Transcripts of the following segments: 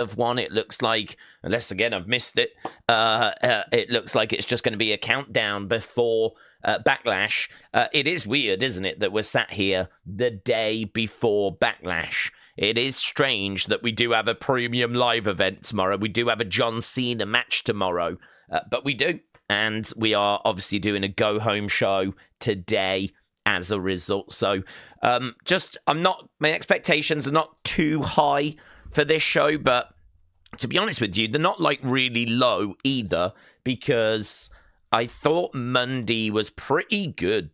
of one. It looks like, unless again I've missed it, it looks like it's just going to be a countdown before Backlash. It is weird, isn't it, that we're sat here the day before Backlash. It is strange that we do have a premium live event tomorrow. We do have a John Cena match tomorrow, but we do. And we are obviously doing a go-home show today as a result. So my expectations are not too high for this show, but to be honest with you, they're not like really low either, because I thought Monday was pretty good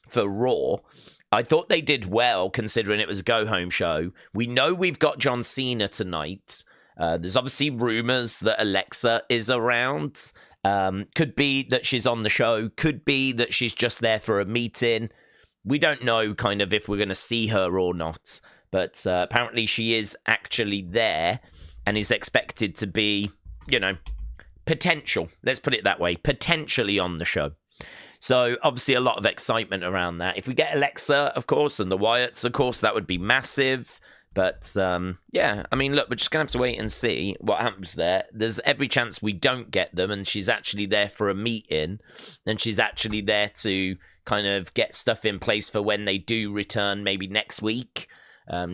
for Raw. I thought they did well considering it was a go-home show. We know we've got John Cena tonight. There's obviously rumors that Alexa is around. Could be that she's on the show. Could be that she's just there for a meeting. We don't know kind of if we're going to see her or not. But apparently she is actually there and is expected to be, potential. Let's put it that way. Potentially on the show. So, obviously, a lot of excitement around that. If we get Alexa, of course, and the Wyatts, of course, that would be massive. But, yeah, I mean, look, we're just going to have to wait and see what happens there. There's every chance we don't get them, and she's actually there for a meeting, and she's actually there to kind of get stuff in place for when they do return, maybe next week.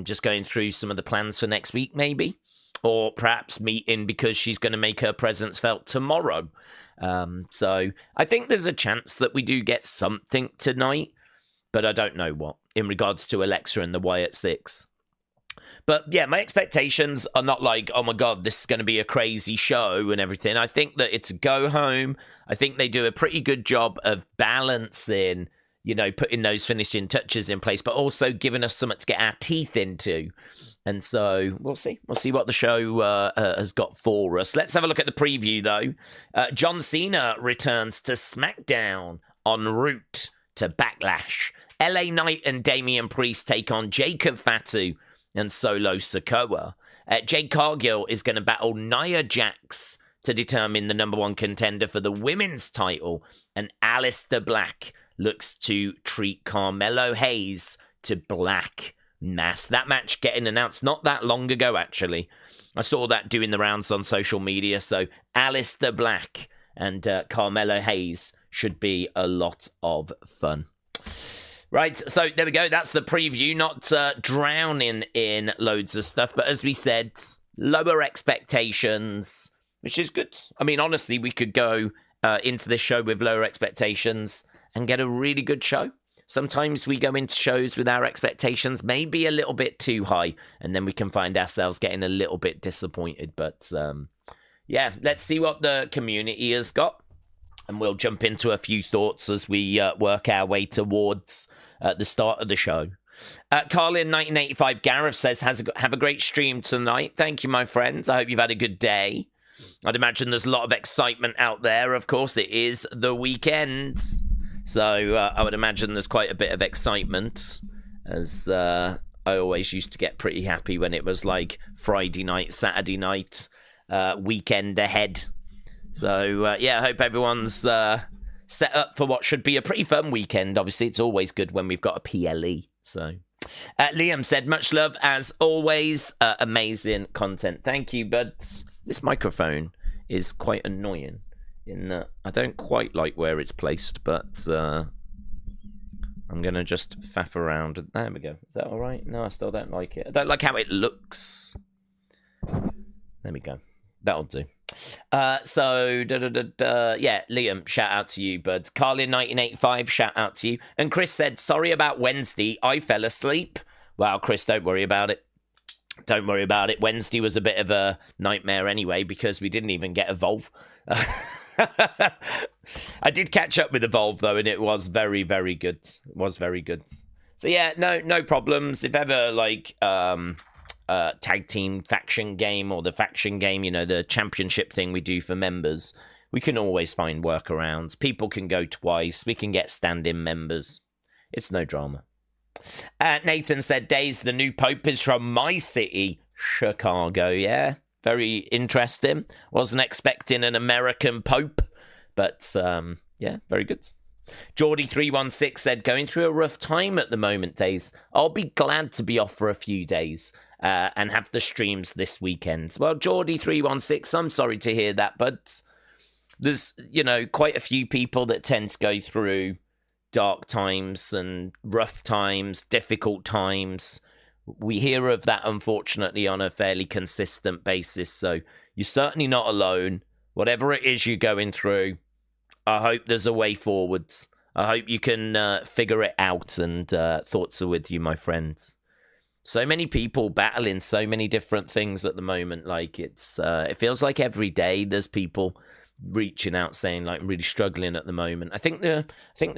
Just going through some of the plans for next week, maybe. Or perhaps meeting because she's going to make her presence felt tomorrow. So I think there's a chance that we do get something tonight, but I don't know what, in regards to Alexa and the Wyatt 6. But yeah, my expectations are not like, oh my God, this is going to be a crazy show and everything. I think that it's a go home. I think they do a pretty good job of balancing, putting those finishing touches in place, but also giving us something to get our teeth into. And so we'll see. We'll see what the show has got for us. Let's have a look at the preview, though. John Cena returns to Smackdown en route to Backlash. LA Knight and Damian Priest take on Jacob Fatu and Solo Sikoa. Jade Cargill is going to battle Nia Jax to determine the number one contender for the women's title. And Aleister Black looks to treat Carmelo Hayes to Black Mass. That match getting announced not that long ago, actually. I saw that doing the rounds on social media. So Aleister Black and Carmelo Hayes should be a lot of fun. Right, so there we go. That's the preview. Not drowning in loads of stuff. But as we said, lower expectations, which is good. I mean, honestly, we could go into this show with lower expectations and get a really good show. Sometimes we go into shows with our expectations maybe a little bit too high, and then we can find ourselves getting a little bit disappointed. But, yeah, let's see what the community has got, and we'll jump into a few thoughts as we work our way towards the start of the show. Carlin 1985 Gareth says, have a great stream tonight. Thank you, my friends. I hope you've had a good day. I'd imagine there's a lot of excitement out there. Of course, it is the weekend. So I would imagine there's quite a bit of excitement, as I always used to get pretty happy when it was like Friday night, Saturday night, weekend ahead. So, yeah, I hope everyone's set up for what should be a pretty fun weekend. Obviously, it's always good when we've got a PLE. So, Liam said, much love as always. Amazing content. Thank you, buds. This microphone is quite annoying. I don't quite like where it's placed, but I'm going to just faff around. There we go. Is that all right? No, I still don't like it. I don't like how it looks. There we go. That'll do. Yeah, Liam, shout out to you, bud. Carlin 1985, shout out to you. And Chris said, sorry about Wednesday. I fell asleep. Well, Chris, don't worry about it. Don't worry about it. Wednesday was a bit of a nightmare anyway, because we didn't even get Evolve. I did catch up with Evolve though, and it was very, very good. It was very good. So yeah, no problems. If ever like tag team faction game or the faction game, the championship thing we do for members, we can always find workarounds. People can go twice. We can get stand-in members. It's no drama. Nathan said, Daze, the new Pope is from my city, Chicago. Yeah, very interesting. Wasn't expecting an American Pope, but yeah, very good. Geordie316 said, going through a rough time at the moment, Daze. I'll be glad to be off for a few days and have the streams this weekend. Well, Geordie316, I'm sorry to hear that, but there's, quite a few people that tend to go through dark times and rough times, difficult times. We hear of that, unfortunately, on a fairly consistent basis. So you're certainly not alone. Whatever it is you're going through, I hope there's a way forwards. I hope you can figure it out, and thoughts are with you, my friends. So many people battling so many different things at the moment. Like it feels like every day there's people reaching out saying, like, I'm really struggling at the moment. I think the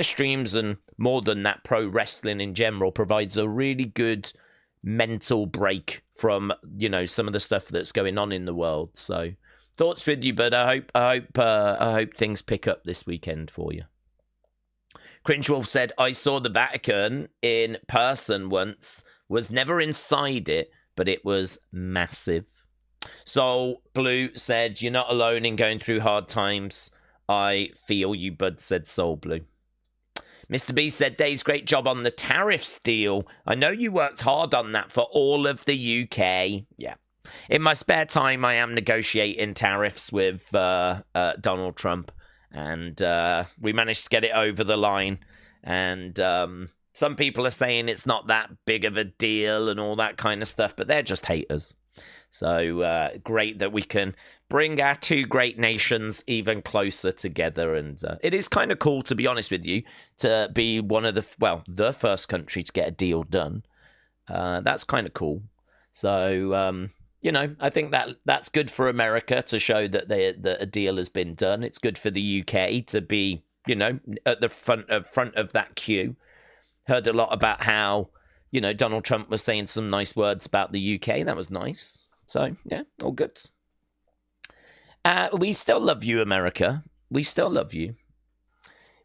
streams, and more than that, pro wrestling in general provides a really good mental break from some of the stuff that's going on in the world. So thoughts with you, but I hope things pick up this weekend for you. Cringe Wolf said, I saw the Vatican in person once, was never inside it, but it was massive. Soul Blue said, you're not alone in going through hard times. I feel you, bud, said Soul Blue. Mr. B said, Dave's great job on the tariffs deal. I know you worked hard on that for all of the UK. Yeah. In my spare time, I am negotiating tariffs with Donald Trump. And we managed to get it over the line. And some people are saying it's not that big of a deal and all that kind of stuff, but they're just haters. So great that we can bring our two great nations even closer together. And it is kind of cool, to be honest with you, to be one of the first country to get a deal done. That's kind of cool. So, I think that's good for America to show that that a deal has been done. It's good for the UK to be, at the front of that queue. Heard a lot about how, Donald Trump was saying some nice words about the UK. That was nice. So, yeah, all good. We still love you, America. We still love you.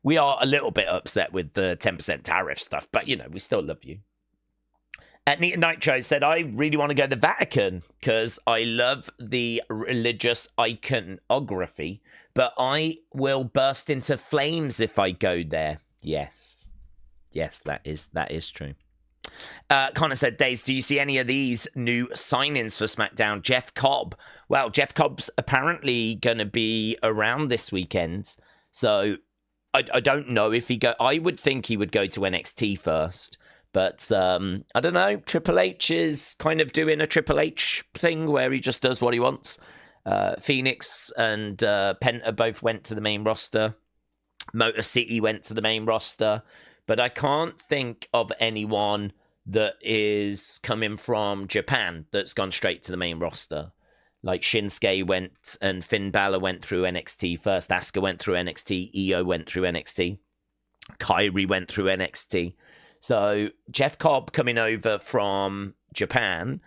We are a little bit upset with the 10% tariff stuff, but, we still love you. Nita Nitro said, I really want to go to the Vatican because I love the religious iconography, but I will burst into flames if I go there. Yes. Yes, that is true. Connor said, Daze, do you see any of these new signings for SmackDown? Jeff Cobb. Well, Jeff Cobb's apparently going to be around this weekend. So I don't know if I would think he would go to NXT first. But I don't know. Triple H is kind of doing a Triple H thing where he just does what he wants. Phoenix and Penta both went to the main roster. Motor City went to the main roster. But I can't think of anyone that is coming from Japan that's gone straight to the main roster. Like Shinsuke went and Finn Balor went through NXT first. Asuka went through NXT. Io went through NXT. Kairi went through NXT. So Jeff Cobb coming over from Japan,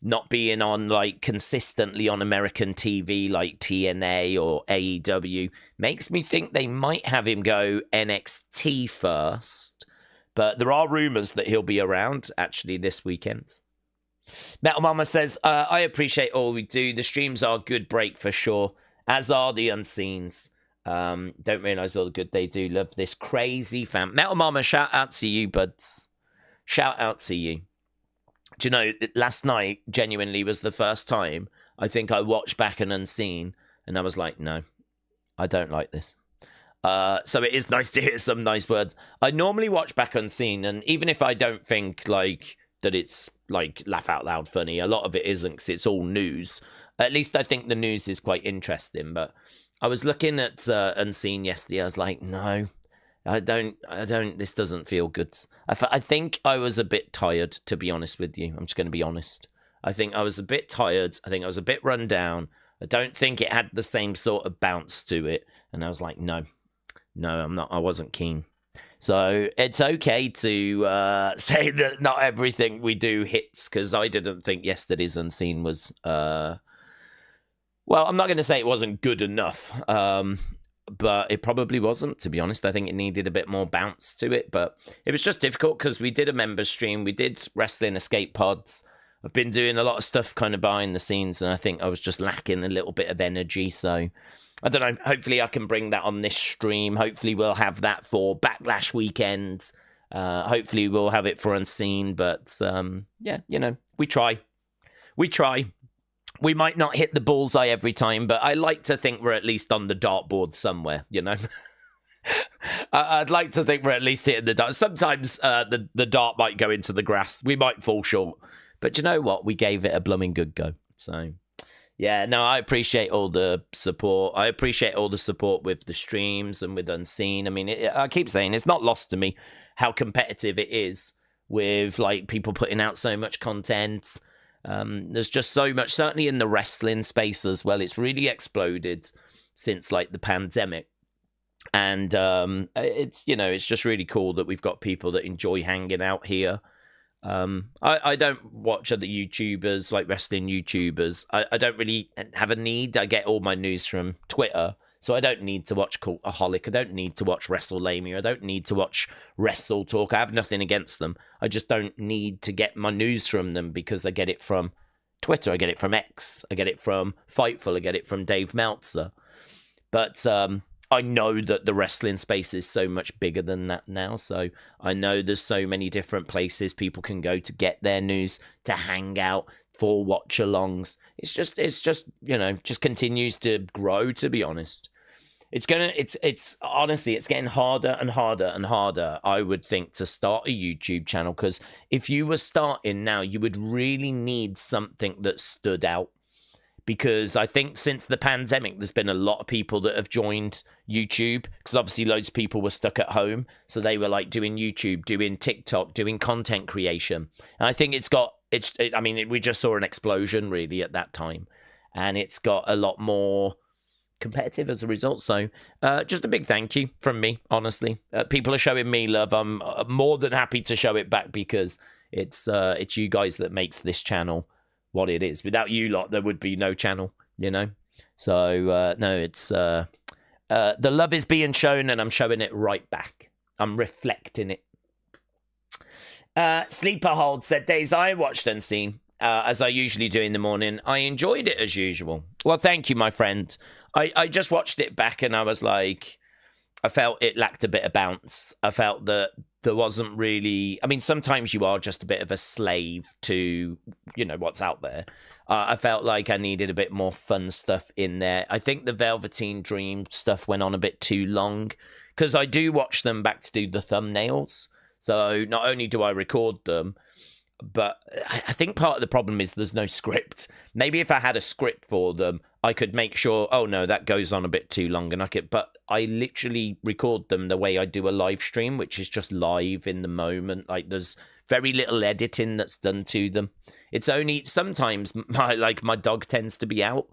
not being on consistently on American TV like TNA or AEW, makes me think they might have him go NXT first. But there are rumors that he'll be around actually this weekend. Metal Mama says, I appreciate all we do. The streams are a good break for sure, as are the Unseens. Don't realize all the good they do. Love this crazy fam. Metal Mama, shout out to you, buds. Shout out to you. Do you know, last night genuinely was the first time I think I watched back an Unseen and I was like, no, I don't like this. So it is nice to hear some nice words. I normally watch back Unseen, and even if I don't think that it's laugh out loud funny, a lot of it isn't because it's all news. At least I think the news is quite interesting, but I was looking at Unseen yesterday. I was like, no, I don't, this doesn't feel good. I think I was a bit tired, to be honest with you. I'm just going to be honest. I think I was a bit tired. I think I was a bit run down. I don't think it had the same sort of bounce to it. And I was like, no, I'm not. I wasn't keen. So it's okay to say that not everything we do hits, because I didn't think yesterday's Unseen was... Well, I'm not going to say it wasn't good enough, but it probably wasn't, to be honest. I think it needed a bit more bounce to it, but it was just difficult because we did a members stream. We did Wrestling Escape Pods. I've been doing a lot of stuff kind of behind the scenes, and I think I was just lacking a little bit of energy. So I don't know. Hopefully I can bring that on this stream. Hopefully we'll have that for Backlash weekend. Hopefully we'll have it for Unseen. But yeah, you know, we try. We try. We might not hit the bullseye every time, but I like to think we're at least on the dartboard somewhere, you know? I'd like to think we're at least hitting the dart. Sometimes the dart might go into the grass. We might fall short. But you know what? We gave it a blooming good go. So, yeah, no, I appreciate all the support. I appreciate all the support with the streams and with Unseen. I mean, I keep saying it's not lost to me how competitive it is with, like, people putting out so much content. There's just so much, certainly in the wrestling space as well. It's really exploded since, like, the pandemic. And it's, you know, it's just really cool that we've got people that enjoy hanging out here. I don't watch other YouTubers, like wrestling YouTubers. I don't really have a need. I get all my news from Twitter, so I don't need to watch Cultaholic. I don't need to watch WrestleLamia. I don't need to watch Wrestle Talk. I have nothing against them. I just don't need to get my news from them because I get it from Twitter. I get it from X. I get it from Fightful. I get it from Dave Meltzer. But I know that the wrestling space is so much bigger than that now. So I know there's so many different places people can go to get their news, to hang out, for watch-alongs. It's just, you know, just continues to grow, to be honest. It's honestly, it's getting harder and harder and harder, I would think, to start a YouTube channel. Because if you were starting now, you would really need something that stood out. Because I think since the pandemic, there's been a lot of people that have joined YouTube, because obviously loads of people were stuck at home. So they were like doing YouTube, doing TikTok, doing content creation. And I think we just saw an explosion really at that time. And it's got a lot more competitive as a result. So just a big thank you from me, honestly. People are showing me love. I'm more than happy to show it back, because it's you guys that makes this channel what it is. Without you lot, there would be no channel, you know? So, no, it's... the love is being shown, and I'm showing it right back. I'm reflecting it. Sleeper Hold said, Days, I watched Unseen, as I usually do in the morning. I enjoyed it as usual. Well, thank you, my friend. I just watched it back, and I was like... I felt it lacked a bit of bounce. I felt that there wasn't really... I mean, sometimes you are just a bit of a slave to, you know, what's out there. I felt like I needed a bit more fun stuff in there. I think the Velveteen Dream stuff went on a bit too long, because I do watch them back to do the thumbnails. So not only do I record them, but I think part of the problem is there's no script. Maybe if I had a script for them, I could make sure, oh no, that goes on a bit too long, and but I literally record them the way I do a live stream, which is just live in the moment. Like, there's very little editing that's done to them. It's only sometimes my dog tends to be out,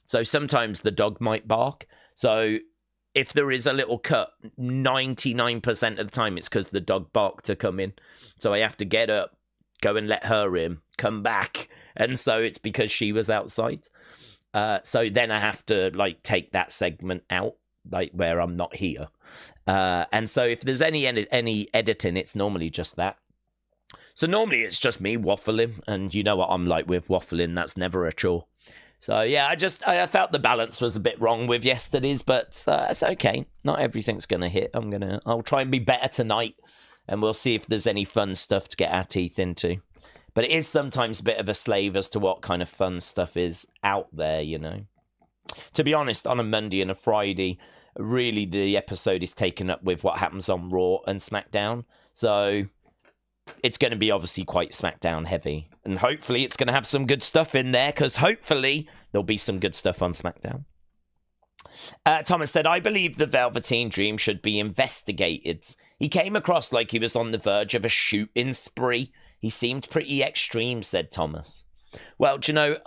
so sometimes the dog might bark. So if there is a little cut, 99% of the time it's because the dog barked to come in. So I have to get up, go and let her in, come back, and so it's because she was outside. So then I have to, like, take that segment out, like, where I'm not here. And so if there's any editing, it's normally just that. So normally it's just me waffling, and you know what I'm like with waffling. That's never a chore. So yeah, I felt the balance was a bit wrong with yesterday's, but it's okay. Not everything's gonna hit. I'll try and be better tonight, and we'll see if there's any fun stuff to get our teeth into. But it is sometimes a bit of a slave as to what kind of fun stuff is out there, you know. To be honest, on a Monday and a Friday, really the episode is taken up with what happens on Raw and SmackDown. So it's going to be obviously quite SmackDown heavy. And hopefully it's going to have some good stuff in there, because hopefully there'll be some good stuff on SmackDown. Thomas said, I believe the Velveteen Dream should be investigated. He came across like he was on the verge of a shooting spree. He seemed pretty extreme, said Thomas. Well, do you know,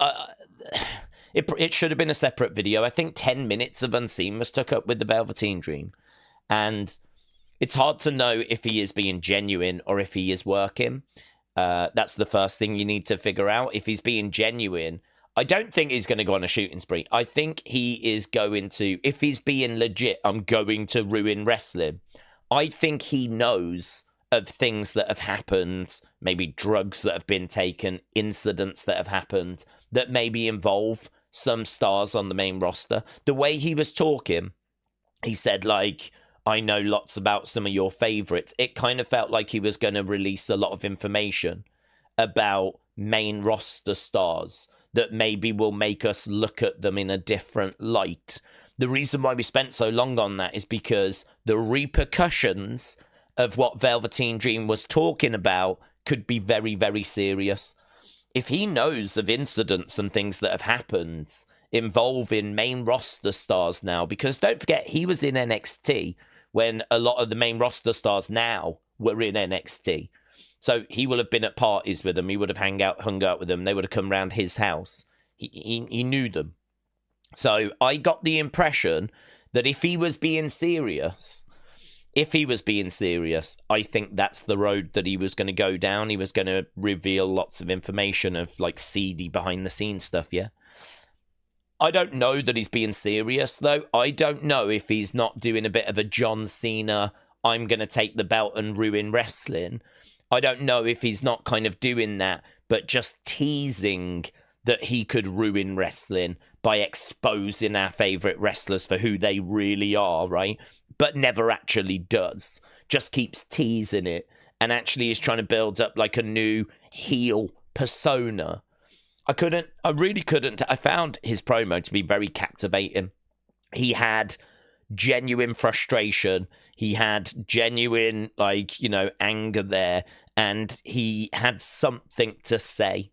it should have been a separate video. I think 10 minutes of Unseen was took up with the Velveteen Dream. And it's hard to know if he is being genuine or if he is working. That's the first thing you need to figure out. If he's being genuine, I don't think he's going to go on a shooting spree. I think he is going to, if he's being legit, I'm going to ruin wrestling. I think he knows of things that have happened, maybe drugs that have been taken, incidents that have happened that maybe involve some stars on the main roster. The way he was talking, he said, like, I know lots about some of your favorites. It kind of felt like he was going to release a lot of information about main roster stars that maybe will make us look at them in a different light. The reason why we spent so long on that is because the repercussions of what Velveteen Dream was talking about could be very, very serious. If he knows of incidents and things that have happened involving main roster stars now, because don't forget, he was in NXT when a lot of the main roster stars now were in NXT. So he will have been at parties with them. He would have hung out with them. They would have come round his house. He knew them. So I got the impression that if he was being serious, I think that's the road that he was going to go down. He was going to reveal lots of information of like seedy behind the scenes stuff, yeah? I don't know that he's being serious, though. I don't know if he's not doing a bit of a John Cena, I'm going to take the belt and ruin wrestling. I don't know if he's not kind of doing that, but just teasing that he could ruin wrestling by exposing our favourite wrestlers for who they really are, right? But never actually does. Just keeps teasing it and actually is trying to build up like a new heel persona. I really couldn't. I found his promo to be very captivating. He had genuine frustration. He had genuine, like, you know, anger there. And he had something to say.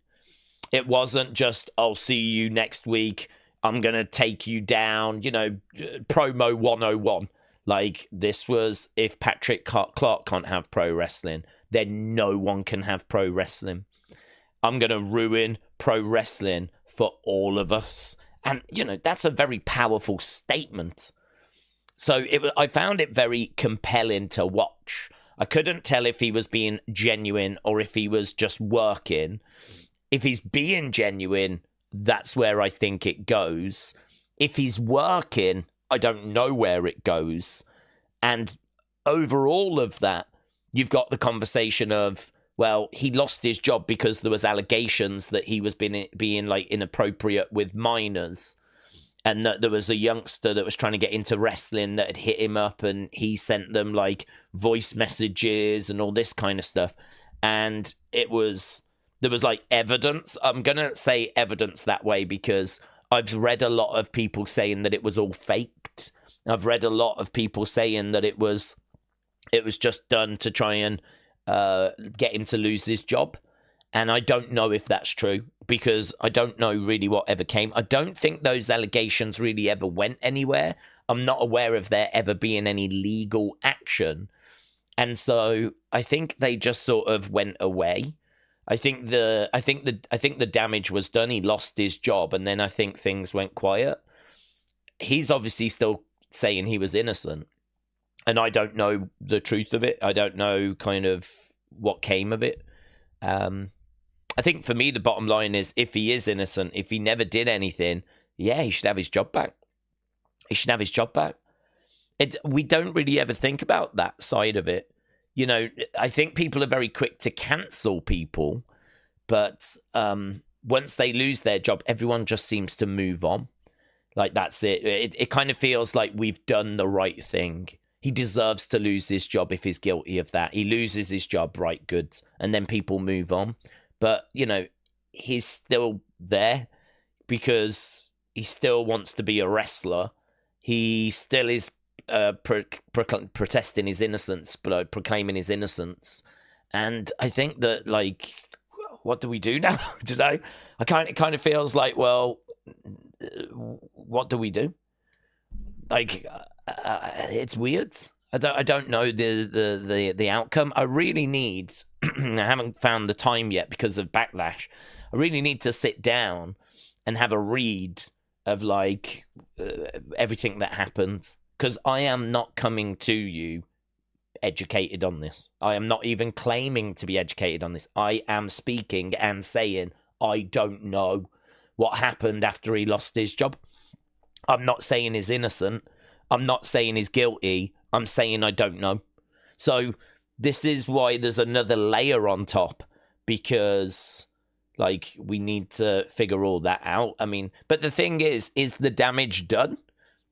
It wasn't just, I'll see you next week. I'm going to take you down, you know, promo 101. Like, this was, if Patrick Clark can't have pro wrestling, then no one can have pro wrestling. I'm going to ruin pro wrestling for all of us. And, you know, that's a very powerful statement. So I found it very compelling to watch. I couldn't tell if he was being genuine or if he was just working. If he's being genuine, that's where I think it goes. If he's working, I don't know where it goes. And over all of that, you've got the conversation of, well, he lost his job because there was allegations that he was being like inappropriate with minors, and that there was a youngster that was trying to get into wrestling that had hit him up, and he sent them like voice messages and all this kind of stuff. And there was like evidence. I'm going to say evidence that way because I've read a lot of people saying that it was all faked. I've read a lot of people saying that it was just done to try and get him to lose his job. And I don't know if that's true because I don't know really what ever came. I don't think those allegations really ever went anywhere. I'm not aware of there ever being any legal action. And so I think they just sort of went away. I think the damage was done. He lost his job, and then I think things went quiet. He's obviously still saying he was innocent, and I don't know the truth of it. I don't know kind of what came of it. I think for me, the bottom line is if he is innocent, if he never did anything, yeah, he should have his job back. He should have his job back. We don't really ever think about that side of it. You know, I think people are very quick to cancel people, but once they lose their job, everyone just seems to move on. Like, that's it. It kind of feels like we've done the right thing. He deserves to lose his job if he's guilty of that. He loses his job, right, good, and then people move on. But, you know, he's still there because he still wants to be a wrestler. He still is protesting his innocence, but proclaiming his innocence. And I think that, like, what do we do now? Do you know? It kind of feels like, well, what do we do? Like, it's weird. I don't know the outcome. I really need. I haven't found the time yet because of Backlash. I really need to sit down and have a read of like everything that happened, because I am not coming to you educated on this. I am not even claiming to be educated on this. I am speaking and saying I don't know what happened after he lost his job. I'm not saying he's innocent. I'm not saying he's guilty. I'm saying I don't know. So this is why there's another layer on top, because like we need to figure all that out. I mean, but the thing is the damage done?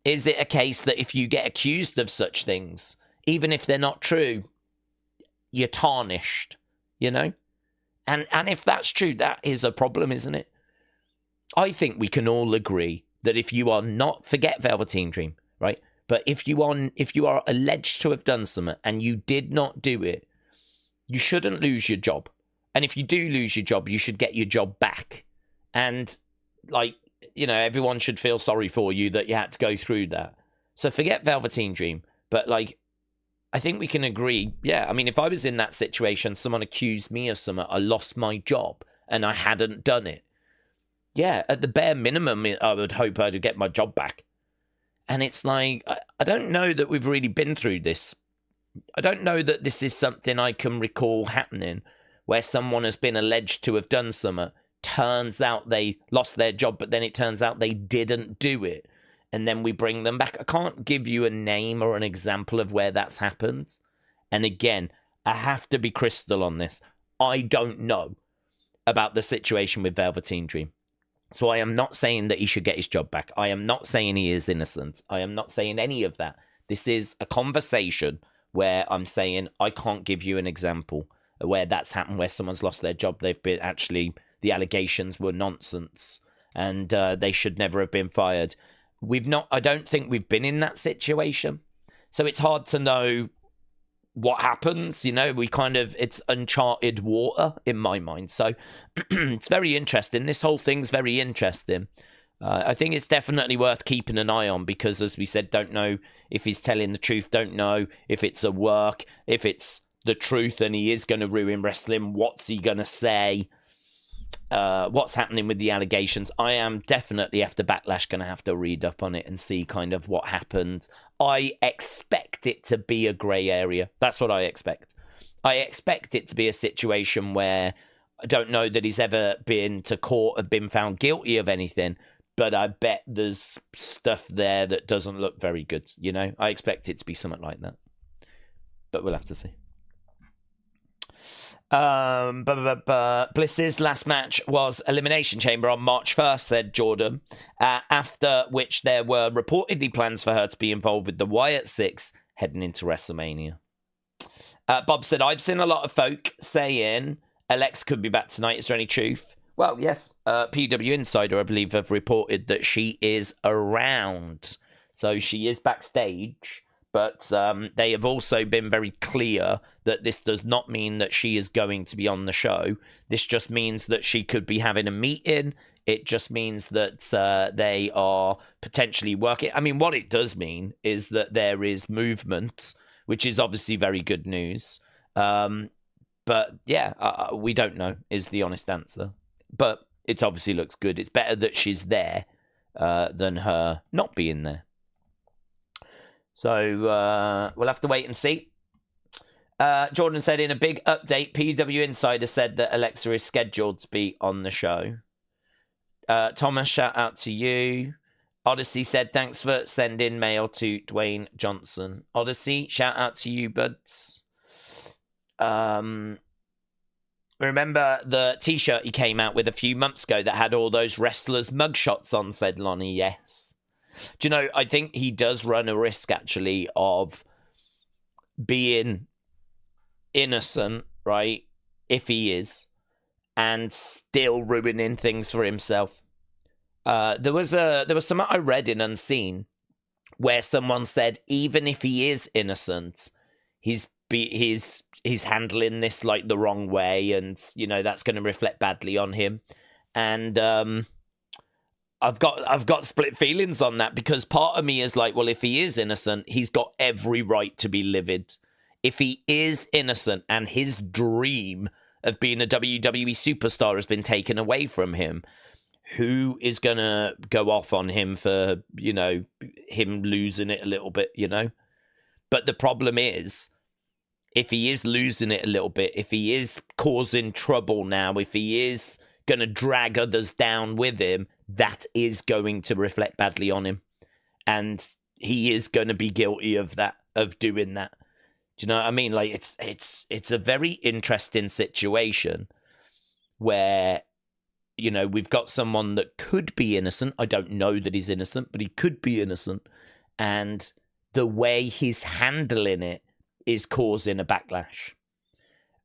Is it a case that if you get accused of such things, even if they're not true, you're tarnished, you know? And if that's true, that is a problem, isn't it? I think we can all agree that if you are not, forget Velveteen Dream, right? But if you are alleged to have done something and you did not do it, you shouldn't lose your job. And if you do lose your job, you should get your job back. And like, you know, everyone should feel sorry for you that you had to go through that. So forget Velveteen Dream. But like, I think we can agree. Yeah, I mean, if I was in that situation, someone accused me of something, I lost my job and I hadn't done it. Yeah, at the bare minimum, I would hope I'd get my job back. And it's like, I don't know that we've really been through this. I don't know that this is something I can recall happening, where someone has been alleged to have done something. Turns out they lost their job, but then it turns out they didn't do it. And then we bring them back. I can't give you a name or an example of where that's happened. And again, I have to be crystal on this. I don't know about the situation with Velveteen Dream. So I am not saying that he should get his job back. I am not saying he is innocent. I am not saying any of that. This is a conversation where I'm saying I can't give you an example where that's happened, where someone's lost their job. They've been actually, the allegations were nonsense and they should never have been fired. I don't think we've been in that situation. So it's hard to know what happens, you know, it's uncharted water in my mind. So it's very interesting. This whole thing's very interesting. I think it's definitely worth keeping an eye on because, as we said, don't know if he's telling the truth, don't know if it's a work, if it's the truth and he is going to ruin wrestling. What's he going to say? What's happening with the allegations? I am definitely, after Backlash, going to have to read up on it and see kind of what happened. I expect it to be a grey area. That's what I expect. I expect it to be a situation where I don't know that he's ever been to court or been found guilty of anything, but I bet there's stuff there that doesn't look very good. You know, I expect it to be something like that, but we'll have to see. Bliss's last match was Elimination Chamber on March 1st, said Jordan, after which there were reportedly plans for her to be involved with the Wyatt 6 heading into WrestleMania. Bob said, I've seen a lot of folk saying Alex could be back tonight. Is there any truth? Well, yes. PW Insider, I believe, have reported that she is around. So she is backstage. But they have also been very clear that this does not mean that she is going to be on the show. This just means that she could be having a meeting. It just means that they are potentially working. I mean, what it does mean is that there is movement, which is obviously very good news. But yeah, we don't know is the honest answer. But it obviously looks good. It's better that she's there than her not being there. So we'll have to wait and see. Jordan said in a big update, PW Insider said that Alexa is scheduled to be on the show. Thomas, shout out to you. Odyssey said, thanks for sending mail to Dwayne Johnson. Odyssey, shout out to you, buds. Remember the t-shirt he came out with a few months ago that had all those wrestlers' mugshots on, said Lonnie. Yes. Do you know, I think he does run a risk, actually, of being innocent, right, if he is, and still ruining things for himself. There was something I read in Unseen where someone said, even if he is innocent, he's handling this, like, the wrong way, and, you know, that's going to reflect badly on him. And, I've got split feelings on that because part of me is like, well, if he is innocent, he's got every right to be livid. If he is innocent and his dream of being a WWE superstar has been taken away from him, who is going to go off on him for, you know, him losing it a little bit, you know? But the problem is, if he is losing it a little bit, if he is causing trouble now, if he is going to drag others down with him, that is going to reflect badly on him. And he is going to be guilty of that, of doing that. Do you know what I mean? Like, it's a very interesting situation where, you know, we've got someone that could be innocent. I don't know that he's innocent, but he could be innocent. And the way he's handling it is causing a backlash.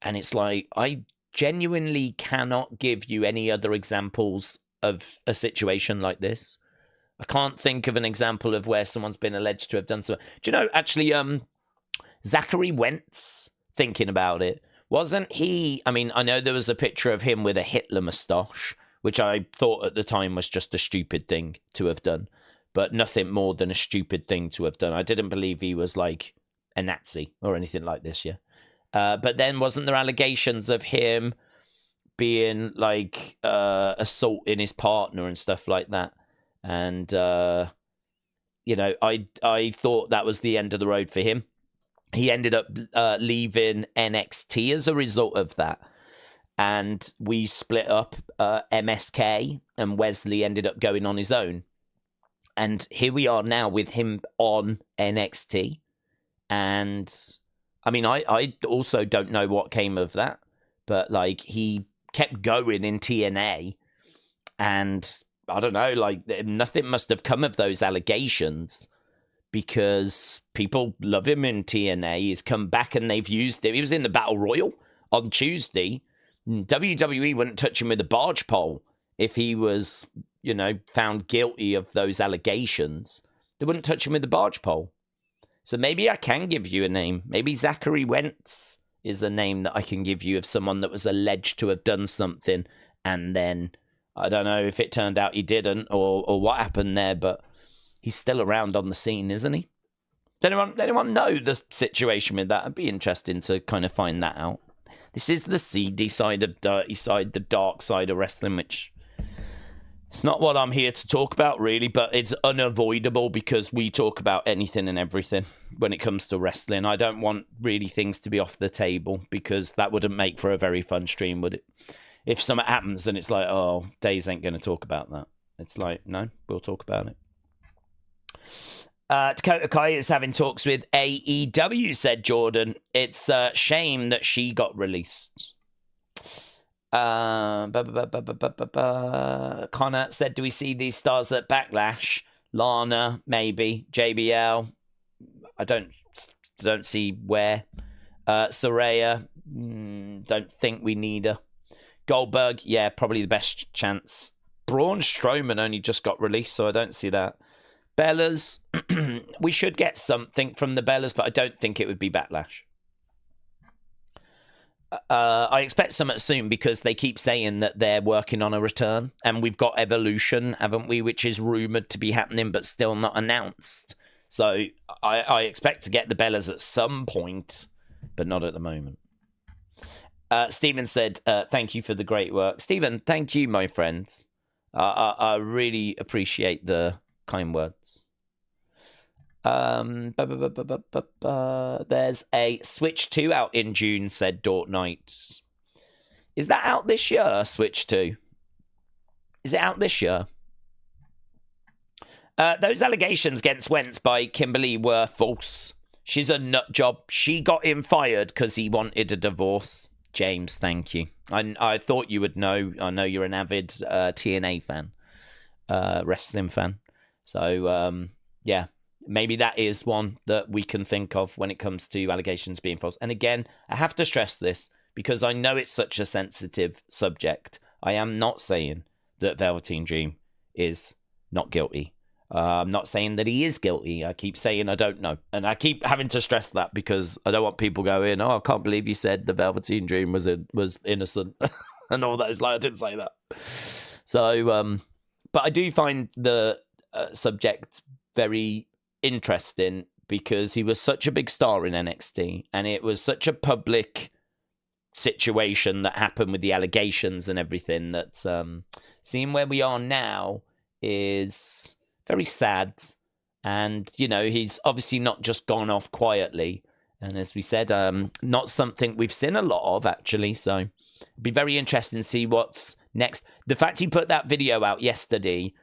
And it's like, I genuinely cannot give you any other examples of a situation like this. I can't think of an example of where someone's been alleged to have done something. Do you know, actually, Zachary Wentz, thinking about it, wasn't he? I mean, I know there was a picture of him with a Hitler moustache, which I thought at the time was just a stupid thing to have done, but nothing more than a stupid thing to have done. I didn't believe he was like a Nazi or anything like this, yeah. But then wasn't there allegations of him being like assaulting his partner and stuff like that? And, you know, I thought that was the end of the road for him. He ended up leaving NXT as a result of that. And we split up MSK, and Wesley ended up going on his own. And here we are now with him on NXT. And, I mean, I also don't know what came of that. But, like, he kept going in TNA. And I don't know, like, nothing must have come of those allegations because people love him in TNA. He's come back and they've used him. He was in the Battle Royal on Tuesday. WWE wouldn't touch him with a barge pole if he was, you know, found guilty of those allegations. They wouldn't touch him with a barge pole. So maybe I can give you a name. Maybe Zachary Wentz is a name that I can give you of someone that was alleged to have done something and then I don't know if it turned out he didn't or what happened there, but he's still around on the scene, isn't he? Does anyone know the situation with that? It'd be interesting to kind of find that out. This is the seedy side of dirty side, the dark side of wrestling, which it's not what I'm here to talk about, really, but it's unavoidable because we talk about anything and everything when it comes to wrestling. I don't want really things to be off the table because that wouldn't make for a very fun stream, would it? If something happens and it's like, oh, Daze ain't going to talk about that. It's like, no, we'll talk about it. Dakota Kai is having talks with AEW, said Jordan. It's a shame that she got released. Connor said, do we see these stars at Backlash? Lana, maybe. JBL, I don't see where. Saraya, don't think we need her. Goldberg, yeah, probably the best chance. Braun Strowman only just got released, so I don't see that. Bellas, we should get something from the Bellas, but I don't think it would be Backlash. I expect something soon because they keep saying that they're working on a return, and we've got Evolution, haven't we, which is rumoured to be happening but still not announced. So I expect to get the Bellas at some point, but not at the moment. Stephen said, thank you for the great work. Stephen, thank you, my friends. I really appreciate the kind words. There's a Switch 2 out in June, said Dort Knight. Is that out this year, Switch 2? Is it out this year? Those allegations against Wentz by Kimberly were false. She's a nut job. She got him fired because he wanted a divorce. James, thank you. I thought you would know. I know you're an avid TNA fan, wrestling fan. So, yeah, maybe that is one that we can think of when it comes to allegations being false. And again, I have to stress this because I know it's such a sensitive subject. I am not saying that Velveteen Dream is not guilty. I'm not saying that he is guilty. I keep saying I don't know. And I keep having to stress that because I don't want people going, oh, I can't believe you said the Velveteen Dream was innocent and all that. It's like, I didn't say that. So, but I do find the subject very interesting because he was such a big star in NXT and it was such a public situation that happened with the allegations and everything that seeing where we are now is very sad. And, you know, he's obviously not just gone off quietly. And as we said, not something we've seen a lot of, actually. So it'd be very interesting to see what's next. The fact he put that video out yesterday,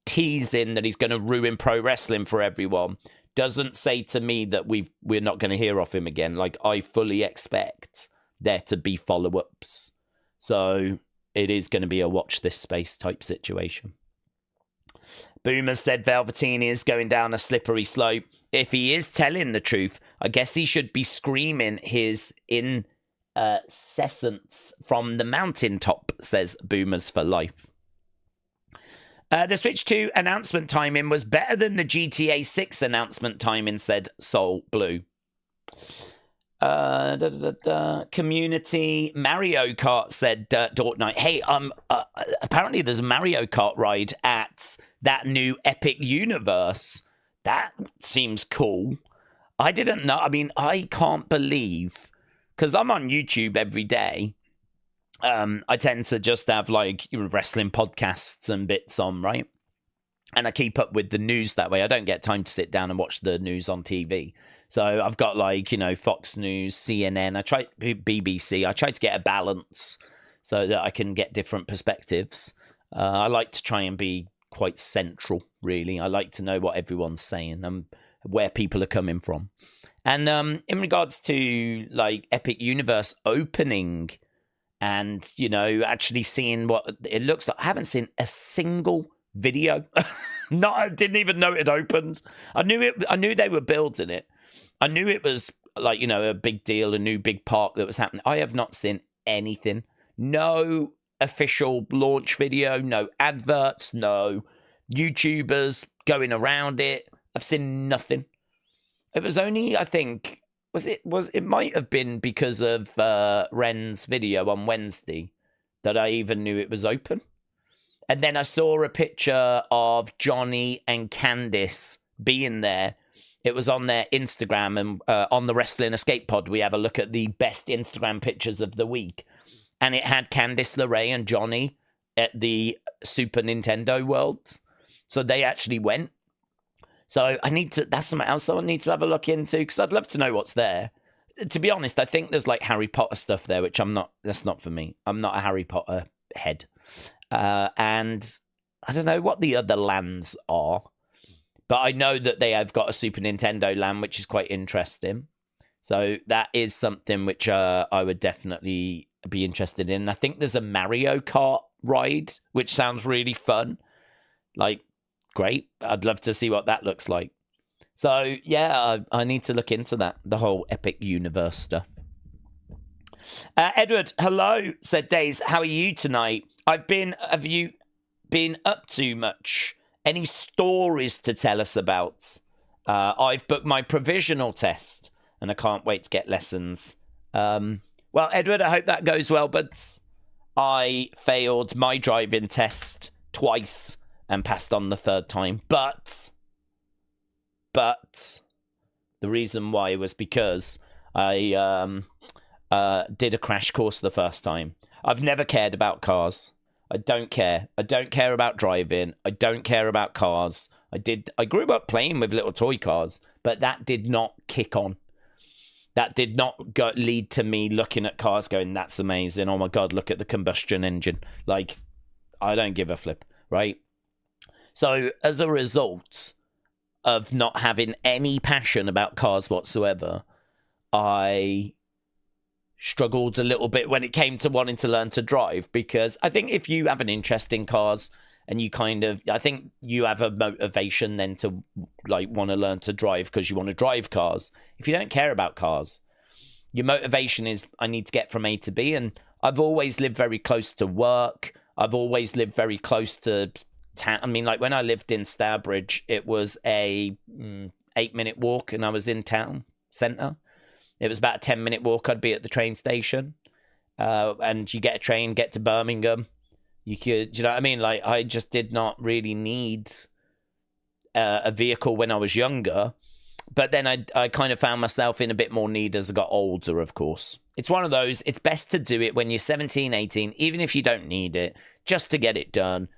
teasing that he's going to ruin pro wrestling for everyone, doesn't say to me that we're not going to hear off him again. Like, I fully expect there to be follow-ups. So it is going to be a watch this space type situation. Boomer said Velveteen is going down a slippery slope. If he is telling the truth, I guess he should be screaming his incessance from the mountaintop, says Boomers for Life. The Switch 2 announcement timing was better than the GTA 6 announcement timing, said Soul Blue. Community Mario Kart, said Dort Knight. Hey, apparently there's a Mario Kart ride at that new Epic Universe. That seems cool. I didn't know. I mean, I can't believe, because I'm on YouTube every day. I tend to just have like wrestling podcasts and bits on, right? And I keep up with the news that way. I don't get time to sit down and watch the news on TV. So I've got like, Fox News, CNN, I try BBC. I try to get a balance so that I can get different perspectives. I like to try and be quite central, really. I like to know what everyone's saying and where people are coming from. And in regards to like Epic Universe opening and, actually seeing what it looks like, I haven't seen a single video. I didn't even know it had opened. I knew they were building it. I knew it was like, a big deal, a new big park that was happening. I have not seen anything. No official launch video, no adverts, no YouTubers going around it. I've seen nothing. It was only, I think, it might have been because of Ren's video on Wednesday that I even knew it was open. And then I saw a picture of Johnny and Candice being there. It was on their Instagram, and on the Wrestling Escape Pod, we have a look at the best Instagram pictures of the week. And it had Candice LeRae and Johnny at the Super Nintendo Worlds. So they actually went. So that's something else I need to have a look into, because I'd love to know what's there. To be honest, I think there's like Harry Potter stuff there, which that's not for me. I'm not a Harry Potter head. And I don't know what the other lands are. But I know that they have got a Super Nintendo land, which is quite interesting. So that is something which I would definitely be interested in. I think there's a Mario Kart ride, which sounds really fun. Like, great. I'd love to see what that looks like. So, yeah, I need to look into that, the whole Epic Universe stuff. Edward, hello, said Daze. How are you tonight? Have you been up to much? Any stories to tell us about? I've booked my provisional test, and I can't wait to get lessons. Well, Edward, I hope that goes well, but I failed my driving test twice and passed on the third time. But the reason why was because I did a crash course the first time. I've never cared about cars. I don't care. I don't care about driving. I don't care about cars. I grew up playing with little toy cars, but that did not kick on. That did not lead to me looking at cars going, that's amazing. Oh my God, look at the combustion engine. Like, I don't give a flip, right? So as a result of not having any passion about cars whatsoever, I struggled a little bit when it came to wanting to learn to drive, because I think if you have an interest in cars and I think you have a motivation then to like want to learn to drive because you want to drive cars. If you don't care about cars, your motivation is I need to get from A to B. And I've always lived very close to work. I've always lived very close to town. I mean, like when I lived in Stourbridge, it was a 8-minute walk and I was in town centre. It was about a 10-minute walk. I'd be at the train station. And you get a train, get to Birmingham. You could, do you know what I mean? Like, I just did not really need a vehicle when I was younger. But then I kind of found myself in a bit more need as I got older, of course. It's one of those, it's best to do it when you're 17, 18, even if you don't need it, just to get it done,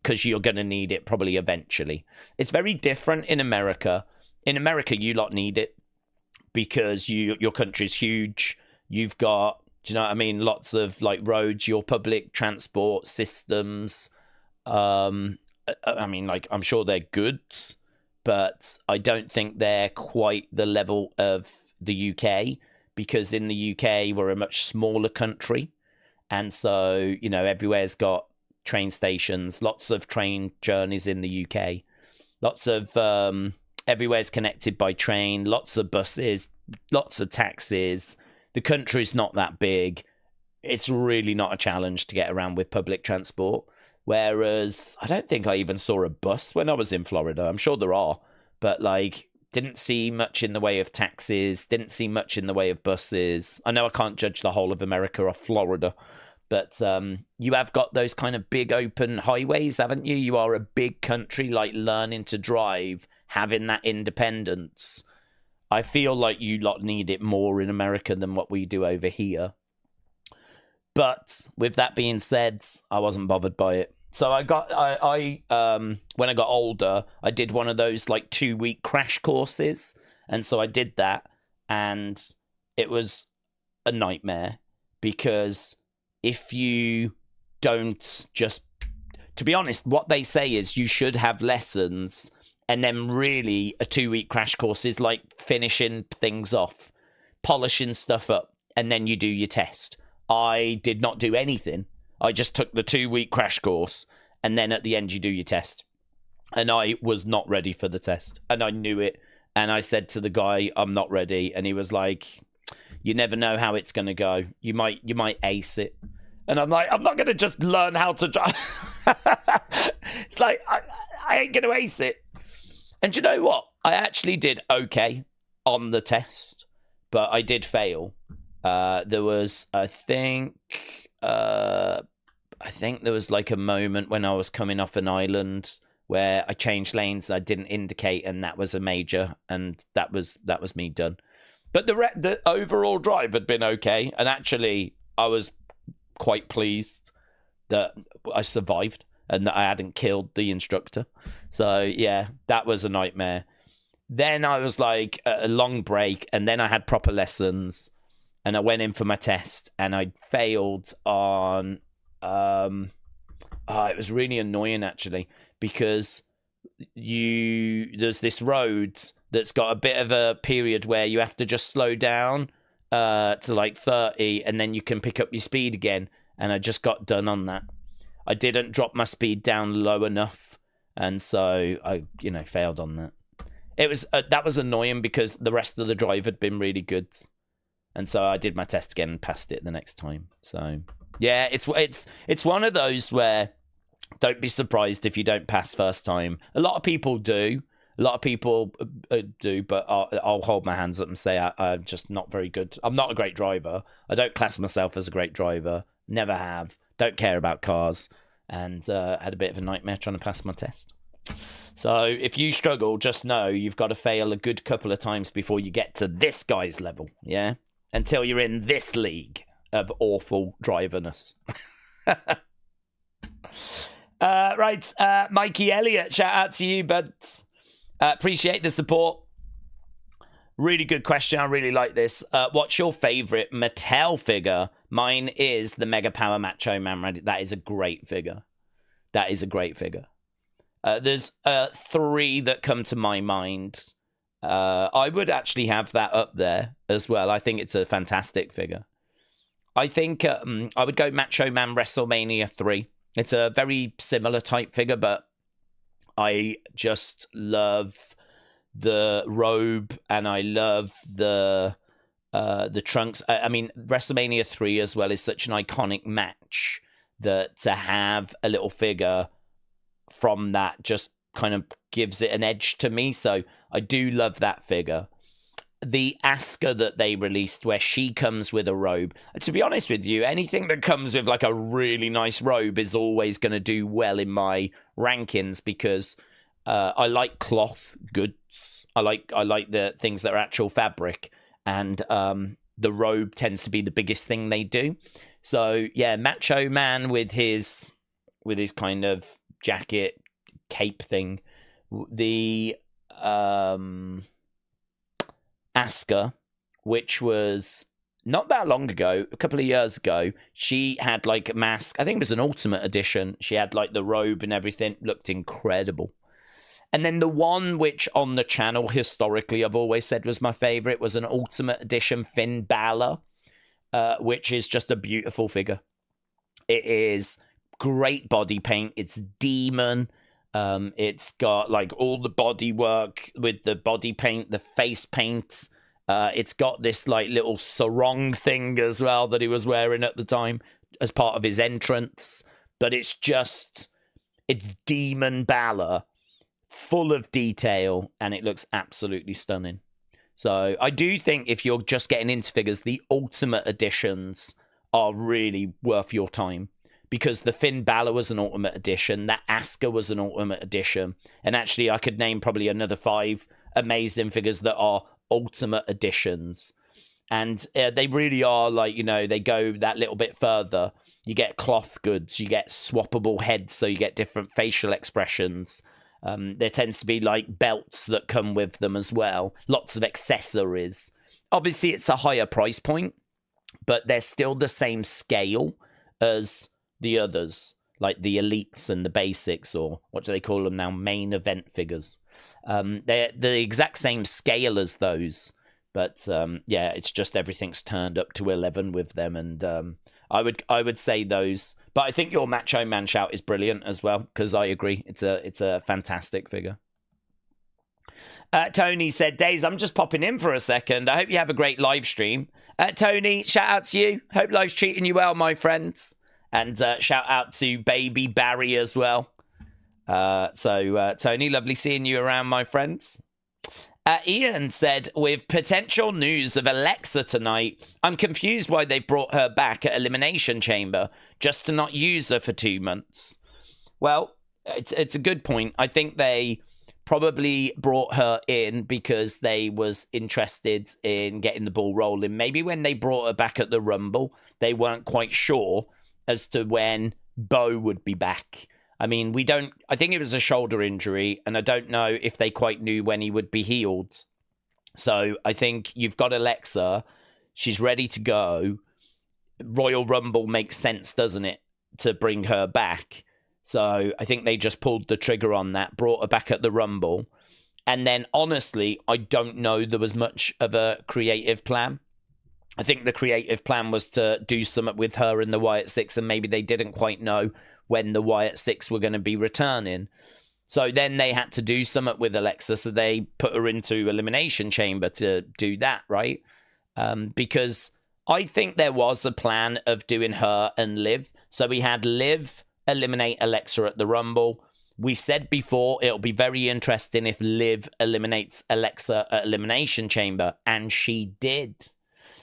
because you're going to need it probably eventually. It's very different in America. In America, you lot need it because your country's huge. You've got, do you know what I mean? Lots of like roads, your public transport systems. I mean, like, I'm sure they're good, but I don't think they're quite the level of the UK, because in the UK we're a much smaller country, and so everywhere's got train stations, lots of train journeys in the UK, lots of everywhere's connected by train, lots of buses, lots of taxis. The country's not that big. It's really not a challenge to get around with public transport. Whereas I don't think I even saw a bus when I was in Florida. I'm sure there are, but didn't see much in the way of taxis, didn't see much in the way of buses. I know I can't judge the whole of America or Florida, but you have got those kind of big open highways, haven't you? You are a big country, learning to drive, having that independence. I feel like you lot need it more in America than what we do over here. But with that being said, I wasn't bothered by it. So I when I got older, I did one of those 2-week crash courses. And so I did that, and it was a nightmare, because if you don't to be honest, what they say is you should have lessons, and then really a 2-week crash course is like finishing things off, polishing stuff up, and then you do your test. I did not do anything. I just took the 2-week crash course, and then at the end you do your test. And I was not ready for the test, and I knew it. And I said to the guy, I'm not ready. And he was like, you never know how it's going to go. You might ace it. And I'm like, I'm not going to just learn how to drive. It's like, I ain't going to ace it. And you know what? I actually did okay on the test, but I did fail. There was, I think there was a moment when I was coming off an island where I changed lanes. I didn't indicate, and that was a major, and that was me done. But the overall drive had been okay, and actually I was quite pleased that I survived and that I hadn't killed the instructor. So yeah, that was a nightmare. Then I was a long break, and then I had proper lessons. And I went in for my test, and I failed on. It was really annoying, actually, because there's this road that's got a bit of a period where you have to just slow down to 30, and then you can pick up your speed again. And I just got done on that. I didn't drop my speed down low enough, and so I failed on that. It was that was annoying, because the rest of the drive had been really good. And so I did my test again and passed it the next time. So yeah, it's one of those where don't be surprised if you don't pass first time. A lot of people do. A lot of people do, but I'll hold my hands up and say I'm just not very good. I'm not a great driver. I don't class myself as a great driver. Never have. Don't care about cars. And had a bit of a nightmare trying to pass my test. So if you struggle, just know you've got to fail a good couple of times before you get to this guy's level. Yeah. Until you're in this league of awful driverness. Right, Mikey Elliott, shout out to you, bud. Appreciate the support. Really good question. I really like this. What's your favorite Mattel figure? Mine is the Mega Power Macho Man. That is a great figure. That is a great figure. There's 3 that come to my mind. I would actually have that up there as well. I think it's a fantastic figure. I think I would go Macho Man WrestleMania 3. It's a very similar type figure, but I just love the robe, and I love the trunks. I mean, WrestleMania 3 as well is such an iconic match that to have a little figure from that just kind of gives it an edge to me. So I do love that figure. The Asuka that they released, where she comes with a robe. To be honest with you, anything that comes with a really nice robe is always going to do well in my rankings, because I like cloth goods. I like the things that are actual fabric, and the robe tends to be the biggest thing they do. So yeah, Macho Man with his kind of jacket cape thing. The Asuka, which was not that long ago, a couple of years ago, she had a mask. I think it was an Ultimate Edition. She had the robe and everything. Looked incredible. And then the one which on the channel historically I've always said was my favorite was an Ultimate Edition Finn Balor, which is just a beautiful figure. It is great body paint. It's demon. It's got like all the body work with the body paint, the face paint. It's got this like little sarong thing as well that he was wearing at the time as part of his entrance. But it's Demon Balor, full of detail, and it looks absolutely stunning. So I do think if you're just getting into figures, the Ultimate Editions are really worth your time. Because the Finn Balor was an Ultimate Edition, that Asuka was an Ultimate Edition, and actually I could name probably another 5 amazing figures that are Ultimate Editions. And they really are like, you know, they go that little bit further. You get cloth goods, you get swappable heads, so you get different facial expressions. There tends to be like belts that come with them as well. Lots of accessories. Obviously, it's a higher price point, but they're still the same scale as the others, like the elites and the basics, or what do they call them now? Main event figures. They're the exact same scale as those, but yeah, it's just everything's turned up to 11 with them, and I would say those. But I think your Macho Man shout is brilliant as well, because I agree, it's a fantastic figure. Tony said, Daze, I'm just popping in for a second. I hope you have a great live stream. Tony, shout out to you. Hope life's treating you well, my friends. And shout out to baby Barry as well. Tony, lovely seeing you around, my friends. Ian said, with potential news of Alexa tonight, I'm confused why they've brought her back at Elimination Chamber just to not use her for 2 months. Well, it's a good point. I think they probably brought her in because they was interested in getting the ball rolling. Maybe when they brought her back at the Rumble, they weren't quite sure as to when Bo would be back. I mean, I think it was a shoulder injury, and I don't know if they quite knew when he would be healed. So I think you've got Alexa. She's ready to go. Royal Rumble makes sense, doesn't it, to bring her back? So I think they just pulled the trigger on that, brought her back at the Rumble. And then, honestly, I don't know there was much of a creative plan. I think the creative plan was to do something with her and the Wyatt Six, and maybe they didn't quite know when the Wyatt Six were going to be returning. So then they had to do something with Alexa, so they put her into Elimination Chamber to do that, right? Because I think there was a plan of doing her and Liv. So we had Liv eliminate Alexa at the Rumble. We said before it'll be very interesting if Liv eliminates Alexa at Elimination Chamber, and she did.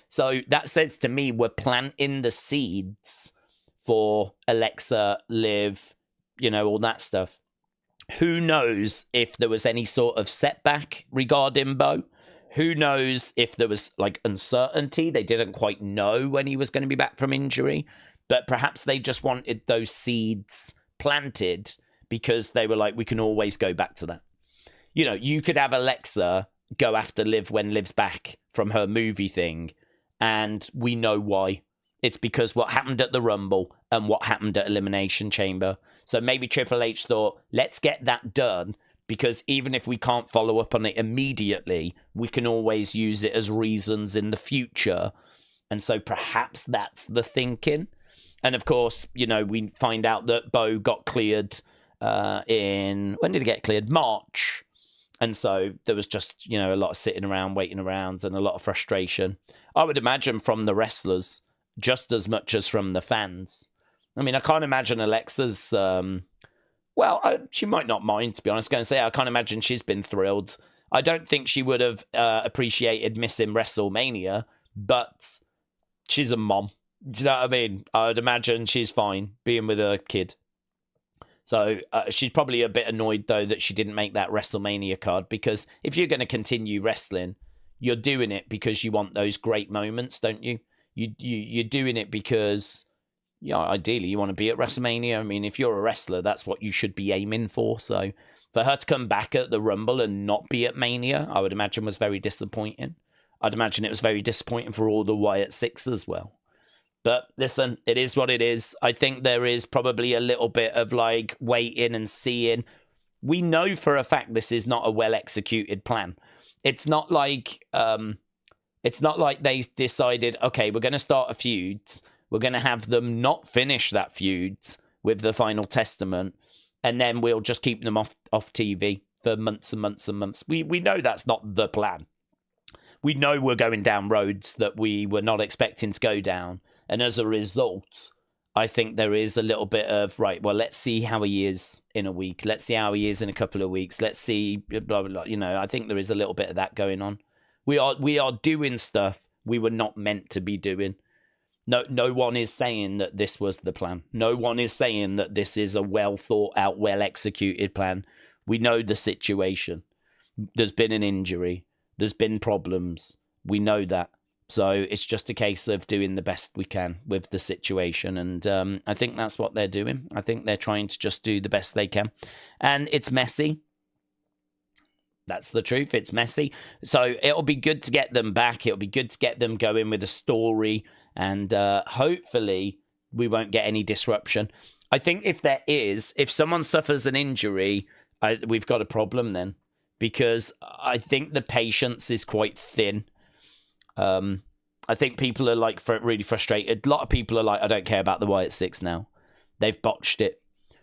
So that says to me we're planting the seeds for Alexa, Liv, you know, all that stuff. Who knows if there was any sort of setback regarding Bo? Who knows if there was like uncertainty? They didn't quite know when he was going to be back from injury, but perhaps they just wanted those seeds planted because they were like, we can always go back to that. You know, you could have Alexa go after Liv when Liv's back from her movie thing, and we know why. It's because what happened at the Rumble and what happened at Elimination Chamber. So maybe Triple H thought, let's get that done, because even if we can't follow up on it immediately, we can always use it as reasons in the future. And so perhaps that's the thinking. And of course, you know, we find out that Bo got cleared when did he get cleared? March. And so there was just, you know, a lot of sitting around, waiting around, and a lot of frustration. I would imagine from the wrestlers just as much as from the fans. I mean, I can't imagine Alexa's, she might not mind, to be honest. I was going to say, I can't imagine she's been thrilled. I don't think she would have appreciated missing WrestleMania, but she's a mom. Do you know what I mean? I would imagine she's fine being with her kid. So she's probably a bit annoyed, though, that she didn't make that WrestleMania card, because if you're going to continue wrestling, you're doing it because you want those great moments, don't you? You're doing it because, yeah, ideally you want to be at WrestleMania. I mean, if you're a wrestler, that's what you should be aiming for. So for her to come back at the Rumble and not be at Mania, I would imagine was very disappointing. I'd imagine it was very disappointing for all the Wyatt Six as well. But listen, it is what it is. I think there is probably a little bit of like waiting and seeing. We know for a fact this is not a well-executed plan. It's not like they decided, okay, we're going to start a feud. We're going to have them not finish that feud with the Final Testament, and then we'll just keep them off TV for months and months and months. We know that's not the plan. We know we're going down roads that we were not expecting to go down. And as a result, I think there is a little bit of, right, well, let's see how he is in a week. Let's see how he is in a couple of weeks. Let's see, blah, blah, blah. You know, I think there is a little bit of that going on. We are doing stuff we were not meant to be doing. No one is saying that this was the plan. No one is saying that this is a well thought out, well executed plan. We know the situation. There's been an injury. There's been problems. We know that. So it's just a case of doing the best we can with the situation. And I think that's what they're doing. I think they're trying to just do the best they can. And it's messy. That's the truth. It's messy. So it'll be good to get them back. It'll be good to get them going with a story. And hopefully we won't get any disruption. I think if someone suffers an injury, we've got a problem then. Because I think the patience is quite thin. I think people are like really frustrated. A lot of people are like, I don't care about the Wyatt 6 now. They've botched it,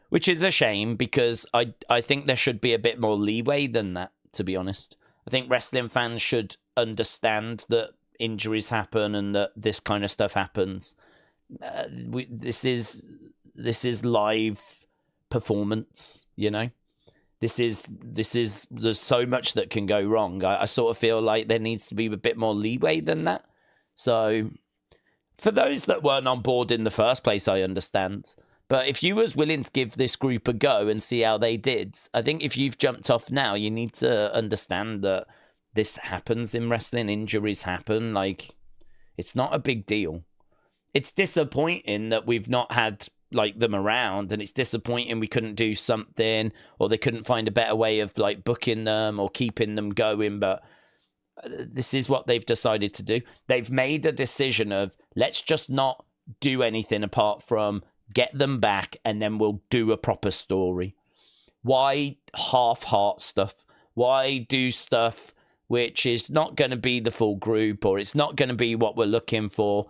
which is a shame because I think there should be a bit more leeway than that, to be honest. I think wrestling fans should understand that injuries happen and that this kind of stuff happens. This is live performance, you know? This is there's so much that can go wrong. I sort of feel like there needs to be a bit more leeway than that. So for those that weren't on board in the first place, I understand. But if you was willing to give this group a go and see how they did, I think if you've jumped off now, you need to understand that this happens in wrestling. Injuries happen. Like, it's not a big deal. It's disappointing that we've not had like them around, and it's disappointing we couldn't do something, or they couldn't find a better way of like booking them or keeping them going. But this is what they've decided to do. They've made a decision of, let's just not do anything apart from get them back, and then we'll do a proper story. Why half-heart stuff? Why do stuff which is not going to be the full group, or it's not going to be what we're looking for?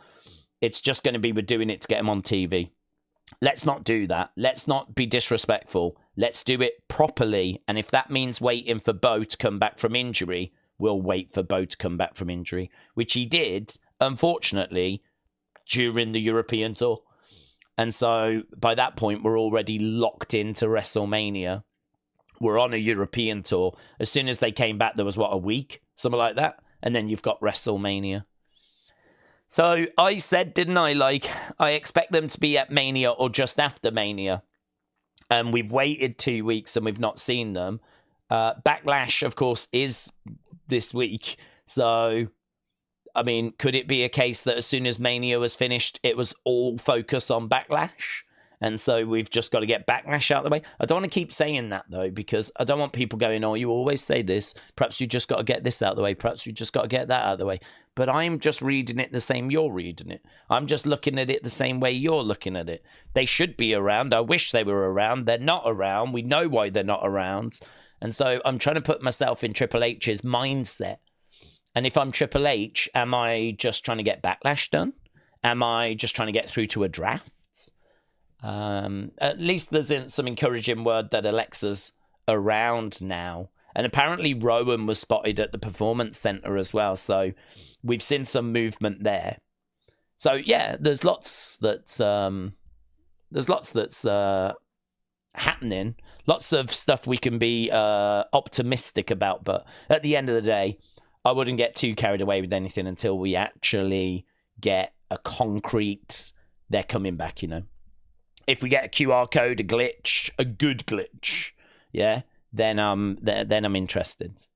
It's just going to be we're doing it to get them on TV. Let's not do that. Let's not be disrespectful. Let's do it properly. And if that means waiting for Bo to come back from injury, we'll wait for Bo to come back from injury, which he did, unfortunately, during the European tour. And so by that point, we're already locked into WrestleMania. We're on a European tour. As soon as they came back, there was, a week? Something like that. And then you've got WrestleMania. So I said, didn't I, like, I expect them to be at Mania or just after Mania. And we've waited 2 weeks and we've not seen them. Backlash, of course, is this week. So, I mean, could it be a case that as soon as Mania was finished, it was all focus on Backlash? And so we've just got to get Backlash out of the way. I don't want to keep saying that, though, because I don't want people going, oh, you always say this. Perhaps you just got to get this out of the way. Perhaps you just got to get that out of the way. But I'm just reading it the same you're reading it. I'm just looking at it the same way you're looking at it. They should be around. I wish they were around. They're not around. We know why they're not around. And so I'm trying to put myself in Triple H's mindset. And if I'm Triple H, am I just trying to get Backlash done? Am I just trying to get through to a draft? At least there's some encouraging word that Alexa's around now. And apparently Rowan was spotted at the Performance Center as well. So we've seen some movement there. So yeah, there's lots that's happening. Lots of stuff we can be optimistic about. But at the end of the day, I wouldn't get too carried away with anything until we actually get a concrete, they're coming back, you know. If we get a QR code, a glitch, a good glitch, yeah, then I'm interested.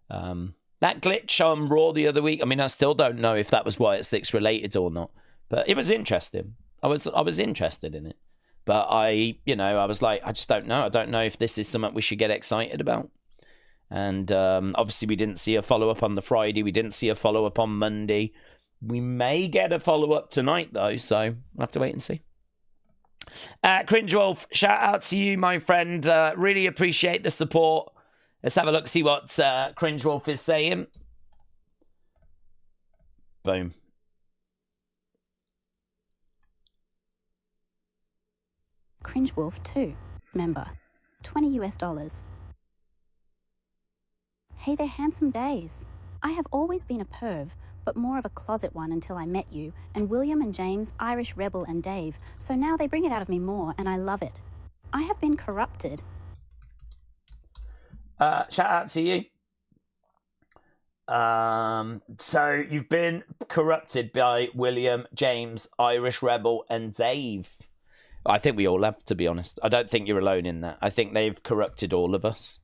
That glitch on Raw the other week, I mean, I still don't know if that was Wyatt 6 related or not, but it was interesting. I was interested in it, but I was like, I just don't know. I don't know if this is something we should get excited about. And obviously, we didn't see a follow up on the Friday. We didn't see a follow up on Monday. We may get a follow up tonight though, so we'll have to wait and see. Cringe Wolf, shout out to you, my friend. Really appreciate the support. Let's have a look, see what Cringe Wolf is saying. Boom. Cringe Wolf 2, member, $20 US. Hey there, handsome days. I have always been a perv, but more of a closet one until I met you, and William and James, Irish Rebel and Dave, so now they bring it out of me more, and I love it. I have been corrupted. Shout out to you. So you've been corrupted by William, James, Irish Rebel, and Dave. I think we all have, to be honest. I don't think you're alone in that. I think they've corrupted all of us.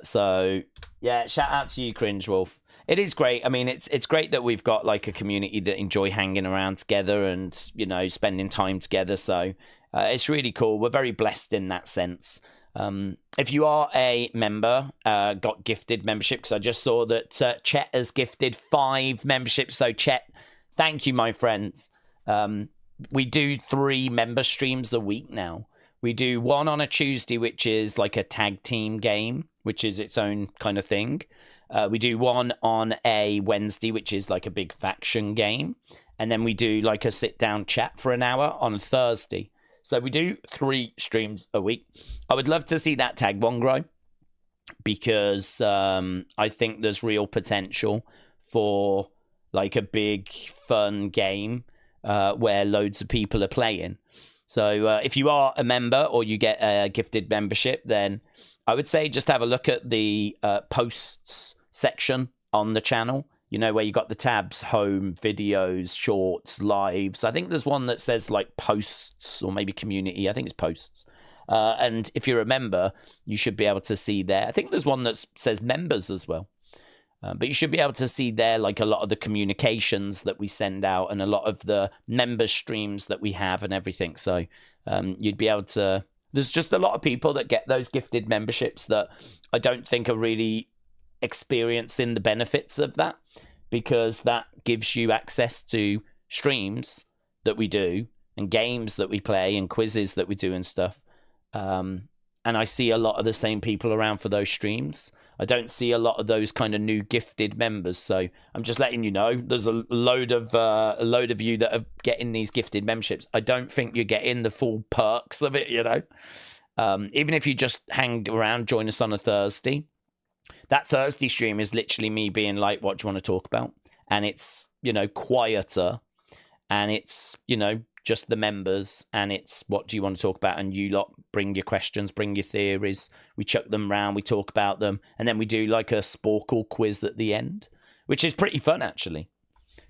So yeah, shout out to you, Cringe Wolf. It is great. I mean, it's great that we've got like a community that enjoy hanging around together and, you know, spending time together. So it's really cool. We're very blessed in that sense. If you are a member, got gifted membership, because I just saw that Chet has gifted 5 memberships. So Chet, thank you, my friends. We do 3 member streams a week now. We do one on a Tuesday, which is like a tag team game, which is its own kind of thing. We do one on a Wednesday, which is like a big faction game. And then we do like a sit-down chat for an hour on a Thursday. So we do 3 streams a week. I would love to see that tag one grow, because I think there's real potential for like a big, fun game where loads of people are playing. So if you are a member or you get a gifted membership, then I would say just have a look at the posts section on the channel. You know, where you got the tabs, home, videos, shorts, lives. I think there's one that says like posts or maybe community. I think it's posts. And if you're a member, you should be able to see there. I think there's one that says members as well. But you should be able to see there like a lot of the communications that we send out and a lot of the member streams that we have and everything. So you'd be able to... There's just a lot of people that get those gifted memberships that I don't think are really experiencing the benefits of that, because that gives you access to streams that we do and games that we play and quizzes that we do and stuff. And I see a lot of the same people around for those streams. I don't see a lot of those kind of new gifted members, so I'm just letting you know there's a load of you that are getting these gifted memberships. I don't think you're getting the full perks of it, you know. Even if you just hang around, join us on a Thursday. That Thursday stream is literally me being like, "What do you want to talk about?" And it's, you know, quieter, and it's, you know, just the members, and it's what do you want to talk about, and you lot bring your questions, bring your theories, we chuck them round, we talk about them, and then we do like a Sporkle quiz at the end, which is pretty fun actually.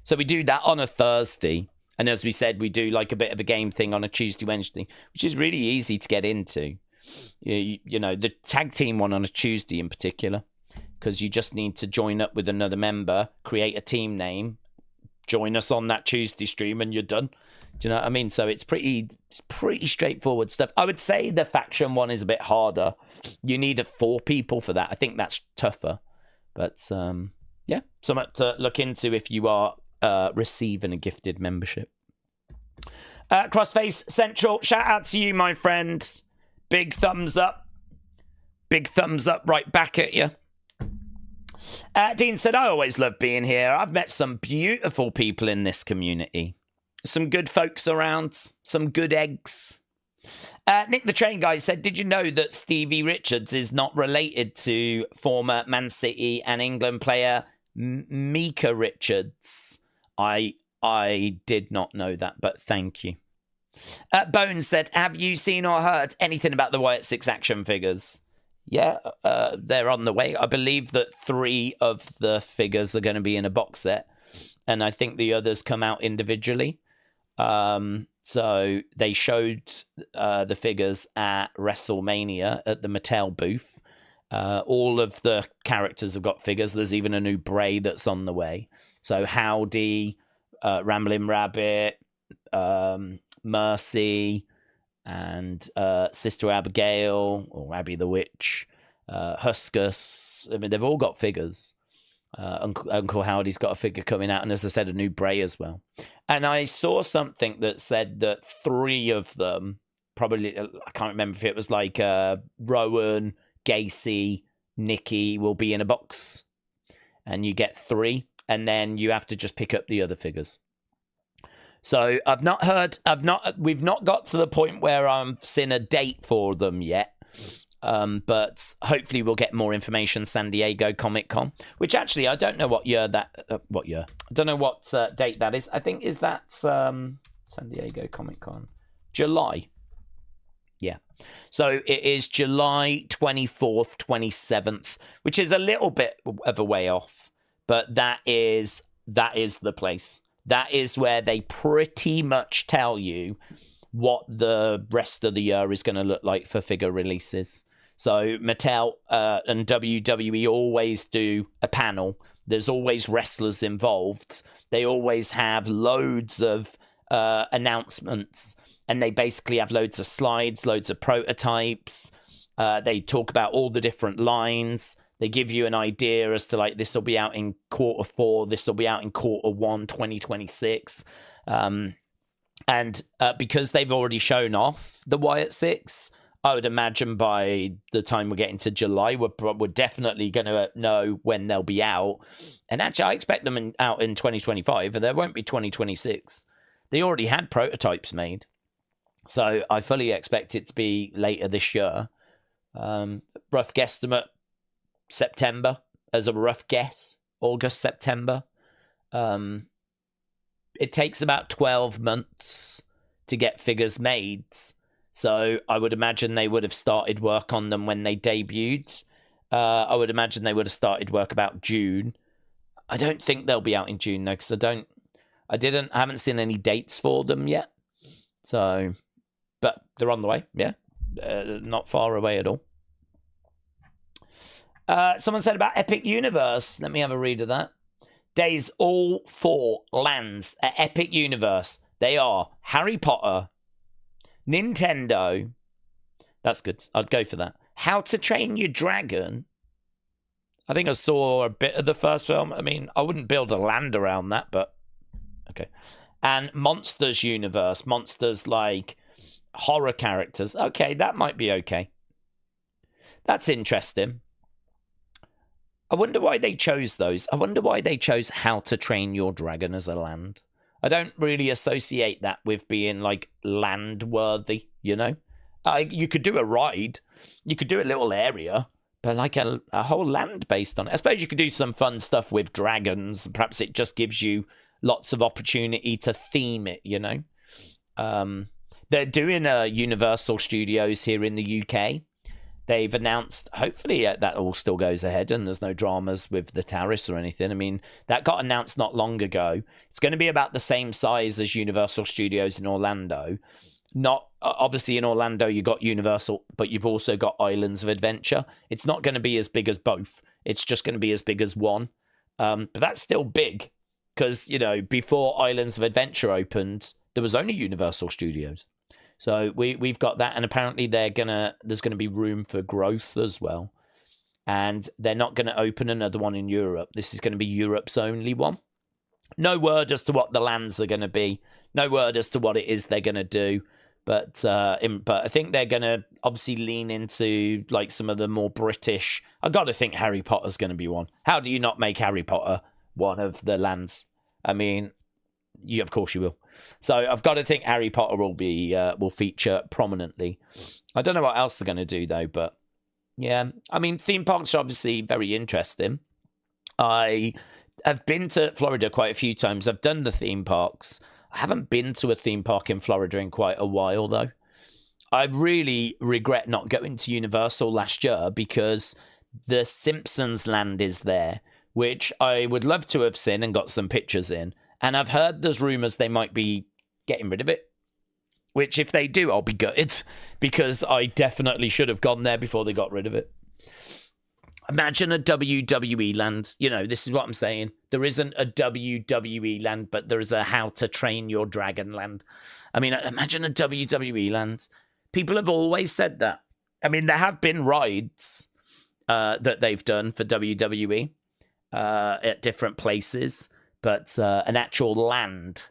So we do that on a Thursday, and as we said, we do like a bit of a game thing on a Tuesday, Wednesday, which is really easy to get into. You know, the tag team one on a Tuesday in particular, because you just need to join up with another member, create a team name, join us on that Tuesday stream, and you're done. Do you know what I mean? So it's pretty straightforward stuff. I would say the faction one is a bit harder. You need 4 people for that. I think that's tougher. But yeah, something to look into if you are receiving a gifted membership. Crossface Central, shout out to you, my friend. Big thumbs up. Big thumbs up right back at you. Dean said, I always love being here. I've met some beautiful people in this community. Some good folks around. Some good eggs. Nick the Train Guy said, did you know that Stevie Richards is not related to former Man City and England player Mika Richards? I did not know that, but thank you. Bones said, have you seen or heard anything about the Wyatt 6 action figures? Yeah, they're on the way. I believe that 3 of the figures are going to be in a box set, and I think the others come out individually. So they showed the figures at WrestleMania at the Mattel booth. All of the characters have got figures. There's even a new Bray that's on the way. So Howdy, Ramblin' Rabbit, Mercy, and Sister Abigail, or Abby the Witch, Huskus. I mean, they've all got figures. Uncle Howdy's got a figure coming out, and as I said, a new Bray as well. And I saw something that said that 3 of them, probably, I can't remember if it was like Rowan, Gacy, Nikki, will be in a box. And you get 3, and then you have to just pick up the other figures. So we've not got to the point where I'm seeing a date for them yet. But hopefully we'll get more information. San Diego Comic-Con, which actually I don't know what year that I don't know what date that is. I think is that San Diego Comic-Con, July. Yeah, so it is July 24th, 27th, which is a little bit of a way off, but that is the place. That is where they pretty much tell you what the rest of the year is going to look like for figure releases. So Mattel and WWE always do a panel. There's always wrestlers involved. They always have loads of announcements, and they basically have loads of slides, loads of prototypes. They talk about all the different lines. They give you an idea as to, like, this will be out in Q4, this will be out in Q1 2026. And because they've already shown off the Wyatt 6, I would imagine by the time we're getting to July, we're definitely going to know when they'll be out. And actually, I expect them out in 2025, and there won't be 2026. They already had prototypes made. So I fully expect it to be later this year. Rough guesstimate, September, as a rough guess. August, September. It takes about 12 months to get figures made. So I would imagine they would have started work on them when they debuted. I would imagine they would have started work about June. I don't think they'll be out in June, though, because I haven't seen any dates for them yet. So, but they're on the way, yeah. Not far away at all. Someone said about Epic Universe. Let me have a read of that. Days, all 4 lands at Epic Universe. They are Harry Potter, Nintendo. That's good. I'd go for that. How to Train Your Dragon. I think I saw a bit of the first film. I mean, I wouldn't build a land around that, but okay. And Monsters Universe. Monsters like horror characters. Okay, that might be okay. That's interesting. I wonder why they chose those. I wonder why they chose How to Train Your Dragon as a land. I don't really associate that with being, like, land-worthy, you know? You could do a ride. You could do a little area, but, like, a whole land based on it. I suppose you could do some fun stuff with dragons. Perhaps it just gives you lots of opportunity to theme it, you know? They're doing Universal Studios here in the UK. They've announced, hopefully that all still goes ahead and there's no dramas with the tariffs or anything. I mean, that got announced not long ago. It's going to be about the same size as Universal Studios in Orlando. Not obviously in Orlando, you got Universal, but you've also got Islands of Adventure. It's not going to be as big as both. It's just going to be as big as one. But that's still big because, you know, before Islands of Adventure opened, there was only Universal Studios. So we've got that, and apparently there's gonna be room for growth as well. And they're not going to open another one in Europe. This is going to be Europe's only one. No word as to what the lands are going to be. No word as to what it is they're going to do. But I think they're going to obviously lean into, like, some of the more British. I've got to think Harry Potter's going to be one. How do you not make Harry Potter one of the lands? I mean, of course you will. So I've got to think Harry Potter will feature prominently. I don't know what else they're going to do, though, but yeah. I mean, theme parks are obviously very interesting. I have been to Florida quite a few times. I've done the theme parks. I haven't been to a theme park in Florida in quite a while, though. I really regret not going to Universal last year because the Simpsons land is there, which I would love to have seen and got some pictures in. And I've heard there's rumours they might be getting rid of it, which if they do, I'll be gutted because I definitely should have gone there before they got rid of it. Imagine a WWE land. You know, this is what I'm saying. There isn't a WWE land, but there's a How to Train Your Dragon land. I mean, imagine a WWE land. People have always said that. I mean, there have been rides that they've done for WWE. at different places, but an actual land.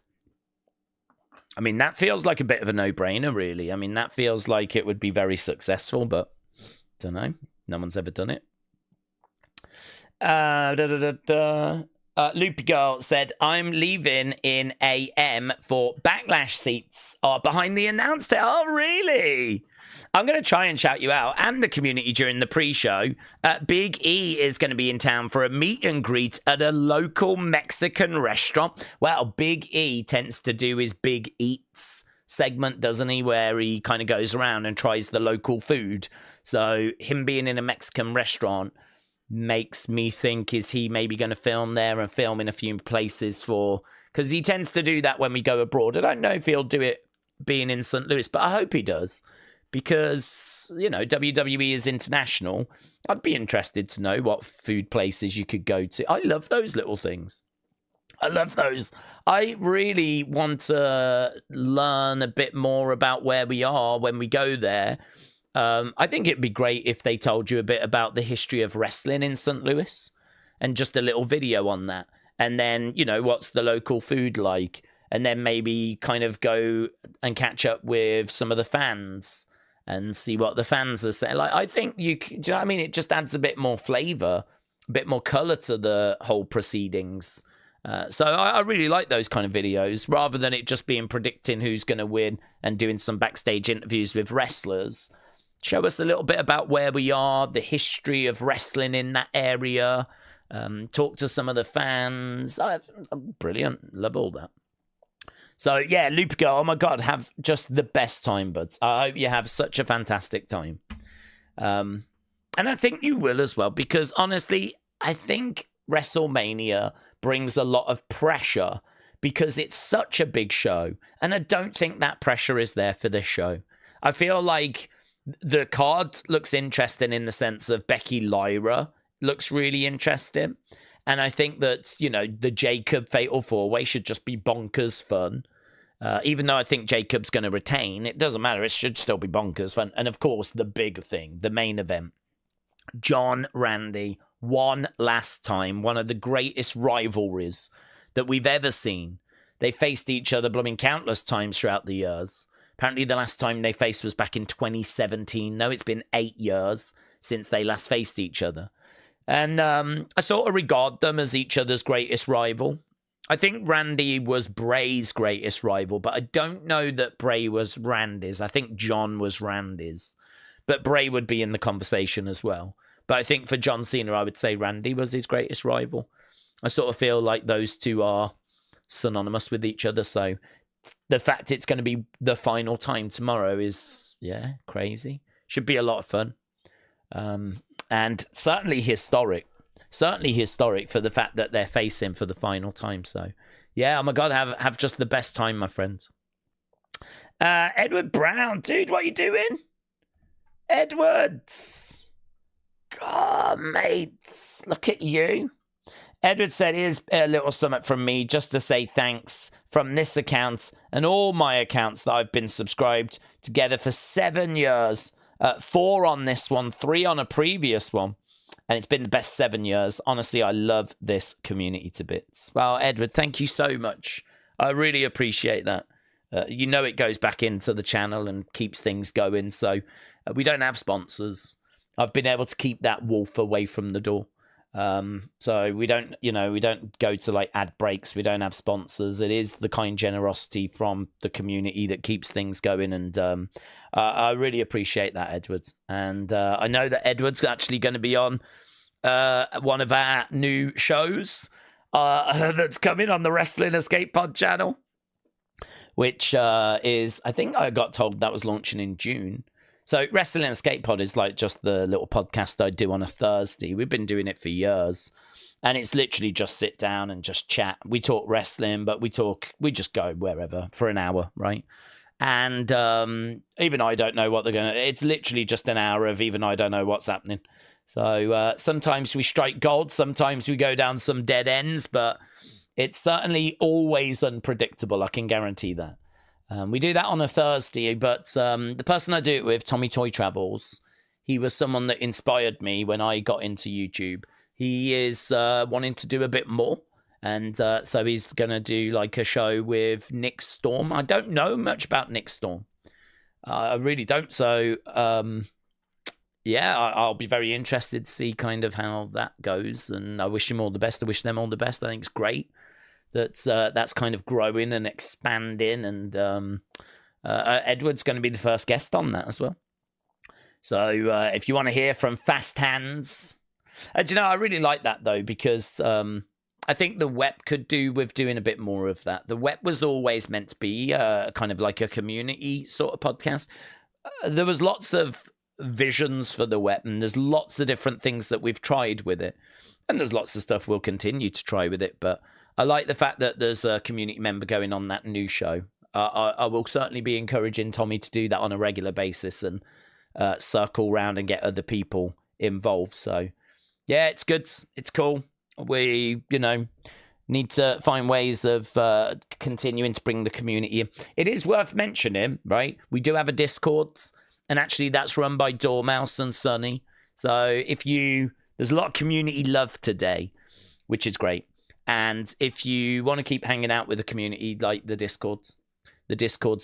I mean, that feels like a bit of a no-brainer, really. I mean, that feels like it would be very successful, but don't know. No one's ever done it. Loopy Girl said, I'm leaving in AM for Backlash seats behind the announce table. Oh, really? I'm going to try and shout you out and the community during the pre-show. Big E is going to be in town for a meet and greet at a local Mexican restaurant. Well, Big E tends to do his Big Eats segment, doesn't he? Where he kind of goes around and tries the local food. So him being in a Mexican restaurant makes me think, is he maybe going to film there and film in a few places for... Because he tends to do that when we go abroad. I don't know if he'll do it being in St. Louis, but I hope he does. Because, you know, WWE is international. I'd be interested to know what food places you could go to. I love those little things. I love those. I really want to learn a bit more about where we are when we go there. I think it'd be great if they told you a bit about the history of wrestling in St. Louis and just a little video on that. And then, you know, what's the local food like? And then maybe kind of go and catch up with some of the fans and see what the fans are saying. Like, I think do you know what I mean? It just adds a bit more flavor, a bit more color to the whole proceedings. So I really like those kind of videos rather than it just being predicting who's going to win and doing some backstage interviews with wrestlers. Show us a little bit about where we are, the history of wrestling in that area. Talk to some of the fans. Brilliant. Love all that. So, yeah, Loop Girl, oh my God, have just the best time, buds. I hope you have such a fantastic time. And I think you will as well, because honestly, I think WrestleMania brings a lot of pressure because it's such a big show. And I don't think that pressure is there for this show. I feel like the card looks interesting in the sense of Becky Lyra looks really interesting. And I think that, you know, the Jacob Fatal 4-Way should just be bonkers fun. Even though I think Jacob's going to retain, it doesn't matter. It should still be bonkers fun. And of course, the big thing, the main event, John Randy, one last time, one of the greatest rivalries that we've ever seen. They faced each other blooming countless times throughout the years. Apparently, the last time they faced was back in 2017. No, it's been 8 years since they last faced each other. And I sort of regard them as each other's greatest rival. I think Randy was Bray's greatest rival, but I don't know that Bray was Randy's. I think John was Randy's. But Bray would be in the conversation as well. But I think for John Cena, I would say Randy was his greatest rival. I sort of feel like those two are synonymous with each other. So the fact it's going to be the final time tomorrow is, yeah, crazy. Should be a lot of fun. And certainly historic. Certainly historic for the fact that they're facing for the final time. So, yeah, oh my God, have just the best time, my friends. Edward Brown, dude, what are you doing? Edwards. God, mates, look at you. Edward said, here's a little something from me just to say thanks from this account and all my accounts that I've been subscribed together for 7 years. 4 on this one, 3 on a previous one. And it's been the best 7 years. Honestly, I love this community to bits. Well, Edward, thank you so much. I really appreciate that. You know it goes back into the channel and keeps things going. So we don't have sponsors. I've been able to keep that wolf away from the door. So we don't go to like ad breaks. We don't have sponsors. It is the kind generosity from the community that keeps things going. And I really appreciate that, Edward. And I know that Edward's actually going to be on one of our new shows that's coming on the Wrestling Escape Pod channel, which is, I think I got told that was launching in June. So Wrestling Escape Pod is like just the little podcast I do on a Thursday. We've been doing it for years. And it's literally just sit down and just chat. We talk wrestling, but we just go wherever for an hour, right? And even I don't know what they're going to... It's literally just an hour of even I don't know what's happening. So sometimes we strike gold. Sometimes we go down some dead ends. But it's certainly always unpredictable. I can guarantee that. We do that on a Thursday, but the person I do it with, Tommy Toy Travels, he was someone that inspired me when I got into YouTube. he is wanting to do a bit more. And so he's going to do like a show with Nick Storm. I don't know much about Nick Storm. I really don't. So, yeah, I'll be very interested to see kind of how that goes. And I wish him all the best. I wish them all the best. I think it's great that's kind of growing and expanding. And Edward's going to be the first guest on that as well. So if you want to hear from Fast Hands... do you know, I really like that, though, because... I think the WEP could do with doing a bit more of that. The WEP was always meant to be kind of like a community sort of podcast. There was lots of visions for the WEP, and there's lots of different things that we've tried with it. And there's lots of stuff we'll continue to try with it. But I like the fact that there's a community member going on that new show. I will certainly be encouraging Tommy to do that on a regular basis and circle around and get other people involved. So, yeah, it's good. It's cool. We, need to find ways of continuing to bring the community in. It is worth mentioning, right? We do have a Discord, and actually that's run by Dormouse and Sunny. So there's a lot of community love today, which is great. And if you want to keep hanging out with the community, like the Discord's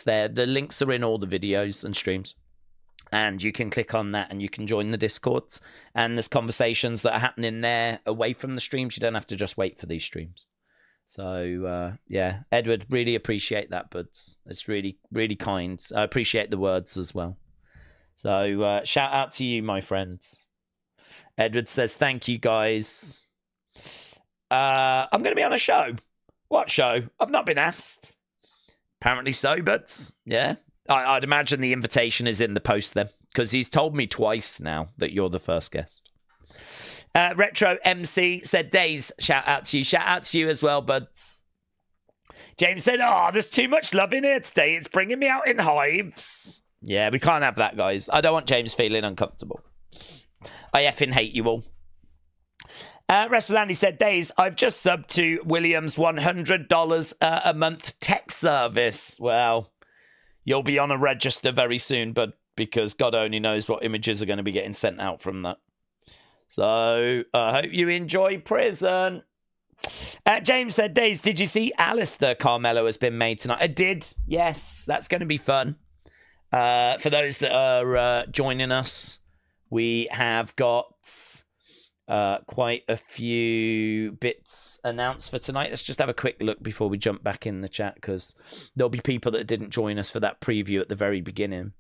there. The links are in all the videos and streams. And you can click on that and you can join the Discords. And there's conversations that are happening there away from the streams. You don't have to just wait for these streams. So, yeah, Edward, really appreciate that, buds. It's really, really kind. I appreciate the words as well. So, shout out to you, my friends. Edward says, thank you, guys. I'm going to be on a show. What show? I've not been asked. Apparently so, but yeah. I'd imagine the invitation is in the post then, because he's told me twice now that you're the first guest. Retro MC said, Daze, shout out to you. Shout out to you as well, buds. James said, there's too much love in here today. It's bringing me out in hives. Yeah, we can't have that, guys. I don't want James feeling uncomfortable. I effing hate you all. WrestleLandy said, Daze, I've just subbed to Williams' $100 a month tech service. Well... You'll be on a register very soon, but because God only knows what images are going to be getting sent out from that. So I hope you enjoy prison. James said, Daze, did you see Alistair Carmelo has been made tonight? I did. Yes, that's going to be fun. For those that are joining us, we have got quite a few bits announced for tonight. Let's just have a quick look before we jump back in the chat, because there'll be people that didn't join us for that preview at the very beginning.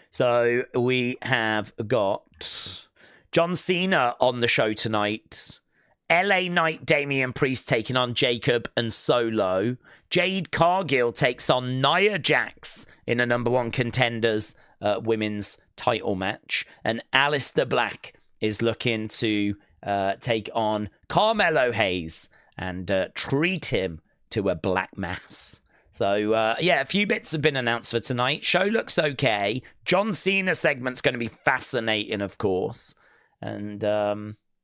So we have got John Cena on the show tonight. LA Knight Damian Priest taking on Jacob and Solo. Jade Cargill takes on Nia Jax in a number one contenders women's title match. And Aleister Black is looking to take on Carmelo Hayes and treat him to a black mass. So, yeah, a few bits have been announced for tonight. Show looks okay. John Cena segment's going to be fascinating, of course. And,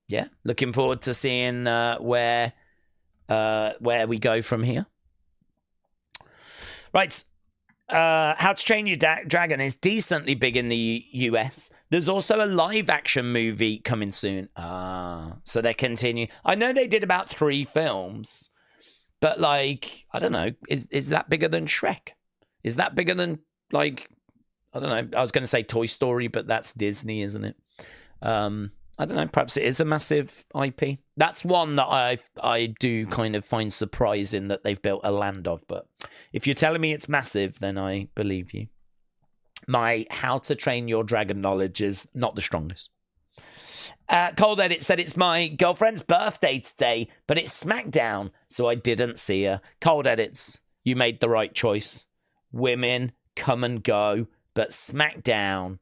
yeah, looking forward to seeing where we go from here. Right. How to Train Your Dragon is decently big in the US. There's also a live action movie coming soon. So they continue. I know they did about 3 films, but like, I don't know. Is that bigger than Shrek? Is that bigger than, like, I don't know. I was going to say Toy Story, but that's Disney, isn't it? I don't know. Perhaps it is a massive IP. That's one that I do kind of find surprising that they've built a land of. But if you're telling me it's massive, then I believe you. My How to Train Your Dragon knowledge is not the strongest. Cold Edit said it's my girlfriend's birthday today, but it's Smackdown, so I didn't see her. Cold Edits, you made the right choice. Women come and go, but Smackdown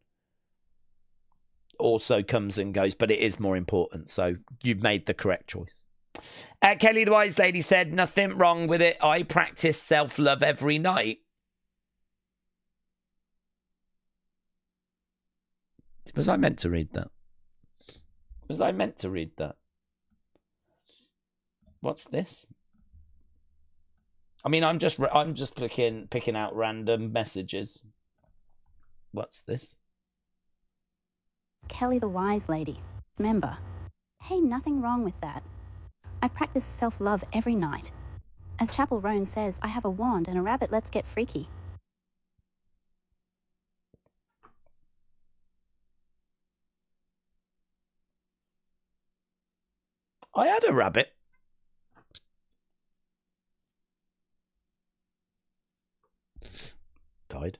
also comes and goes, but it is more important, so you've made the correct choice. Kelly the Wise Lady said, nothing wrong with it. I practice self-love every night. Was I meant to read that? What's this? I mean, I'm just picking out random messages. What's this? Kelly the Wise Lady. Remember, Hey, nothing wrong with that. I practice self-love every night. As Chapel Roan says, I have a wand and a rabbit, let's get freaky. I had a rabbit. Died.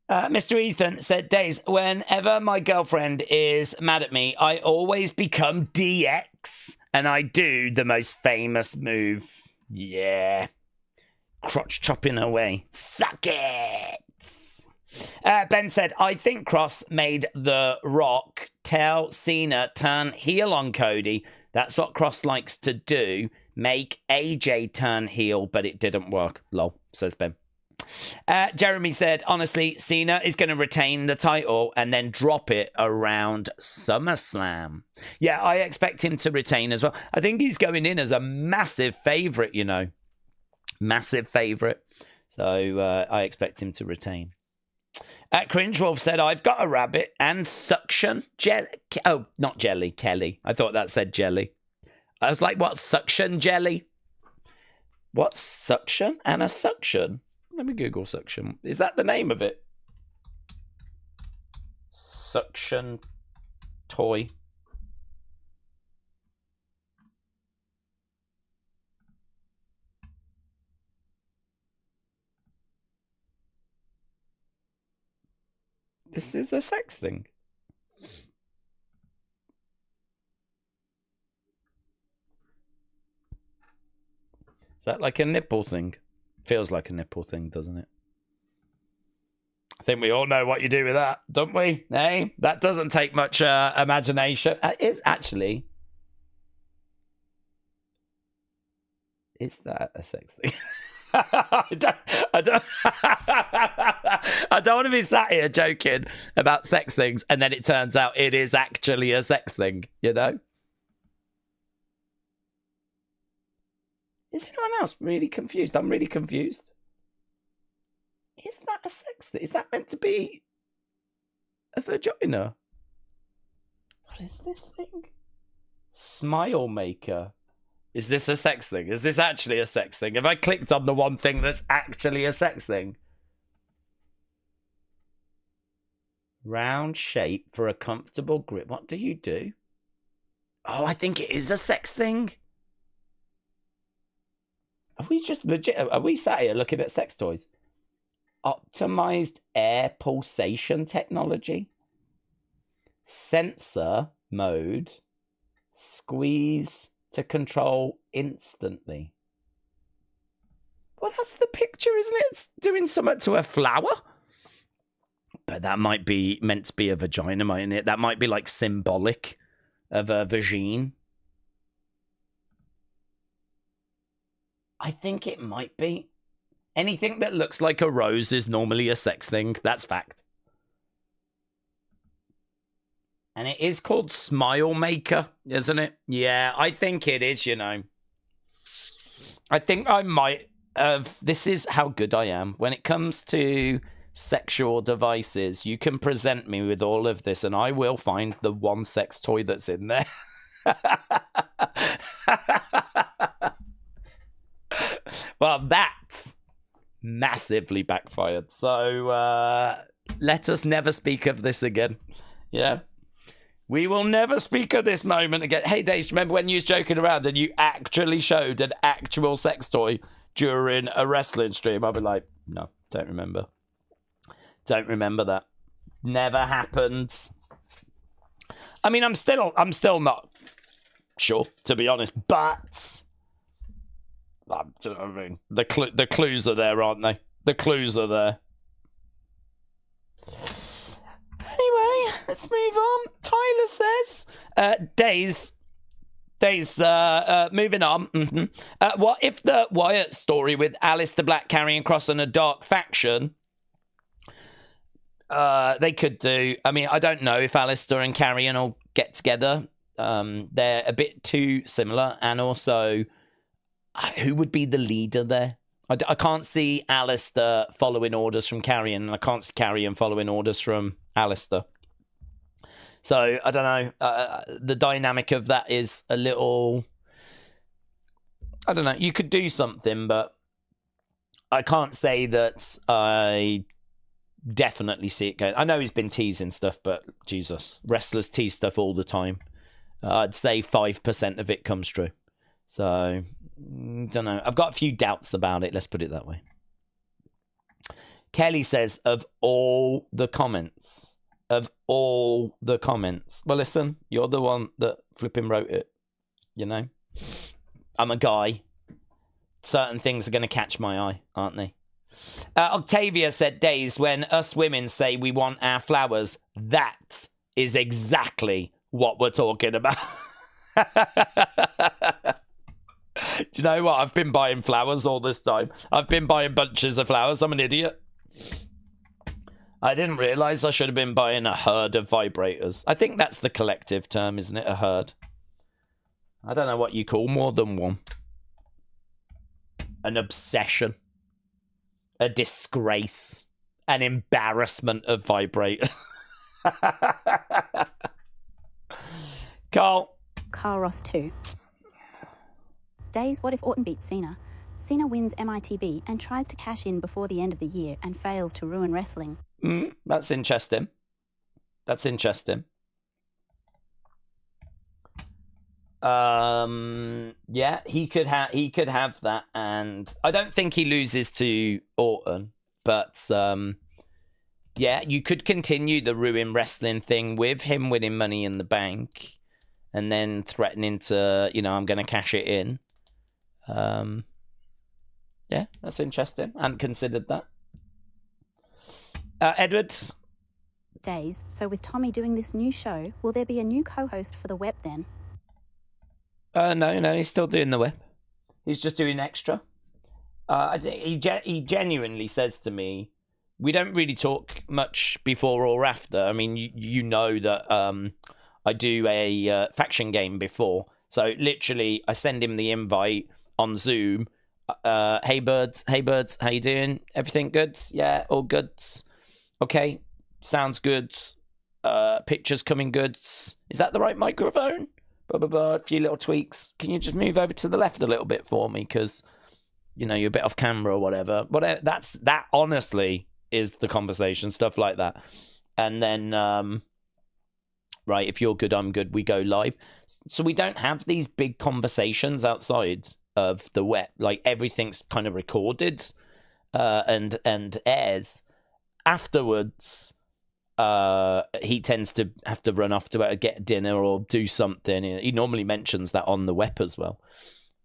Mr. Ethan said, Daze, whenever my girlfriend is mad at me, I always become DX and I do the most famous move. Yeah. Crotch chopping away. Suck it. Ben said, I think Cross made The Rock tell Cena turn heel on Cody. That's what Cross likes to do. Make AJ turn heel, but it didn't work. Lol, says Ben. Jeremy said, honestly, Cena is going to retain the title and then drop it around SummerSlam. Yeah, I expect him to retain as well. I think he's going in as a massive favourite, you know. Massive favourite. So I expect him to retain. Cringewolf said, I've got a rabbit and suction jelly. Oh, not jelly, Kelly. I thought that said jelly. I was like, what, suction jelly? What's suction and a suction? Let me Google suction. Is that the name of it? Suction toy. This is a sex thing. Is that like a nipple thing? Feels like a nipple thing, doesn't it? I think we all know what you do with that, don't we? Hey, that doesn't take much imagination. It's actually... Is that a sex thing? I don't want to be sat here joking about sex things and then it turns out it is actually a sex thing, you know? Is anyone else really confused? I'm really confused. Is that a sex thing? Is that meant to be a vagina? What is this thing? Smile maker. Is this a sex thing? Is this actually a sex thing? Have I clicked on the one thing that's actually a sex thing? Round shape for a comfortable grip. What do you do? Oh, I think it is a sex thing. Are we just legit? Are we sat here looking at sex toys? Optimized air pulsation technology. Sensor mode. Squeeze to control instantly. Well, that's the picture, isn't it? It's doing something to a flower. But that might be meant to be a vagina, mightn't it? That might be like symbolic of a vagine. I think it might be. Anything that looks like a rose is normally a sex thing. That's fact. And it is called Smile Maker, isn't it? Yeah, I think it is, you know. I think I might have... This is how good I am. When it comes to sexual devices, you can present me with all of this and I will find the one sex toy that's in there. Well, that's massively backfired. So let us never speak of this again. Yeah. We will never speak of this moment again. Hey, Daze, remember when you was joking around and you actually showed an actual sex toy during a wrestling stream? I'll be like, no, don't remember. Don't remember that. Never happened. I mean, I'm still not sure, to be honest, but... Do you know what I mean? The clues are there, aren't they? The clues are there. Anyway, let's move on. Tyler says, Daze, moving on. What if the Wyatt story with Aleister Black carrying Cross and a dark faction? They could do. I mean, I don't know if Aleister and Karrion will get together. They're a bit too similar, and also, who would be the leader there? I can't see Aleister following orders from Karrion, and I can't see Karrion following orders from Aleister. So I don't know. The dynamic of that is a little. I don't know. You could do something, but I can't say that I definitely see it going. I know he's been teasing stuff, but Jesus, wrestlers tease stuff all the time. I'd say 5% of it comes true. So, don't know. I've got a few doubts about it. Let's put it that way. Kelly says, of all the comments. Well, listen, you're the one that flipping wrote it. You know? I'm a guy. Certain things are going to catch my eye, aren't they? Octavia said, Daze, when us women say we want our flowers, that is exactly what we're talking about. Do you know what? I've been buying flowers all this time. I've been buying bunches of flowers. I'm an idiot. I didn't realise I should have been buying a herd of vibrators. I think that's the collective term, isn't it? A herd. I don't know what you call more than one. An obsession. A disgrace. An embarrassment of vibrator. Carl Ross 2. Daze, what if Orton beats Cena? Cena wins MITB and tries to cash in before the end of the year and fails to ruin wrestling. That's interesting. That's interesting. Yeah, he could have that, and I don't think he loses to Orton, but yeah, you could continue the ruin wrestling thing with him winning Money in the Bank, and then threatening to, I'm going to cash it in. Yeah, that's interesting. I hadn't considered that. Edwards? Daze, so with Tommy doing this new show, will there be a new co-host for the web then? No, he's still doing the web. He's just doing extra. I think he genuinely says to me, we don't really talk much before or after. I mean, you know that I do a faction game before. So literally, I send him the invite on Zoom. Hey birds, how you doing? Everything good? Yeah, all good. Okay, sounds good. Pictures coming good. Is that the right microphone? Blah, blah, blah, a few little tweaks. Can you just move over to the left a little bit for me? Because, you're a bit off camera or whatever. That honestly is the conversation, stuff like that. And then, right, if you're good, I'm good, we go live. So we don't have these big conversations outside of the web. Like, everything's kind of recorded and airs. Afterwards, he tends to have to run off to get dinner or do something. He normally mentions that on the web as well.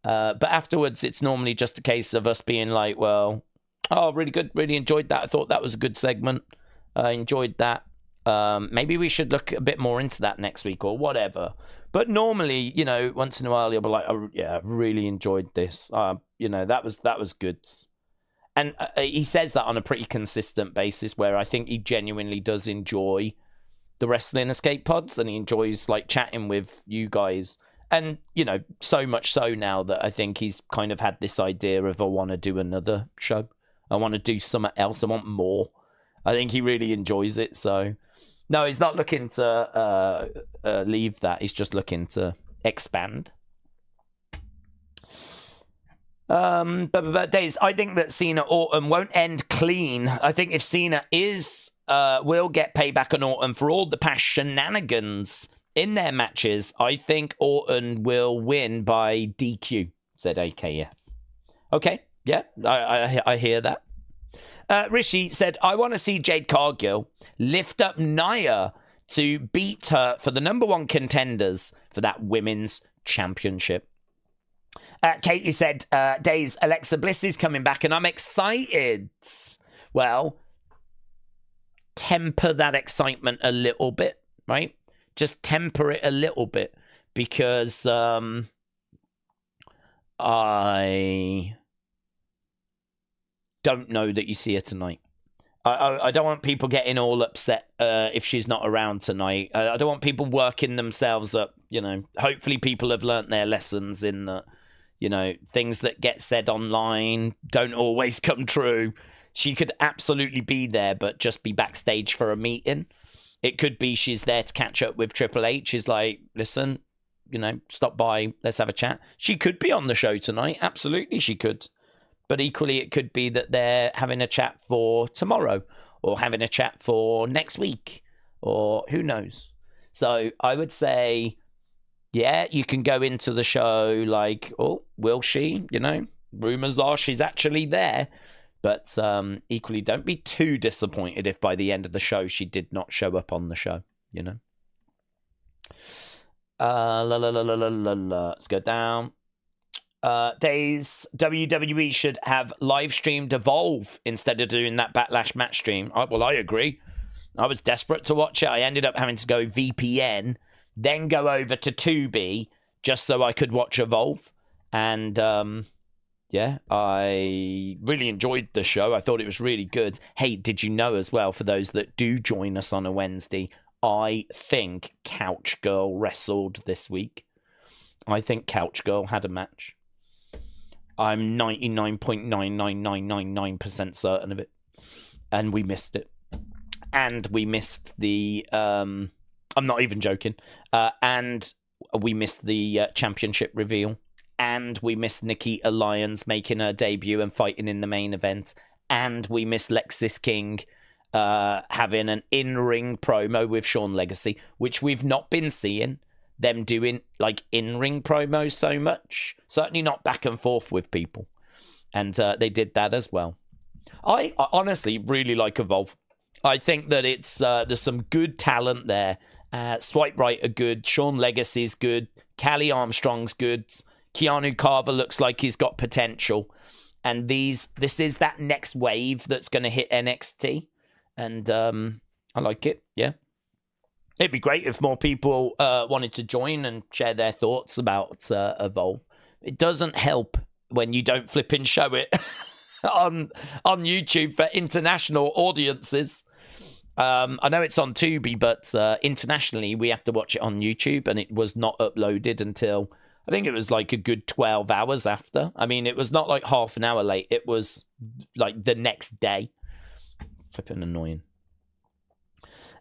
But afterwards, it's normally just a case of us being like, well, oh, really good, really enjoyed that. I thought that was a good segment. I enjoyed that. Maybe we should look a bit more into that next week or whatever. But normally, once in a while, you'll be like, oh, yeah, I really enjoyed this. That was good. And he says that on a pretty consistent basis, where I think he genuinely does enjoy the Wrestling Escape Pods, and he enjoys like chatting with you guys. And, so much so now that I think he's kind of had this idea of, I want to do another show. I want to do something else. I want more. I think he really enjoys it. So, no, he's not looking to leave that. He's just looking to expand. But Days, I think that Cena Orton won't end clean. I think if Cena will get payback on Orton for all the past shenanigans in their matches, I think Orton will win by DQ, said AKF. Okay, yeah, I hear that. Rishi said, I want to see Jade Cargill lift up Nia to beat her for the number one contenders for that women's championship. Katie said, Days, Alexa Bliss is coming back and I'm excited. Well, temper that excitement a little bit, right? Just temper it a little bit, because I don't know that you see her tonight. I don't want people getting all upset if she's not around tonight. I don't want people working themselves up, Hopefully people have learnt their lessons in that, things that get said online don't always come true. She could absolutely be there, but just be backstage for a meeting. It could be she's there to catch up with Triple H. She's like, listen, stop by, let's have a chat. She could be on the show tonight. Absolutely, she could. But equally, it could be that they're having a chat for tomorrow or having a chat for next week or who knows. So I would say, yeah, you can go into the show like, oh, will she? Rumors are she's actually there. But equally, don't be too disappointed if by the end of the show she did not show up on the show, Let's go down. Daze, WWE should have live streamed Evolve instead of doing that Backlash match stream. Well, I agree. I was desperate to watch it. I ended up having to go VPN, then go over to Tubi just so I could watch Evolve. And yeah, I really enjoyed the show. I thought it was really good. Hey, did you know as well, for those that do join us on a Wednesday, I think Couch Girl wrestled this week. I think Couch Girl had a match. I'm 99.99999% certain of it. And we missed it. And we missed the... I'm not even joking. And we missed the championship reveal. And we missed Nikita Lyons making her debut and fighting in the main event. And we missed Lexis King having an in-ring promo with Shawn Legacy, which we've not been seeing them doing like in-ring promos so much. Certainly not back and forth with people. And they did that as well. I honestly really like Evolve. I think that it's there's some good talent there. Swipe Right are good. Shawn Legacy's good. Callie Armstrong's good. Keanu Carver looks like he's got potential. And this is that next wave that's going to hit NXT. And I like it, yeah. It'd be great if more people wanted to join and share their thoughts about Evolve. It doesn't help when you don't flip and show it on YouTube for international audiences. I know it's on Tubi, but internationally we have to watch it on YouTube, and it was not uploaded until... I think it was like a good 12 hours after. I mean, it was not like half an hour late. It was like the next day. Flipping annoying.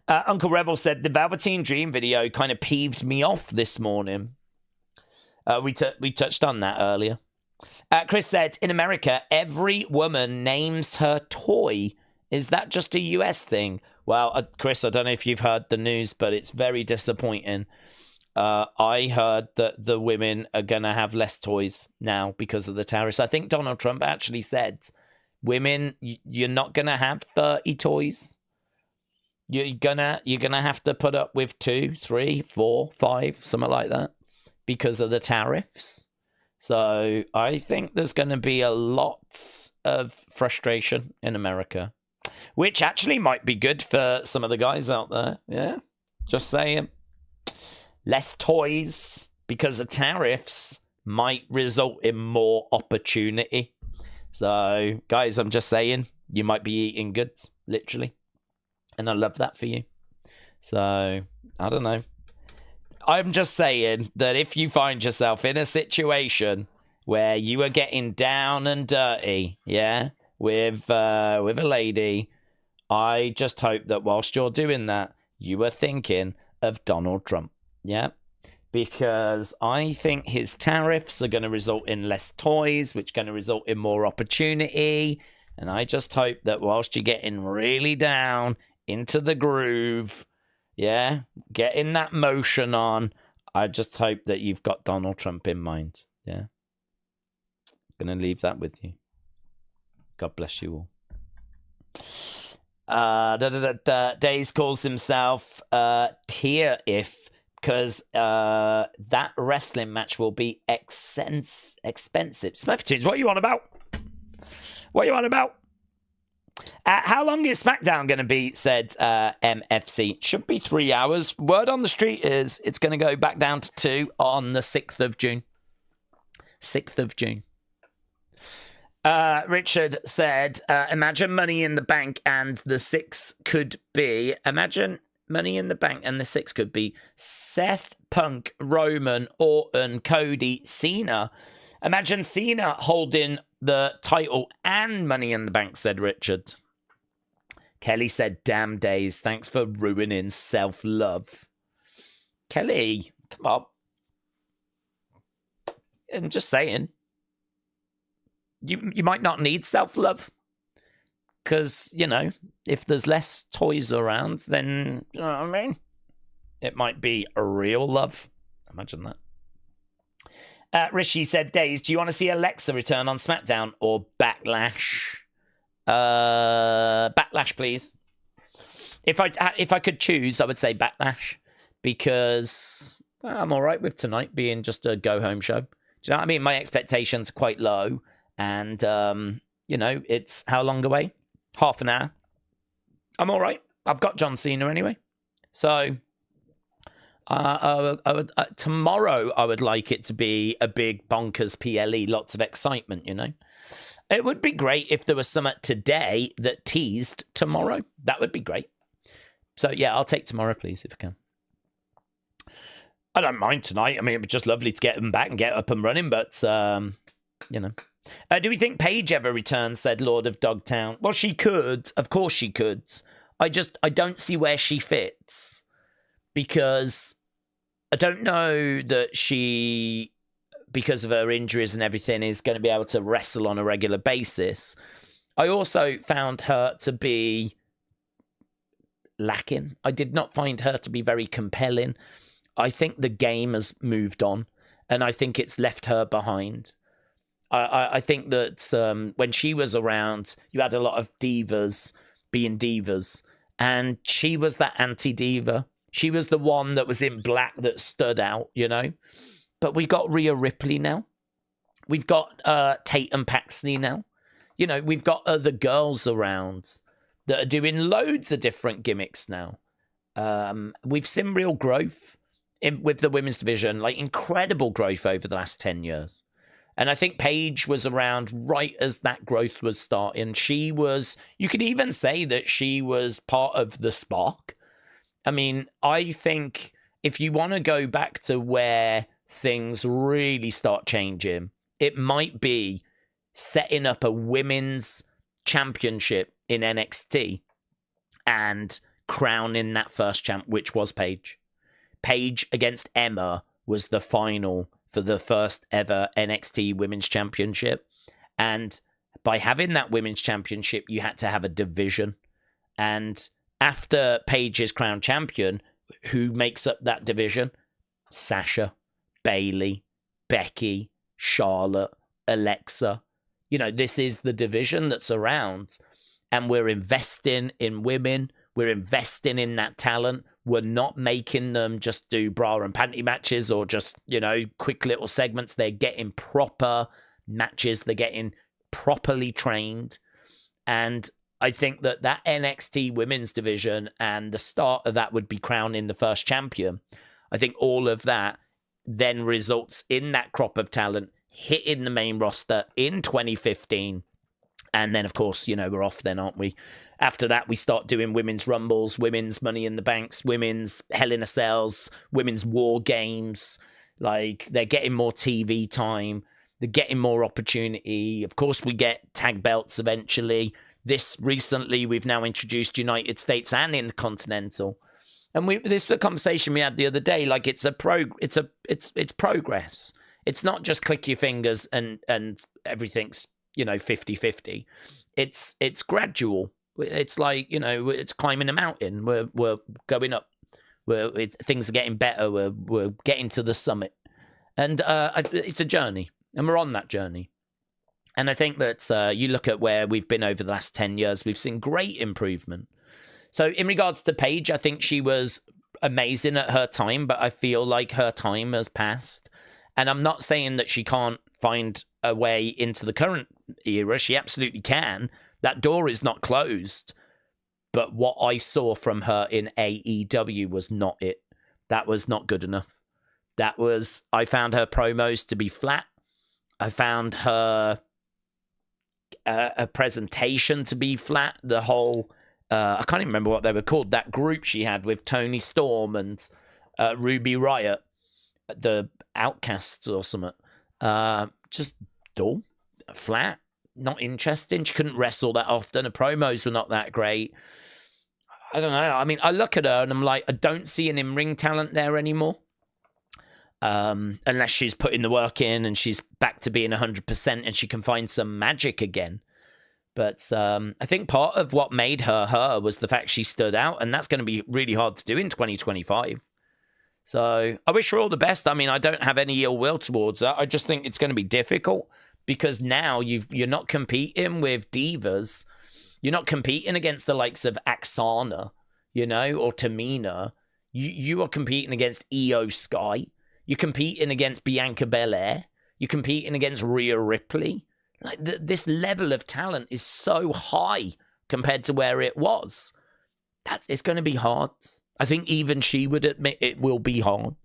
Uncle Rebel said, the Velveteen Dream video kind of peeved me off this morning. We touched on that earlier. Chris said, in America, every woman names her toy. Is that just a US thing? Well, Chris, I don't know if you've heard the news, but it's very disappointing. I heard that the women are going to have less toys now because of the tariffs. I think Donald Trump actually said, women, you're not going to have 30 toys. You're gonna have to put up with 2, 3, 4, 5, something like that, because of the tariffs. So I think there's going to be a lot of frustration in America, which actually might be good for some of the guys out there. Yeah, just saying. Less toys because of tariffs might result in more opportunity. So, guys, I'm just saying, you might be eating good, literally. And I love that for you. So, I don't know. I'm just saying that if you find yourself in a situation where you are getting down and dirty, yeah, with a lady, I just hope that whilst you're doing that, you are thinking of Donald Trump. Yeah, because I think his tariffs are going to result in less toys, which are going to result in more opportunity. And I just hope that whilst you're getting really down into the groove, yeah, getting that motion on, I just hope that you've got Donald Trump in mind. Yeah, going to leave that with you. God bless you all. Daze calls himself Tier If. Because that wrestling match will be expensive. Smurfitunes, what are you on about? What are you on about? How long is Smackdown going to be, said MFC. Should be 3 hours. Word on the street is it's going to go back down to 2 on the 6th of June. 6th of June. Richard said, imagine Money in the Bank and the 6 could be... Imagine... Money in the Bank and the 6 could be Seth, Punk, Roman, Orton, Cody, Cena. Imagine Cena holding the title and Money in the Bank, said Richard. Kelly said, damn days. Thanks for ruining self-love. Kelly, come on. I'm just saying. You might not need self-love. Because, you know, if there's less toys around, then, you know what I mean? It might be a real love. Imagine that. Rishi said, Daze, do you want to see Alexa return on SmackDown or Backlash? Backlash, please. If I could choose, I would say Backlash. Because I'm all right with tonight being just a go-home show. Do you know what I mean? My expectations are quite low. And, you know, it's how long away? Half an hour. I'm all right. I've got John Cena anyway. So, tomorrow I would like it to be a big bonkers PLE, lots of excitement, you know. It would be great if there was something today that teased tomorrow. That would be great. So, yeah, I'll take tomorrow, please, if I can. I don't mind tonight. I mean, it'd be just lovely to get them back and get up and running, but, you know. Do we think Paige ever returns, said Lord of Dogtown? Well, she could. Of course she could. I don't see where she fits. Because I don't know that she, because of her injuries and everything, is going to be able to wrestle on a regular basis. I also found her to be lacking. I did not find her to be very compelling. I think the game has moved on, and I think it's left her behind. I think that when she was around, you had a lot of divas being divas, and she was that anti-diva. She was the one that was in black that stood out, you know. But we got Rhea Ripley now. We've got Tatum Paxley now. You know, we've got other girls around that are doing loads of different gimmicks now. We've seen real growth with the women's division, like incredible growth over the last 10 years. And I think Paige was around right as that growth was starting. She was, you could even say that she was part of the spark. I mean, I think if you want to go back to where things really start changing, it might be setting up a women's championship in NXT and crowning that first champ, which was Paige. Paige against Emma was the final for the first ever NXT Women's Championship. And by having that Women's Championship, you had to have a division. And after Paige is crowned champion, who makes up that division? Sasha, Bayley, Becky, Charlotte, Alexa. You know, this is the division that's around. And we're investing in women. We're investing in that talent. We're not making them just do bra and panty matches or just, you know, quick little segments. They're getting proper matches. They're getting properly trained. And I think that NXT women's division and the start of that would be crowning the first champion. I think all of that then results in that crop of talent hitting the main roster in 2015. And then, of course, you know, we're off then, aren't we? After that, we start doing women's rumbles, women's Money in the Banks, women's Hell in a Cells, women's War Games. Like, they're getting more TV time. They're getting more opportunity. Of course, we get tag belts eventually. Recently, we've now introduced United States and Intercontinental. And this is a conversation we had the other day. Like, it's progress. It's not just click your fingers and everything's, you know, 50-50. It's gradual. It's like, you know, it's climbing a mountain. We're going up. Things are getting better. We're getting to the summit. And it's a journey. And we're on that journey. And I think that you look at where we've been over the last 10 years, we've seen great improvement. So in regards to Paige, I think she was amazing at her time, but I feel like her time has passed. And I'm not saying that she can't find a way into the current era. She absolutely can. That door is not closed. But what I saw from her in AEW was not it. That was not good enough. I found her promos to be flat. I found her a presentation to be flat. The whole, I can't even remember what they were called. That group she had with Tony Storm and Ruby Riott, the Outcasts or something. Just dull, flat, not interesting. She couldn't wrestle that often. The promos were not that great. I don't know. I mean, I look at her and I'm like, I don't see an in-ring talent there anymore. Unless she's putting the work in and she's back to being 100% and she can find some magic again. But I think part of what made her was the fact she stood out, and that's going to be really hard to do in 2025. So I wish her all the best. I mean, I don't have any ill will towards her. I just think it's going to be difficult because now you're not competing with divas. You're not competing against the likes of Aksana, or Tamina. You are competing against Io Sky. You're competing against Bianca Belair. You're competing against Rhea Ripley. Like this level of talent is so high compared to where it was. It's going to be hard. I think even she would admit it will be hard.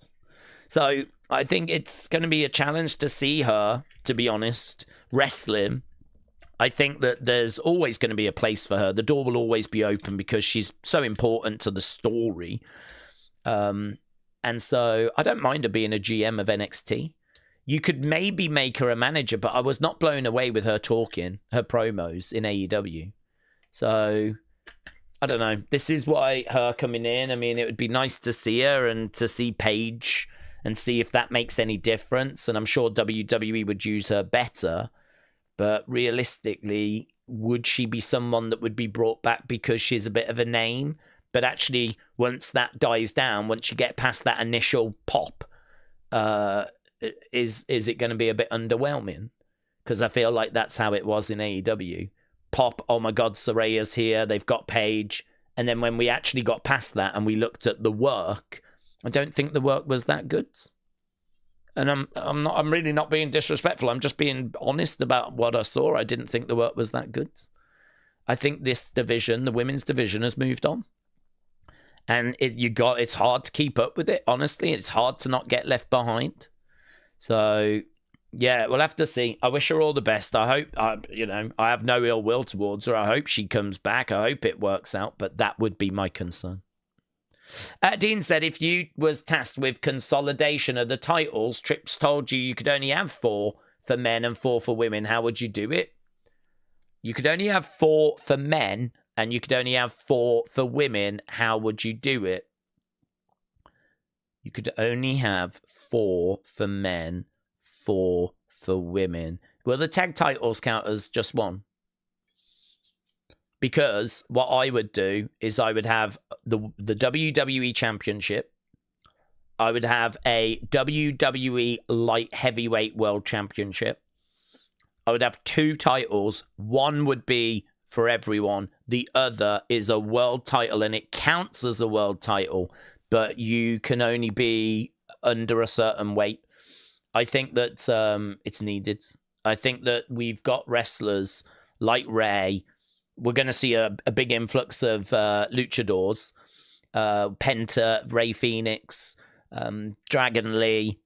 So I think it's going to be a challenge to see her, to be honest, wrestling. I think that there's always going to be a place for her. The door will always be open because she's so important to the story. And so I don't mind her being a GM of NXT. You could maybe make her a manager, but I was not blown away with her talking, her promos in AEW. So I don't know. This is why her coming in. I mean, it would be nice to see her and to see Paige and see if that makes any difference. And I'm sure WWE would use her better. But realistically, would she be someone that would be brought back because she's a bit of a name? But actually, once that dies down, once you get past that initial pop, is it going to be a bit underwhelming? Because I feel like that's how it was in AEW. Pop, oh my God, Soraya's here. They've got Paige. And then when we actually got past that and we looked at the work, I don't think the work was that good. And I'm really not being disrespectful. I'm just being honest about what I saw. I didn't think the work was that good. I think this division, the women's division, has moved on. And it's hard to keep up with it, honestly. It's hard to not get left behind. So, yeah, we'll have to see. I wish her all the best. I hope, I have no ill will towards her. I hope she comes back. I hope it works out, but that would be my concern. Dean said, if you was tasked with consolidation of the titles, Trips told you could only have 4 for men and 4 for women. How would you do it? You could only have 4 for men and you could only have 4 for women. How would you do it? You could only have 4 for men, 4 for women. Will the tag titles count as just 1? Because what I would do is I would have the WWE Championship. I would have a WWE Light Heavyweight World Championship. I would have 2 titles. One would be for everyone. The other is a world title, and it counts as a world title, but you can only be under a certain weight. I think that it's needed. I think that we've got wrestlers like Ray. We're going to see a big influx of luchadors. Penta, Ray Phoenix, Dragon Lee.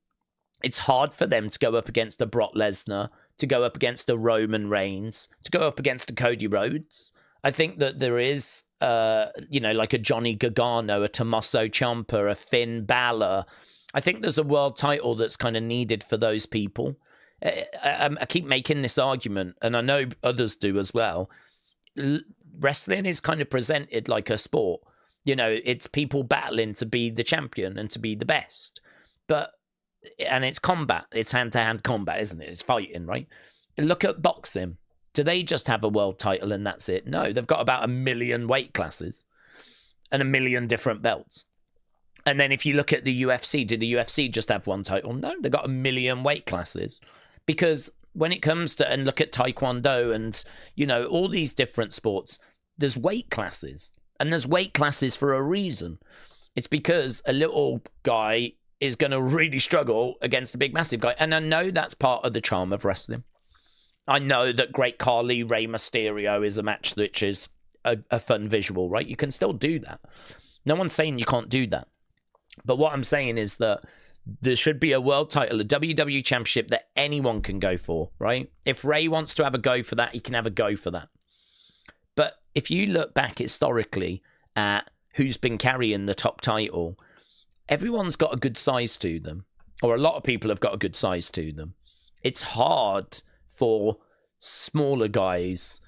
It's hard for them to go up against a Brock Lesnar, to go up against a Roman Reigns, to go up against a Cody Rhodes. I think that there is, like a Johnny Gargano, a Tommaso Ciampa, a Finn Balor. I think there's a world title that's kind of needed for those people. I keep making this argument, and I know others do as well. Wrestling is kind of presented like a sport. It's people battling to be the champion and to be the best. And it's combat. It's hand-to-hand combat, isn't it? It's fighting, right? Look at boxing. Do they just have a world title and that's it? No, they've got about 1 million weight classes and 1 million different belts. And then if you look at the UFC, did the UFC just have one title? No, they've got 1 million weight classes. Because when it comes to, and look at Taekwondo and, all these different sports, there's weight classes. And there's weight classes for a reason. It's because a little guy is going to really struggle against a big, massive guy. And I know that's part of the charm of wrestling. I know that Great Khali, Rey Mysterio is a match which is a fun visual, right? You can still do that. No one's saying you can't do that. But what I'm saying is that there should be a world title, a WWE Championship that anyone can go for, right? If Rey wants to have a go for that, he can have a go for that. But if you look back historically at who's been carrying the top title, everyone's got a good size to them, or a lot of people have got a good size to them. It's hard for smaller guys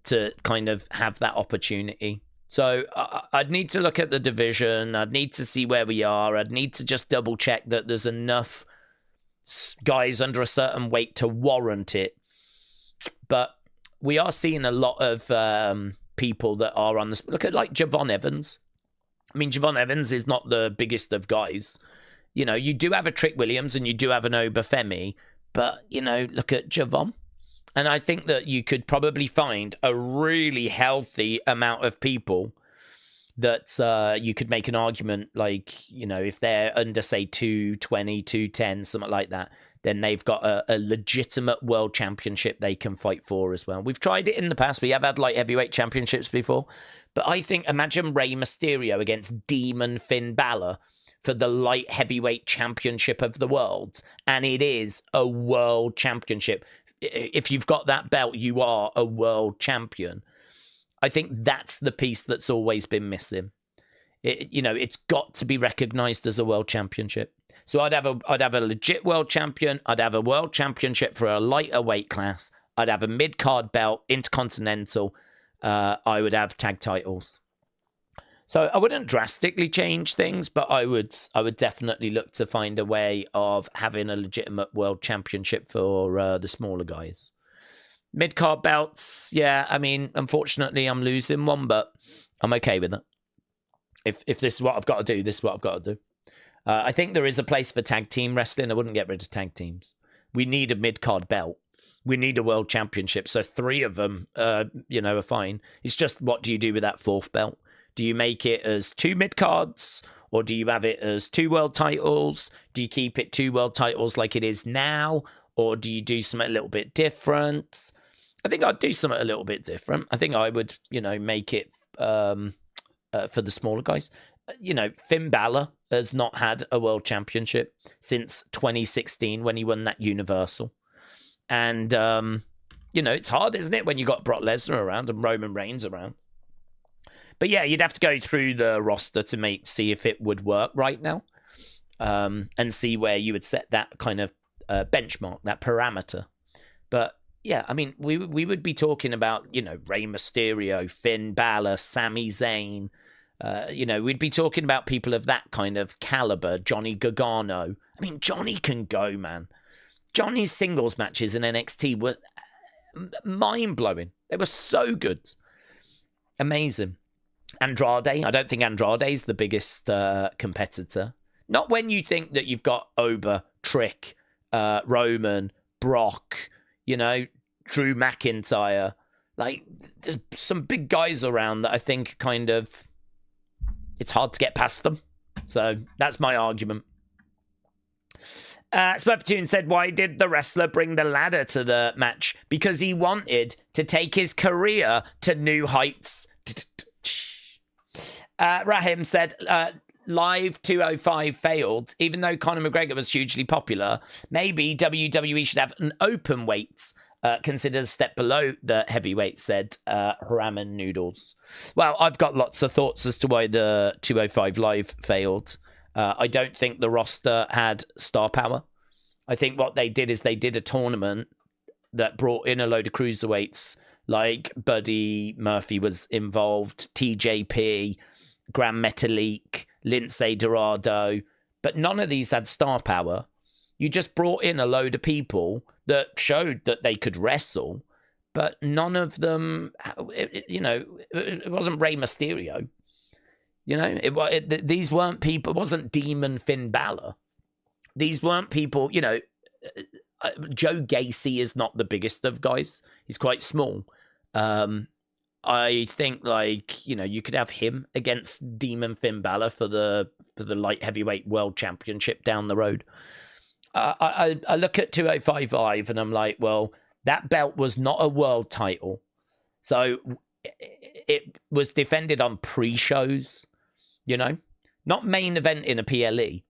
to kind of have that opportunity. So I'd need to look at the division. I'd need to see where we are. I'd need to just double check that there's enough guys under a certain weight to warrant it. But we are seeing a lot of people that are on this. Look at like Javon Evans. I mean, Javon Evans is not the biggest of guys. You know, you do have a Trick Williams and you do have an Obafemi, but, you know, look at Javon. And I think that you could probably find a really healthy amount of people that you could make an argument, like, you know, if they're under, say, 220, 210, something like that, then they've got a legitimate world championship they can fight for as well. We've tried it in the past. We have had light heavyweight championships before. But I think, imagine Rey Mysterio against Demon Finn Balor for the light heavyweight championship of the world. And it is a world championship. If you've got that belt, you are a world champion. I think that's the piece that's always been missing. You know, it's got to be recognized as a world championship. So I'd have a legit world champion. I'd have a world championship for a lighter weight class. I'd have a mid-card belt, intercontinental. I would have tag titles. So I wouldn't drastically change things, but I would definitely look to find a way of having a legitimate world championship for the smaller guys. Mid-card belts, yeah, I mean, unfortunately, I'm losing one, but I'm okay with it. If this is what I've got to do, this is what I've got to do. I think there is a place for tag team wrestling. I wouldn't get rid of tag teams. We need a mid-card belt. We need a world championship. So 3 of them, you know, are fine. It's just, what do you do with that 4th belt? Do you make it as 2 mid-cards? Or do you have it as 2 world titles? Do you keep it 2 world titles like it is now? Or do you do something a little bit different? I think I'd do something a little bit different. I think I would, you know, make it for the smaller guys. You know, Finn Balor has not had a world championship since 2016 when he won that Universal. And, you know, it's hard, isn't it, when you got Brock Lesnar around and Roman Reigns around. But yeah, you'd have to go through the roster to see if it would work right now, and see where you would set that kind of benchmark, that parameter. But yeah, I mean, we would be talking about, you know, Rey Mysterio, Finn Balor, Sami Zayn. You know, we'd be talking about people of that kind of caliber. Johnny Gargano. I mean, Johnny can go, man. Johnny's singles matches in NXT were mind-blowing. They were so good. Amazing. Andrade. I don't think Andrade's the biggest competitor. Not when you think that you've got Oba, Trick, Roman, Brock, you know, Drew McIntyre. Like, there's some big guys around that I think kind of, it's hard to get past them. So that's my argument. Sperpatoon said, why did the wrestler bring the ladder to the match? Because he wanted to take his career to new heights. Rahim said, Live 205 failed. Even though Conor McGregor was hugely popular, maybe WWE should have an open weights considered a step below the heavyweight, said Ramen Noodles. Well, I've got lots of thoughts as to why the 205 Live failed. I don't think the roster had star power. I think what they did is they did a tournament that brought in a load of cruiserweights, like Buddy Murphy was involved, TJP, Gran Metalik, Lindsay Dorado, but none of these had star power. You just brought in a load of people that showed that they could wrestle, but none of them, it wasn't Rey Mysterio. You know, these weren't people, it wasn't Demon Finn Balor. These weren't people, you know, Joe Gacy is not the biggest of guys. He's quite small. I think, like, you know, you could have him against Demon Finn Balor for the light heavyweight world championship down the road. I look at 205 Live and I'm like, well, that belt was not a world title. So it was defended on pre-shows, you know, not main event in a PLE,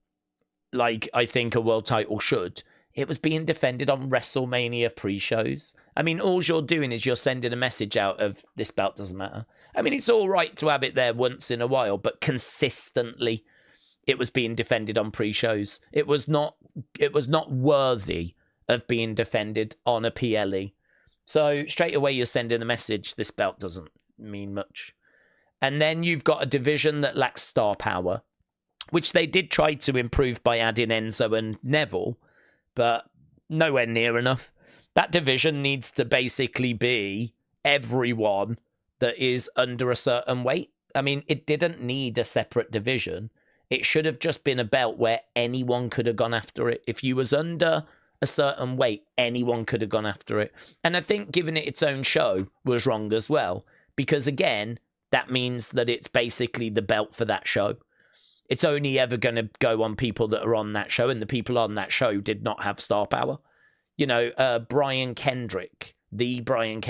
like I think a world title should. It was being defended on WrestleMania pre-shows. I mean, all you're doing is you're sending a message out of this belt doesn't matter. I mean, it's all right to have it there once in a while, but consistently it was being defended on pre-shows. It was not worthy of being defended on a PLE. So straight away you're sending a message, this belt doesn't mean much. And then you've got a division that lacks star power, which they did try to improve by adding Enzo and Neville, but nowhere near enough. That division needs to basically be everyone that is under a certain weight. I mean, it didn't need a separate division. It should have just been a belt where anyone could have gone after it. If you was under a certain weight, anyone could have gone after it. And I think giving it its own show was wrong as well, because again, that means that it's basically the belt for that show. It's only ever going to go on people that are on that show, and the people on that show did not have star power. You know, Brian Kendrick, Tony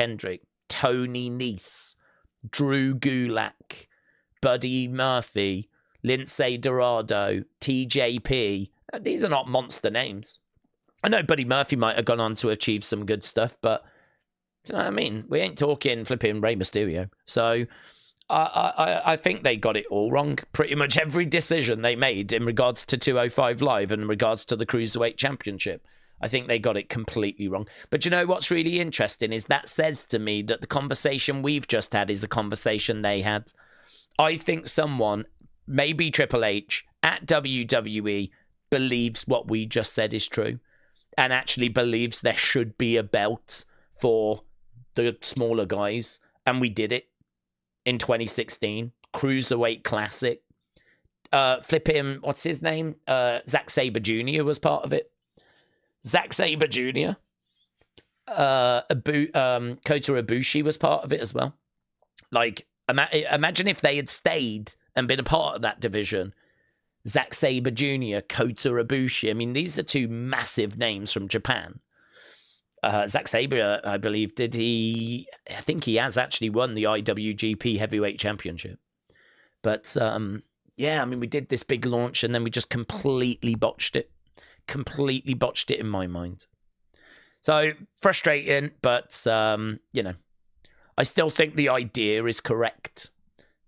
Nese, Drew Gulak, Buddy Murphy, Lindsay Dorado, TJP. These are not monster names. I know Buddy Murphy might have gone on to achieve some good stuff, but do you know what I mean? We ain't talking flipping Rey Mysterio. So I think they got it all wrong. Pretty much every decision they made in regards to 205 Live and in regards to the Cruiserweight Championship, I think they got it completely wrong. But you know what's really interesting is that says to me that the conversation we've just had is a conversation they had. I think someone, maybe Triple H, at WWE, believes what we just said is true and actually believes there should be a belt for the smaller guys. And we did it in 2016. Cruiserweight Classic. Flipping, what's his name? Zack Sabre Jr. was part of it. Zack Sabre Jr. Kota Ibushi was part of it as well. Like, imagine if they had stayed and been a part of that division. Zack Sabre Jr., Kota Ibushi. I mean, these are two massive names from Japan. Zack Sabre, I believe, I think he has actually won the IWGP Heavyweight Championship. But, yeah, I mean, we did this big launch and then we just completely botched it. Completely botched it in my mind. So frustrating, but you know, I still think the idea is correct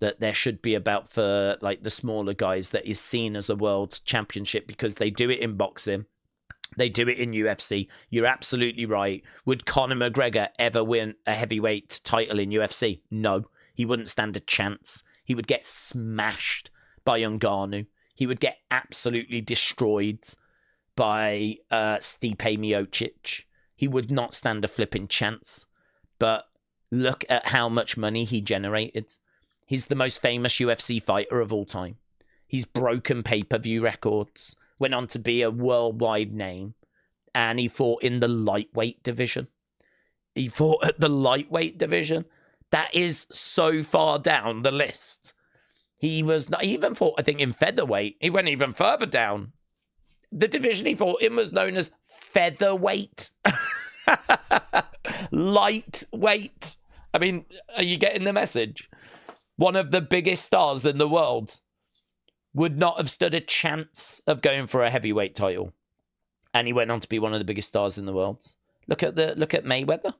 that there should be a belt for like the smaller guys that is seen as a world championship, because they do it in boxing, they do it in UFC. You're absolutely right. Would Conor McGregor ever win a heavyweight title in UFC? No, he wouldn't stand a chance. He would get smashed by Ngannou. He would get absolutely destroyed by Stipe Miocic. He would not stand a flipping chance. But look at how much money he generated. He's the most famous UFC fighter of all time. He's broken pay-per-view records, went on to be a worldwide name, and he fought in the lightweight division. He fought at the lightweight division. That is so far down the list. He even fought, I think, in featherweight. He went even further down. The division he fought in was known as featherweight. Lightweight. I mean, are you getting the message? One of the biggest stars in the world would not have stood a chance of going for a heavyweight title. And he went on to be one of the biggest stars in the world. Look at Mayweather.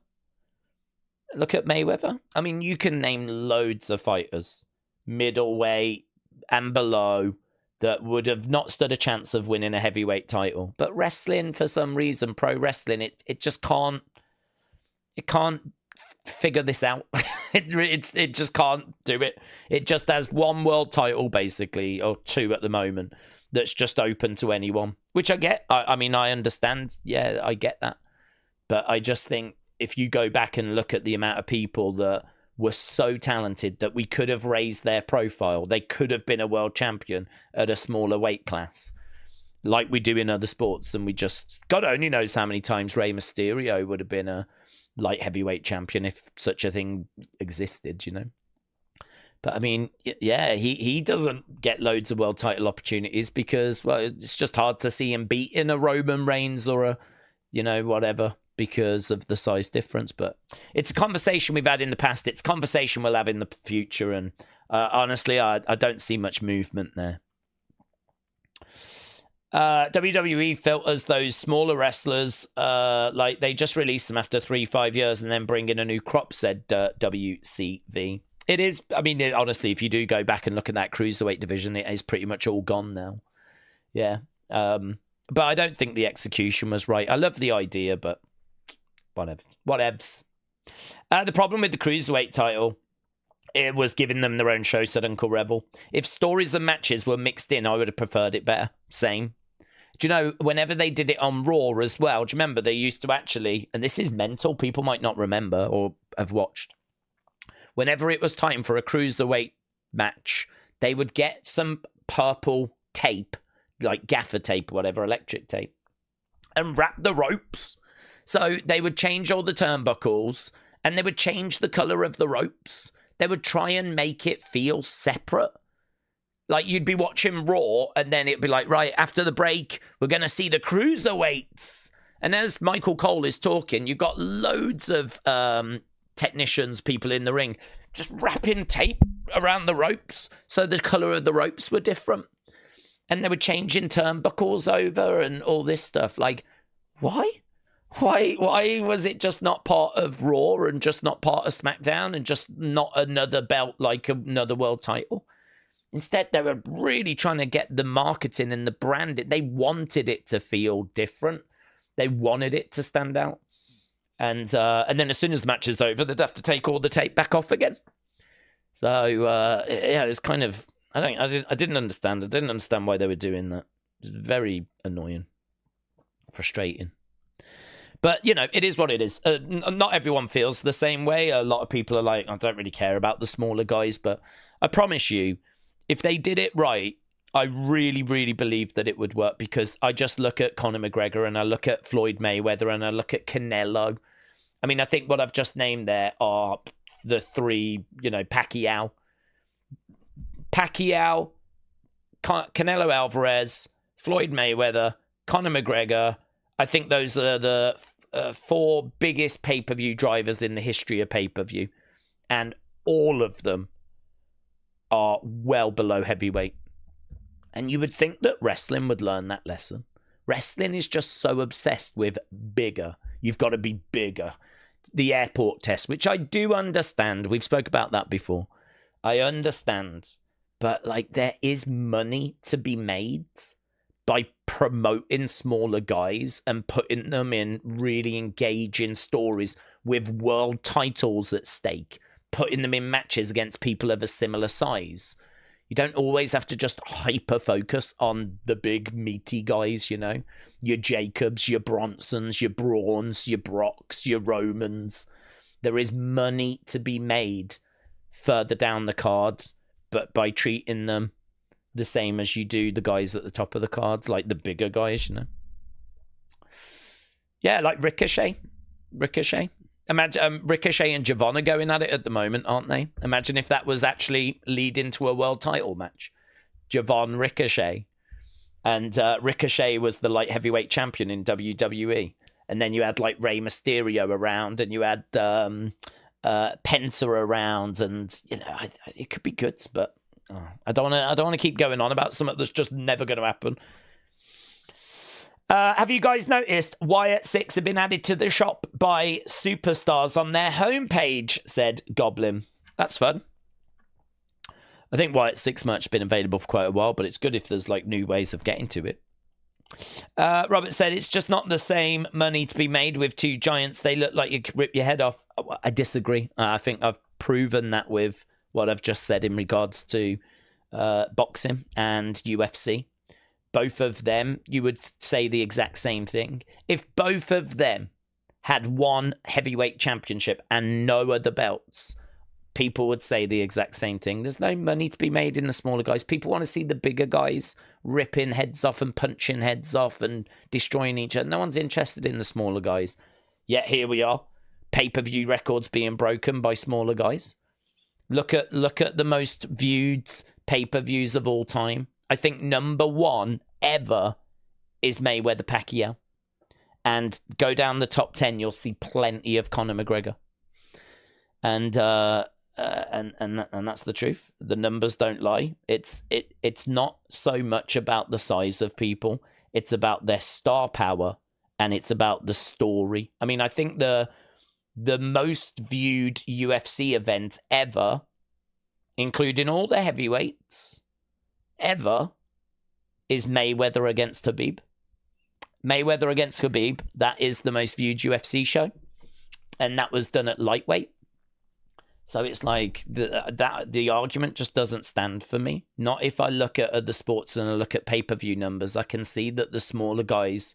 Look at Mayweather. I mean, you can name loads of fighters, middleweight and below, that would have not stood a chance of winning a heavyweight title. But wrestling, for some reason, pro wrestling, it just can't, figure this out. it just can't do it. It just has one world title, basically, or two at the moment, that's just open to anyone, which I get. I mean, I understand. Yeah, I get that. But I just think if you go back and look at the amount of people that were so talented that we could have raised their profile, they could have been a world champion at a smaller weight class, like we do in other sports. And we just, God only knows how many times Rey Mysterio would have been a light heavyweight champion if such a thing existed, you know. But I mean, yeah, he doesn't get loads of world title opportunities because, well, it's just hard to see him beating a Roman Reigns or a, you know, whatever, because of the size difference. But it's a conversation we've had in the past. It's a conversation we'll have in the future. And honestly, I don't see much movement there. WWE filters those smaller wrestlers, like they just release them after 3-5 years and then bring in a new crop, said WCV. It is, I mean, honestly, if you do go back and look at that Cruiserweight division, it is pretty much all gone now. Yeah. But I don't think the execution was right. I love the idea, but whatevs. The problem with the Cruiserweight title, It was giving them their own show, said Uncle Revel. If stories and matches were mixed in, I would have preferred it better. Same. Do you know, whenever they did it on Raw as well, do you remember they used to actually, and this is mental, people might not remember or have watched. Whenever it was time for a Cruiserweight match, they would get some purple tape, like gaffer tape or whatever, electric tape, and wrap the ropes. So they would change all the turnbuckles, and they would change the colour of the ropes. They would try and make it feel separate. Like, you'd be watching Raw, and then it'd be like, right, after the break, we're going to see the Cruiserweights. And as Michael Cole is talking, you've got loads of technicians, people in the ring, just wrapping tape around the ropes so the colour of the ropes were different. And they were changing turnbuckles over and all this stuff. Like, why? Why was it just not part of Raw and just not part of SmackDown and just not another belt like another world title? Instead, they were really trying to get the marketing and the branding. They wanted it to feel different. They wanted it to stand out. And then as soon as the match is over, they'd have to take all the tape back off again. So, yeah, it was kind of... I didn't understand. I didn't understand why they were doing that. It was very annoying. Frustrating. But, you know, it is what it is. Not everyone feels the same way. A lot of people are like, I don't really care about the smaller guys. But I promise you, if they did it right, I really, really believe that it would work, because I just look at Conor McGregor and I look at Floyd Mayweather and I look at Canelo. I mean, I think what I've just named there are the three, you know, Pacquiao, Canelo Alvarez, Floyd Mayweather, Conor McGregor. I think those are the four biggest pay-per-view drivers in the history of pay-per-view. And all of them are well below heavyweight. And you would think that wrestling would learn that lesson. Wrestling is just so obsessed with bigger. You've got to be bigger. The airport test, which I do understand. We've spoke about that before. I understand. But, like, there is money to be made by promoting smaller guys and putting them in really engaging stories with world titles at stake, putting them in matches against people of a similar size. You don't always have to just hyper-focus on the big, meaty guys, you know? Your Jacobs, your Bronsons, your Brawns, your Brocks, your Romans. There is money to be made further down the cards, but by treating them the same as you do the guys at the top of the cards, like the bigger guys, you know? Yeah, like Ricochet. Imagine Ricochet and Javon are going at it at the moment, aren't they? Imagine if that was actually leading to a world title match. Javon Ricochet. And Ricochet was the light heavyweight champion in WWE. And then you had like Rey Mysterio around, and you had Penta around, and you know, it could be good, but I don't want to keep going on about something that's just never going to happen. Have you guys noticed Wyatt 6 have been added to the shop by superstars on their homepage, said Goblin. That's fun. I think Wyatt 6 merch has been available for quite a while, but it's good if there's like new ways of getting to it. Robert said it's just not the same money to be made with two giants. They look like you could rip your head off. I disagree. I think I've proven that with what I've just said in regards to boxing and UFC. Both of them, you would say the exact same thing. If both of them had one heavyweight championship and no other belts, people would say the exact same thing. There's no money to be made in the smaller guys. People want to see the bigger guys ripping heads off and punching heads off and destroying each other. No one's interested in the smaller guys. Yet here we are, pay-per-view records being broken by smaller guys. Look at the most viewed pay-per-views of all time. I think number one ever is Mayweather Pacquiao. And go down the top 10, you'll see plenty of Conor McGregor. And that's the truth. The numbers don't lie. It's not so much about the size of people. It's about their star power, and it's about the story. I mean, I think the most viewed UFC event ever, including all the heavyweights ever, is Mayweather against Khabib. Mayweather against Khabib, that is the most viewed UFC show. And that was done at lightweight. So it's like the argument just doesn't stand for me. Not if I look at other sports and I look at pay-per-view numbers. I can see that the smaller guys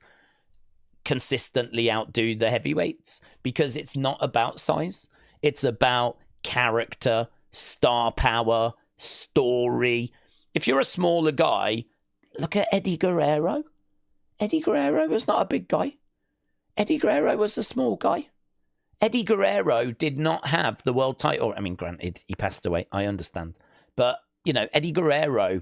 consistently outdo the heavyweights because it's not about size. It's about character, star power, story. If you're a smaller guy, look at Eddie Guerrero. Eddie Guerrero was not a big guy. Eddie Guerrero was a small guy. Eddie Guerrero did not have the world title. I mean, granted, he passed away. I understand. But, you know, Eddie Guerrero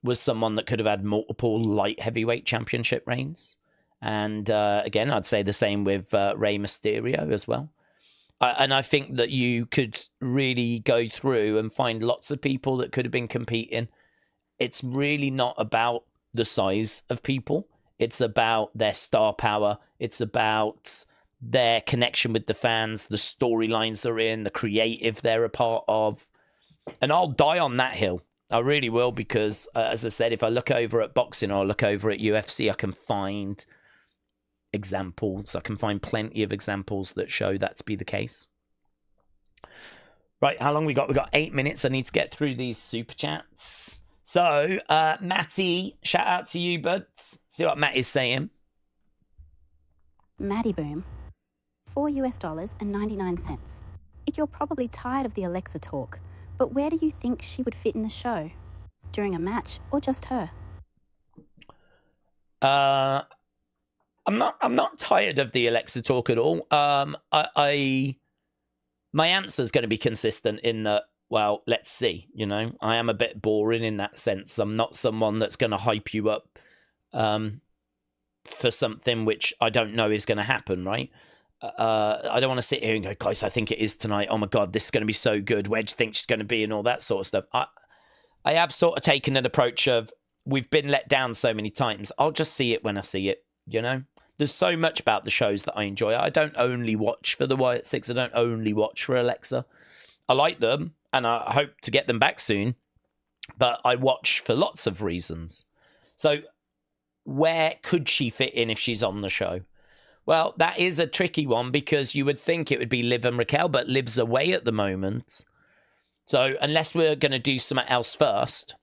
was someone that could have had multiple light heavyweight championship reigns. And again, I'd say the same with Rey Mysterio as well. And I think that you could really go through and find lots of people that could have been competing. It's really not about the size of people. It's about their star power. It's about their connection with the fans, the storylines they're in, the creative they're a part of. And I'll die on that hill. I really will, because as I said, if I look over at boxing or I look over at UFC, I can find examples. I can find plenty of examples that show that to be the case. Right, how long we got? We got 8 minutes. I need to get through these super chats. So, Matty, shout out to you, buds. See what Matt is saying. Matty Boom. $4.99. You're probably tired of the Alexa talk, but where do you think she would fit in the show? During a match or just her? I'm not tired of the Alexa talk at all. My answer is going to be consistent in that, well, let's see, you know. I am a bit boring in that sense. I'm not someone that's going to hype you up for something which I don't know is going to happen, right? I don't want to sit here and go, guys, I think it is tonight. Oh my God, this is going to be so good. Where do you think she's going to be and all that sort of stuff? I have sort of taken an approach of, we've been let down so many times. I'll just see it when I see it, you know? There's so much about the shows that I enjoy. I don't only watch for the Wyatt Six. I don't only watch for Alexa. I like them, and I hope to get them back soon. But I watch for lots of reasons. So where could she fit in if she's on the show? Well, that is a tricky one, because you would think it would be Liv and Raquel, but Liv's away at the moment. So unless we're going to do something else first,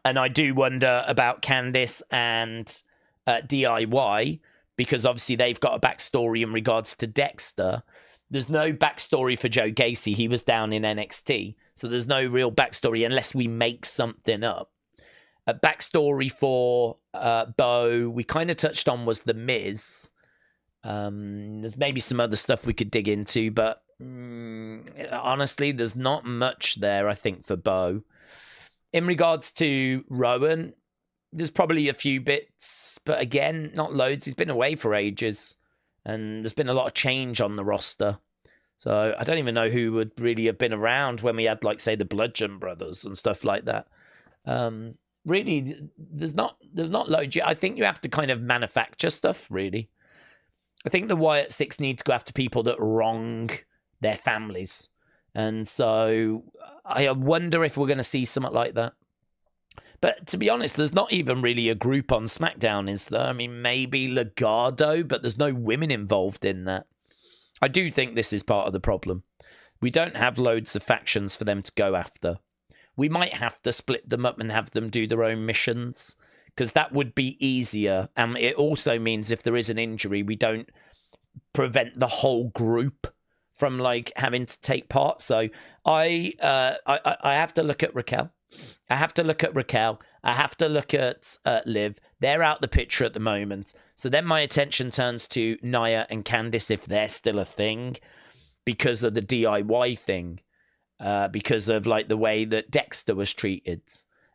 and I do wonder about Candice and DIY, because obviously they've got a backstory in regards to Dexter. There's no backstory for Joe Gacy. He was down in NXT. So there's no real backstory unless we make something up. A backstory for Bo, we kind of touched on, was The Miz. There's maybe some other stuff we could dig into, but honestly, there's not much there, I think, for Bo. In regards to Rowan, there's probably a few bits, but again, not loads. He's been away for ages, and there's been a lot of change on the roster. So I don't even know who would really have been around when we had, like, say, the Bludgeon Brothers and stuff like that. Really, there's not loads. I think you have to kind of manufacture stuff, really. I think the Wyatt Six need to go after people that wrong their families. And so I wonder if we're going to see something like that. But to be honest, there's not even really a group on SmackDown, is there? I mean, maybe Legado, but there's no women involved in that. I do think this is part of the problem. We don't have loads of factions for them to go after. We might have to split them up and have them do their own missions, because that would be easier. And it also means if there is an injury, we don't prevent the whole group from, like, having to take part. So I have to look at Raquel. I have to look at Liv. They're out the picture at the moment. So then my attention turns to Nia and Candice, if they're still a thing, because of the DIY thing, because of, like, the way that Dexter was treated.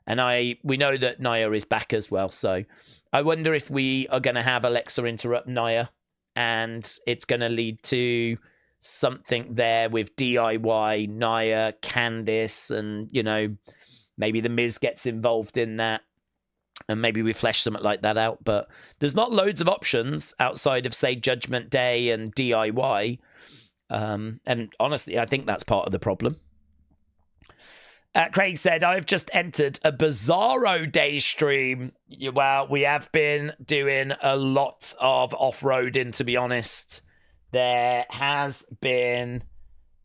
And we know that Nia is back as well. So I wonder if we are going to have Alexa interrupt Nia, and it's going to lead to something there with DIY, Nia, Candice, and, you know, maybe The Miz gets involved in that, and maybe we flesh something like that out. But there's not loads of options outside of, say, Judgment Day and DIY. And honestly, I think that's part of the problem. Craig said, I've just entered a Bizarro Day stream. Well, we have been doing a lot of off-roading, to be honest. There has been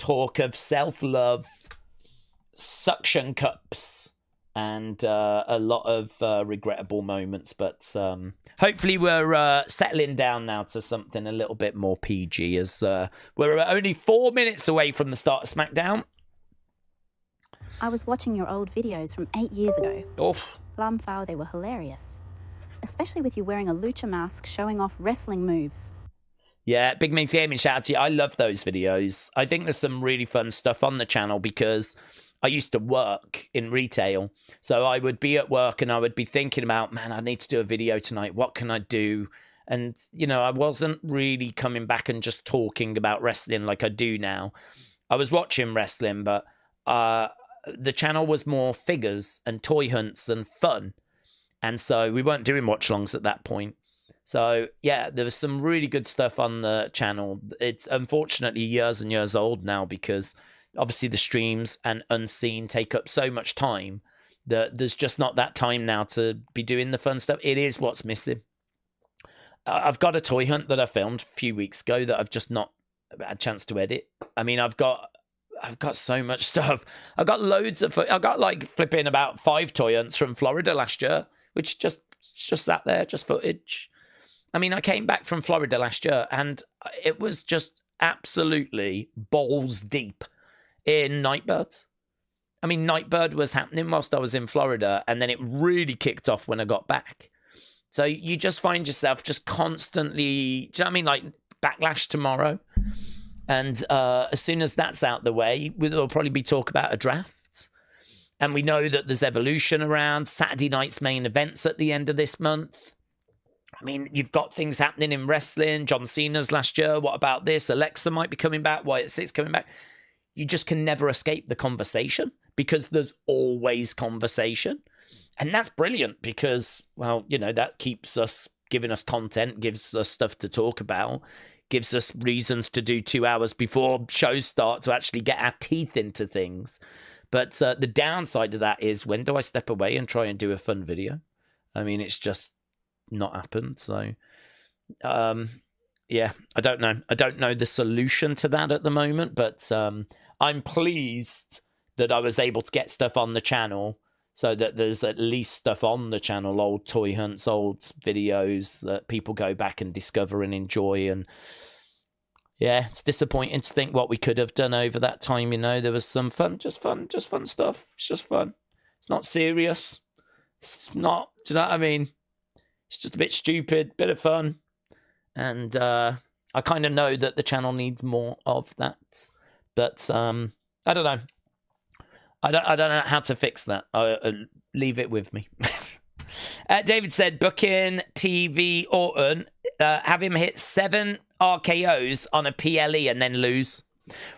talk of self-love, suction cups, and a lot of regrettable moments. But hopefully we're settling down now to something a little bit more PG, as we're only 4 minutes away from the start of SmackDown. I was watching your old videos from 8 years ago. Oof. Plumfowl, they were hilarious. Especially with you wearing a lucha mask showing off wrestling moves. Yeah, Big Migs Gaming, shout out to you. I love those videos. I think there's some really fun stuff on the channel because I used to work in retail. So I would be at work and I would be thinking about, man, I need to do a video tonight. What can I do? And, you know, I wasn't really coming back and just talking about wrestling like I do now. I was watching wrestling, but the channel was more figures and toy hunts and fun. And so we weren't doing watch-alongs at that point. So, yeah, there was some really good stuff on the channel. It's unfortunately years and years old now because obviously the streams and Unseen take up so much time that there's just not that time now to be doing the fun stuff. It is what's missing. I've got a toy hunt that I filmed a few weeks ago that I've just not had a chance to edit. I mean, I've got so much stuff. I've got loads of... I got like flipping about 5 toy hunts from Florida last year, which just sat there, just footage. I mean, I came back from Florida last year and it was just absolutely balls deep in Nightbirds. I mean, Nightbird was happening whilst I was in Florida and then it really kicked off when I got back. So you just find yourself just constantly, do you know what I mean? Like Backlash tomorrow. And as soon as that's out the way, there'll probably be talk about a draft. And we know that there's Evolution around. Saturday night's main events at the end of this month. I mean, you've got things happening in wrestling. John Cena's last year. What about this? Alexa might be coming back. Wyatt 6 coming back. You just can never escape the conversation because there's always conversation. And that's brilliant because, well, you know, that keeps us, giving us content, gives us stuff to talk about, gives us reasons to do 2 hours before shows start to actually get our teeth into things. But the downside of that is, when do I step away and try and do a fun video? I mean, it's just not happened. So, yeah, I don't know. I don't know the solution to that at the moment, but I'm pleased that I was able to get stuff on the channel so that there's at least stuff on the channel, old toy hunts, old videos that people go back and discover and enjoy. And yeah, it's disappointing to think what we could have done over that time. You know, there was some fun stuff. It's just fun. It's not serious. It's not, do you know what I mean? It's just a bit stupid, bit of fun. And I kind of know that the channel needs more of that. But I don't know. I don't know how to fix that. Leave it with me. David said, booking TV Orton, have him hit 7 RKOs on a PLE and then lose.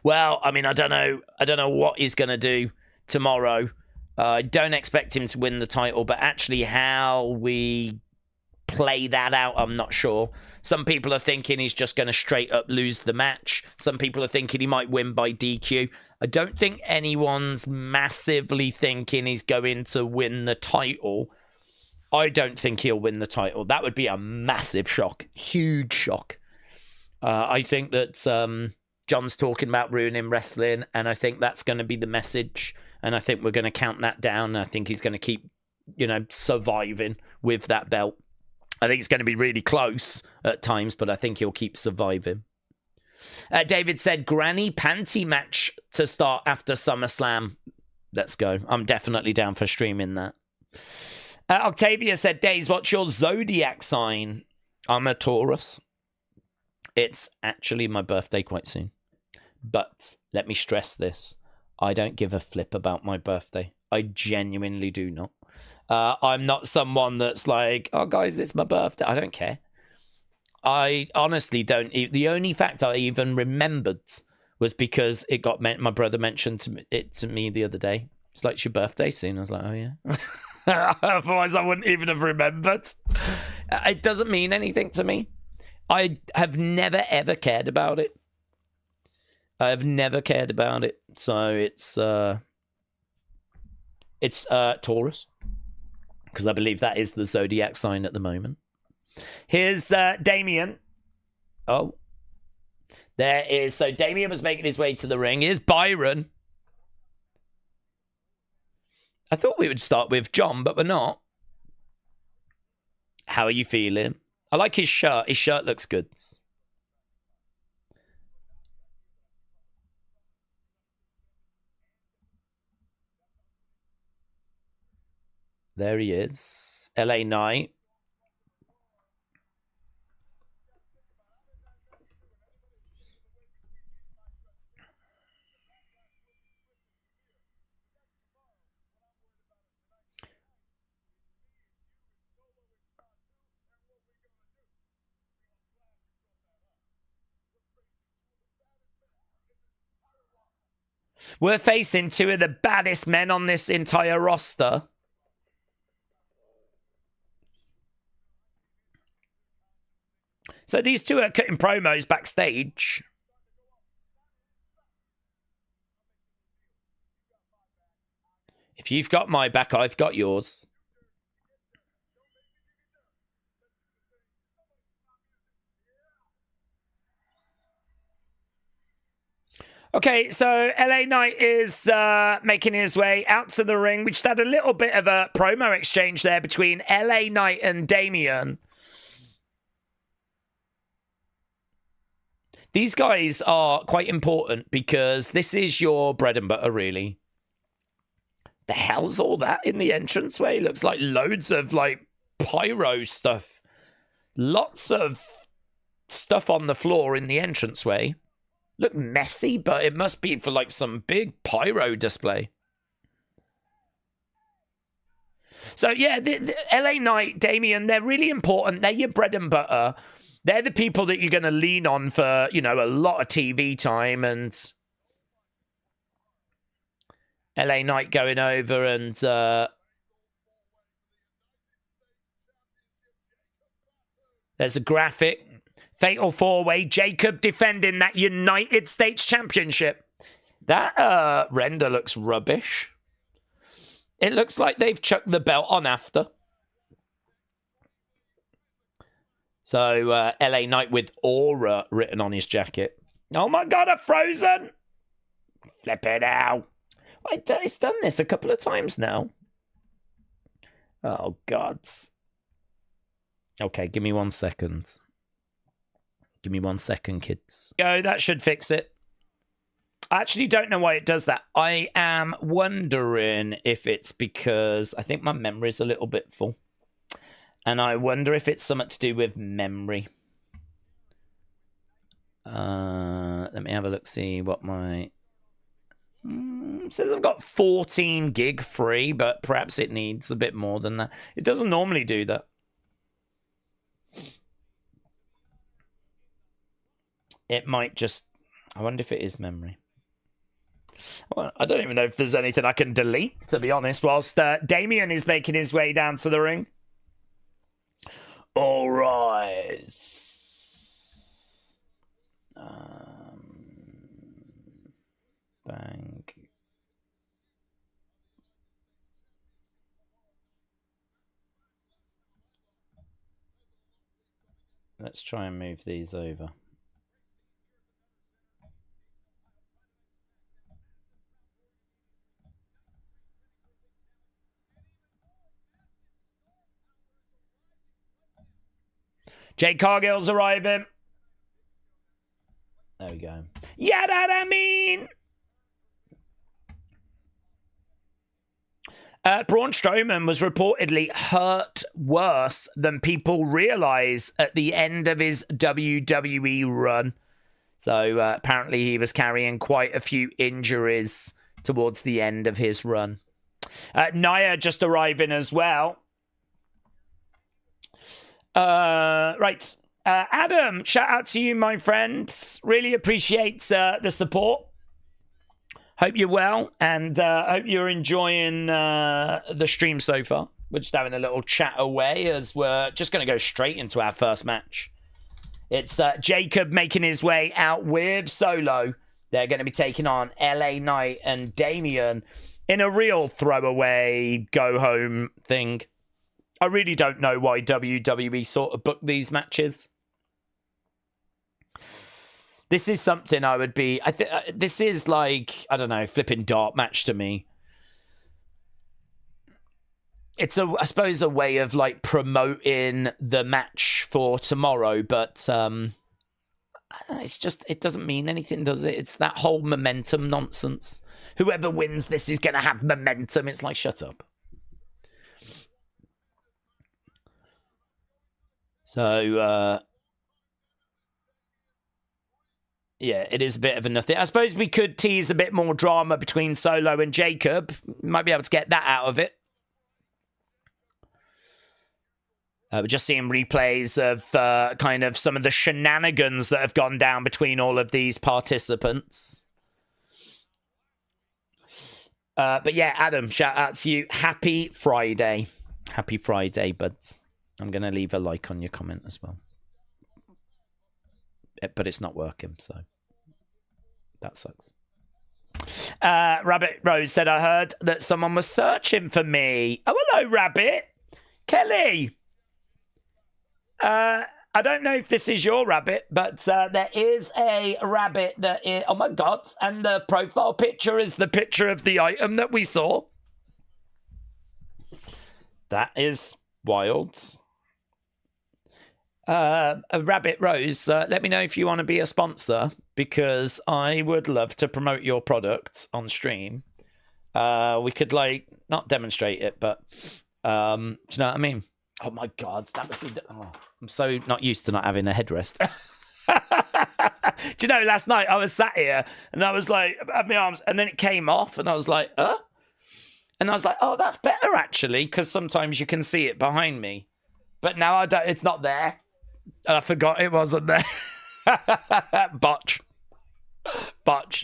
Well, I mean, I don't know what he's going to do tomorrow. I don't expect him to win the title, but actually how we play that out, I'm not sure. Some people are thinking he's just going to straight up lose the match. Some people are thinking he might win by DQ. I don't think anyone's massively thinking he's going to win the title. I don't think he'll win the title. That would be a massive shock. Huge shock. I think that John's talking about ruining wrestling, and I think that's going to be the message. And I think we're going to count that down. I think he's going to keep, you know, surviving with that belt. I think it's going to be really close at times, but I think he'll keep surviving. David said, Granny Panty match to start after SummerSlam. Let's go. I'm definitely down for streaming that. Octavia said, Daze, what's your zodiac sign? I'm a Taurus. It's actually my birthday quite soon. But let me stress this. I don't give a flip about my birthday. I genuinely do not. I'm not someone that's like, oh, guys, it's my birthday. I don't care. I honestly don't. The only fact I even remembered was because it got my brother mentioned it to me the other day. It's like, it's your birthday soon. I was like, oh, yeah. Otherwise, I wouldn't even have remembered. It doesn't mean anything to me. I have never, ever cared about it. I have never cared about it. So it's Taurus, because I believe that is the zodiac sign at the moment. Here's Damien. Oh, There is. So Damien was making his way to the ring. Here's Byron. I thought we would start with John, but we're not. How are you feeling? I like his shirt. His shirt looks good. There he is. LA Knight. We're facing two of the baddest men on this entire roster. So these two are cutting promos backstage. If you've got my back, I've got yours. Okay, so LA Knight is making his way out to the ring. We just had a little bit of a promo exchange there between LA Knight and Damien. These guys are quite important because this is your bread and butter, really. The hell's all that in the entranceway? Looks like loads of, like, pyro stuff. Lots of stuff on the floor in the entranceway. Look messy, but it must be for, like, some big pyro display. So, yeah, the LA Knight, Damien, they're really important. They're your bread and butter. They're the people that you're going to lean on for, you know, a lot of TV time. And LA Knight going over and there's a graphic. Fatal 4-way. Jacob defending that United States Championship. That render looks rubbish. It looks like they've chucked the belt on after. So, LA Knight with Aura written on his jacket. Oh my God, a Frozen! Flip it out. It's done this a couple of times now. Oh, God. Okay, give me 1 second. Give me 1 second, kids. Go, that should fix it. I actually don't know why it does that. I am wondering if it's because I think my memory's a little bit full. And I wonder if it's something to do with memory. Let me have a look, see what my... It says I've got 14 gig free, but perhaps it needs a bit more than that. It doesn't normally do that. It might just... I wonder if it is memory. Well, I don't even know if there's anything I can delete, to be honest, whilst Damien is making his way down to the ring. All right. Bang. Let's try and move these over. Jake Cargill's arriving. There we go. Yeah, that I mean. Braun Strowman was reportedly hurt worse than people realize at the end of his WWE run. So apparently he was carrying quite a few injuries towards the end of his run. Nia just arriving as well. Right. Adam, shout out to you, my friend. Really appreciate the support. Hope you're well, and hope you're enjoying the stream so far. We're just having a little chat away as we're just going to go straight into our first match. It's Jacob making his way out with Solo. They're going to be taking on LA Knight and Damien in a real throwaway go-home thing. I really don't know why WWE sort of booked these matches. This is something I would be... this is like, I don't know, flipping dart match to me. It's, I suppose, a way of, like, promoting the match for tomorrow, but it's just, it doesn't mean anything, does it? It's that whole momentum nonsense. Whoever wins this is going to have momentum. It's like, shut up. So, yeah, it is a bit of a nothing. I suppose we could tease a bit more drama between Solo and Jacob. Might be able to get that out of it. We're just seeing replays of kind of some of the shenanigans that have gone down between all of these participants. But yeah, Adam, shout out to you. Happy Friday. Happy Friday, buds. I'm going to leave a like on your comment as well. But it's not working, so that sucks. Rabbit Rose said, I heard that someone was searching for me. Oh, hello, Rabbit. Kelly. I don't know if this is your rabbit, but there is a rabbit that is... Oh, my God. And the profile picture is the picture of the item that we saw. That is wild. Rabbit Rose, let me know if you want to be a sponsor, because I would love to promote your product on stream. We could, like, not demonstrate it, but do you know what I mean? Oh my God, that would be... I'm so not used to not having a headrest. Do you know, last night I was sat here and I was like, I had my arms, and then it came off and I was like, And I was like, oh, that's better actually, because sometimes you can see it behind me. But now I don't, it's not there. And I forgot it wasn't there. Botch.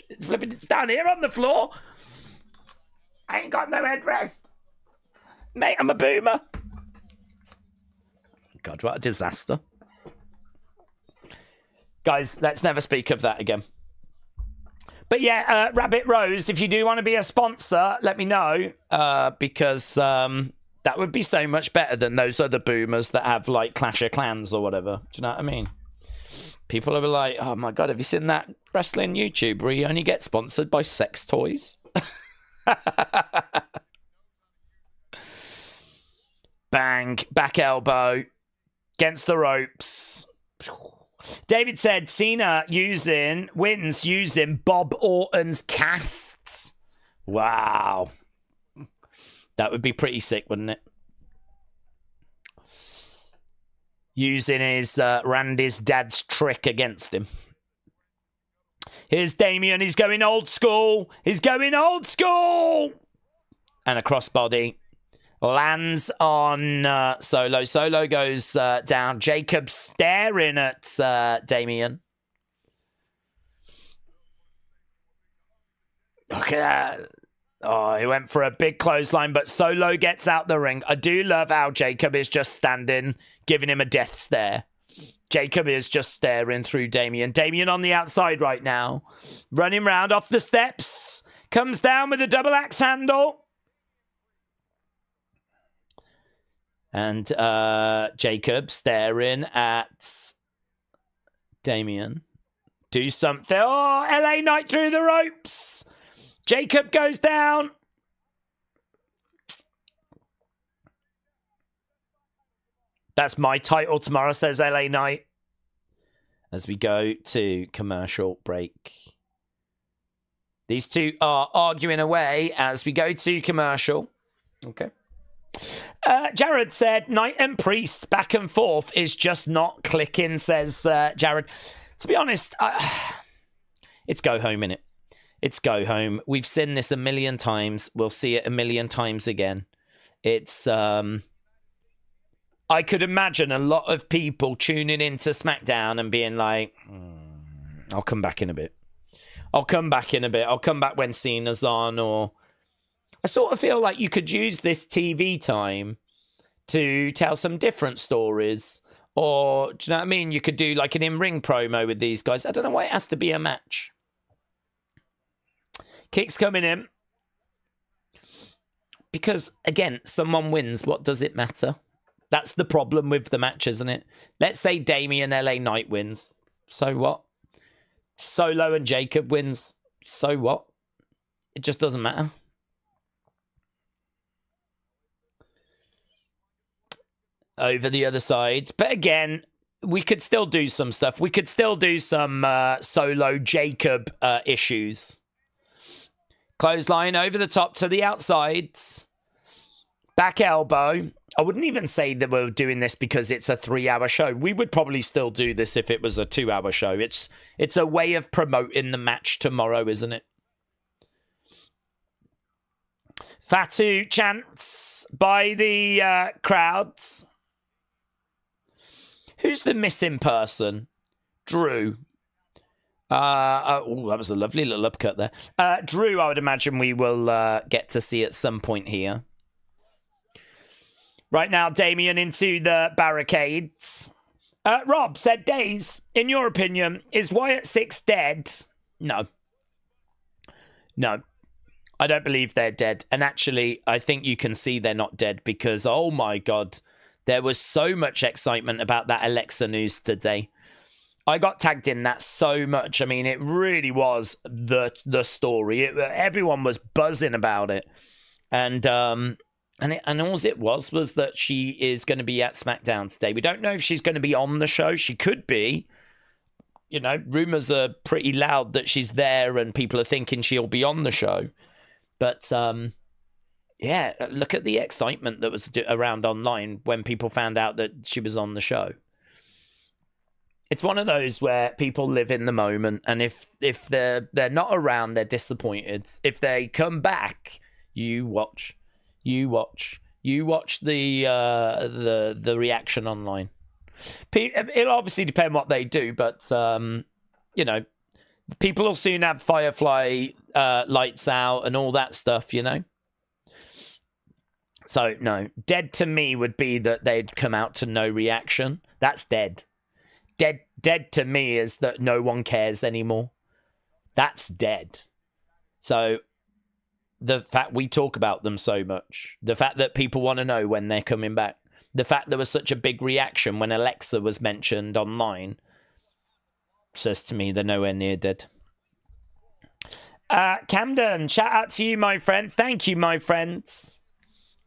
It's down here on the floor. I ain't got no headrest. Mate, I'm a boomer. God, what a disaster. Guys, let's never speak of that again. But yeah, Rabbit Rose, if you do want to be a sponsor, let me know. Because that would be so much better than those other boomers that have, like, Clash of Clans or whatever. Do you know what I mean? People are like, oh my God, have you seen that wrestling YouTube where you only get sponsored by sex toys? Bang, back elbow, against the ropes. David said Cena wins using Bob Orton's casts. Wow. That would be pretty sick, wouldn't it? Using his Randy's dad's trick against him. Here's Damien. He's going old school. And a crossbody. Lands on Solo. Solo goes down. Jacob staring at Damien. Look at that. Oh, he went for a big clothesline, but Solo gets out the ring. I do love how Jacob is just standing, giving him a death stare. Jacob is just staring through Damien. Damien on the outside right now. Running round off the steps. Comes down with a double axe handle. And Jacob staring at Damien. Do something. Oh, LA Knight through the ropes. Jacob goes down. That's my title tomorrow, says LA Knight. As we go to commercial break. These two are arguing away as we go to commercial. Okay. Jared said, Knight and Priest back and forth is just not clicking, says Jared. To be honest, it's go home, innit? It's go home. We've seen this a million times. We'll see it a million times again. It's, I could imagine a lot of people tuning into SmackDown and being like, I'll come back in a bit. I'll come back when Cena's on, or... I sort of feel like you could use this TV time to tell some different stories. Or, do you know what I mean? You could do like an in-ring promo with these guys. I don't know why it has to be a match. Kicks coming in. Because, again, someone wins. What does it matter? That's the problem with the match, isn't it? Let's say Damien LA Knight wins. So what? Solo and Jacob wins. So what? It just doesn't matter. Over the other side. But again, we could still do some stuff. We could still do some Solo Jacob issues. Clothesline over the top to the outsides. Back elbow. I wouldn't even say that we're doing this because it's a 3-hour show. We would probably still do this if it was a 2-hour show. It's a way of promoting the match tomorrow, isn't it? Fatu chants by the crowds. Who's the missing person? Drew. Oh, that was a lovely little upcut there. Drew, I would imagine we will get to see at some point here. Right now, Damien into the barricades. Rob said, Daze, in your opinion, is Wyatt 6 dead? No. No. I don't believe they're dead. And actually, I think you can see they're not dead because, oh my God, there was so much excitement about that Alexa news today. I got tagged in that so much. I mean, it really was the story. Everyone was buzzing about it. And all it was that she is going to be at SmackDown today. We don't know if she's going to be on the show. She could be. You know, rumors are pretty loud that she's there and people are thinking she'll be on the show. But, yeah, look at the excitement that was around online when people found out that she was on the show. It's one of those where people live in the moment, and if they're not around, they're disappointed. If they come back, you watch the reaction online. It'll obviously depend what they do, but you know, people will soon have Firefly lights out and all that stuff, you know. So no, dead to me would be that they'd come out to no reaction. That's dead. Dead to me is that no one cares anymore. That's dead. So the fact we talk about them so much, the fact that people want to know when they're coming back, the fact there was such a big reaction when Alexa was mentioned online says to me they're nowhere near dead. Camden, shout out to you, my friend. Thank you, my friends.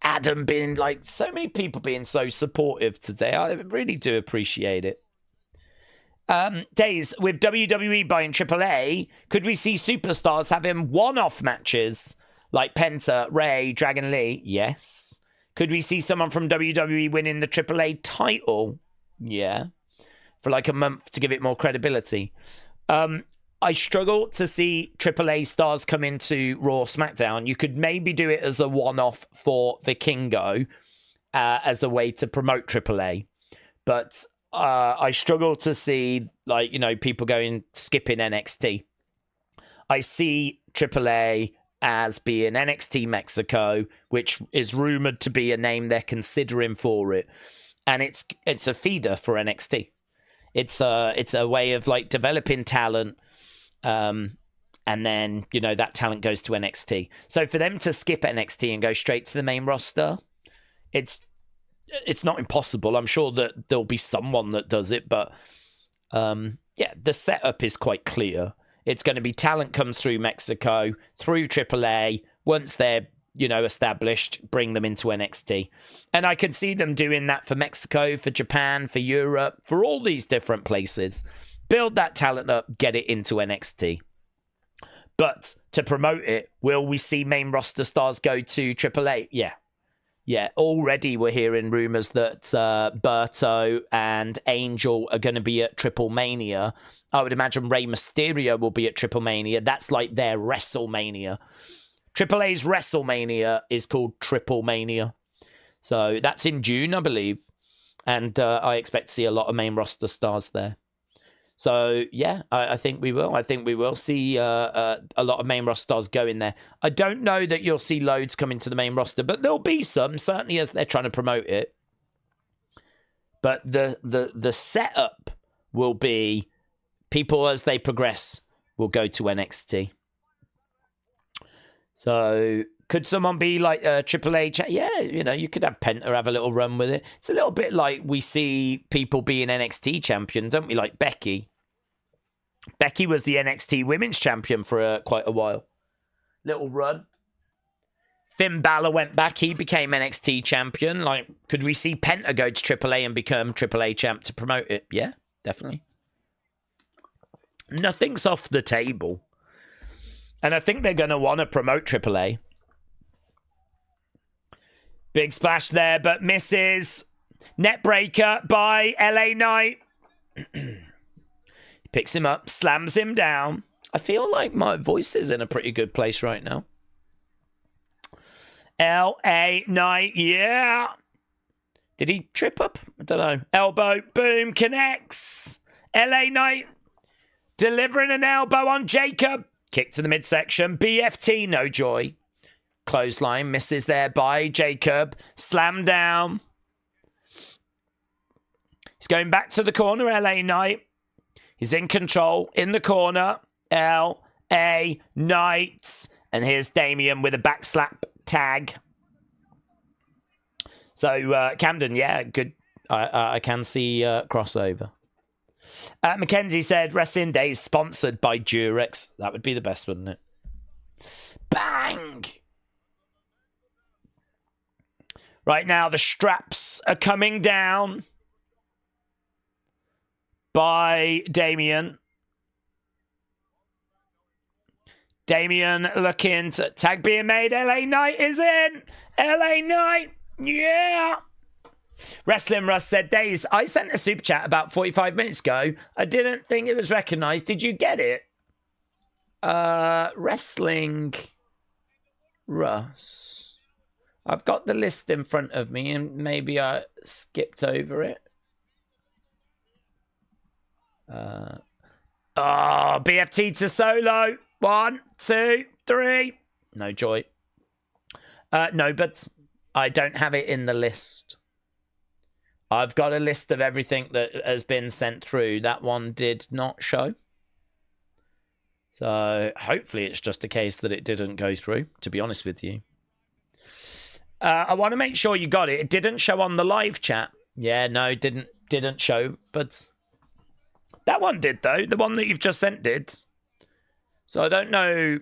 Adam being like, so many people being so supportive today. I really do appreciate it. Days, with WWE buying Triple A, could we see superstars having one-off matches like Penta, Ray, Dragon Lee? Yes. Could we see someone from WWE winning the Triple A title? Yeah. For like a month to give it more credibility. I struggle to see Triple A stars come into Raw SmackDown. You could maybe do it as a one-off for Vikingo as a way to promote Triple A. But I struggle to see, like, you know, people skipping NXT. I see Triple A as being NXT Mexico, which is rumored to be a name they're considering for it. And it's a feeder for NXT. It's a way of like developing talent. And then, you know, that talent goes to NXT. So for them to skip NXT and go straight to the main roster, it's not impossible. I'm sure that there'll be someone that does it, but yeah, the setup is quite clear. It's going to be talent comes through Mexico, through AAA. Once they're, you know, established, bring them into NXT. And I could see them doing that for Mexico, for Japan, for Europe, for all these different places. Build that talent up, get it into NXT. But to promote it, will we see main roster stars go to AAA? Yeah. Yeah, already we're hearing rumors that Berto and Angel are going to be at Triple Mania. I would imagine Rey Mysterio will be at Triple Mania. That's like their WrestleMania. Triple A's WrestleMania is called Triple Mania. So that's in June, I believe. And I expect to see a lot of main roster stars there. So, yeah, I think we will. I think we will see a lot of main roster stars go in there. I don't know that you'll see loads come into the main roster, but there'll be some, certainly as they're trying to promote it. But the setup will be people as they progress will go to NXT. So could someone be like a AAA? Yeah, you know, you could have Penta have a little run with it. It's a little bit like we see people being NXT champions, don't we? Like Becky. Becky was the NXT Women's Champion for quite a while. Little run. Finn Balor went back. He became NXT Champion. Like, could we see Penta go to Triple A and become Triple A champ to promote it? Yeah, definitely. Nothing's off the table. And I think they're going to want to promote Triple A. Big splash there, but misses. Net breaker by LA Knight. Picks him up, slams him down. I feel like my voice is in a pretty good place right now. LA Knight, yeah. Did he trip up? I don't know. Elbow, boom, connects. LA Knight delivering an elbow on Jacob. Kick to the midsection. BFT, no joy. Clothesline, misses there by Jacob. Slam down. He's going back to the corner, LA Knight. He's in control, in the corner. LA Knight. And here's Damien with a backslap tag. So, Camden, yeah, good. I can see crossover. Mackenzie said, Wrestling Daze sponsored by Durex. That would be the best, wouldn't it? Bang! Right now, the straps are coming down by Damien. Damien looking to tag being made. LA Knight is in. LA Knight. Yeah. Wrestling Russ said, Daze, I sent a super chat about 45 minutes ago. I didn't think it was recognized. Did you get it? Wrestling Russ. I've got the list in front of me and maybe I skipped over it. BFT to Solo. 1, 2, 3. No joy. No, but I don't have it in the list. I've got a list of everything that has been sent through. That one did not show. So hopefully it's just a case that it didn't go through, to be honest with you. I want to make sure you got it. It didn't show on the live chat. Yeah, no, didn't show, but that one did though. The one that you've just sent did. So I don't know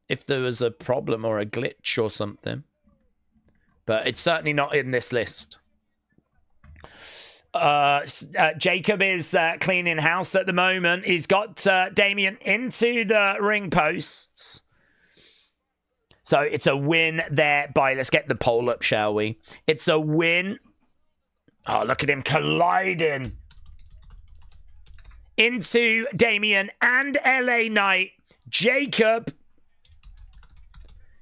if there was a problem or a glitch or something, but it's certainly not in this list. Jacob is cleaning house at the moment. He's got Damien into the ring posts. So it's a win there by, let's get the poll up, shall we? It's a win. Oh, look at him colliding into Damien and LA Knight. Jacob.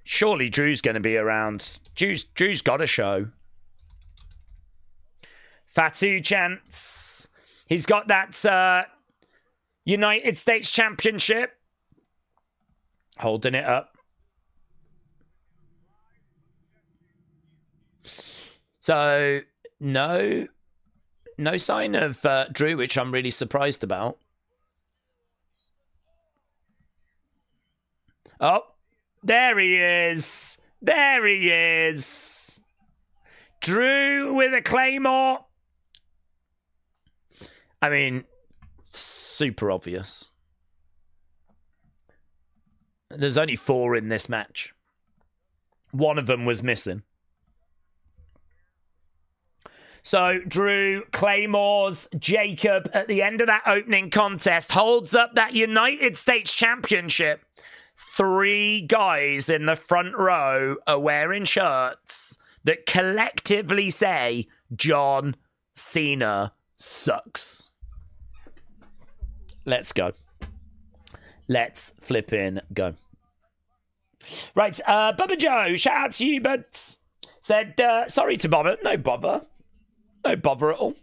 Surely Drew's going to be around. Drew's got a show. Fatu chance. He's got that United States Championship. Holding it up. So, no sign of Drew, which I'm really surprised about. Oh, there he is. There he is. Drew with a Claymore. I mean, super obvious. There's only 4 in this match. One of them was missing. So, Drew Claymores Jacob at the end of that opening contest holds up that United States Championship. 3 guys in the front row are wearing shirts that collectively say John Cena sucks. Let's go. Let's flippin' go. Right, Bubba Joe, shout out to you, but said, sorry to bother. No bother. No bother at all.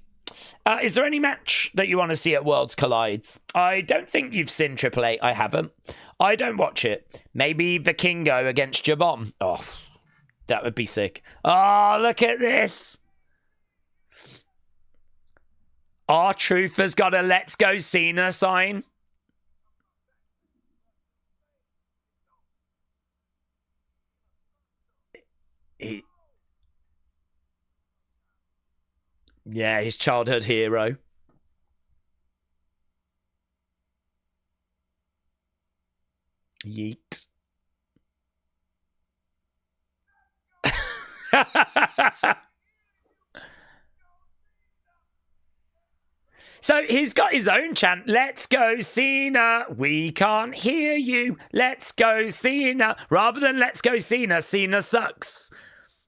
Is there any match that you want to see at Worlds Collides? I don't think you've seen Triple A. I haven't. I don't watch it. Maybe Vikingo against Javon. Oh, that would be sick. Oh, look at this. R-Truth has got a Let's Go Cena sign. Yeah, his childhood hero. Yeet. So he's got his own chant. Let's go, Cena. We can't hear you. Let's go, Cena. Rather than let's go, Cena. Cena sucks.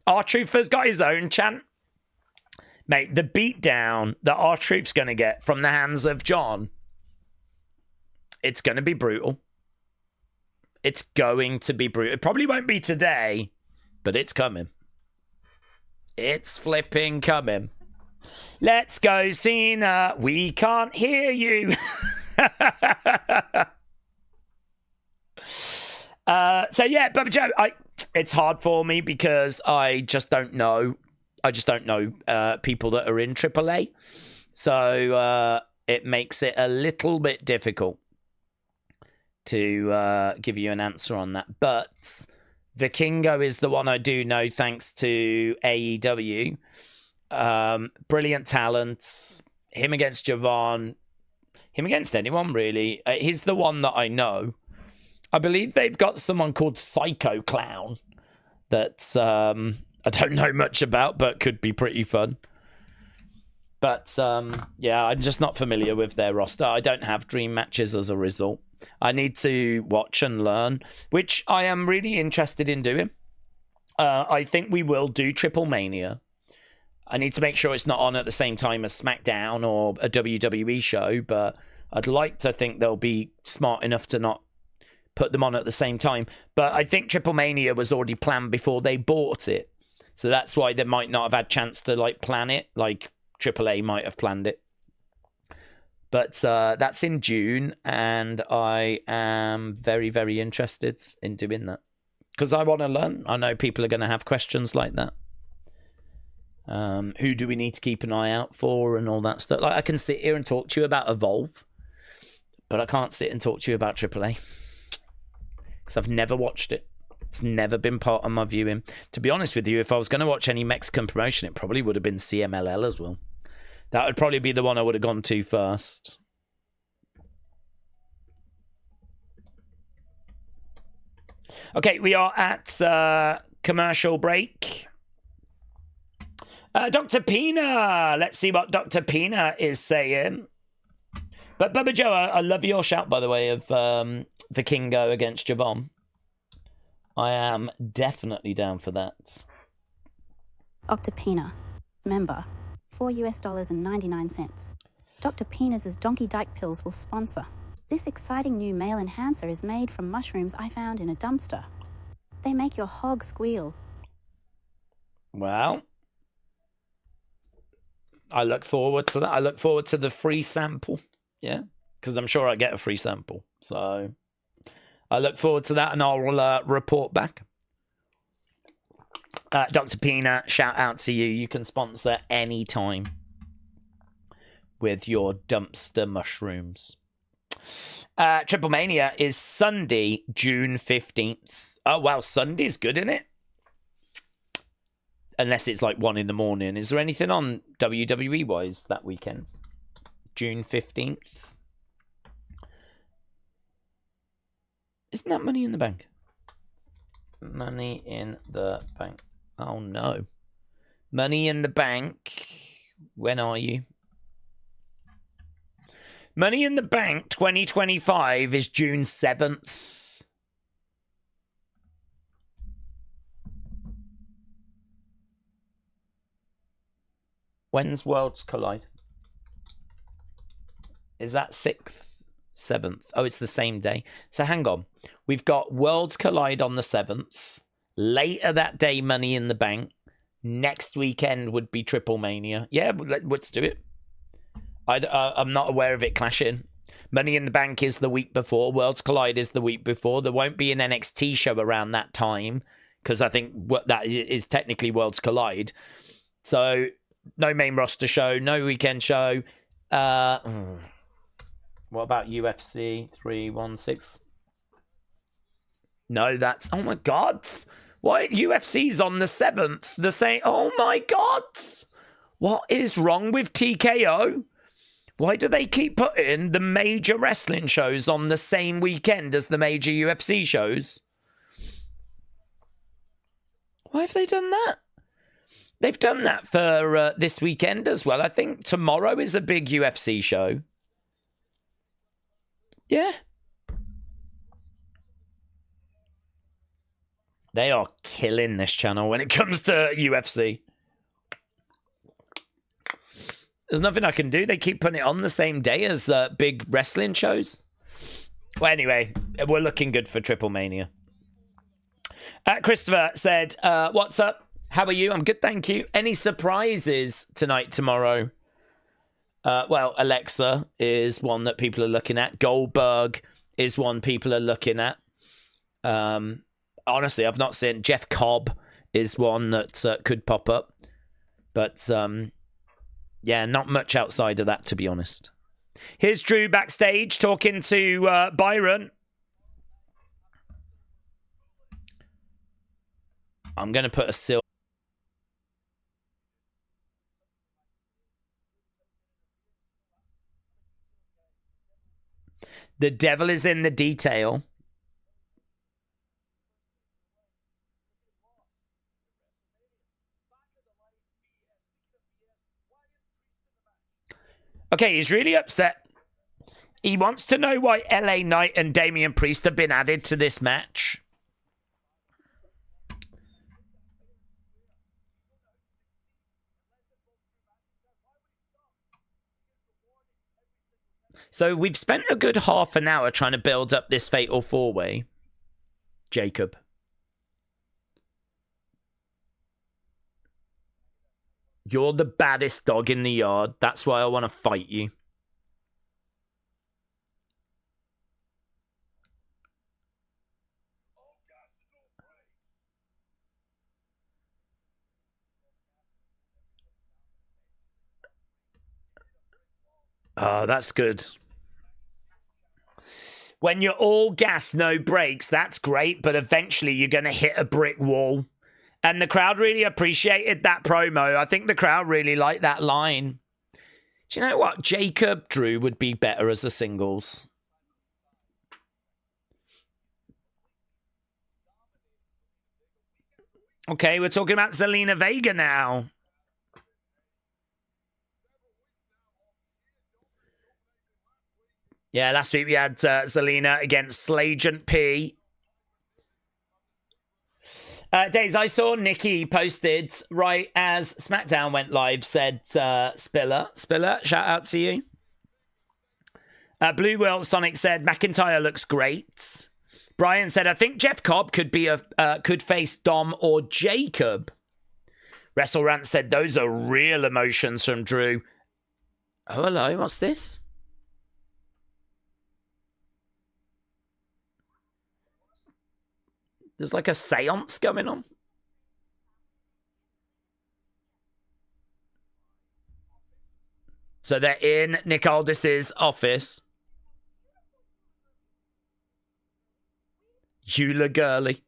R-Truth has got his own chant. Mate, the beatdown that R-Truth's going to get from the hands of John, it's going to be brutal. It's going to be brutal. It probably won't be today, but it's coming. It's flipping coming. Let's go, Cena. We can't hear you. So yeah, Bubba Joe, it's hard for me because I just don't know. I just don't know people that are in Triple A. So it makes it a little bit difficult to give you an answer on that. But Vikingo is the one I do know thanks to AEW. Brilliant talents. Him against Javon. Him against anyone, really. He's the one that I know. I believe they've got someone called Psycho Clown that I don't know much about, but could be pretty fun. But, yeah, I'm just not familiar with their roster. I don't have dream matches as a result. I need to watch and learn, which I am really interested in doing. I think we will do Triple Mania. I need to make sure it's not on at the same time as SmackDown or a WWE show, but I'd like to think they'll be smart enough to not put them on at the same time. But I think Triple Mania was already planned before they bought it. So that's why they might not have had chance to like plan it, like AAA might have planned it. But that's in June, and I am very, very interested in doing that. Because I want to learn. I know people are going to have questions like that. Who do we need to keep an eye out for and all that stuff? Like, I can sit here and talk to you about Evolve, but I can't sit and talk to you about AAA. Because I've never watched it. It's never been part of my viewing. To be honest with you, if I was going to watch any Mexican promotion, it probably would have been CMLL as well. That would probably be the one I would have gone to first. Okay, we are at commercial break. Dr. Pina. Let's see what Dr. Pina is saying. But Bubba Joe, I love your shout, by the way, of Vikingo against Javon. I am definitely down for that. Dr. Pina. Member. $4.99. Dr. Pina's Donkey Dyke Pills will sponsor. This exciting new male enhancer is made from mushrooms I found in a dumpster. They make your hog squeal. Well, I look forward to that. I look forward to the free sample. Yeah, because I'm sure I get a free sample. So I look forward to that, and I'll report back. Dr. Pina, shout out to you. You can sponsor anytime with your dumpster mushrooms. Triple Mania is Sunday, June 15th. Oh, wow, Sunday's good, isn't it? Unless it's like 1 a.m. Is there anything on WWE-wise that weekend? June 15th. Isn't that Money in the Bank? Money in the Bank. Oh, no. Money in the Bank. When are you? Money in the Bank 2025 is June 7th. When's Worlds Collide? Is that 6th? 7th? Oh, it's the same day. So hang on. We've got Worlds Collide on the 7th. Later that day, Money in the Bank. Next weekend would be Triple Mania. Yeah, let's do it. I'm not aware of it clashing. Money in the Bank is the week before. Worlds Collide is the week before. There won't be an NXT show around that time because I think that is technically Worlds Collide. So no main roster show, no weekend show. What about UFC 316? No, that's... Oh, my God. What? UFC's on the 7th. The same... Oh, my God. What is wrong with TKO? Why do they keep putting the major wrestling shows on the same weekend as the major UFC shows? Why have they done that? They've done that for this weekend as well. I think tomorrow is a big UFC show. Yeah. They are killing this channel when it comes to UFC. There's nothing I can do. They keep putting it on the same day as big wrestling shows. Well, anyway, we're looking good for Triple Mania. Christopher said, what's up? How are you? I'm good, thank you. Any surprises tonight, tomorrow? Well, Alexa is one that people are looking at. Goldberg is one people are looking at. Honestly, I've not seen. Jeff Cobb is one that could pop up. But, yeah, not much outside of that, to be honest. Here's Drew backstage talking to Byron. I'm going to put a silver. The devil is in the detail. Okay, he's really upset. He wants to know why LA Knight and Damian Priest have been added to this match. So we've spent a good half an hour trying to build up this fatal four-way. Jacob. You're the baddest dog in the yard. That's why I want to fight you. Oh, that's good. When you're all gas, no brakes, that's great, but eventually you're going to hit a brick wall. And the crowd really appreciated that promo. I think the crowd really liked that line. Do you know what? Jacob Drew would be better as a singles. Okay, we're talking about Zelina Vega now. Yeah, last week we had Zelina against Slagent P. Days, I saw Nikki posted right as SmackDown went live, said Spiller, shout out to you. Blue World Sonic said McIntyre looks great. Brian said, I think Jeff Cobb could be could face Dom or Jacob. Wrestle Rant said those are real emotions from Drew. Oh, hello, what's this? There's like a seance going on. So they're in Nick Aldis's office. Eula Gurley.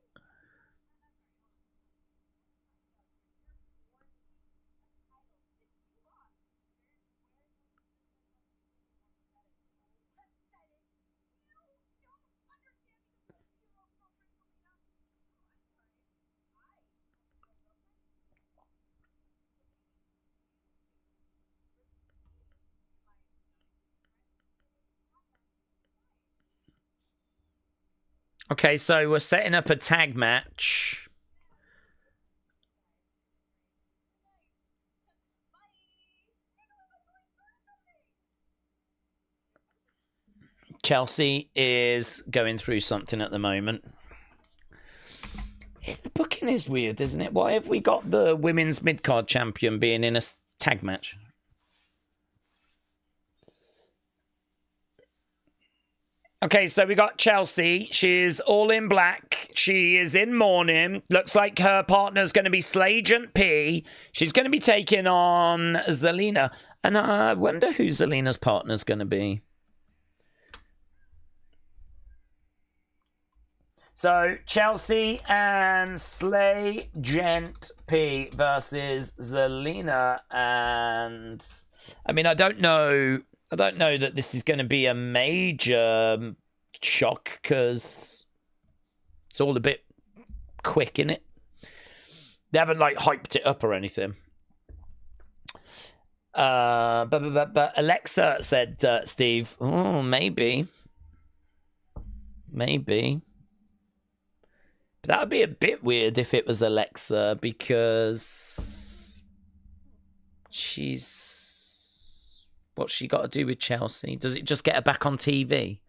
Okay, so we're setting up a tag match. Chelsea is going through something at the moment. The booking is weird, isn't it? Why have we got the women's mid-card champion being in a tag match? Okay, so we got Chelsea. She's all in black. She is in mourning. Looks like her partner's going to be Slagent P. She's going to be taking on Zelina. And I wonder who Zelina's partner's going to be. So, Chelsea and Slagent P versus Zelina and... I mean, I don't know I don't know that this is going to be a major shock because it's all a bit quick, innit? They haven't like hyped it up or anything. But Alexa said, Steve, oh, maybe. But that would be a bit weird if it was Alexa because what's she got to do with Chelsea? Does it just get her back on TV?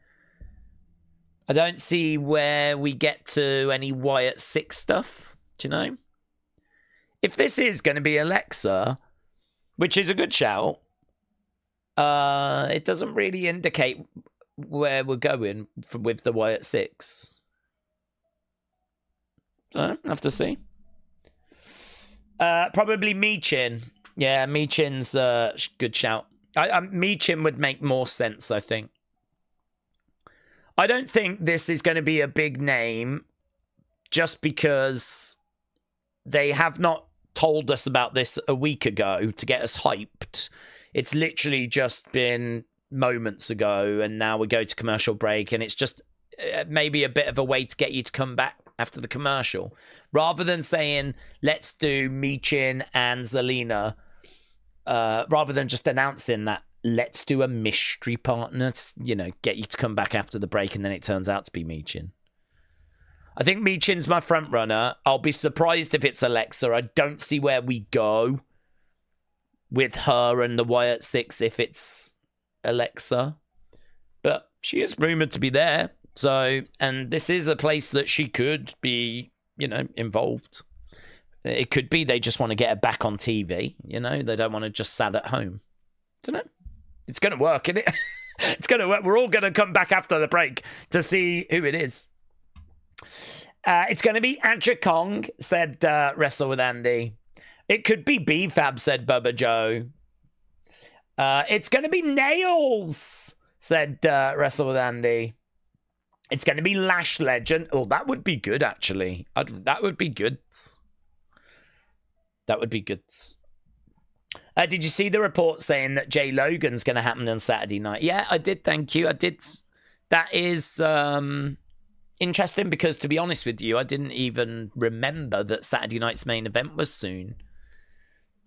I don't see where we get to any Wyatt 6 stuff. Do you know? If this is going to be Alexa, which is a good shout, it doesn't really indicate where we're going with the Wyatt 6. So, have to see. Probably Michin. Yeah, Michin's a good shout. Michin would make more sense, I think. I don't think this is going to be a big name just because they have not told us about this a week ago to get us hyped. It's literally just been moments ago, and now we go to commercial break, and it's just maybe a bit of a way to get you to come back after the commercial. Rather than saying, let's do Michin and Zelina, rather than just announcing that, let's do a mystery partner, you know, get you to come back after the break, and then it turns out to be Michin. I think Michin's my front runner. I'll be surprised if it's Alexa. I don't see where we go with her and the Wyatt 6 if it's Alexa. But she is rumoured to be there. So, and this is a place that she could be, you know, involved. It could be they just want to get her back on TV. You know, they don't want to just sat at home. Don't know. It's going to work, isn't it? It's going to work. We're all going to come back after the break to see who it is. It's going to be Aja Kong, said Wrestle with Andy. It could be B-Fab, said Bubba Joe. It's going to be Nails, said Wrestle with Andy. It's going to be Lash Legend. Oh, that would be good, actually. That would be good. That would be good. Did you see the report saying that Jay Logan's going to happen on Saturday night? Yeah, I did, thank you. I did. That is interesting because, to be honest with you, I didn't even remember that Saturday night's main event was soon.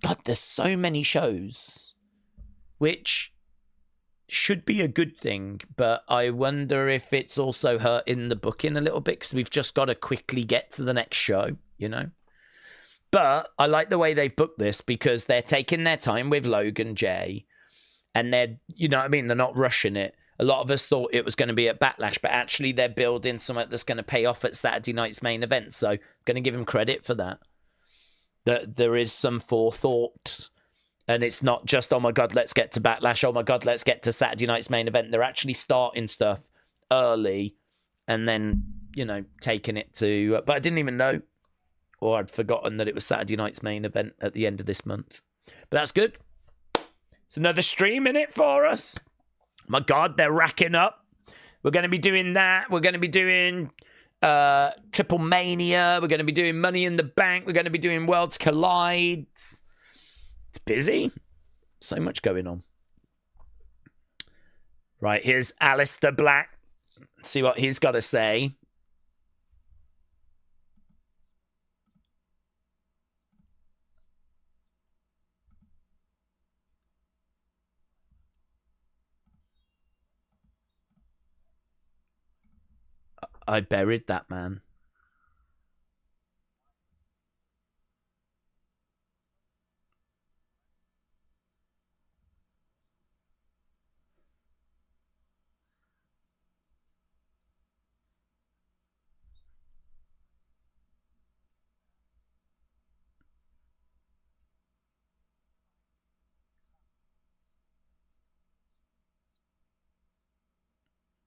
God, there's so many shows, which should be a good thing, but I wonder if it's also hurting the booking a little bit because we've just got to quickly get to the next show, you know? But I like the way they've booked this because they're taking their time with Logan Jay, and they're, you know what I mean? They're not rushing it. A lot of us thought it was going to be at Backlash, but actually they're building something that's going to pay off at Saturday night's main event. So I'm going to give them credit for that. That there is some forethought, and it's not just, oh my God, let's get to Backlash. Oh my God, let's get to Saturday night's main event. They're actually starting stuff early and then, you know, taking it to, but I didn't even know, or I'd forgotten that it was Saturday night's main event at the end of this month. But that's good. It's another stream in it for us. My God, they're racking up. We're going to be doing that. We're going to be doing Triple Mania. We're going to be doing Money in the Bank. We're going to be doing Worlds Collide. It's busy. So much going on. Right, here's Alistair Black. Let's see what he's got to say. I buried that man.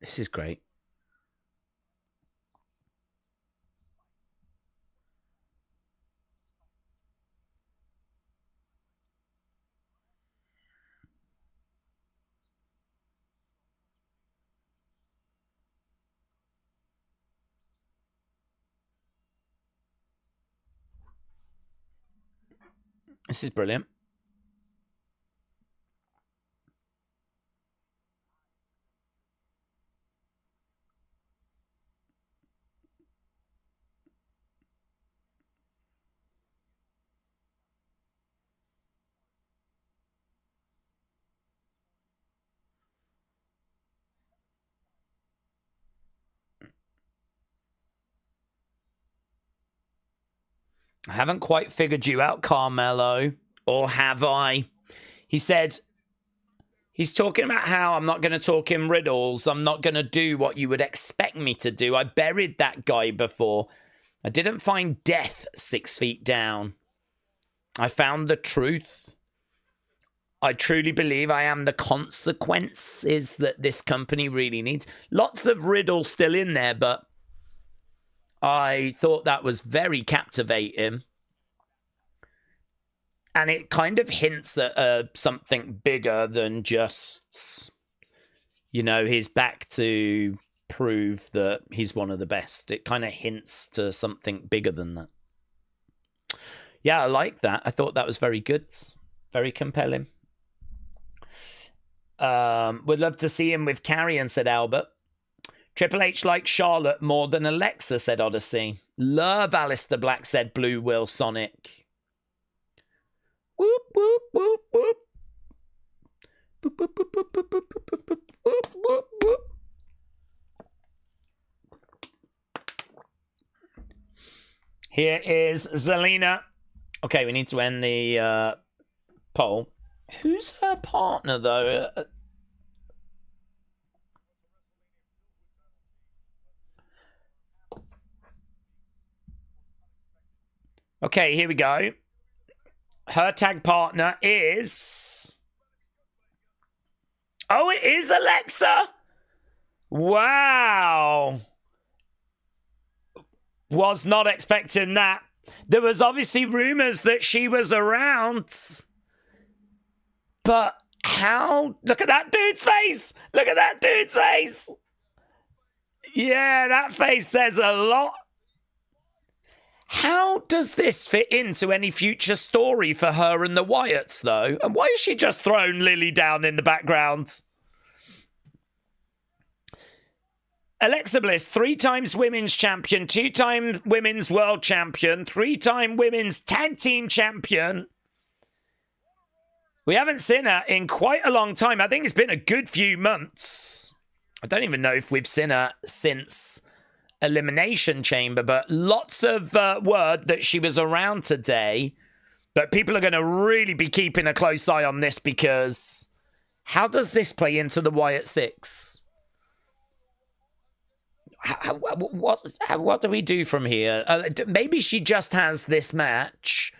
This is great. This is brilliant. I haven't quite figured you out, Carmelo. Or have I? He said, he's talking about how I'm not going to talk in riddles. I'm not going to do what you would expect me to do. I buried that guy before. I didn't find death 6 feet down. I found the truth. I truly believe I am the consequences that this company really needs. Lots of riddle still in there, but I thought that was very captivating. And it kind of hints at something bigger than just, you know, he's back to prove that he's one of the best. It kind of hints to something bigger than that. Yeah, I like that. I thought that was very good. Very compelling. Would love to see him with Carrion, said Albert. Triple H likes Charlotte more than Alexa, said Odyssey. Love Aleister Black, said Blue Will Sonic. Whoop, whoop, whoop, whoop. Boop, boop, boop, boop, boop, boop, boop, boop, boop, boop, boop. Here is Zelina. Okay, we need to end the poll. Who's her partner, though? Okay, here we go. Her tag partner is... Oh, it is Alexa! Wow! Was not expecting that. There was obviously rumors that she was around. But how? Look at that dude's face! Look at that dude's face! Yeah, that face says a lot. How does this fit into any future story for her and the Wyatts, though? And why is she just thrown Lily down in the background? Alexa Bliss, 3 times women's champion, 2 times women's world champion, 3-time women's tag team champion. We haven't seen her in quite a long time. I think it's been a good few months. I don't even know if we've seen her since Elimination Chamber, but lots of word that she was around today. But people are going to really be keeping a close eye on this, because how does this play into the Wyatt 6? What do we do from here? Maybe she just has this match.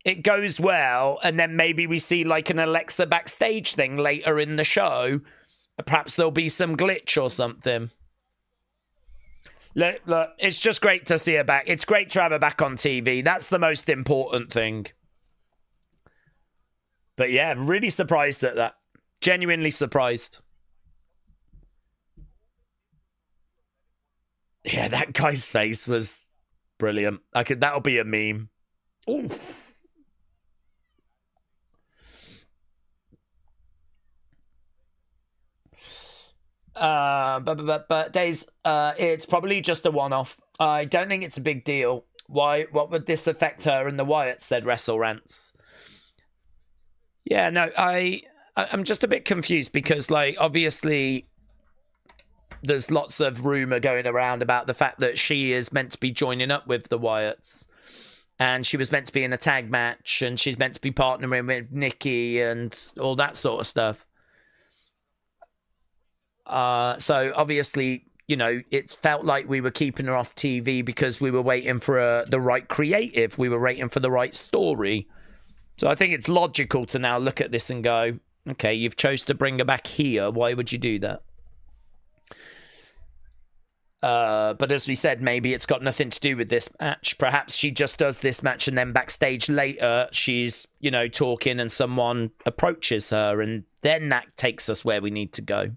It goes well, and then maybe we see like an Alexa backstage thing later in the show. Perhaps there'll be some glitch or something. Look, it's just great to see her back. It's great to have her back on TV. That's the most important thing. But yeah, really surprised at that. Genuinely surprised. Yeah, that guy's face was brilliant. That'll be a meme. Ooh. But Daze, it's probably just a one-off. I don't think it's a big deal. Why? What would this affect her and the Wyatts? Said Wrestle Rants. Yeah, no, I'm just a bit confused because, like, obviously there's lots of rumor going around about the fact that she is meant to be joining up with the Wyatts, and she was meant to be in a tag match, and she's meant to be partnering with Nikki and all that sort of stuff. So obviously, you know, it's felt like we were keeping her off TV because we were waiting for the right creative. We were waiting for the right story. So I think it's logical to now look at this and go, okay, you've chose to bring her back here. Why would you do that? But as we said, maybe it's got nothing to do with this match. Perhaps she just does this match and then backstage later she's, you know, talking and someone approaches her, and then that takes us where we need to go.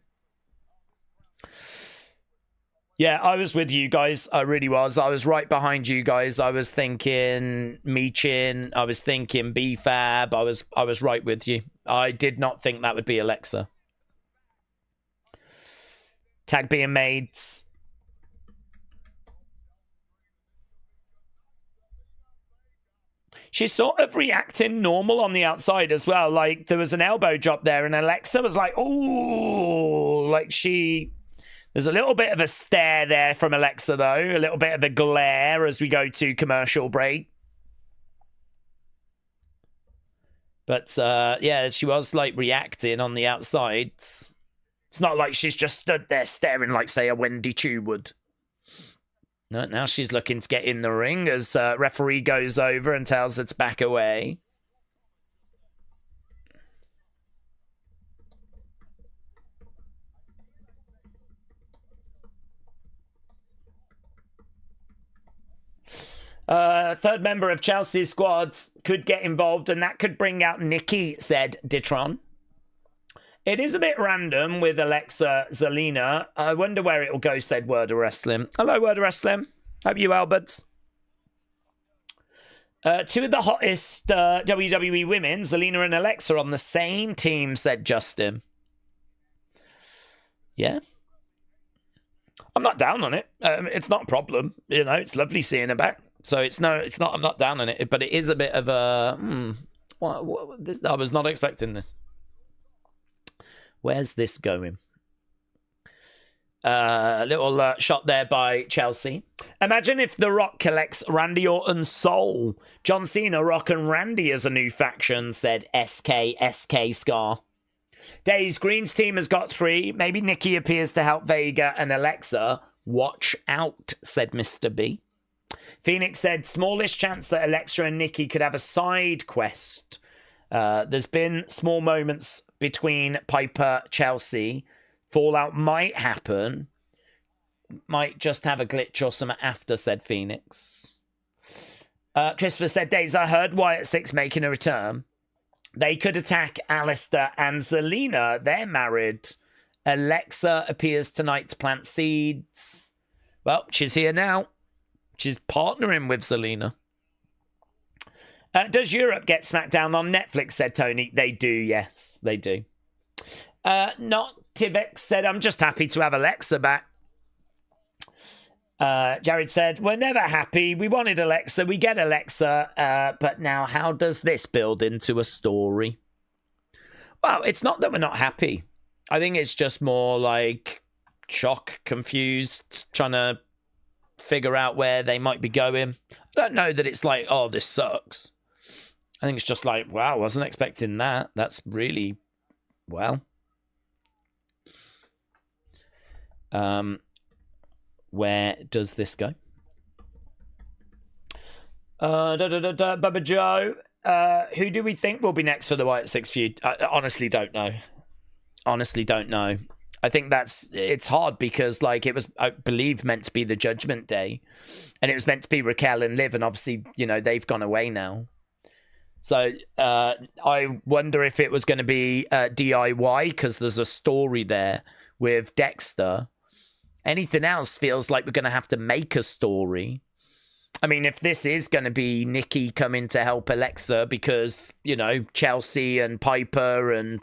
Yeah, I was with you guys. I really was. I was right behind you guys. I was thinking Meechin. I was thinking B-Fab. I was right with you. I did not think that would be Alexa. Tag being made. She's sort of reacting normal on the outside as well. Like, there was an elbow drop there, and Alexa was like, ooh, like she... There's a little bit of a stare there from Alexa, though. A little bit of a glare as we go to commercial break. But, yeah, she was, like, reacting on the outside. It's not like she's just stood there staring like, say, a Wendy Chu would. No, now she's looking to get in the ring as referee goes over and tells her to back away. Third member of Chelsea's squad could get involved, and that could bring out Nikki, said Ditron. It is a bit random with Alexa Zelina. I wonder where it will go, said Word of Wrestling. Hello, Word of Wrestling. Hope you well, buds. Two of the hottest WWE women, Zelina and Alexa, on the same team, said Justin. Yeah. I'm not down on it. It's not a problem. You know, it's lovely seeing her back. So it's not. I'm not down on it, but it is a bit of a. I was not expecting this. Where's this going? A little shot there by Chelsea. Imagine if The Rock collects Randy Orton's soul. John Cena, Rock, and Randy as a new faction, said SK Scar. Daze Green's team has got 3. Maybe Nikki appears to help Vega and Alexa. Watch out, said Mr. B. Phoenix said, smallest chance that Alexa and Nikki could have a side quest. There's been small moments between Piper, Chelsea. Fallout might happen. Might just have a glitch or something after, said Phoenix. Christopher said, Days, I heard Wyatt 6 making a return. They could attack Alistair and Zelina. They're married. Alexa appears tonight to plant seeds. Well, she's here now. She's partnering with Zelina. Does Europe get Smackdown on Netflix, said Tony. They do, yes, they do. Not Tivex said, I'm just happy to have Alexa back. Jared said, we're never happy. We wanted Alexa. We get Alexa. But now how does this build into a story? Well, it's not that we're not happy. I think it's just more like shock, confused, trying to figure out where they might be going. I don't know that it's like, oh, this sucks. I think it's just like, wow, wasn't expecting that. That's really, well. Where does this go? Bubba Joe, who do we think will be next for the Wyatt 6 feud? I honestly don't know. I think it's hard because, like, it was, I believe, meant to be the Judgment Day, and it was meant to be Raquel and Liv, and obviously, you know, they've gone away now. So I wonder if it was going to be DIY because there's a story there with Dexter. Anything else feels like we're going to have to make a story. I mean, if this is going to be Nikki coming to help Alexa because, you know, Chelsea and Piper and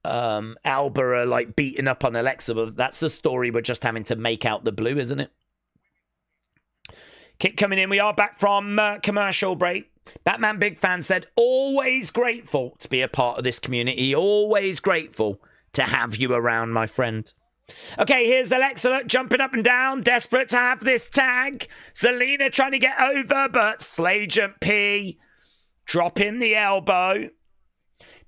Alba are like beating up on Alexa, but that's a story we're just having to make out the blue, isn't it? Kit coming in. We are back from commercial break. Batman Big Fan said, always grateful to be a part of this community. Always grateful to have you around, my friend. Okay, here's Alexa jumping up and down, desperate to have this tag. Zelina trying to get over, but Slagent P dropping the elbow.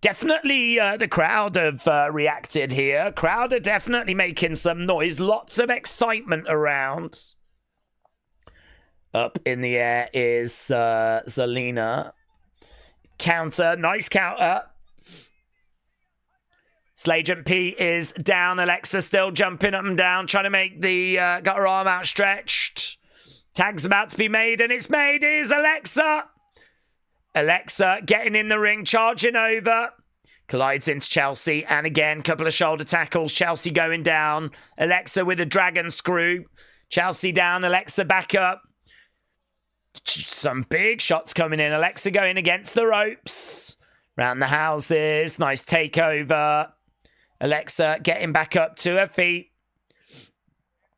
Definitely the crowd have reacted here. Crowd are definitely making some noise. Lots of excitement around. Up in the air is Zelina. Counter, nice counter. Slagent P is down. Alexa still jumping up and down, trying to make the, got her arm outstretched. Tag's about to be made, and it's made. Here's Alexa. Alexa getting in the ring, charging over. Collides into Chelsea, and again, couple of shoulder tackles. Chelsea going down. Alexa with a dragon screw. Chelsea down, Alexa back up. Some big shots coming in. Alexa going against the ropes. Round the houses. Nice takeover. Alexa getting back up to her feet.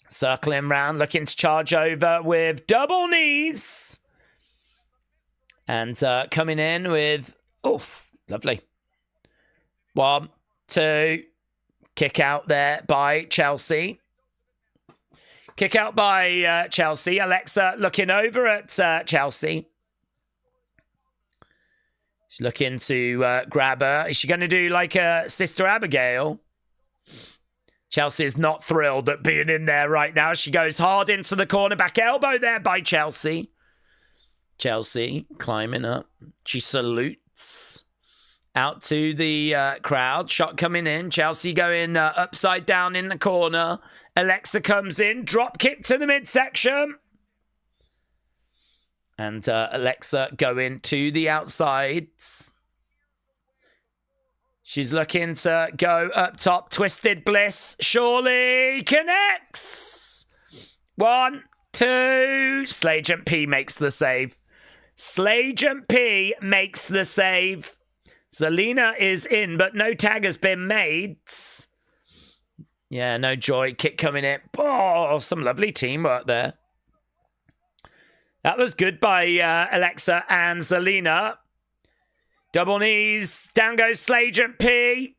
Circling round, looking to charge over with double knees. And coming in with, oh, lovely. 1, 2. Kick out there by Chelsea. Kick out by Chelsea. Alexa looking over at Chelsea. She's looking to grab her. Is she going to do like a Sister Abigail? Chelsea is not thrilled at being in there right now. She goes hard into the corner. Back elbow there by Chelsea. Chelsea climbing up. She salutes out to the crowd. Shot coming in. Chelsea going upside down in the corner. Alexa comes in. Drop kick to the midsection. And Alexa going to the outsides. She's looking to go up top. Twisted Bliss surely connects. 1, 2. Slagent P makes the save. Slagent P makes the save. Zelina is in, but no tag has been made. Yeah, no joy. Kick coming in. Oh, some lovely teamwork there. That was good by Alexa and Zelina. Double knees. Down goes Slagent P.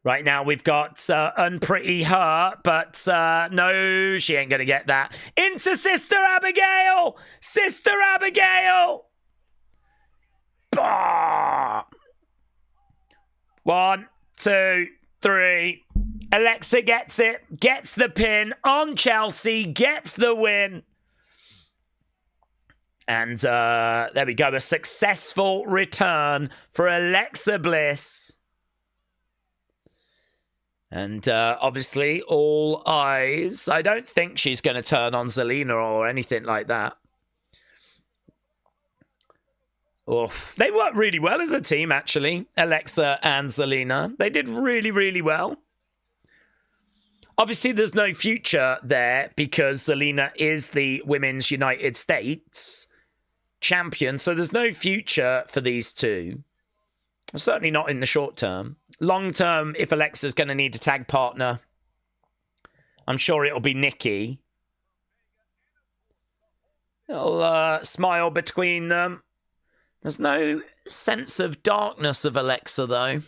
Right now we've got Unpretty Her, but no, she ain't going to get that. Into Sister Abigail. Sister Abigail. Bah! 1, 2, 3. Alexa gets it. Gets the pin on Chelsea. Gets the win. And there we go. A successful return for Alexa Bliss. And obviously, all eyes. I don't think she's going to turn on Zelina or anything like that. Oh, they worked really well as a team, actually. Alexa and Zelina. They did really, really well. Obviously, there's no future there because Zelina is the Women's United States champion. So there's no future for these two. Certainly not in the short term. Long term, if Alexa's going to need a tag partner, I'm sure it'll be Nikki. Little smile between them. There's no sense of darkness of Alexa, though.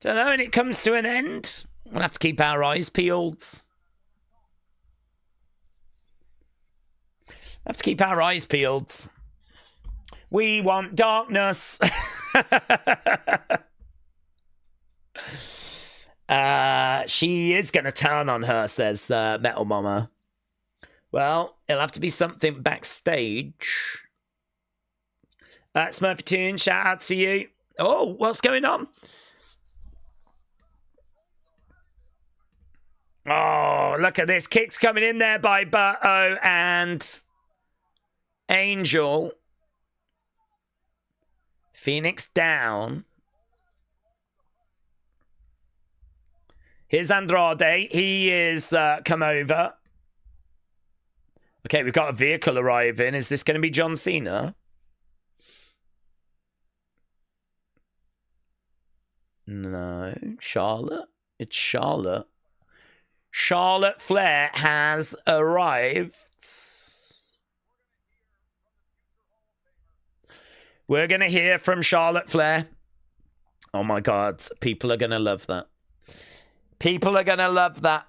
Don't know, and it comes to an end. We'll have to keep our eyes peeled. Have to keep our eyes peeled. We want darkness. She is going to turn on her, says Metal Mama. Well, it'll have to be something backstage. Smurfy shout out to you. Oh, what's going on? Oh, look at this. Kicks coming in there by Berto and Angel. Phoenix down. Here's Andrade. He is come over. Okay, we've got a vehicle arriving. Is this going to be John Cena? No. Charlotte? It's Charlotte. Charlotte Flair has arrived. We're going to hear from Charlotte Flair. Oh my God. People are going to love that. People are going to love that.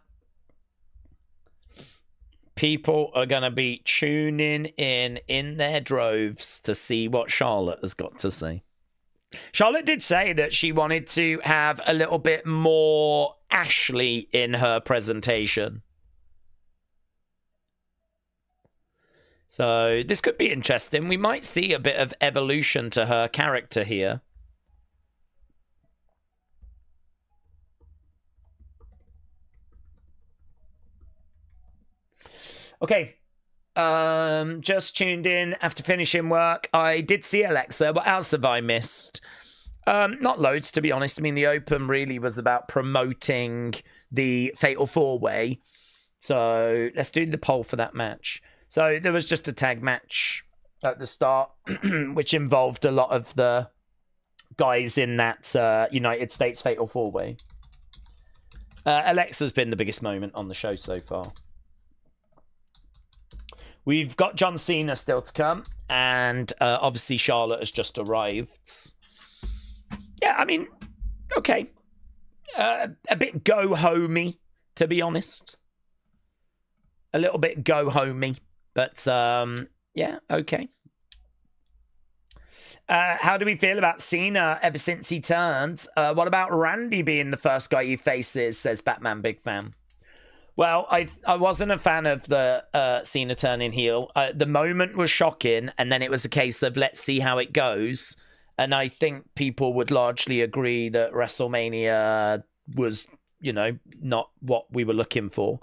People are going to be tuning in their droves to see what Charlotte has got to say. Charlotte did say that she wanted to have a little bit more Ashley in her presentation. So this could be interesting. We might see a bit of evolution to her character here. Okay. Just tuned in after finishing work. I did see Alexa. What else have I missed? Not loads, to be honest. I mean, the Open really was about promoting the Fatal 4-Way. So let's do the poll for that match. So there was just a tag match at the start, which involved a lot of the guys in that United States Fatal 4-Way. Alexa's been the biggest moment on the show so far. We've got John Cena still to come, and obviously Charlotte has just arrived. Yeah, I mean, okay. A bit go-homey, to be honest. A little bit go-homey, but yeah, okay. How do we feel about Cena ever since he turned? What about Randy being the first guy he faces, says Batman Big Fan. Well, I wasn't a fan of the Cena turning heel. The moment was shocking, and then it was a case of let's see how it goes. And I think people would largely agree that WrestleMania was, you know, not what we were looking for.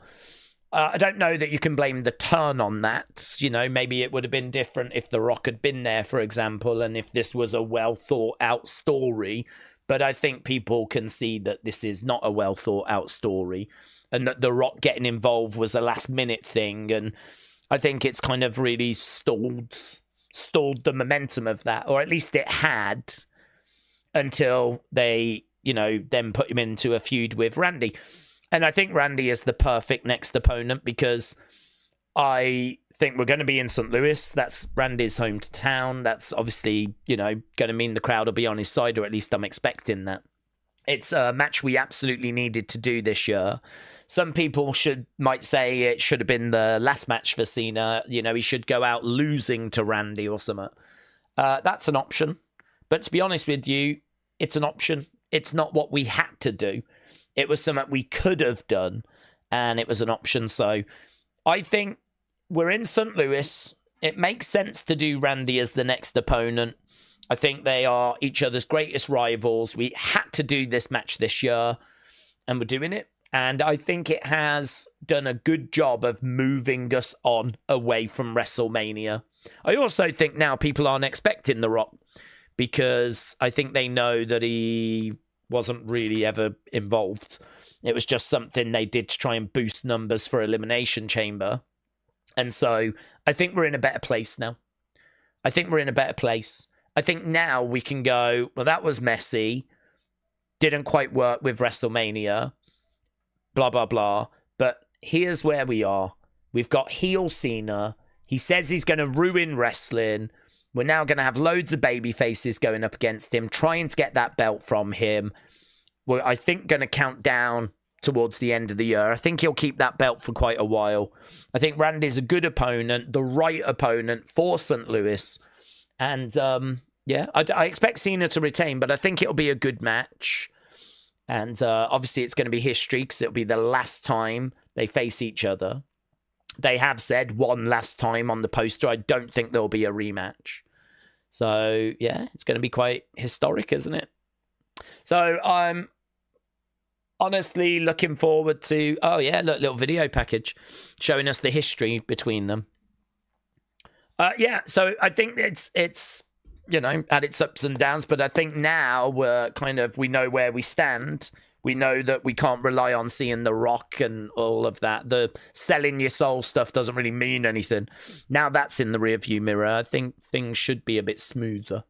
I don't know that you can blame the turn on that. You know, maybe it would have been different if The Rock had been there, for example, and if this was a well thought out story. But I think people can see that this is not a well thought out story, and that The Rock getting involved was a last minute thing. And I think it's kind of really stalled the momentum of that, or at least it had, until they, you know, then put him into a feud with Randy. And I think Randy is the perfect next opponent because I think we're going to be in St. Louis. That's Randy's hometown. That's obviously, you know, going to mean the crowd will be on his side, or at least I'm expecting that. It's a match we absolutely needed to do this year. Some people might say it should have been the last match for Cena. You know, he should go out losing to Randy or something. That's an option. But to be honest with you, it's an option. It's not what we had to do. It was something we could have done, and it was an option. So I think we're in St. Louis. It makes sense to do Randy as the next opponent. I think they are each other's greatest rivals. We had to do this match this year, and we're doing it. And I think it has done a good job of moving us on away from WrestleMania. I also think now people aren't expecting The Rock, because I think they know that he wasn't really ever involved. It was just something they did to try and boost numbers for Elimination Chamber. And so I think we're in a better place now. I think now we can go, well, that was messy. Didn't quite work with WrestleMania. Blah, blah, blah. But here's where we are. We've got heel Cena. He says he's going to ruin wrestling. We're now going to have loads of baby faces going up against him, trying to get that belt from him. We're, I think, going to count down towards the end of the year. I think he'll keep that belt for quite a while. I think Randy's a good opponent, the right opponent for St. Louis. And, yeah, I expect Cena to retain, but I think it'll be a good match. And obviously it's going to be history because it'll be the last time they face each other. They have said one last time on the poster. I don't think there'll be a rematch. So, yeah, it's going to be quite historic, isn't it? So, I'm honestly looking forward to... Oh, yeah, look, little video package showing us the history between them. Yeah, so I think it's you know, had its ups and downs, but I think now we know where we stand. We know that we can't rely on seeing The Rock and all of that. The selling your soul stuff doesn't really mean anything. Now that's in the rearview mirror. I think things should be a bit smoother.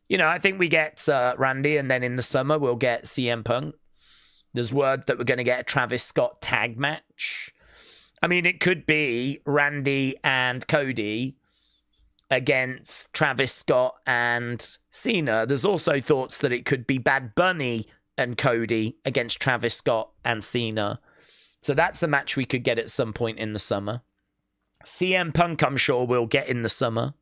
You know, I think we get Randy, and then in the summer we'll get CM Punk. There's word that we're going to get a Travis Scott tag match. I mean, it could be Randy and Cody against Travis Scott and Cena. There's also thoughts that it could be Bad Bunny and Cody against Travis Scott and Cena. So that's a match we could get at some point in the summer. CM Punk, I'm sure, we'll get in the summer.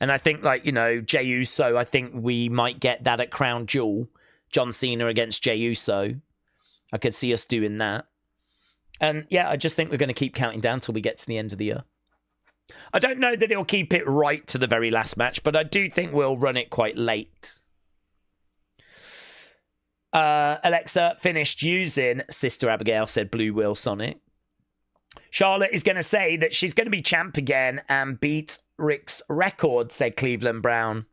And I think, like, you know, Jey Uso, I think we might get that at Crown Jewel. John Cena against Jey Uso. I could see us doing that. And yeah, I just think we're going to keep counting down till we get to the end of the year. I don't know that it'll keep it right to the very last match, but I do think we'll run it quite late. Alexa finished using Sister Abigail, said Blue Wheel Sonic. Charlotte is going to say that she's going to be champ again and beat Rick's record, said Cleveland Brown.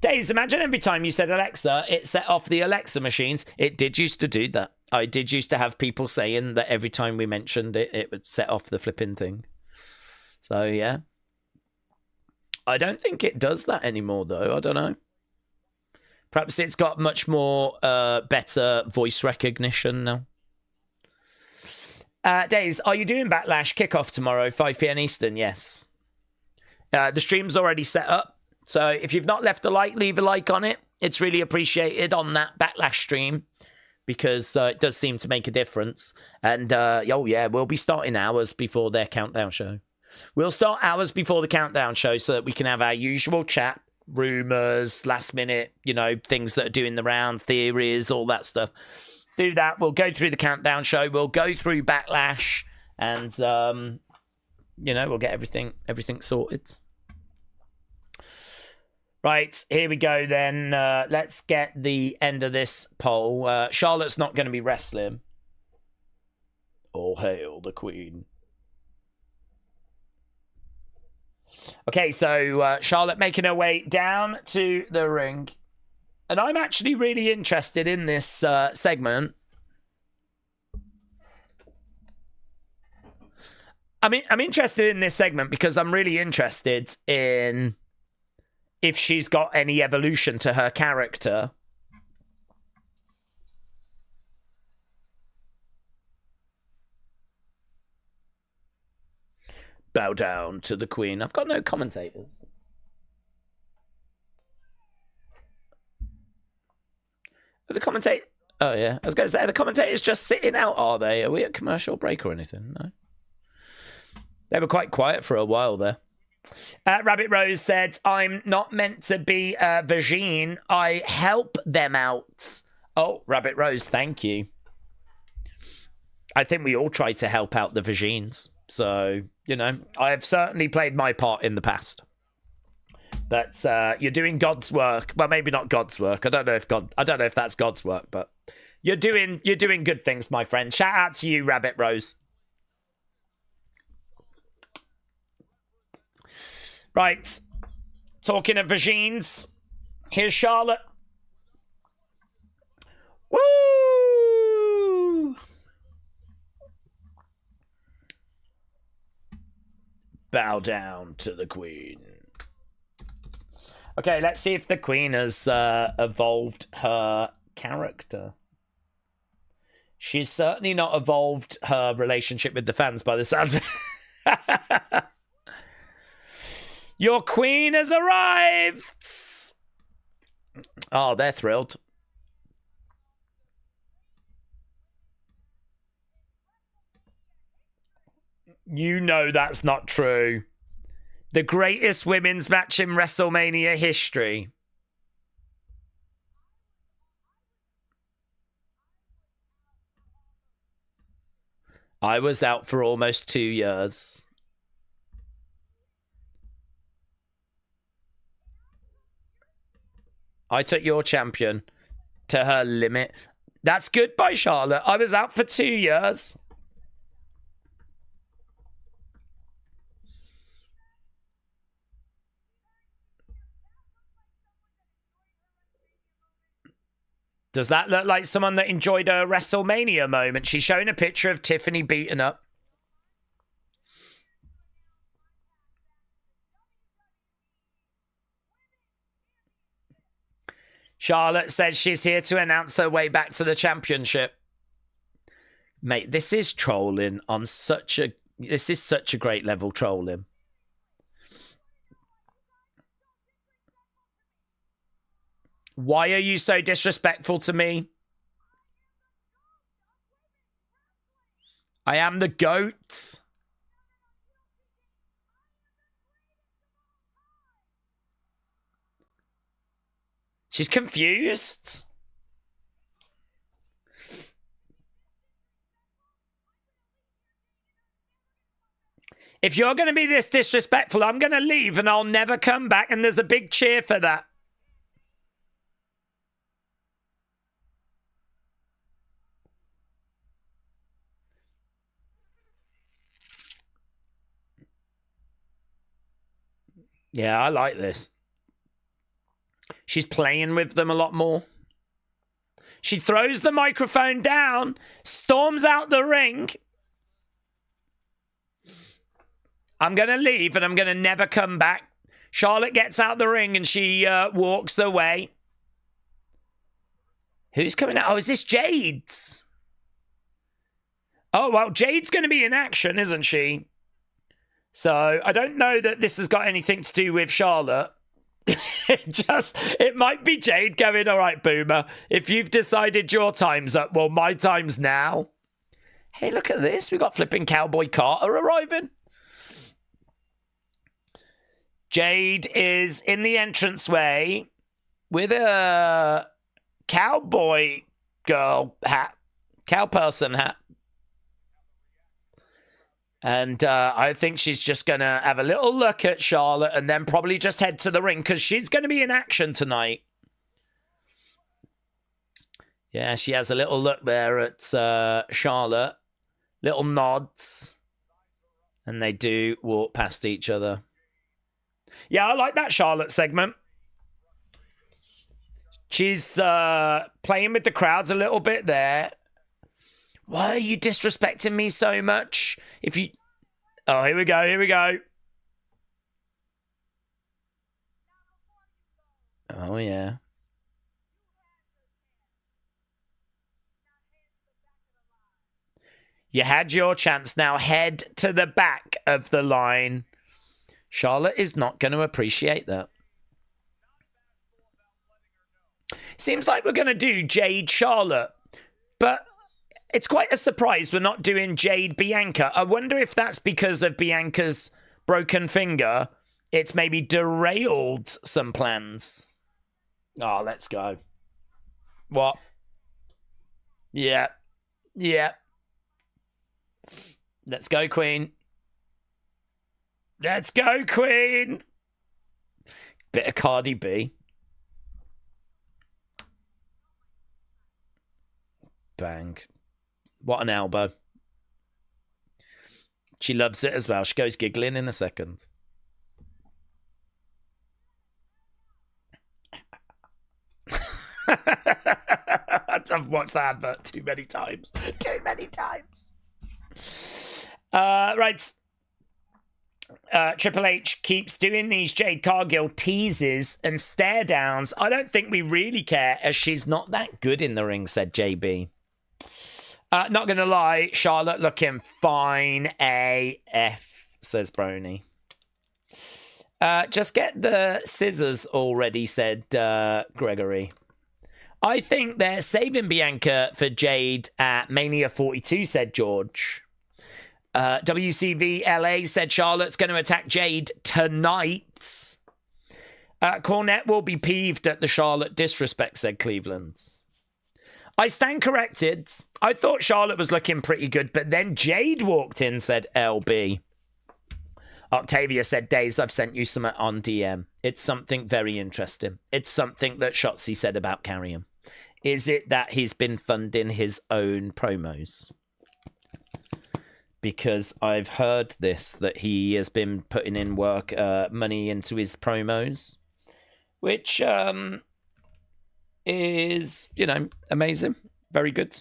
Daze, imagine every time you said Alexa, it set off the Alexa machines. It did used to do that. I did used to have people saying that every time we mentioned it, it would set off the flipping thing. So, yeah. I don't think it does that anymore, though. I don't know. Perhaps it's got much more better voice recognition now. Daze, are you doing Backlash kickoff tomorrow, 5 p.m. Eastern? Yes. The stream's already set up. So if you've not left a like, leave a like on it. It's really appreciated on that Backlash stream because it does seem to make a difference. And, oh, yeah, we'll be starting hours before their countdown show. We'll start hours before the countdown show so that we can have our usual chat, rumors, last minute, you know, things that are doing the round, theories, all that stuff. Do that. We'll go through the countdown show. We'll go through Backlash, and you know, we'll get everything sorted. Right, here we go then. Let's get the end of this poll. Charlotte's not going to be wrestling. All hail the Queen. Okay, so Charlotte making her way down to the ring. And I'm actually really interested in this segment. I'm interested in this segment because I'm really interested in if she's got any evolution to her character. Bow down to the Queen. I've got no commentators. Are the commentators... Oh, yeah. I was going to say, are the commentators just sitting out, are they? Are we at commercial break or anything? No. They were quite quiet for a while there. Rabbit Rose said, I'm not meant to be a vagine. I help them out. Oh, Rabbit Rose, thank you. I think we all try to help out the vagines. So, you know, I have certainly played my part in the past. But you're doing God's work. Well, maybe not God's work. I don't know if that's God's work, but you're doing good things, my friend. Shout out to you, Rabbit Rose. Right. Talking of vagines, here's Charlotte. Woo! Bow down to the Queen. Okay, let's see if the Queen has evolved her character. She's certainly not evolved her relationship with the fans by the sounds of it. Your Queen has arrived! Oh, they're thrilled. You know that's not true. The greatest women's match in WrestleMania history. I was out for almost 2 years. I took your champion to her limit. That's good by Charlotte. I was out for 2 years. Does that look like someone that enjoyed a WrestleMania moment? She's showing a picture of Tiffany beaten up. Charlotte says she's here to announce her way back to the championship. Mate, this is trolling on such a... This is such a great level trolling. Why are you so disrespectful to me? I am the GOAT. She's confused. If you're going to be this disrespectful, I'm going to leave and I'll never come back, and there's a big cheer for that. Yeah, I like this. She's playing with them a lot more. She throws the microphone down, storms out the ring. I'm going to leave and I'm going to never come back. Charlotte gets out the ring and she walks away. Who's coming out? Oh, is this Jade's? Oh, well, Jade's going to be in action, isn't she? So I don't know that this has got anything to do with Charlotte. It might be Jade going, all right, Boomer, if you've decided your time's up, well, my time's now. Hey, look at this. We got flipping Cowboy Carter arriving. Jade is in the entranceway with a cowboy girl hat, cow person hat. And I think she's just going to have a little look at Charlotte and then probably just head to the ring because she's going to be in action tonight. Yeah, she has a little look there at Charlotte. Little nods. And they do walk past each other. Yeah, I like that Charlotte segment. She's playing with the crowds a little bit there. Why are you disrespecting me so much? If you... Oh, here we go, here we go. Oh, yeah. You had your chance. Now head to the back of the line. Charlotte is not going to appreciate that. Seems like we're going to do Jade Charlotte, but it's quite a surprise we're not doing Jade Bianca. I wonder if that's because of Bianca's broken finger. It's maybe derailed some plans. Oh, let's go. What? Yeah. Yeah. Let's go, Queen. Let's go, Queen. Bit of Cardi B. Bang. What an elbow. She loves it as well. She goes giggling in a second. I've watched that advert too many times. Too many times. Right. Triple H keeps doing these Jade Cargill teases and stare downs. I don't think we really care as she's not that good in the ring, said JB. Not going to lie, Charlotte looking fine AF, says Brony. Just get the scissors already, said Gregory. I think they're saving Bianca for Jade at Mania 42, said George. WCV LA said Charlotte's going to attack Jade tonight. Cornette will be peeved at the Charlotte disrespect, said Cleveland. I stand corrected. I thought Charlotte was looking pretty good, but then Jade walked in, said LB. Octavia said, Daze, I've sent you some on DM. It's something very interesting. It's something that Shotzi said about Carrion. Is it that he's been funding his own promos? Because I've heard this, that he has been putting in work, money into his promos, which is, you know, amazing. Very good.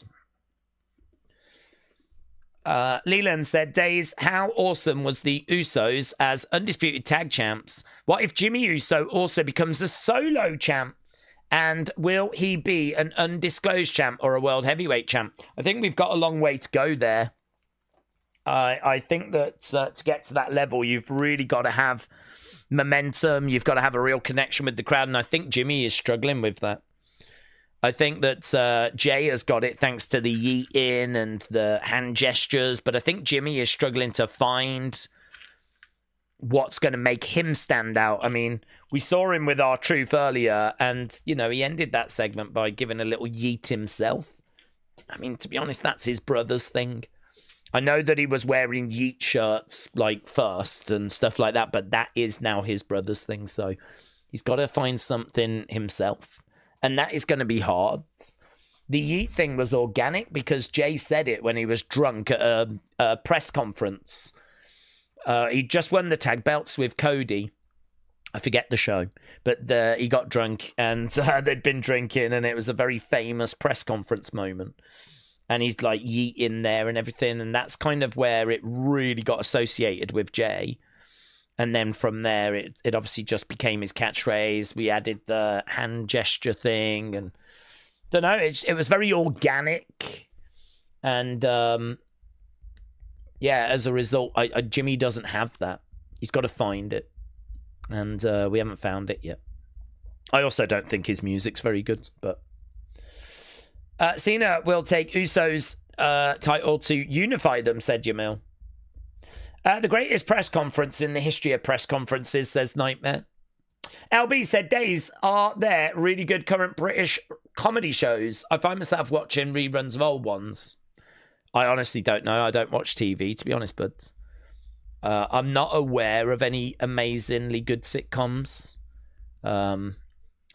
Leland said, Daze, how awesome was the Usos as undisputed tag champs? What if Jimmy Uso also becomes a solo champ? And will he be an undisclosed champ or a world heavyweight champ? I think we've got a long way to go there. I think that to get to that level, you've really got to have momentum. You've got to have a real connection with the crowd. And I think Jimmy is struggling with that. I think that Jay has got it thanks to the yeet in and the hand gestures. But I think Jimmy is struggling to find what's going to make him stand out. I mean, we saw him with R-Truth earlier. And, you know, he ended that segment by giving a little yeet himself. I mean, to be honest, that's his brother's thing. I know that he was wearing yeet shirts like first and stuff like that, but that is now his brother's thing. So he's got to find something himself. And that is going to be hard. The yeet thing was organic because Jay said it when he was drunk at a press conference. He just won the tag belts with Cody. I forget the show, but he got drunk and they'd been drinking and it was a very famous press conference moment. And he's like yeet in there and everything. And that's kind of where it really got associated with Jay. And then from there, it obviously just became his catchphrase. We added the hand gesture thing. And don't know, it was very organic. And yeah, as a result, Jimmy doesn't have that. He's got to find it. And we haven't found it yet. I also don't think his music's very good, but... Cena will take Uso's title to unify them, said Jamil. The greatest press conference in the history of press conferences, says Nightmare. LB said, Days, are there really good current British comedy shows? I find myself watching reruns of old ones. I honestly don't know. I don't watch TV, to be honest, but I'm not aware of any amazingly good sitcoms. I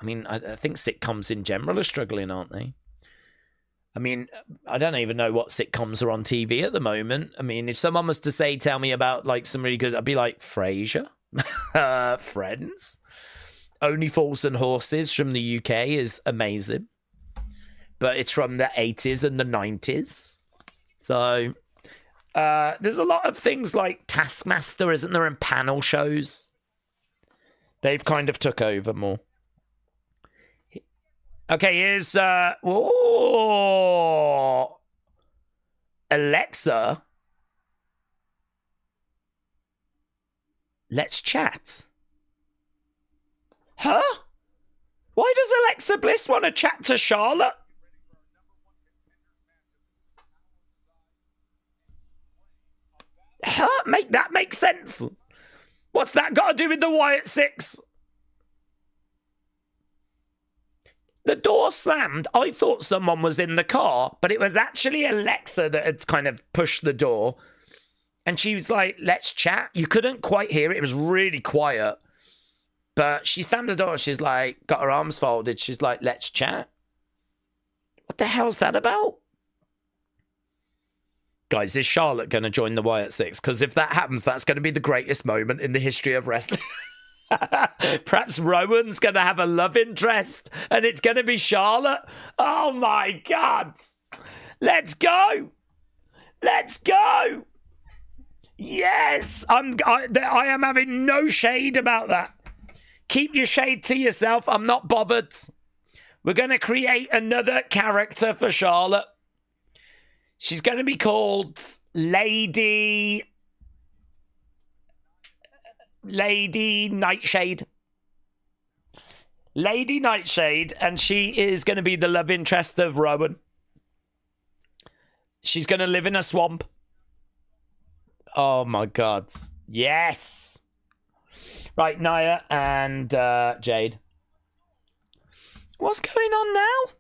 mean, I think sitcoms in general are struggling, aren't they? I mean, I don't even know what sitcoms are on TV at the moment. I mean, if someone was to say, tell me about like some really good, I'd be like, Frasier, Friends, Only Fools and Horses from the UK is amazing, but it's from the 80s and the 90s. So there's a lot of things like Taskmaster, isn't there, and panel shows. They've kind of took over more. Okay, here's Alexa. Let's chat. Huh? Why does Alexa Bliss want to chat to Charlotte? Huh? That makes sense. What's that got to do with the Wyatt 6? The door slammed. I thought someone was in the car, but it was actually Alexa that had kind of pushed the door. And she was like, let's chat. You couldn't quite hear it. It was really quiet. But she slammed the door. She's like, got her arms folded. She's like, let's chat. What the hell's that about? Guys, is Charlotte going to join the Wyatt 6? Because if that happens, that's going to be the greatest moment in the history of wrestling. Perhaps Rowan's going to have a love interest and it's going to be Charlotte. Oh my God. Let's go. Let's go. Yes. I am having no shade about that. Keep your shade to yourself. I'm not bothered. We're going to create another character for Charlotte. She's going to be called Lady Nightshade. Lady Nightshade, and she is going to be the love interest of Rowan. She's going to live in a swamp. Oh my God. Yes. Right, Nia and Jade. What's going on now?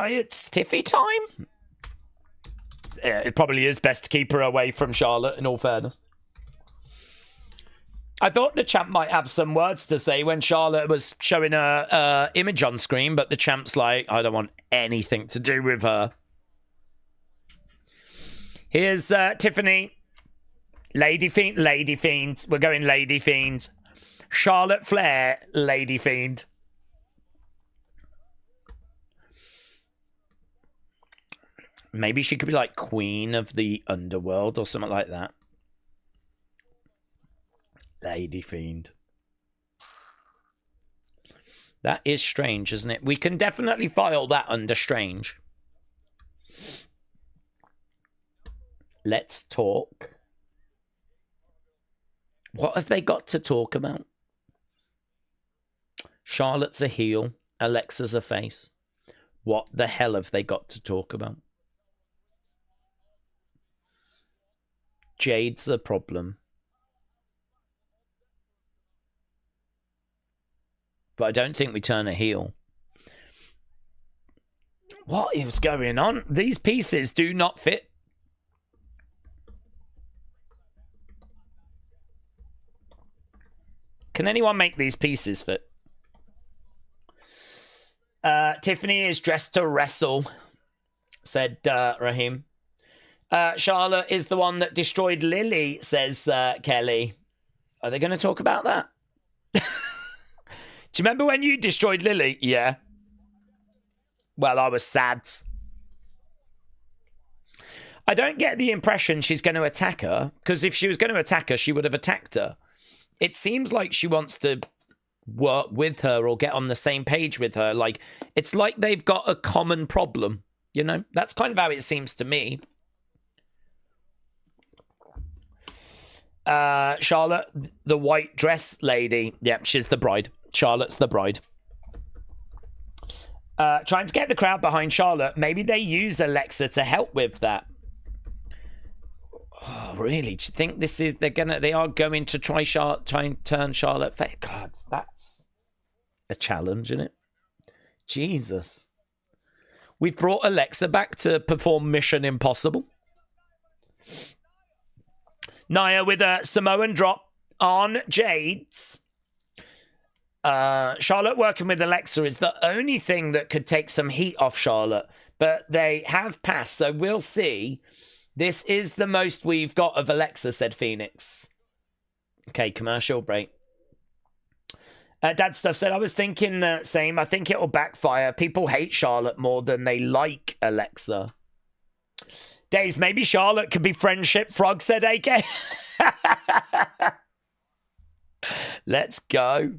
It's Tiffy time. Yeah, it probably is best to keep her away from Charlotte, in all fairness. I thought the champ might have some words to say when Charlotte was showing her image on screen, but the champ's like, I don't want anything to do with her. Here's Tiffany. Lady Fiend. We're going Lady Fiend. Charlotte Flair, Lady Fiend. Maybe she could be like Queen of the Underworld or something like that. Lady Fiend. That is strange, isn't it? We can definitely file that under strange. Let's talk. What have they got to talk about? Charlotte's a heel. Alexa's a face. What the hell have they got to talk about? Jade's a problem. But I don't think we turn a heel. What is going on? These pieces do not fit. Can anyone make these pieces fit? Tiffany is dressed to wrestle, said Raheem. Charlotte is the one that destroyed Lily, says Kelly. Are they going to talk about that? Do you remember when you destroyed Lily? Yeah. Well, I was sad. I don't get the impression she's going to attack her, because if she was going to attack her, she would have attacked her. It seems like she wants to work with her or get on the same page with her. Like, it's like they've got a common problem, you know? That's kind of how it seems to me. Charlotte, the white dress lady. Yep, she's the bride. Charlotte's the bride. Trying to get the crowd behind Charlotte. Maybe they use Alexa to help with that. really? Do you think this is they are going to try and turn Charlotte face? God, that's a challenge, isn't it? Jesus. We've brought Alexa back to perform Mission Impossible. Nia with a Samoan drop on Jade's. Charlotte working with Alexa is the only thing that could take some heat off Charlotte, but they have passed, so we'll see. This is the most we've got of Alexa, said Phoenix. Okay, commercial break. Dad Stuff said, I was thinking the same. I think it'll backfire. People hate Charlotte more than they like Alexa. Daze, maybe Charlotte could be friendship frog, said AK. Let's go.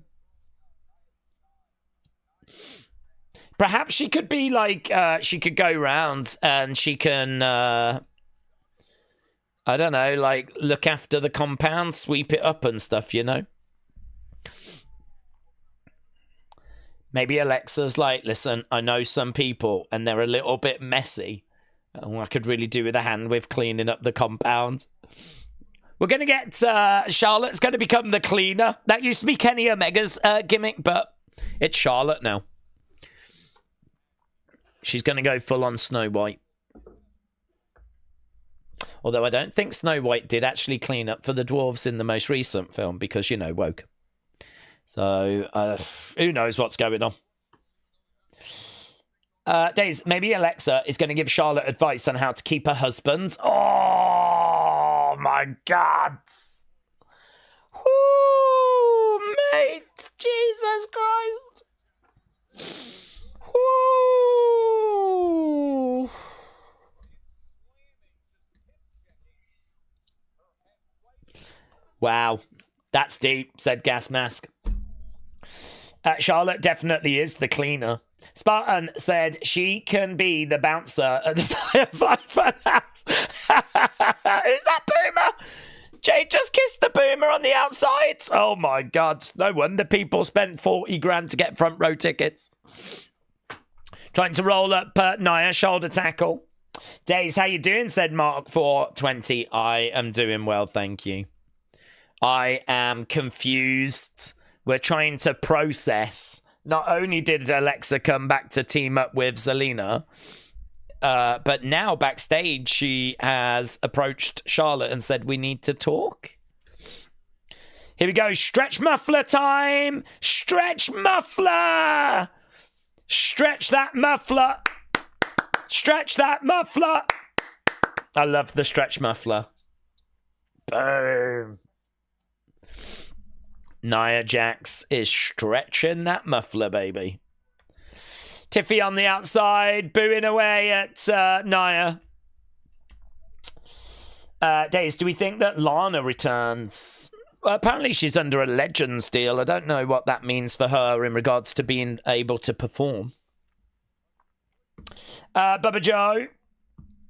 Perhaps she could be like, she could go round and she can, I don't know, like look after the compound, sweep it up and stuff, you know? Maybe Alexa's like, listen, I know some people and they're a little bit messy. Oh, I could really do with a hand with cleaning up the compound. We're going to get, Charlotte's going to become the cleaner. That used to be Kenny Omega's gimmick, but it's Charlotte now. She's going to go full on Snow White. Although I don't think Snow White did actually clean up for the dwarves in the most recent film because, you know, woke. So, who knows what's going on. Daze, maybe Alexa is going to give Charlotte advice on how to keep her husband. Oh, my God. Woo, mate. Jesus Christ. Woo. Wow. That's deep, said Gas Mask. Charlotte definitely is the cleaner. Spartan said she can be the bouncer at the Firefly Funhouse. Who's that boomer? Jade just kissed the boomer on the outside. Oh my God. No wonder people spent 40 grand to get front row tickets. Trying to roll up Nia, shoulder tackle. Daze, how you doing? Said Mark 420. I am doing well, thank you. I am confused. We're trying to process. Not only did Alexa come back to team up with Zelina, but now backstage she has approached Charlotte and said, we need to talk. Here we go. Stretch muffler time. Stretch muffler. Stretch that muffler. Stretch that muffler. I love the stretch muffler. Boom. Nia Jax is stretching that muffler, baby. Tiffy on the outside, booing away at Nia. Daze, do we think that Lana returns? Well, apparently she's under a Legends deal. I don't know what that means for her in regards to being able to perform. Bubba Joe.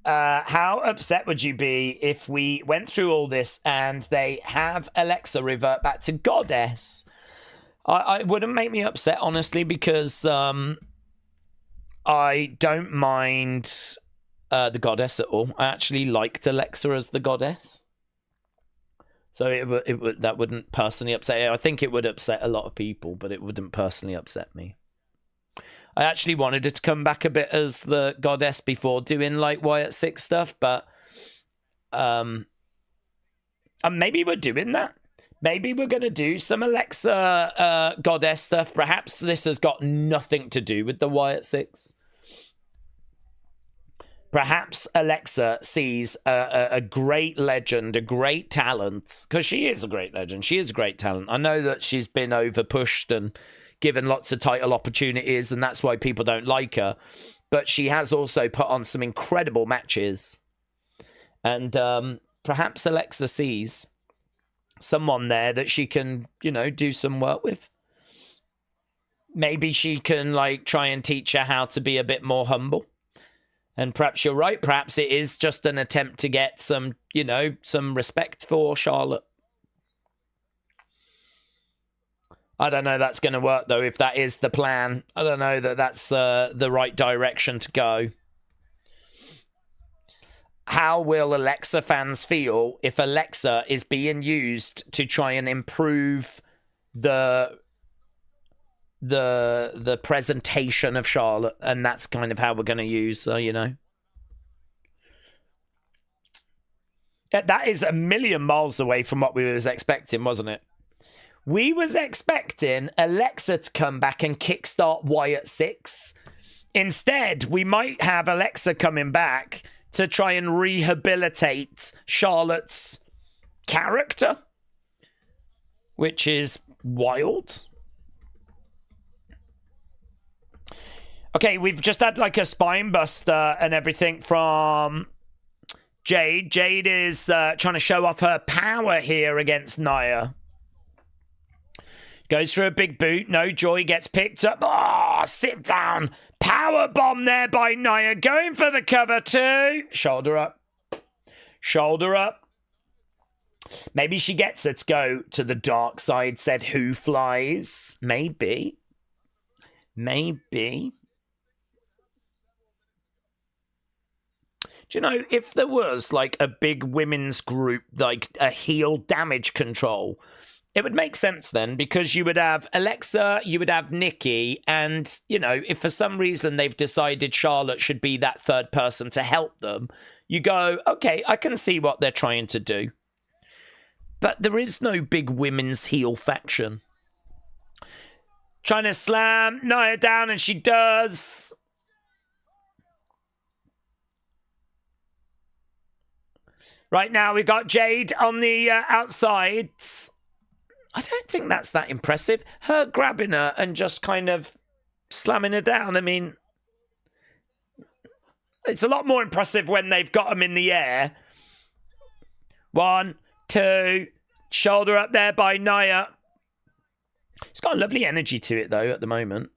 How upset would you be if we went through all this and they have Alexa revert back to Goddess? I wouldn't make me upset, honestly, because I don't mind the Goddess at all. I actually liked Alexa as the Goddess. So that wouldn't personally upset you. I think it would upset a lot of people, but it wouldn't personally upset me. I actually wanted her to come back a bit as the Goddess before doing like Wyatt 6 stuff, but and maybe we're doing that. Maybe we're going to do some Alexa Goddess stuff. Perhaps this has got nothing to do with the Wyatt 6. Perhaps Alexa sees a great legend, a great talent, because she is a great legend. She is a great talent. I know that she's been over-pushed and given lots of title opportunities, and that's why people don't like her. But she has also put on some incredible matches. And perhaps Alexa sees someone there that she can, you know, do some work with. Maybe she can, like, try and teach her how to be a bit more humble. And perhaps you're right. Perhaps it is just an attempt to get some, you know, some respect for Charlotte. I don't know that's going to work, though, if that is the plan. I don't know that that's the right direction to go. how will Alexa fans feel if Alexa is being used to try and improve the presentation of Charlotte, and that's kind of how we're going to use her, you know. That is a million miles away from what we was expecting, wasn't it? We was expecting Alexa to come back and kickstart Wyatt 6. Instead, we might have Alexa coming back to try and rehabilitate Charlotte's character, which is wild. Okay, we've just had like a spine buster and everything from Jade. Jade is trying to show off her power here against Nia. Goes for a big boot. No joy. Gets picked up. Oh, sit down. Power bomb there by Nia. Going for the cover too. Shoulder up. Shoulder up. Maybe she gets her to go to the dark side. Said who flies. Maybe. Maybe. Do you know, if there was like a big women's group, like a heel damage control, it would make sense then, because you would have Alexa, you would have Nikki, and, you know, if for some reason they've decided Charlotte should be that third person to help them, you go, okay, I can see what they're trying to do. But there is no big women's heel faction. Trying to slam Nia down, and she does. Right now, we've got Jade on the outside. I don't think that's that impressive. Her grabbing her and just kind of slamming her down. I mean, it's a lot more impressive when they've got them in the air. 1, 2, shoulder up there by Nia. It's got a lovely energy to it, though, at the moment.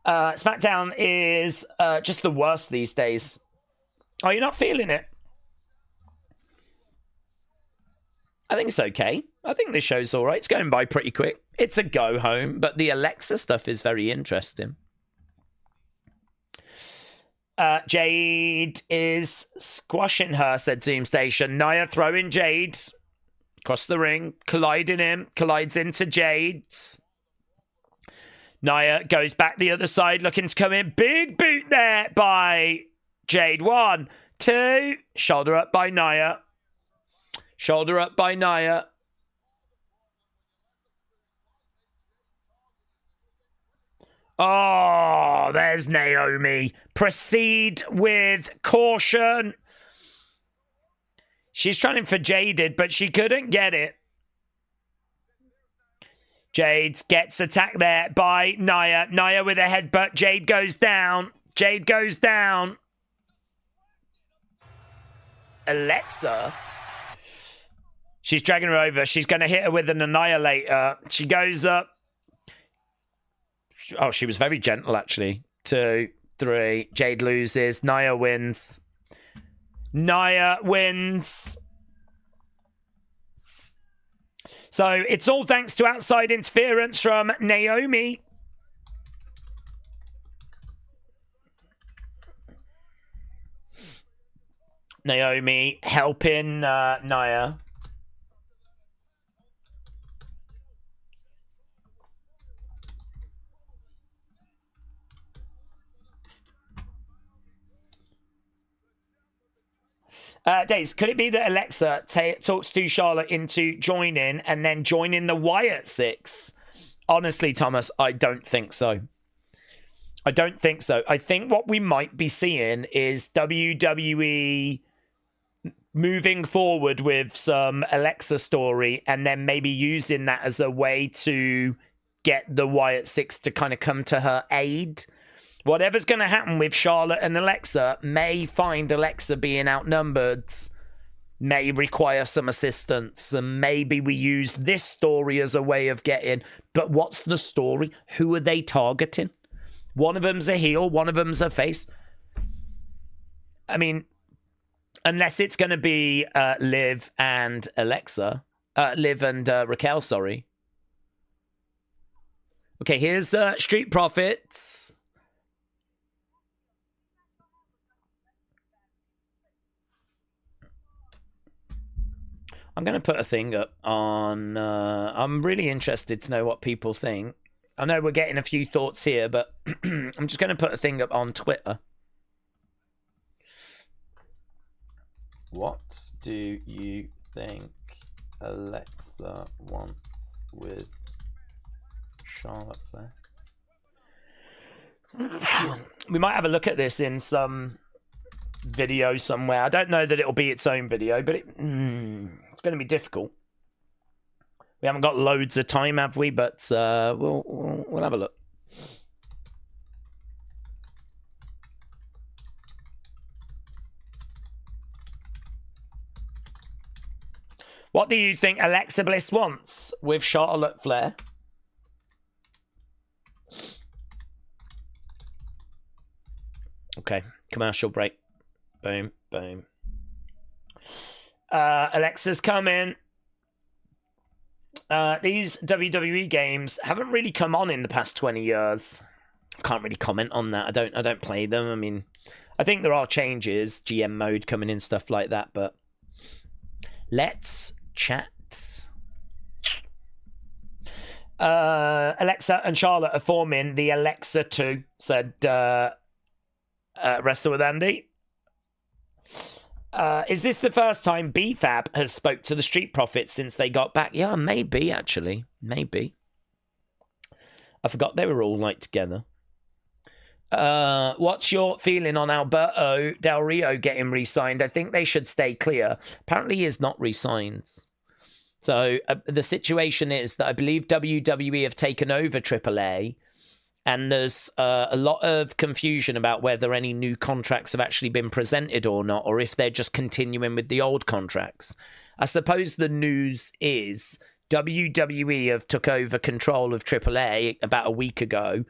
Smackdown is just the worst these days. Oh, you're not feeling it? I think it's okay. I think this show's all right. It's going by pretty quick. It's a go home, but the Alexa stuff is very interesting. Jade is squashing her, said Zoom Station. Nia throwing Jade across the ring, colliding him, collides into Jade's. Nia goes back the other side, looking to come in. Big boot there by Jade. 1, 2, shoulder up by Nia. Shoulder up by Nia. Oh, there's Naomi. Proceed with caution. She's trying for Jaded, but she couldn't get it. Jade gets attacked there by Nia. Nia with a headbutt. Jade goes down. Jade goes down. Alexa. She's dragging her over. She's going to hit her with an annihilator. She goes up. Oh, she was very gentle, actually. 2, 3. Jade loses. Nia wins. Nia wins. So it's all thanks to outside interference from Naomi. Naomi helping Nia. Daze, could it be that Alexa talks to Charlotte into joining and then joining the Wyatt 6? Honestly, Thomas, I don't think so. I don't think so. I think what we might be seeing is WWE moving forward with some Alexa story and then maybe using that as a way to get the Wyatt 6 to kind of come to her aid. Whatever's going to happen with Charlotte and Alexa may find Alexa being outnumbered, may require some assistance, and maybe we use this story as a way of getting. But what's the story? Who are they targeting? One of them's a heel, one of them's a face. I mean, unless it's going to be Liv and Alexa. Liv and Raquel, sorry. Okay, here's Street Profits. I'm going to put a thing up on... I'm really interested to know what people think. I know we're getting a few thoughts here, but I'm just going to put a thing up on Twitter. What do you think Alexa wants with Charlotte Flair? We might have a look at this in some video somewhere. I don't know that it'll be its own video, but it's going to be difficult. We haven't got loads of time, have we? But we'll have a look. What do you think Alexa Bliss wants with Charlotte Flair? Okay, commercial break. Boom, boom. Alexa's coming. These WWE games haven't really come on in the past 20 years. Can't really comment on that. I don't play them. I mean, I think there are changes, GM mode coming in, stuff like that, but let's chat. Alexa and Charlotte are forming the Alexa 2, said Wrestle with Andy. Is this the first time BFAB has spoke to the Street Profits since they got back? Yeah, maybe, actually. Maybe. I forgot they were all like together. What's your feeling on Alberto Del Rio getting re-signed? I think they should stay clear. Apparently he is not re-signed. So the situation is that I believe WWE have taken over Triple A, and there's a lot of confusion about whether any new contracts have actually been presented or not, or if they're just continuing with the old contracts. I suppose the news is WWE have took over control of Triple A about a week ago,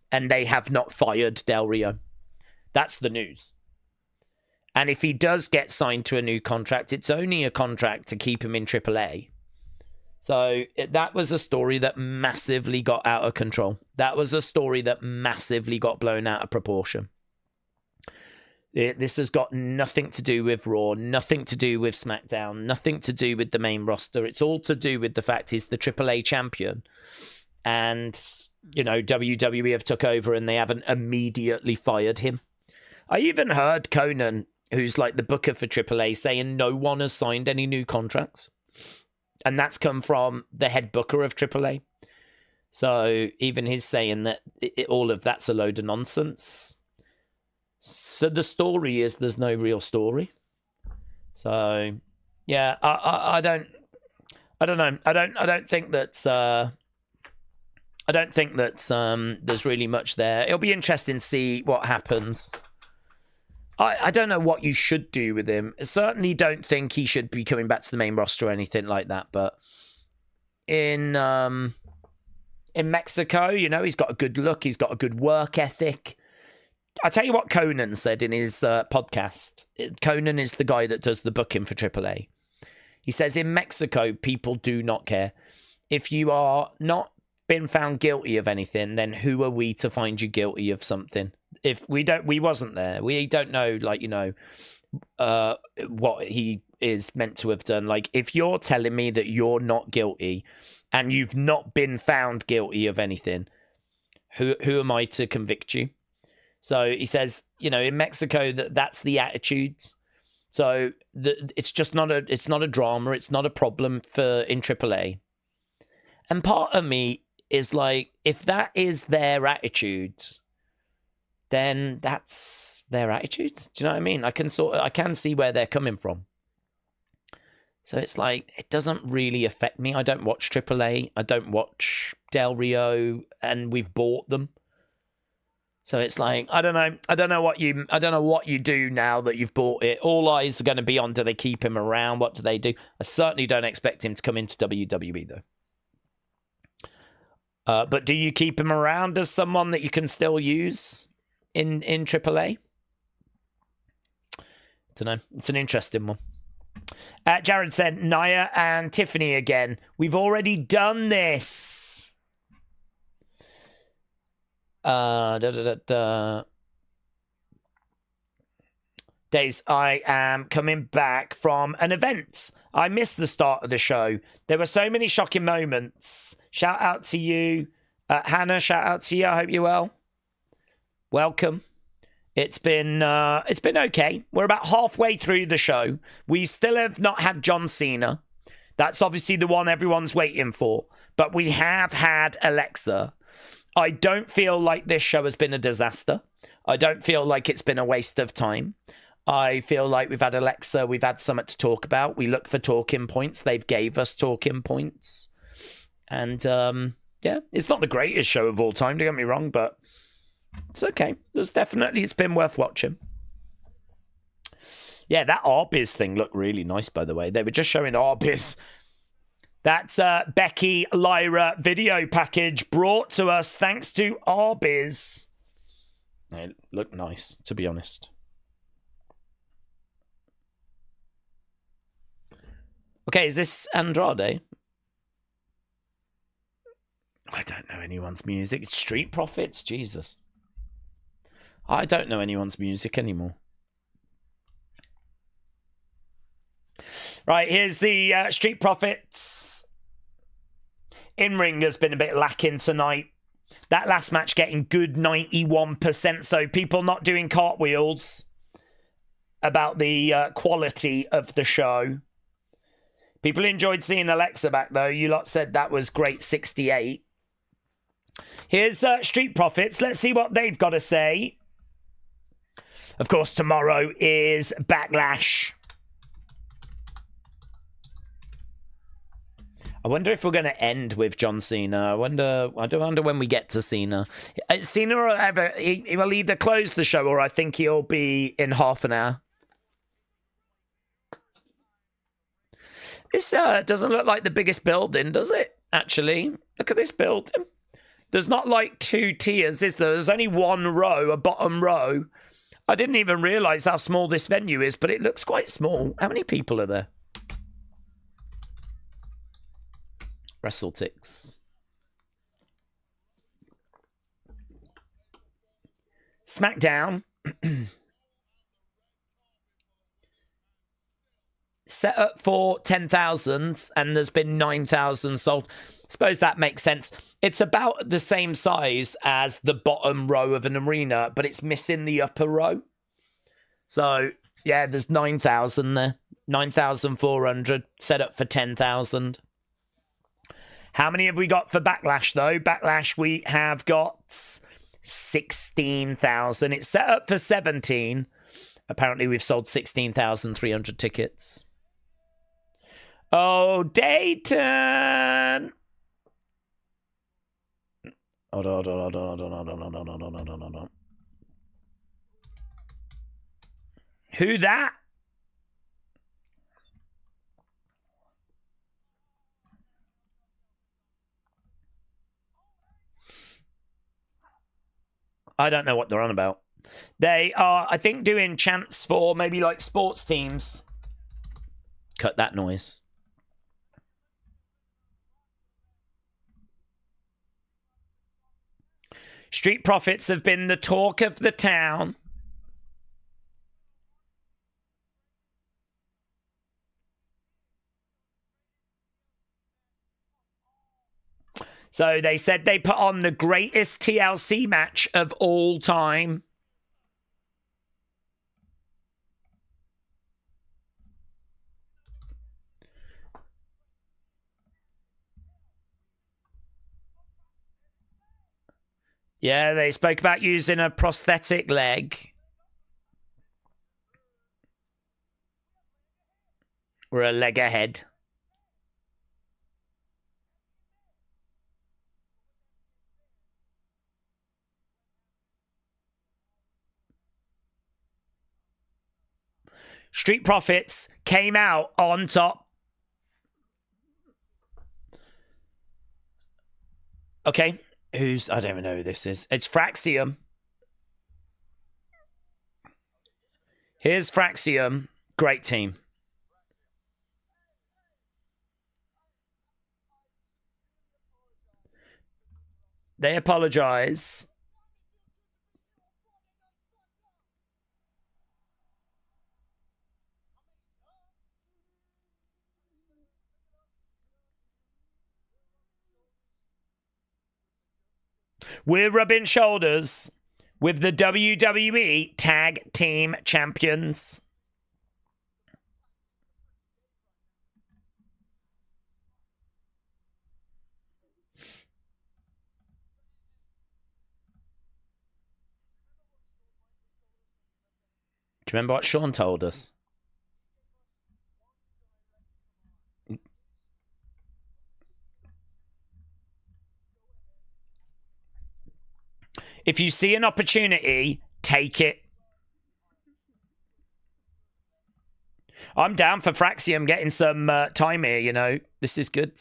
and they have not fired Del Rio. That's the news. And if he does get signed to a new contract, it's only a contract to keep him in Triple A. So that was a story that massively got out of control. That was a story that massively got blown out of proportion. This has got nothing to do with Raw, nothing to do with SmackDown, nothing to do with the main roster. It's all to do with the fact he's the AAA champion. And, you know, WWE have took over and they haven't immediately fired him. I even heard Conan, who's like the booker for AAA, saying no one has signed any new contracts. And that's come from the head booker of AAA. So even he's saying that all of that's a load of nonsense. So the story is there's no real story. So yeah, I don't know. I don't think that there's really much there. It'll be interesting to see what happens. I don't know what you should do with him. I certainly don't think he should be coming back to the main roster or anything like that. But in Mexico, you know, he's got a good look. He's got a good work ethic. I tell you what Conan said in his podcast. Conan is the guy that does the booking for AAA. He says in Mexico, people do not care. If you are not been found guilty of anything, then who are we to find you guilty of something? If we wasn't there, we don't know, like, you know, what he is meant to have done. Like, if you're telling me that you're not guilty and you've not been found guilty of anything, who am I to convict you? So he says, you know, in Mexico, that's the attitudes. So it's just not a drama. It's not a problem in AAA. And part of me is like, if that is their attitude, then that's their attitude. Do you know what I mean? I can see where they're coming from. So it's like, it doesn't really affect me. I don't watch AAA. I don't watch Del Rio, and we've bought them. So it's like, I don't know what you do now that you've bought it. All eyes are going to be on, do they keep him around? What do they do? I certainly don't expect him to come into WWE though. But do you keep him around as someone that you can still use in AAA? Don't know. It's an interesting one. Jared said, Nia and Tiffany again. We've already done this. Daze, I am coming back from an event. I missed the start of the show. There were so many shocking moments. Shout out to you. Hannah, shout out to you. I hope you're well. Welcome. It's been okay. We're about halfway through the show. We still have not had John Cena. That's obviously the one everyone's waiting for. But we have had Alexa. I don't feel like this show has been a disaster. I don't feel like it's been a waste of time. I feel like we've had Alexa. We've had something to talk about. We look for talking points. They've gave us talking points. And, yeah, it's not the greatest show of all time, don't get me wrong, but it's okay. It's been worth watching. Yeah, that Arby's thing looked really nice, by the way. They were just showing Arby's. That's Becky Lyra video package brought to us thanks to Arby's. It looked nice, to be honest. Okay, is this Andrade? I don't know anyone's music. It's Street Profits? Jesus. I don't know anyone's music anymore. Right, here's the Street Profits. In-ring has been a bit lacking tonight. That last match getting good 91%, so people not doing cartwheels about the quality of the show. People enjoyed seeing Alexa back, though. You lot said that was great, 68. Here's Street Profits. Let's see what they've got to say. Of course, tomorrow is Backlash. I wonder if we're going to end with John Cena. I wonder when we get to Cena. Cena he will either close the show or I think he'll be in half an hour. This doesn't look like the biggest building, does it? Actually, look at this building. There's not like two tiers, is there? There's only one row, a bottom row. I didn't even realise how small this venue is, but it looks quite small. How many people are there? WrestleTix. Smackdown. Set up for 10,000 and there's been 9,000 sold. Suppose that makes sense. It's about the same size as the bottom row of an arena, but it's missing the upper row. So, yeah, there's 9,000 there. 9,400 set up for 10,000. How many have we got for Backlash, though? Backlash, we have got 16,000. It's set up for 17. Apparently, we've sold 16,300 tickets. Oh, Dayton! Hold on. Who that? I don't know what they're on about. They are, I think, doing chants for maybe like sports teams. Cut that noise. Street Profits have been the talk of the town. So they said they put on the greatest TLC match of all time. Yeah, they spoke about using a prosthetic leg. Or a leg ahead. Street Profits came out on top. Okay. I don't even know who this is. It's Fraxium. Here's Fraxium. Great team. They apologize. We're rubbing shoulders with the WWE Tag Team Champions. Do you remember what Sean told us? If you see an opportunity, take it. I'm down for Fraxium getting some time here, you know. This is good.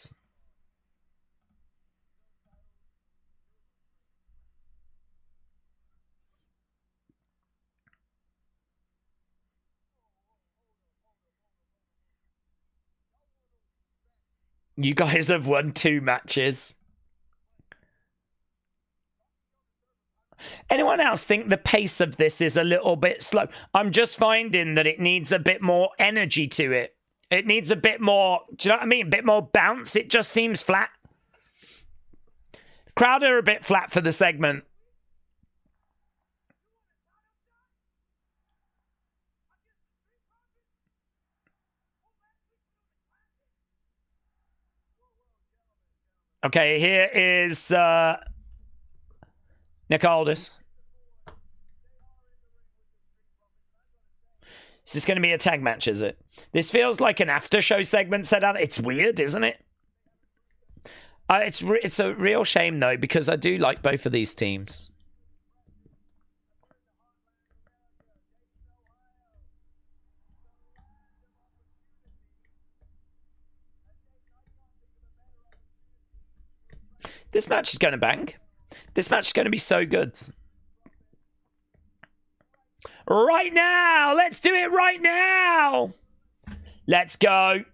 You guys have won 2 matches. Anyone else think the pace of this is a little bit slow? I'm just finding that it needs a bit more energy to it. It needs a bit more, do you know what I mean? A bit more bounce. It just seems flat. The crowd are a bit flat for the segment. Okay, here is Nick Aldis. Is this going to be a tag match, is it? This feels like an after-show segment set out. It's weird, isn't it? It's a real shame, though, because I do like both of these teams. This match is going to bang. This match is going to be so good. Right now! Let's do it right now! Let's go.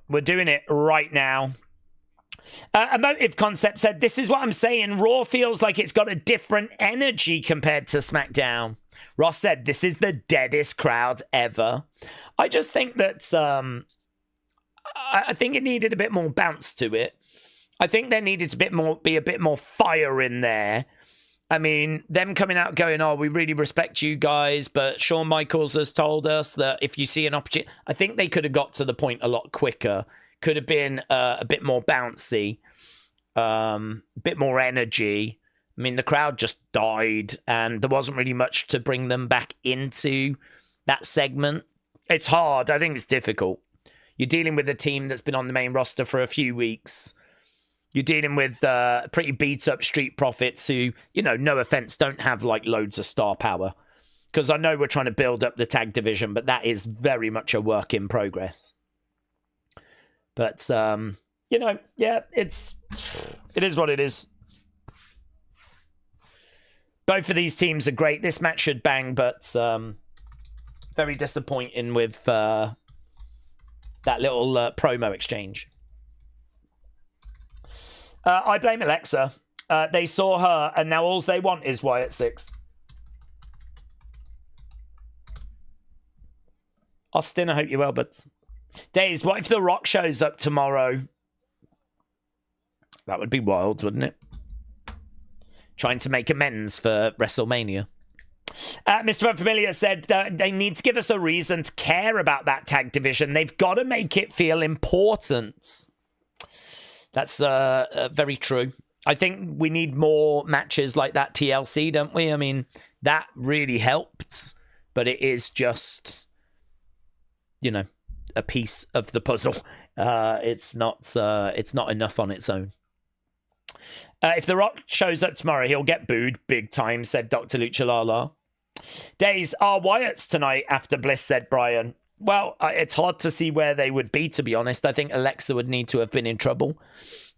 We're doing it right now. Emotive Concept said, this is what I'm saying. Raw feels like it's got a different energy compared to SmackDown. Ross said, this is the deadest crowd ever. I just think that I think it needed a bit more bounce to it. I think there needed to be a bit more fire in there. I mean, them coming out going, oh, we really respect you guys, but Shawn Michaels has told us that if you see an opportunity, I think they could have got to the point a lot quicker. Could have been a bit more bouncy, a bit more energy. I mean, the crowd just died, and there wasn't really much to bring them back into that segment. It's hard. I think it's difficult. You're dealing with a team that's been on the main roster for a few weeks. You're dealing with pretty beat-up Street Profits who, you know, no offense, don't have, like, loads of star power. Because I know we're trying to build up the tag division, but that is very much a work in progress. But, you know, yeah, it is what it is. Both of these teams are great. This match should bang, but very disappointing with that little promo exchange. I blame Alexa. They saw her, and now all they want is Wyatt 6. Austin, I hope you're well, but Daze, what if The Rock shows up tomorrow? That would be wild, wouldn't it? Trying to make amends for WrestleMania. Mr. Unfamiliar said they need to give us a reason to care about that tag division. They've got to make it feel important. That's very true. I think we need more matches like that TLC, don't we? I mean, that really helped, but it is just, you know, a piece of the puzzle. It's not enough on its own. If The Rock shows up tomorrow, he'll get booed big time, said Dr. Luchalala. Days are Wyatt's tonight after Bliss, said Brian. Well, it's hard to see where they would be, to be honest. I think Alexa would need to have been in trouble.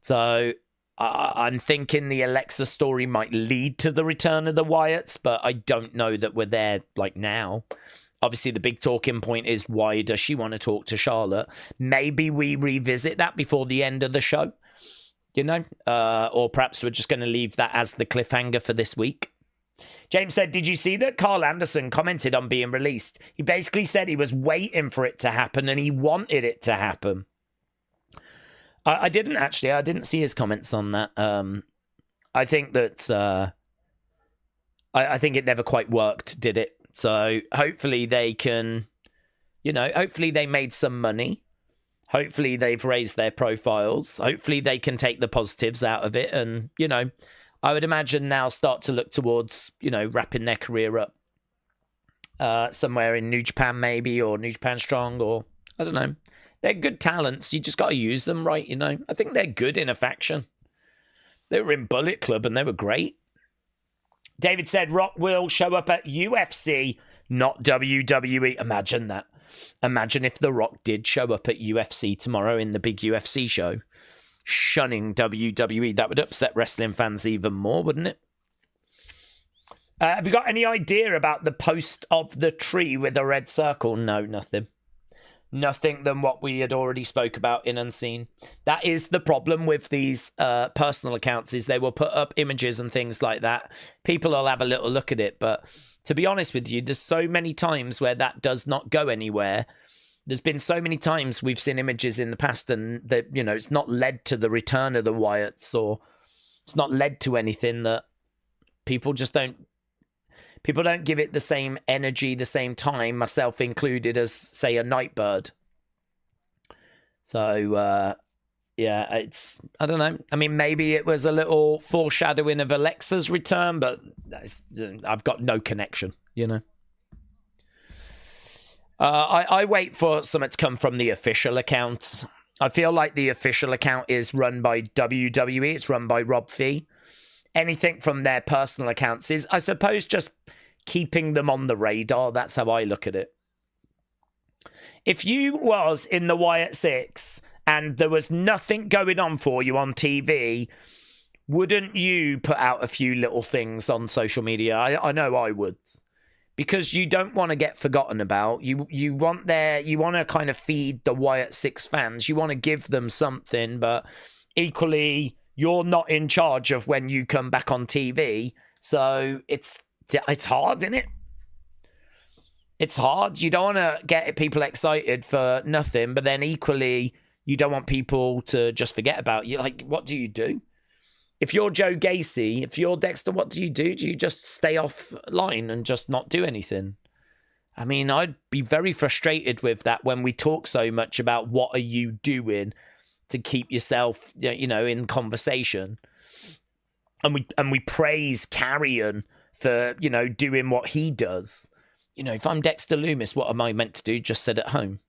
So I'm thinking the Alexa story might lead to the return of the Wyatts, but I don't know that we're there like now. Obviously, the big talking point is, why does she want to talk to Charlotte? Maybe we revisit that before the end of the show, you know? Or perhaps we're just going to leave that as the cliffhanger for this week. James said, did you see that Carl Anderson commented on being released? He basically said he was waiting for it to happen and he wanted it to happen. I didn't actually. I didn't see his comments on that. I think that I think it never quite worked, did it? So hopefully they can, hopefully they made some money. Hopefully they've raised their profiles. Hopefully they can take the positives out of it. And, I would imagine now start to look towards, wrapping their career up somewhere in New Japan maybe, or New Japan Strong, or I don't know. They're good talents. You just got to use them right, I think they're good in a faction. They were in Bullet Club and they were great. David said Rock will show up at UFC, not WWE. Imagine that. Imagine if The Rock did show up at UFC tomorrow in the big UFC show, shunning WWE. That would upset wrestling fans even more, wouldn't it? Have you got any idea about the post of the tree with a red circle? No, nothing. Nothing than what we had already spoke about in Unseen. That is the problem with these personal accounts, is they will put up images and things like that. People will have a little look at it, but to be honest with you, there's so many times where that does not go anywhere. There's been so many times we've seen images in the past and that, it's not led to the return of the Wyatts, or it's not led to anything, that people just don't. People don't give it the same energy, the same time, myself included, as, say, a Nightbird. So, yeah, I don't know. I mean, maybe it was a little foreshadowing of Alexa's return, but I've got no connection, I wait for something to come from the official account. I feel like the official account is run by WWE. It's run by Rob Fee. Anything from their personal accounts is, I suppose, just keeping them on the radar. That's how I look at it. If you was in the Wyatt 6 and there was nothing going on for you on TV, wouldn't you put out a few little things on social media? I know I would. Because you don't want to get forgotten about. You want to kind of feed the Wyatt 6 fans. You want to give them something, but equally, you're not in charge of when you come back on TV. So it's hard, isn't it? It's hard. You don't want to get people excited for nothing, but then equally, you don't want people to just forget about you. Like, what do you do? If you're Joe Gacy, if you're Dexter, what do you do? Do you just stay offline and just not do anything? I mean, I'd be very frustrated with that when we talk so much about what are you doing to keep yourself, in conversation. And we praise Carrion for, doing what he does. If I'm Dexter Loomis, what am I meant to do? Just sit at home.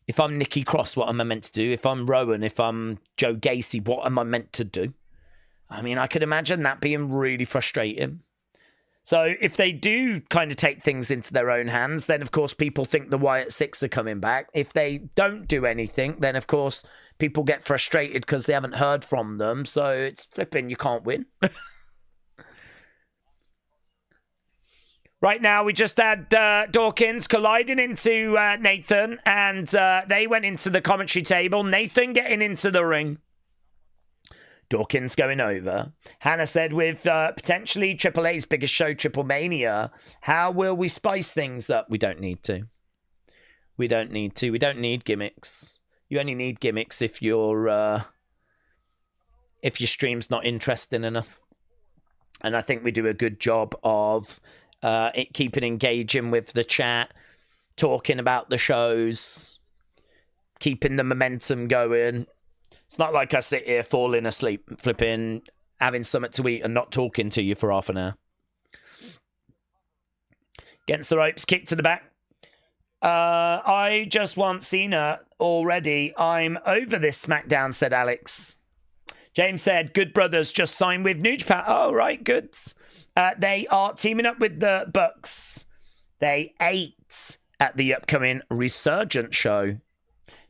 If I'm Nikki Cross, what am I meant to do? If I'm Rowan, if I'm Joe Gacy, what am I meant to do? I mean, I could imagine that being really frustrating. So if they do kind of take things into their own hands, then of course people think the Wyatt 6 are coming back. If they don't do anything, then of course people get frustrated because they haven't heard from them. So it's flipping, you can't win. Right now, we just had Dawkins colliding into Nathan, and they went into the commentary table. Nathan getting into the ring. Dawkins going over. Hannah said, with potentially Triple A's biggest show, Triple Mania, how will we spice things up? We don't need to. We don't need to. We don't need gimmicks. You only need gimmicks if your stream's not interesting enough. And I think we do a good job of keeping engaging with the chat, talking about the shows, keeping the momentum going. It's not like I sit here falling asleep, flipping, having something to eat and not talking to you for half an hour. Against the ropes, kick to the back. I just want Cena already. I'm over this SmackDown, said Alex. James said, good brothers just signed with New Japan. Oh, right, good. They are teaming up with the Bucks. They ate at the upcoming Resurgent show.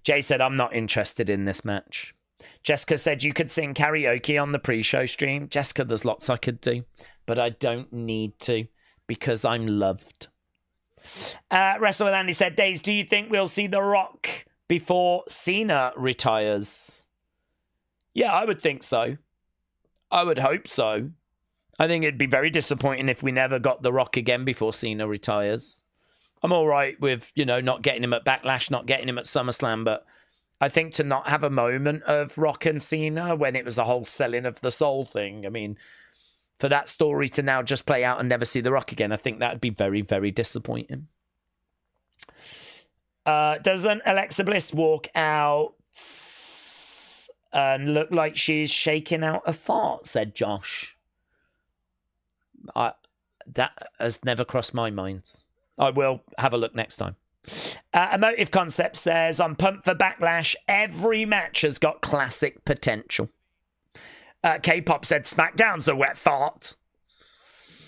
Jay said, I'm not interested in this match. Jessica said you could sing karaoke on the pre-show stream. Jessica, there's lots I could do, but I don't need to because I'm loved. Wrestle with Andy said, Daze, do you think we'll see The Rock before Cena retires? Yeah, I would think so. I would hope so. I think it'd be very disappointing if we never got The Rock again before Cena retires. I'm all right with, you know, not getting him at Backlash, not getting him at SummerSlam, but I think to not have a moment of Rock and Cena when it was the whole selling of the soul thing, I mean, for that story to now just play out and never see The Rock again, I think that would be very, very disappointing. Doesn't Alexa Bliss walk out and look like she's shaking out a fart, said Josh. That has never crossed my mind. I will have a look next time. Emotive Concept says, I'm pumped for Backlash. Every match has got classic potential. K-Pop said, Smackdown's a wet fart.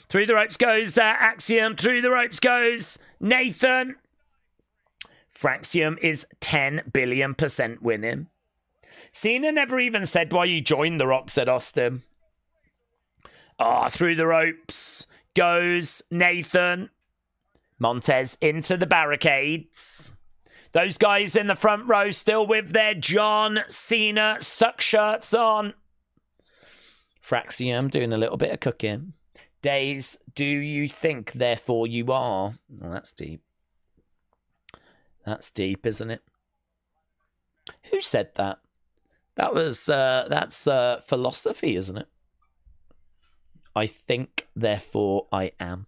Through the ropes goes Axiom. Through the ropes goes Nathan. Fraxium is 10 billion% winning. Cena never even said why you joined The Rock, said Austin. Through the ropes goes Nathan. Montez into the barricades. Those guys in the front row still with their John Cena suck shirts on. Fraxium doing a little bit of cooking. Daze, do you think, therefore you are? Oh, that's deep. That's deep, isn't it? Who said that? That's philosophy, isn't it? I think, therefore I am.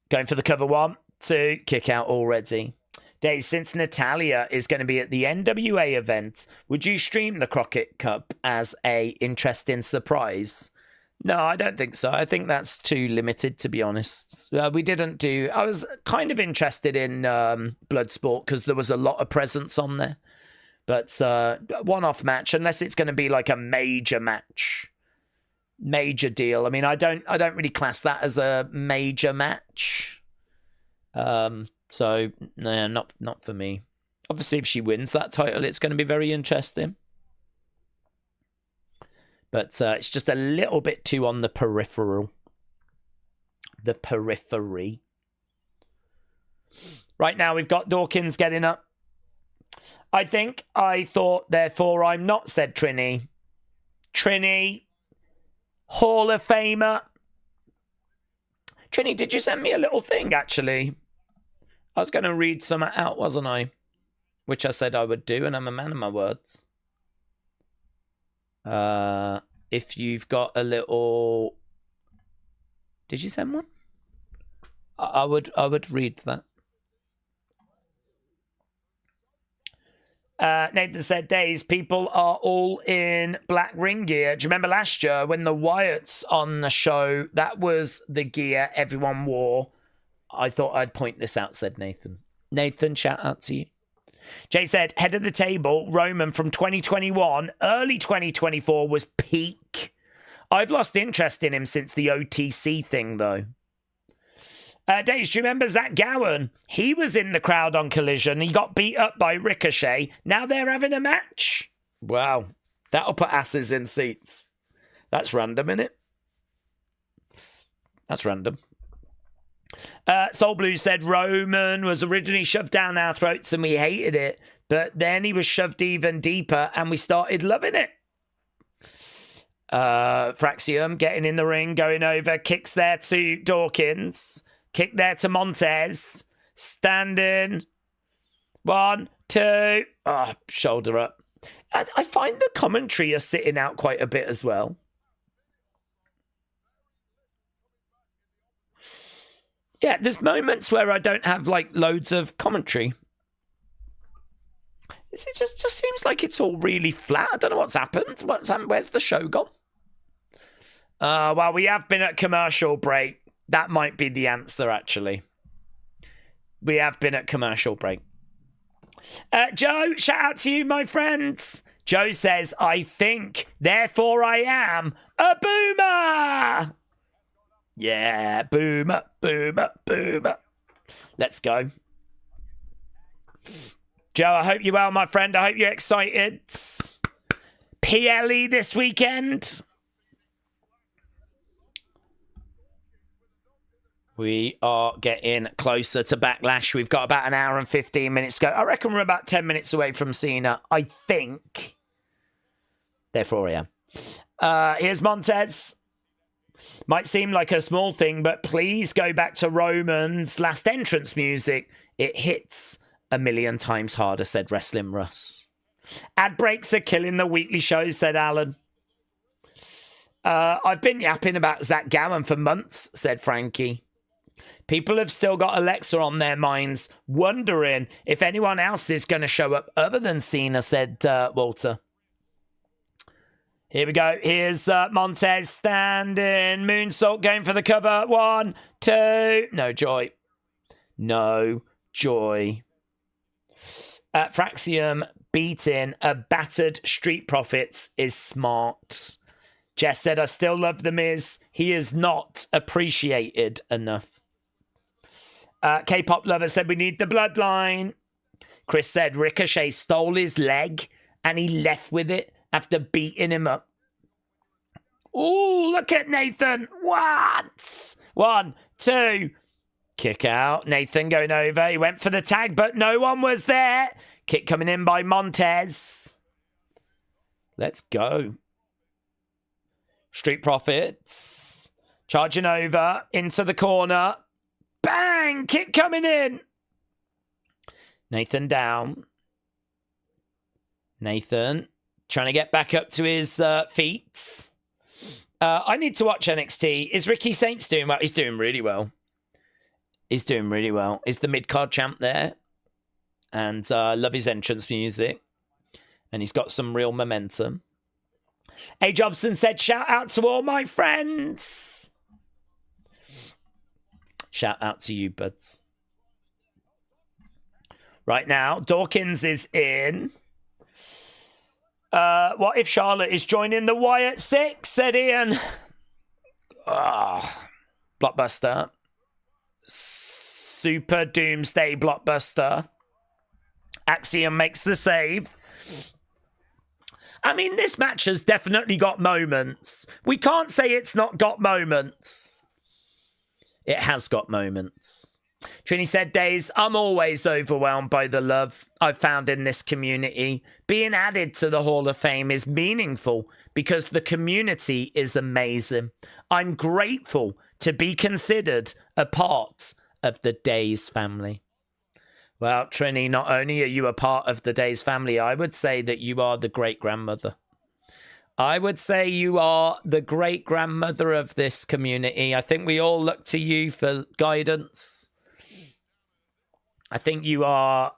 Going for the cover 1, 2, kick out already. Days, since Natalia is going to be at the NWA event, would you stream the Crockett Cup as a interesting surprise? No, I don't think so. I think that's too limited, to be honest. We didn't do... I was kind of interested in Bloodsport because there was a lot of presence on there. But one-off match, unless it's going to be like a major match. Major deal. I mean, I don't really class that as a major match. So, no, not for me. Obviously, if she wins that title, it's going to be very interesting. But it's just a little bit too on the peripheral. The periphery. Right now, we've got Dawkins getting up. I thought, therefore, I'm not, said Trini. Trini, Hall of Famer. Trini, did you send me a little thing, actually? I was going to read some out, wasn't I? Which I said I would do, and I'm a man of my words. If you've got a little... Did you send one? I would read that. Nathan said, Days, people are all in black ring gear. Do you remember last year when the Wyatts on the show, that was the gear everyone wore? I thought I'd point this out, said Nathan. Nathan, shout out to you. Jay said, head of the table, Roman from 2021, early 2024 was peak. I've lost interest in him since the OTC thing, though. Days, do you remember Zach Gowen? He was in the crowd on Collision. He got beat up by Ricochet. Now they're having a match. Wow. That'll put asses in seats. That's random, innit? That's random. Soul Blue said Roman was originally shoved down our throats and we hated it. But then he was shoved even deeper and we started loving it. Fraxium getting in the ring, going over. Kicks there to Dawkins. Kick there to Montez. Standing. 1, 2. Oh, shoulder up. I find the commentary are sitting out quite a bit as well. Yeah, there's moments where I don't have, like, loads of commentary. It just seems like it's all really flat. I don't know what's happened. Where's the show gone? Well, we have been at commercial break. That might be the answer, actually. We have been at commercial break. Joe, shout out to you, my friends. Joe says, I think, therefore I am a boomer. Yeah, boomer, boomer, boomer. Let's go. Joe, I hope you're well, my friend. I hope you're excited. PLE this weekend. We are getting closer to Backlash. We've got about an hour and 15 minutes to go. I reckon we're about 10 minutes away from Cena. I think. Therefore, I am. Here's Montez. Might seem like a small thing, but please go back to Roman's last entrance music. It hits a million times harder, said Wrestling Russ. Ad breaks are killing the weekly shows, said Alan. I've been yapping about Zach Gowen for months, said Frankie. People have still got Alexa on their minds, wondering if anyone else is going to show up other than Cena, said Walter. Here we go. Here's Montez standing. Moonsault going for the cover. 1, 2. No joy. No joy. Fraxium beating a battered Street Profits is smart. Jess said, I still love The Miz. He is not appreciated enough. K-pop lover said, we need the bloodline. Chris said, Ricochet stole his leg and he left with it after beating him up. Ooh, look at Nathan. What? 1, 2. Kick out. Nathan going over. He went for the tag, but no one was there. Kick coming in by Montez. Let's go. Street Profits. Charging over into the corner. Bang! Kick coming in. Nathan down. Nathan trying to get back up to his feet. I need to watch NXT. Is Ricky Saints doing well? He's doing really well. He's doing really well. Is the mid-card champ there? And I love his entrance music. And he's got some real momentum. A. Jobson said, shout out to all my friends. Shout out to you, buds. Right now, Dawkins is in. What if Charlotte is joining the Wyatt 6, said Ian. Blockbuster. Super doomsday blockbuster. Axiom makes the save. I mean, this match has definitely got moments. We can't say it's not got moments. It has got moments. Trini said, Daze, I'm always overwhelmed by the love I've found in this community. Being added to the Hall of Fame is meaningful because the community is amazing. I'm grateful to be considered a part of the Daze family. Well, Trini, not only are you a part of the Daze family, I would say that you are the great-grandmother. I would say you are the great-grandmother of this community. I think we all look to you for guidance. I think you are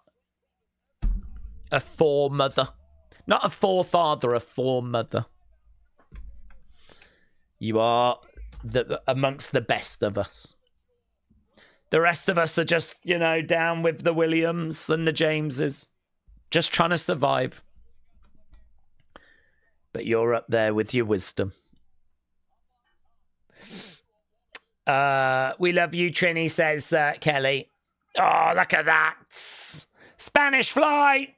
a foremother. Not a forefather, a foremother. You are amongst the best of us. The rest of us are just, you know, down with the Williams and the Jameses. Just trying to survive. But you're up there with your wisdom. We love you, Trini, says Kelly. Oh, look at that. Spanish fly.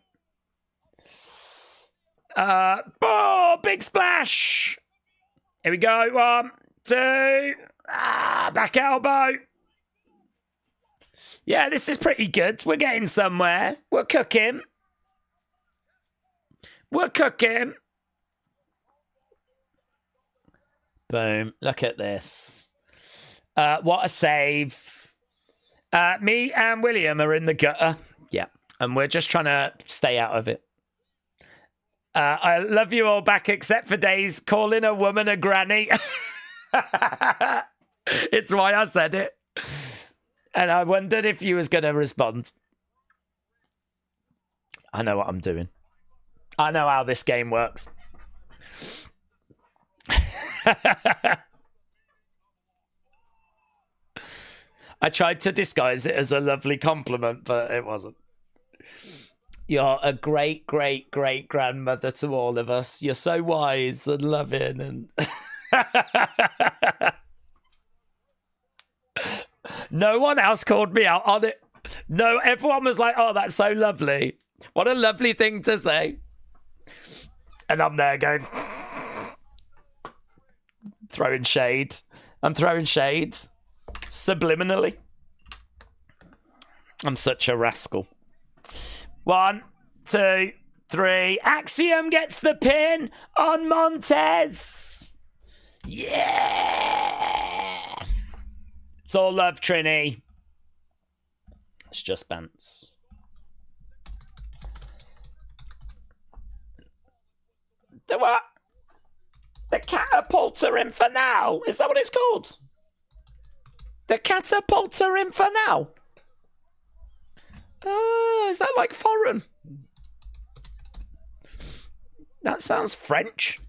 Big splash. Here we go. 1, 2. Back elbow. Yeah, this is pretty good. We're getting somewhere. We're cooking. We're cooking. Boom. Look at this. What a save. Me and William are in the gutter. Yeah. And we're just trying to stay out of it. I love you all back except for Days calling a woman a granny. It's why I said it. And I wondered if you was going to respond. I know what I'm doing. I know how this game works. I tried to disguise it as a lovely compliment, but it wasn't. You're a great, great, great grandmother to all of us. You're so wise and loving and... No one else called me out on it. No, everyone was like, oh, that's so lovely. What a lovely thing to say. And I'm there going... throwing shade. I'm throwing shade. Subliminally. I'm such a rascal. 1, 2, 3. Axiom gets the pin on Montez. Yeah. It's all love, Trini. It's just bants. The what? The Catapulta Infernal. Is that what it's called? The Catapulta Infernal. Is that like foreign? That sounds French.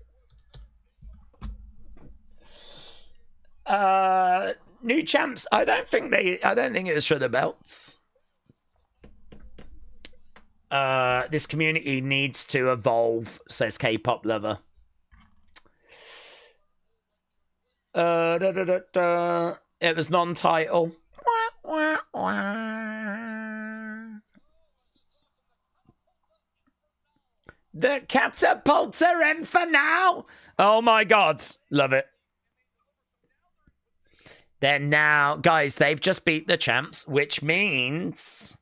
New champs. I don't think it was for the belts. This community needs to evolve, says K-pop lover. It was non-title. The Catapulta Infernal. Oh my God, love it. Then now, guys, they've just beat the champs, which means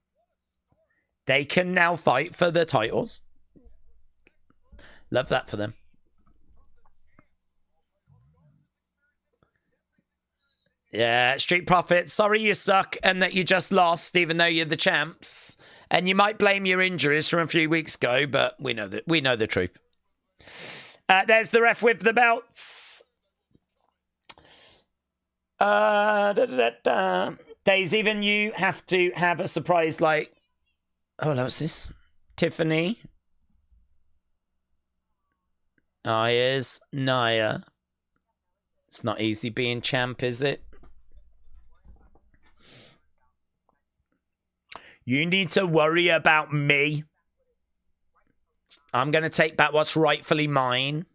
they can now fight for the titles. Love that for them. Yeah, Street Profits, sorry you suck and that you just lost, even though you're the champs. And you might blame your injuries from a few weeks ago, but we know the truth. There's the ref with the belts. Daze, even you have to have a surprise like... Oh, what's this? Tiffany. Ayers. Naya. It's not easy being champ, is it? You need to worry about me. I'm going to take back what's rightfully mine.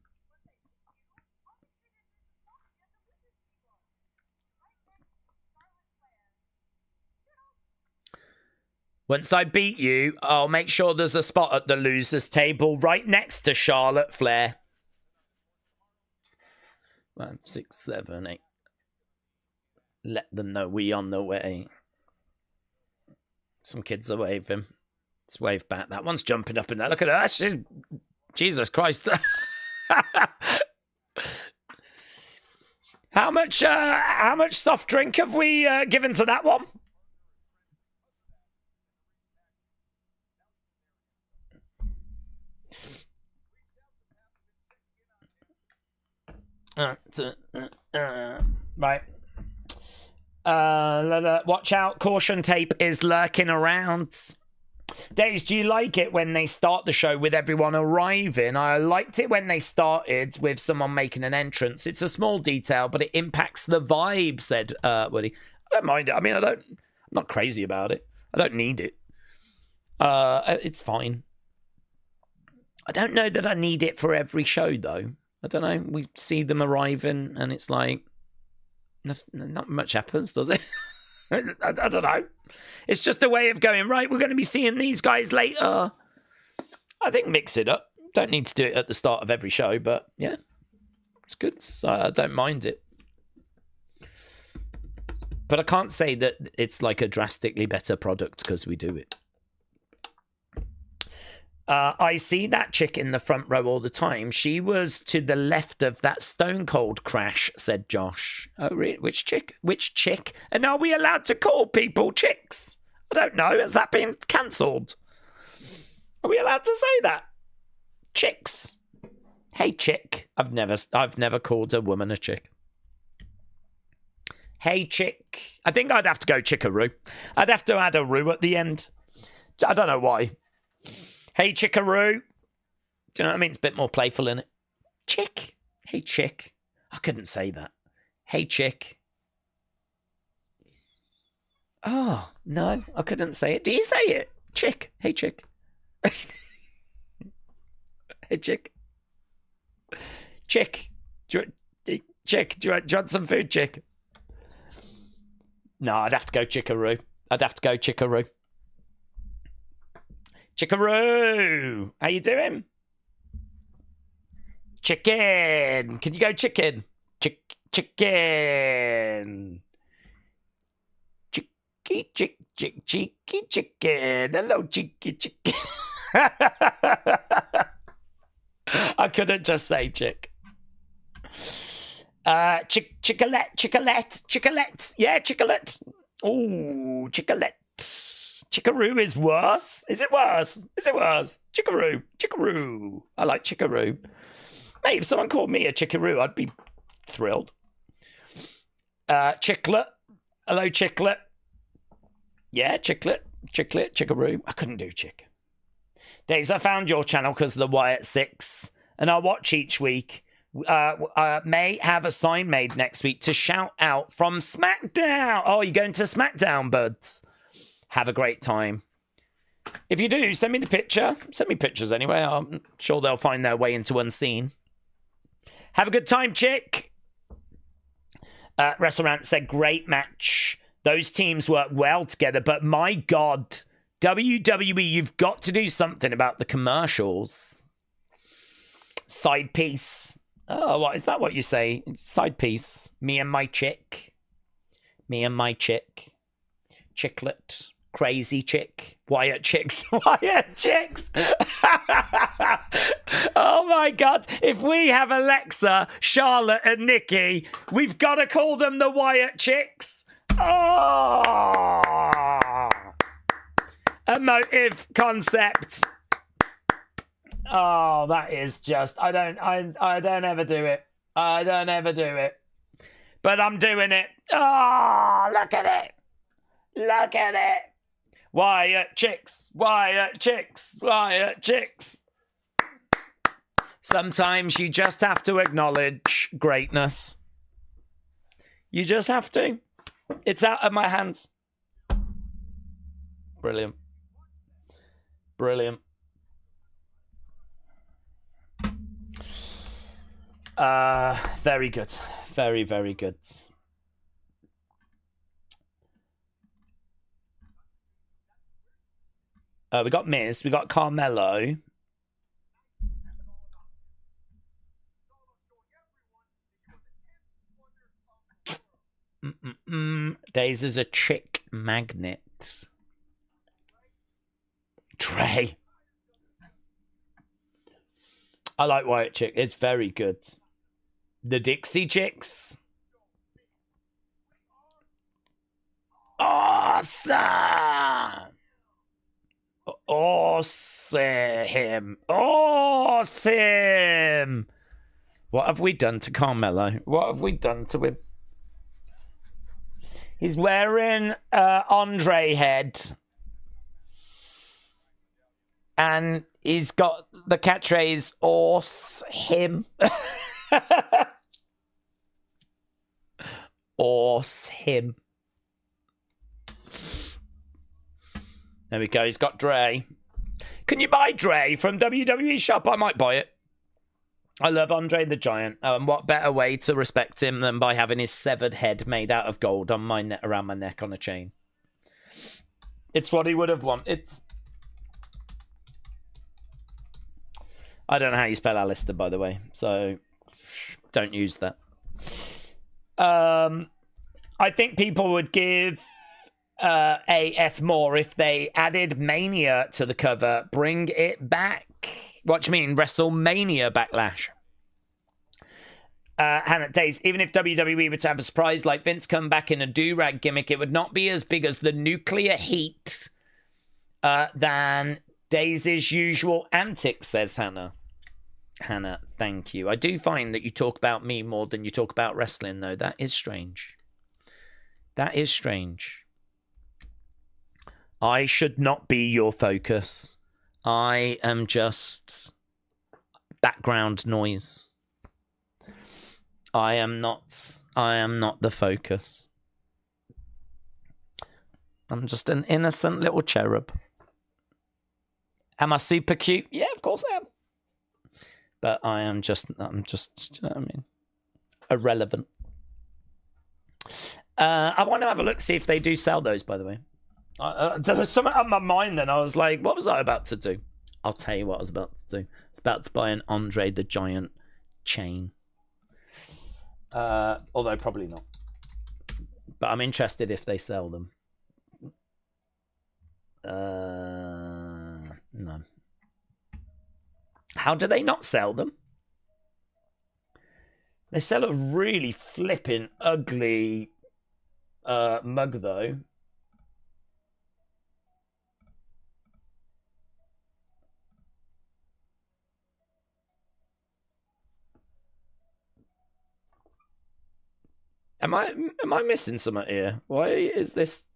Once I beat you, I'll make sure there's a spot at the losers table right next to Charlotte Flair. 5, 6, 7, 8. Let them know we on the way. Some kids are waving. Let's wave back. That one's jumping up in there. Look at her. She's... Jesus Christ. How much soft drink have we given to that one? Right. Watch out. Caution tape is lurking around. Daze, do you like it when they start the show with everyone arriving? I liked it when they started with someone making an entrance. It's a small detail, but it impacts the vibe, said Woody. I don't mind it. I mean, I'm not crazy about it. I don't need it. It's fine. I don't know that I need it for every show, though. I don't know. We see them arriving, and it's like, not much happens, does it? I don't know. It's just a way of going, right, we're going to be seeing these guys later. I think mix it up. Don't need to do it at the start of every show, but yeah, it's good. So I don't mind it. But I can't say that it's like a drastically better product because we do it. I see that chick in the front row all the time. She was to the left of that Stone Cold crash, said Josh. Oh, really? Which chick? Which chick? And are we allowed to call people chicks? I don't know. Has that been cancelled? Are we allowed to say that? Chicks. Hey, chick. I've never called a woman a chick. Hey, chick. I think I'd have to go chickaroo. I'd have to add a roo at the end. I don't know why. Hey, chickaroo. Do you know what I mean? It's a bit more playful, in it. Chick. Hey, chick. I couldn't say that. Hey, chick. Oh, no. I couldn't say it. Do you say it? Chick. Hey, chick. Hey, chick. Chick. Chick. Do you want some food, chick? No, I'd have to go chickaroo. Chickaroo! How you doing? Chicken! Can you go chicken? Chicken! Cheeky chicken! Hello, cheeky chicken! I couldn't just say chick. Chickalette. Yeah, chickalette. Ooh, chickalette. Chickaroo is worse. Is it worse? Chickaroo. I like chickaroo. Mate, if someone called me a chickaroo, I'd be thrilled. Chicklet. Hello, chicklet. Yeah, chickaroo. I couldn't do chick. Daze, I found your channel because of the Wyatt 6, and I watch each week. May have a sign made next week to shout out from Smackdown. Oh, you're going to Smackdown, buds. Have a great time. If you do, send me the picture. Send me pictures anyway. I'm sure they'll find their way into Unseen. Have a good time, chick. WrestleRant said, great match. Those teams work well together, but my God, WWE, you've got to do something about the commercials. Side piece. Oh, what is that what you say? Side piece. Me and my chick. Chicklet. Crazy chick. Wyatt chicks. Oh my God. If we have Alexa, Charlotte, and Nikki, we've got to call them the Wyatt chicks. Oh. Emotive concept. Oh, that is just, I don't ever do it. But I'm doing it. Oh, look at it. Wyatt chicks. Sometimes you just have to acknowledge greatness. You just have to. It's out of my hands. Brilliant. Very good. Very, very good. We got Miz. We got Carmelo. Daze is a chick magnet. Trey. I like Wyatt chick. It's very good. The Dixie Chicks. Awesome. What have we done to Carmelo? What have we done to him? He's wearing Andre head. And he's got the catchphrase, him. Him. There we go. He's got Dre. Can you buy Dre from WWE Shop? I might buy it. I love Andre the Giant. And what better way to respect him than by having his severed head made out of gold on my around my neck on a chain? It's what he would have wanted. I don't know how you spell Alistair, by the way, so don't use that. I think people would give AF more if they added Mania to the cover. Bring it back. What do you mean? WrestleMania Backlash. Hannah Daze, even if WWE were to have a surprise like Vince come back in a do-rag gimmick, it would not be as big as the nuclear heat than Daze's usual antics, says Hannah. Hannah, thank you. I do find that you talk about me more than you talk about wrestling, though. That is strange. I should not be your focus. I am just background noise. I am not the focus. I'm just an innocent little cherub. Am I super cute? Yeah, of course I am. But I'm just, you know what I mean? Irrelevant. I want to have a look, see if they do sell those, by the way. There was something on my mind then. I was like, what was I about to do? I'll tell you what I was about to do. I was about to buy an Andre the Giant chain. Although probably not. But I'm interested if they sell them. No. How do they not sell them? They sell a really flippin' ugly mug, though. Am I missing something here? Why is this?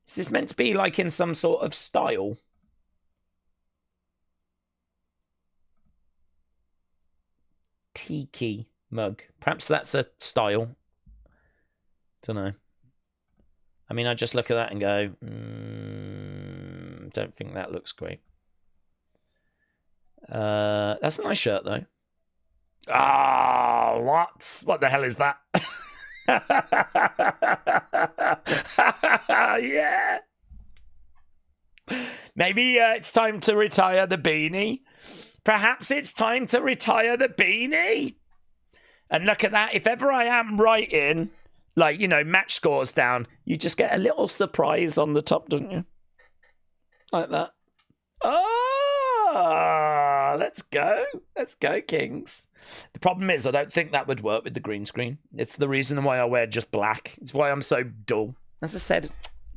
Is this meant to be like in some sort of style? Tiki mug. Perhaps that's a style. Don't know. I mean, I just look at that and go, don't think that looks great. That's a nice shirt, though. Ah, what the hell is that? Yeah. Maybe it's time to retire the beanie. Perhaps it's time to retire the beanie. And look at that. If ever I am writing, like, you know, match scores down, you just get a little surprise on the top, don't you? Like that. Oh, let's go. Let's go, Kings. The problem is I don't think that would work with the green screen. It's the reason why I wear just black. It's why I'm so dull. As I said,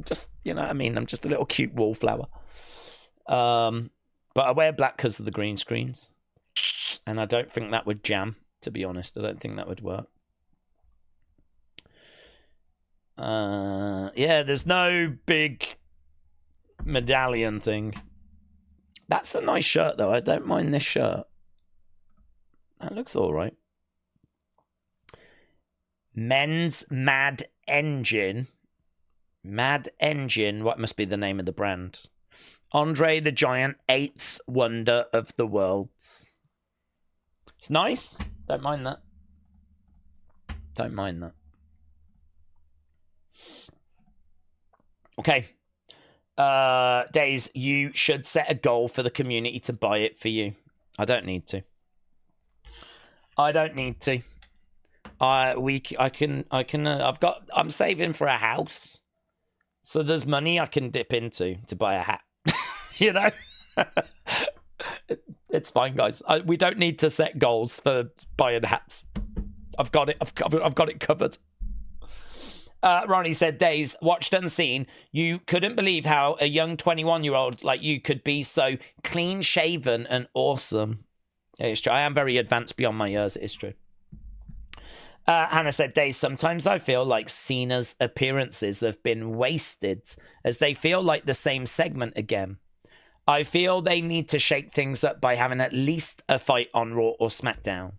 just, you know what I mean? I'm just a little cute wallflower. But I wear black because of the green screens. And I don't think that would jam, to be honest. I don't think that would work. Yeah, there's no big medallion thing. That's a nice shirt, though. I don't mind this shirt. That looks all right. Men's Mad Engine. Mad Engine. What must be the name of the brand? Andre the Giant, 8th Wonder of the Worlds. It's nice. Don't mind that. Don't mind that. Okay. Daze, you should set a goal for the community to buy it for you. I don't need to. I don't need to. I'm saving for a house. So there's money I can dip into to buy a hat. You know? It's fine, guys. We don't need to set goals for buying hats. I've got it. I've got it covered. Ronnie said, Daze, watched Unseen. You couldn't believe how a young 21-year-old like you could be so clean-shaven and awesome. It's true. I am very advanced beyond my years. It is true. Hannah said, Daze, sometimes I feel like Cena's appearances have been wasted as they feel like the same segment again. I feel they need to shake things up by having at least a fight on Raw or SmackDown.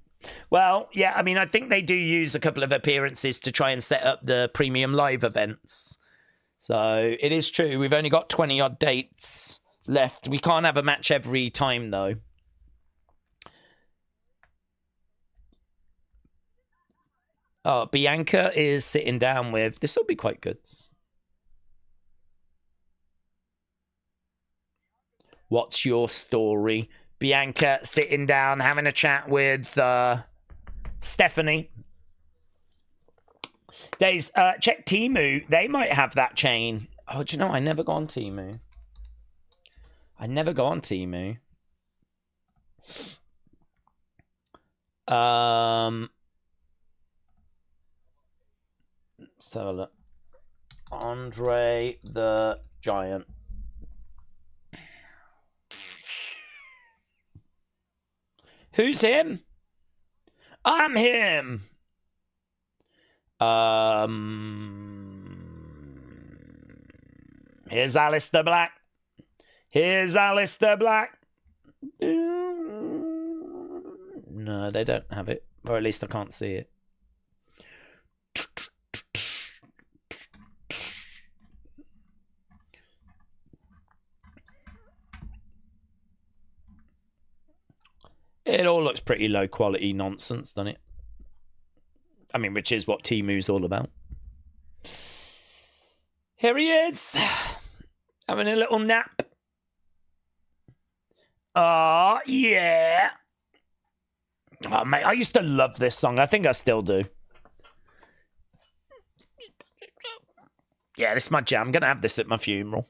Well, yeah, I mean, I think they do use a couple of appearances to try and set up the premium live events. So it is true. We've only got 20-odd dates left. We can't have a match every time, though. Oh, Bianca is sitting down with... This will be quite good. What's your story? Bianca sitting down, having a chat with Stephanie. Daze, check Temu. They might have that chain. Oh, do you know, I never go on Temu. So look. Andre the Giant. Who's him? I'm him. Here's Alistair Black. No, they don't have it. Or at least I can't see it. It all looks pretty low quality nonsense, doesn't it? I mean, which is what Temu's all about. Here he is, having a little nap. Oh, yeah. Oh, mate, I used to love this song. I think I still do. Yeah, this is my jam. I'm going to have this at my funeral.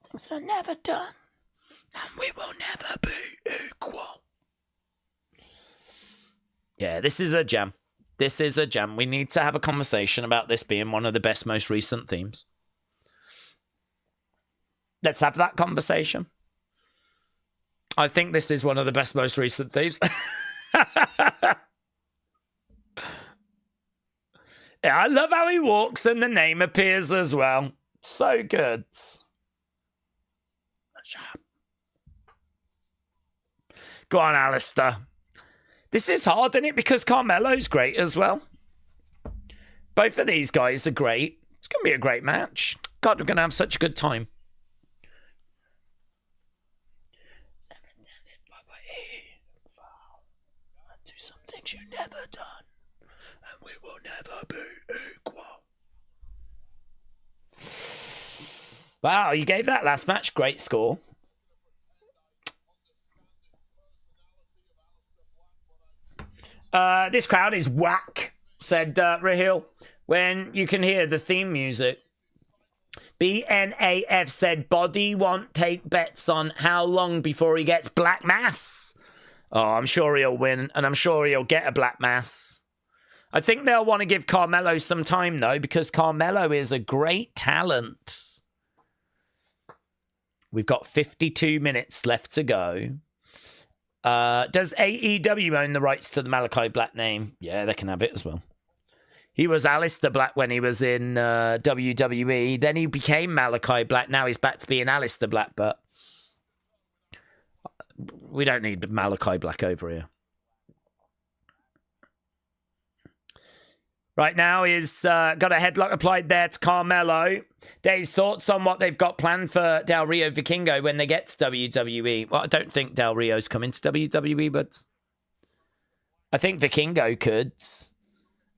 Things are never done. And we will never be equal. Yeah, this is a gem. This is a gem. We need to have a conversation about this being one of the best, most recent themes. Let's have that conversation. I think this is one of the best, most recent themes. Yeah, I love how he walks and the name appears as well. So good. Go on, Alistair. This is hard, isn't it? Because Carmelo's great as well. Both of these guys are great. It's going to be a great match. God, we're going to have such a good time. Do some things you've never done, and we will never be equal. Wow, you gave that last match great score. This crowd is whack, said Rahil, when you can hear the theme music. BNAF said, Body won't take bets on how long before he gets Black Mass. Oh, I'm sure he'll win, and I'm sure he'll get a Black Mass. I think they'll want to give Carmelo some time, though, because Carmelo is a great talent. We've got 52 minutes left to go. Does AEW own the rights to the Malachi Black name? Yeah, they can have it as well. He was Aleister Black when he was in WWE. Then he became Malachi Black. Now he's back to being Aleister Black, but we don't need Malachi Black over here. Right now, he's got a headlock applied there to Carmelo. Dave's thoughts on what they've got planned for Del Rio Vikingo when they get to WWE. Well, I don't think Del Rio's coming to WWE, but I think Vikingo could.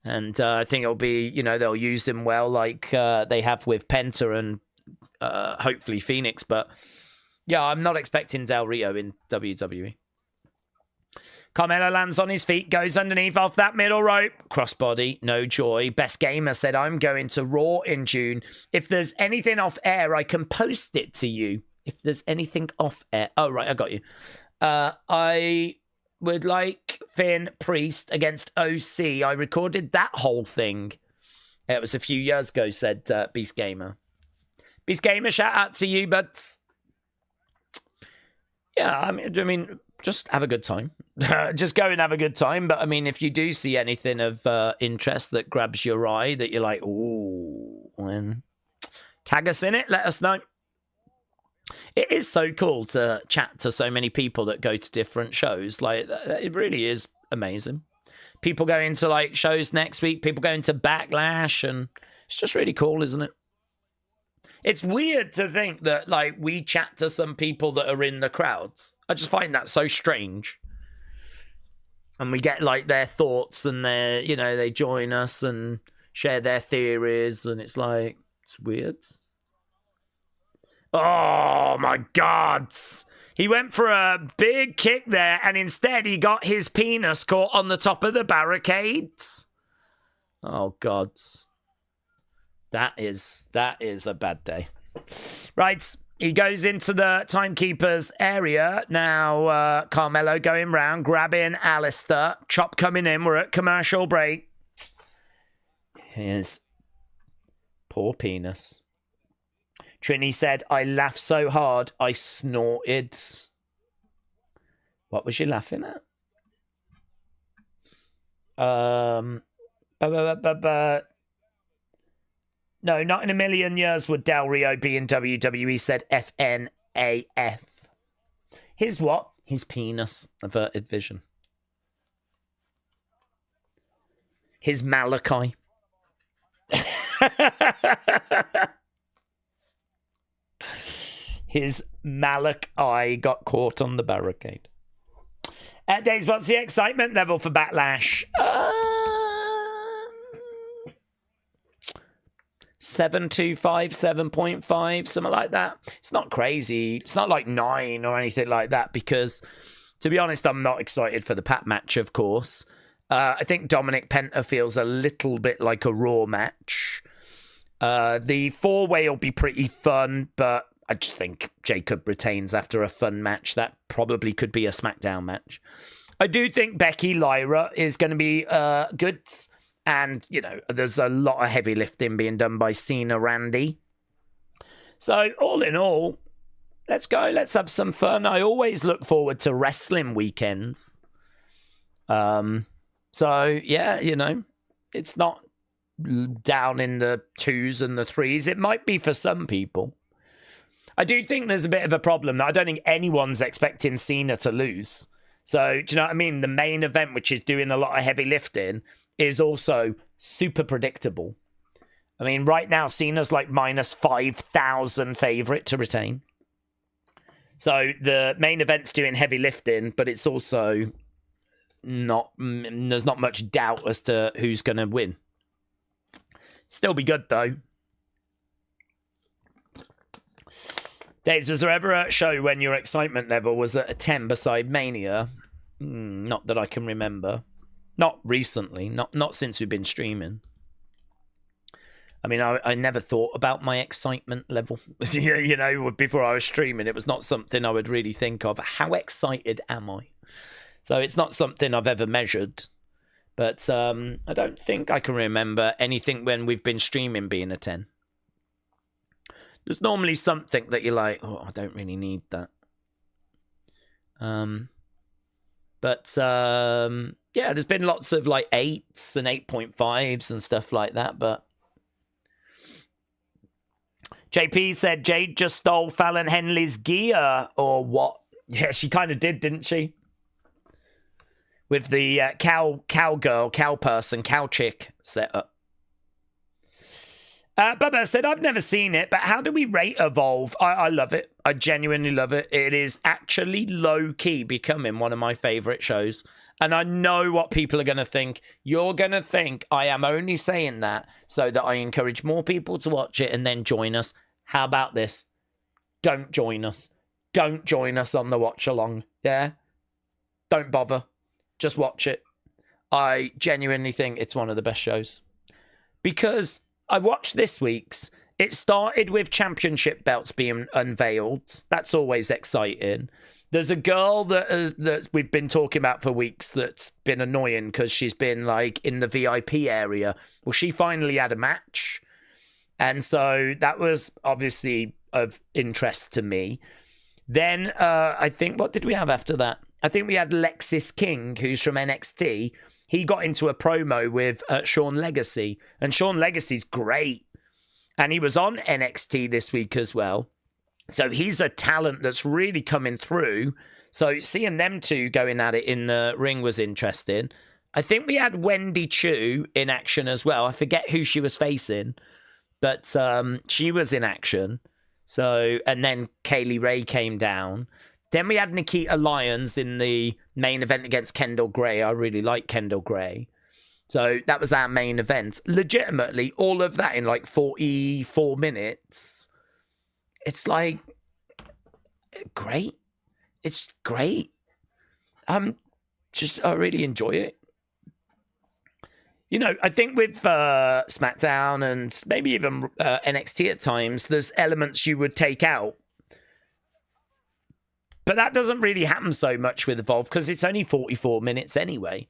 And I think it'll be, you know, they'll use him well like they have with Penta and hopefully Phoenix. But yeah, I'm not expecting Del Rio in WWE. Carmelo lands on his feet, goes underneath off that middle rope. Crossbody, no joy. Best Gamer said, I'm going to Raw in June. If there's anything off air, I can post it to you. If there's anything off air. Oh, right, I got you. I would like Finn Priest against OC. I recorded that whole thing. It was a few years ago, said Beast Gamer. Beast Gamer, shout out to you, but yeah, I mean, just have a good time. Just go and have a good time. But I mean, if you do see anything of interest that grabs your eye, that you're like, ooh, then tag us in it. Let us know. It is so cool to chat to so many people that go to different shows. Like, it really is amazing. People going to like shows next week. People going to Backlash, and it's just really cool, isn't it? It's weird to think that, like, we chat to some people that are in the crowds. I just find that so strange. And we get, like, their thoughts and their, you know, they join us and share their theories. And it's like, it's weird. Oh, my God. He went for a big kick there, and instead he got his penis caught on the top of the barricades. Oh, God. That is a bad day. Right, he goes into the timekeeper's area. Now, Carmelo going round, grabbing Alistair. Chop coming in. We're at commercial break. Here's poor penis. Trini said, I laughed so hard, I snorted. What was you laughing at? No, not in a million years would Del Rio be in WWE, said FNAF. His what? His penis. Averted vision. His Malachi. His Malachi got caught on the barricade. Daze, what's the excitement level for Backlash? 7.25, 7.5, something like that. It's not crazy. It's not like 9 or anything like that, because, to be honest, I'm not excited for the Pat match, of course. I think Dominic Penta feels a little bit like a Raw match. The 4-way will be pretty fun, but I just think Jacob retains after a fun match. That probably could be a SmackDown match. I do think Becky Lyra is going to be good. And, you know, there's a lot of heavy lifting being done by Cena, Randy. So, all in all, let's go. Let's have some fun. I always look forward to wrestling weekends. So, yeah, you know, it's not down in the 2s and the 3s. It might be for some people. I do think there's a bit of a problem. I don't think anyone's expecting Cena to lose. So, do you know what I mean? The main event, which is doing a lot of heavy lifting, is also super predictable. I mean, right now, Cena's like minus 5,000 favorite to retain. So the main event's doing heavy lifting, but it's also not, there's not much doubt as to who's going to win. Still be good, though. Daze, was there ever a show when your excitement level was at a 10 beside Mania? Not that I can remember. Not recently. Not since we've been streaming. I mean, I never thought about my excitement level. You know, before I was streaming, it was not something I would really think of. How excited am I? So it's not something I've ever measured. But I don't think I can remember anything when we've been streaming being a 10. There's normally something that you're like, oh, I don't really need that. Yeah, there's been lots of like 8s and 8.5s and stuff like that, but JP said Jade just stole Fallon Henley's gear, or what? Yeah, she kind of did, didn't she? With the cowgirl, cow person, cow chick setup. Bubba said, I've never seen it, but how do we rate Evolve? I love it. I genuinely love it. It is actually low-key becoming one of my favourite shows. And I know what people are going to think. You're going to think I am only saying that so that I encourage more people to watch it and then join us. How about this? Don't join us. Don't join us on the watch-along. Yeah? Don't bother. Just watch it. I genuinely think it's one of the best shows. Because I watched this week's. It started with championship belts being unveiled. That's always exciting. There's a girl that we've been talking about for weeks that's been annoying because she's been like in the VIP area. Well, she finally had a match. And so that was obviously of interest to me. Then I think, what did we have after that? I think we had Lexis King, who's from NXT. He got into a promo with Sean Legacy. And Sean Legacy's great. And he was on NXT this week as well. So he's a talent that's really coming through. So seeing them two going at it in the ring was interesting. I think we had Wendy Chu in action as well. I forget who she was facing. But she was in action. So, and then Kaylee Ray came down. Then we had Nikita Lyons in the main event against Kendall Gray. I really like Kendall Gray. So that was our main event. Legitimately, all of that in like 44 minutes. It's like, great. It's great. I really enjoy it. You know, I think with SmackDown and maybe even NXT at times, there's elements you would take out. But that doesn't really happen so much with Evolve because it's only 44 minutes anyway.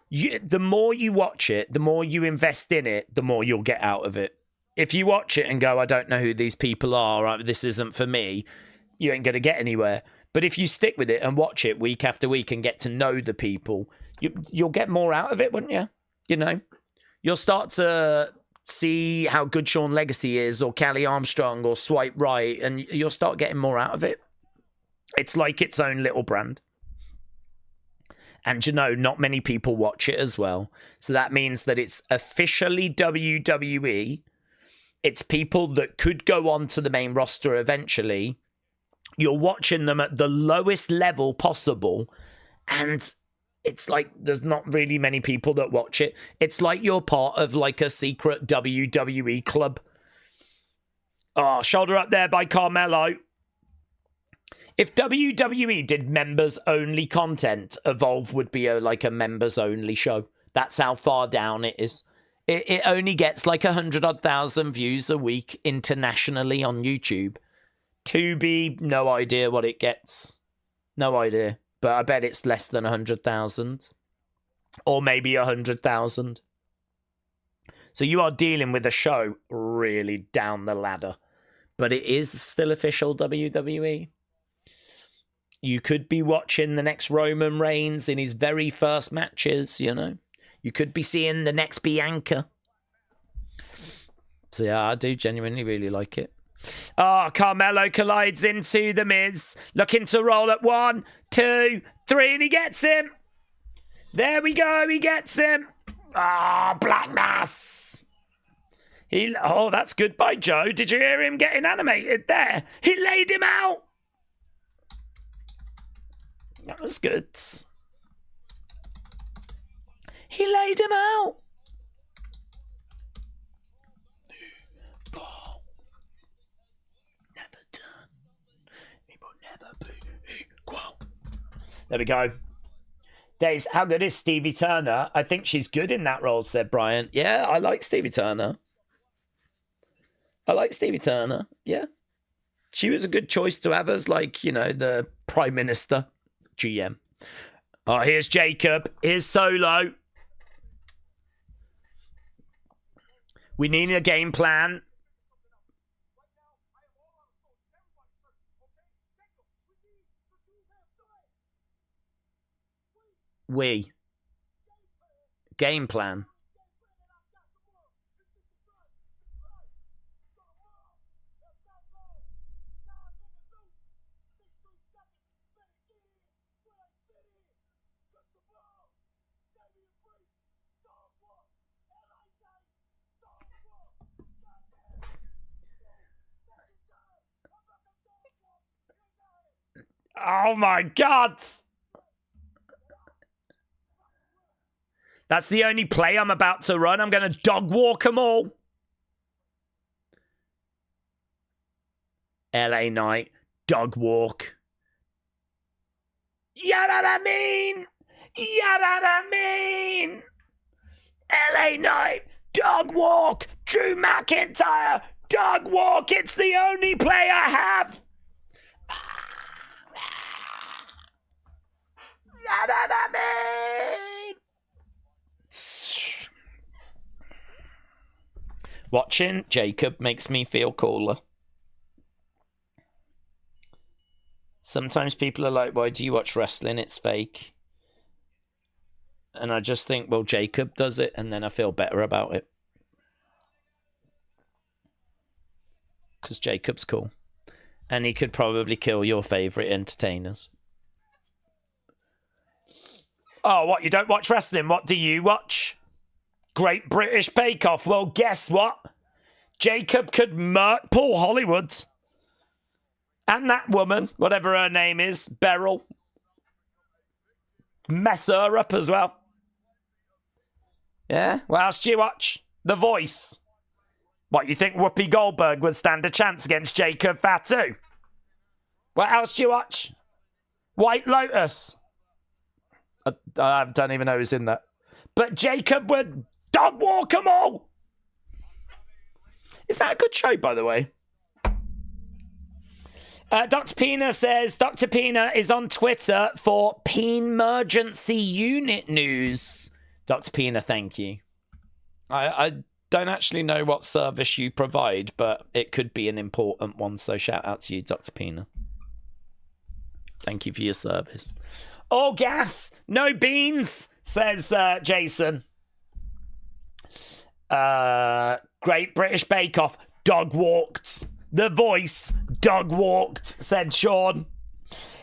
The more you watch it, the more you invest in it, the more you'll get out of it. If you watch it and go, I don't know who these people are, this isn't for me, you ain't going to get anywhere. But if you stick with it and watch it week after week and get to know the people, you'll get more out of it, wouldn't you? You know, you'll start to see how good Sean Legacy is or Callie Armstrong or Swipe Right, and you'll start getting more out of it. It's like its own little brand. And, you know, not many people watch it as well. So that means that it's officially WWE. It's people that could go on to the main roster eventually. You're watching them at the lowest level possible. And it's like there's not really many people that watch it. It's like you're part of like a secret WWE club. Oh, shoulder up there by Carmelo. If WWE did members-only content, Evolve would be like a members-only show. That's how far down it is. It only gets like 100,000 views a week internationally on YouTube. Tubi, no idea what it gets. No idea. but I bet it's less than 100,000. Or maybe 100,000. So you are dealing with a show really down the ladder. But it is still official WWE. You could be watching the next Roman Reigns in his very first matches, you know. You could be seeing the next Bianca. So yeah, I do genuinely really like it. Oh, Carmelo collides into The Miz. Looking to roll at 1, 2, 3, and he gets him. There we go, he gets him. Ah, Black Mass. Oh, that's good by Joe. Did you hear him getting animated there? He laid him out. That was good. He laid him out. Never done. He will never be equal. There we go. Daze, how good is Stevie Turner? I think she's good in that role, said Brian. Yeah, I like Stevie Turner. Yeah. She was a good choice to have as, like, you know, the Prime Minister, GM. Oh, here's Jacob. Here's Solo. We need a game plan. Game plan. Oh my God. That's the only play I'm about to run. I'm going to dog walk them all. LA Knight, dog walk. You know what I mean? You know what I mean? LA Knight, dog walk. Drew McIntyre, dog walk. It's the only play I have. You know what I mean? Watching Jacob makes me feel cooler. Sometimes people are like, why do you watch wrestling? It's fake. And I just think, well, Jacob does it, and then I feel better about it. Because Jacob's cool. And he could probably kill your favourite entertainers. Oh, what? You don't watch wrestling? What do you watch? Great British Bake Off. Well, guess what? Jacob could murk Paul Hollywood. And that woman, whatever her name is, Beryl. Mess her up as well. Yeah? What else do you watch? The Voice. What, you think Whoopi Goldberg would stand a chance against Jacob Fatu? What else do you watch? White Lotus. I don't even know who's in that. But Jacob would dog walk them all. Is that a good show, by the way? Dr. Pina says, Dr. Pina is on Twitter for Peenemergency Unit News. Dr. Pina, thank you. I don't actually know what service you provide, but it could be an important one, so shout out to you, Dr. Pina. Thank you for your service. All gas, no beans, says Jason. Great British Bake Off, dog walked. The Voice, dog walked, said Sean.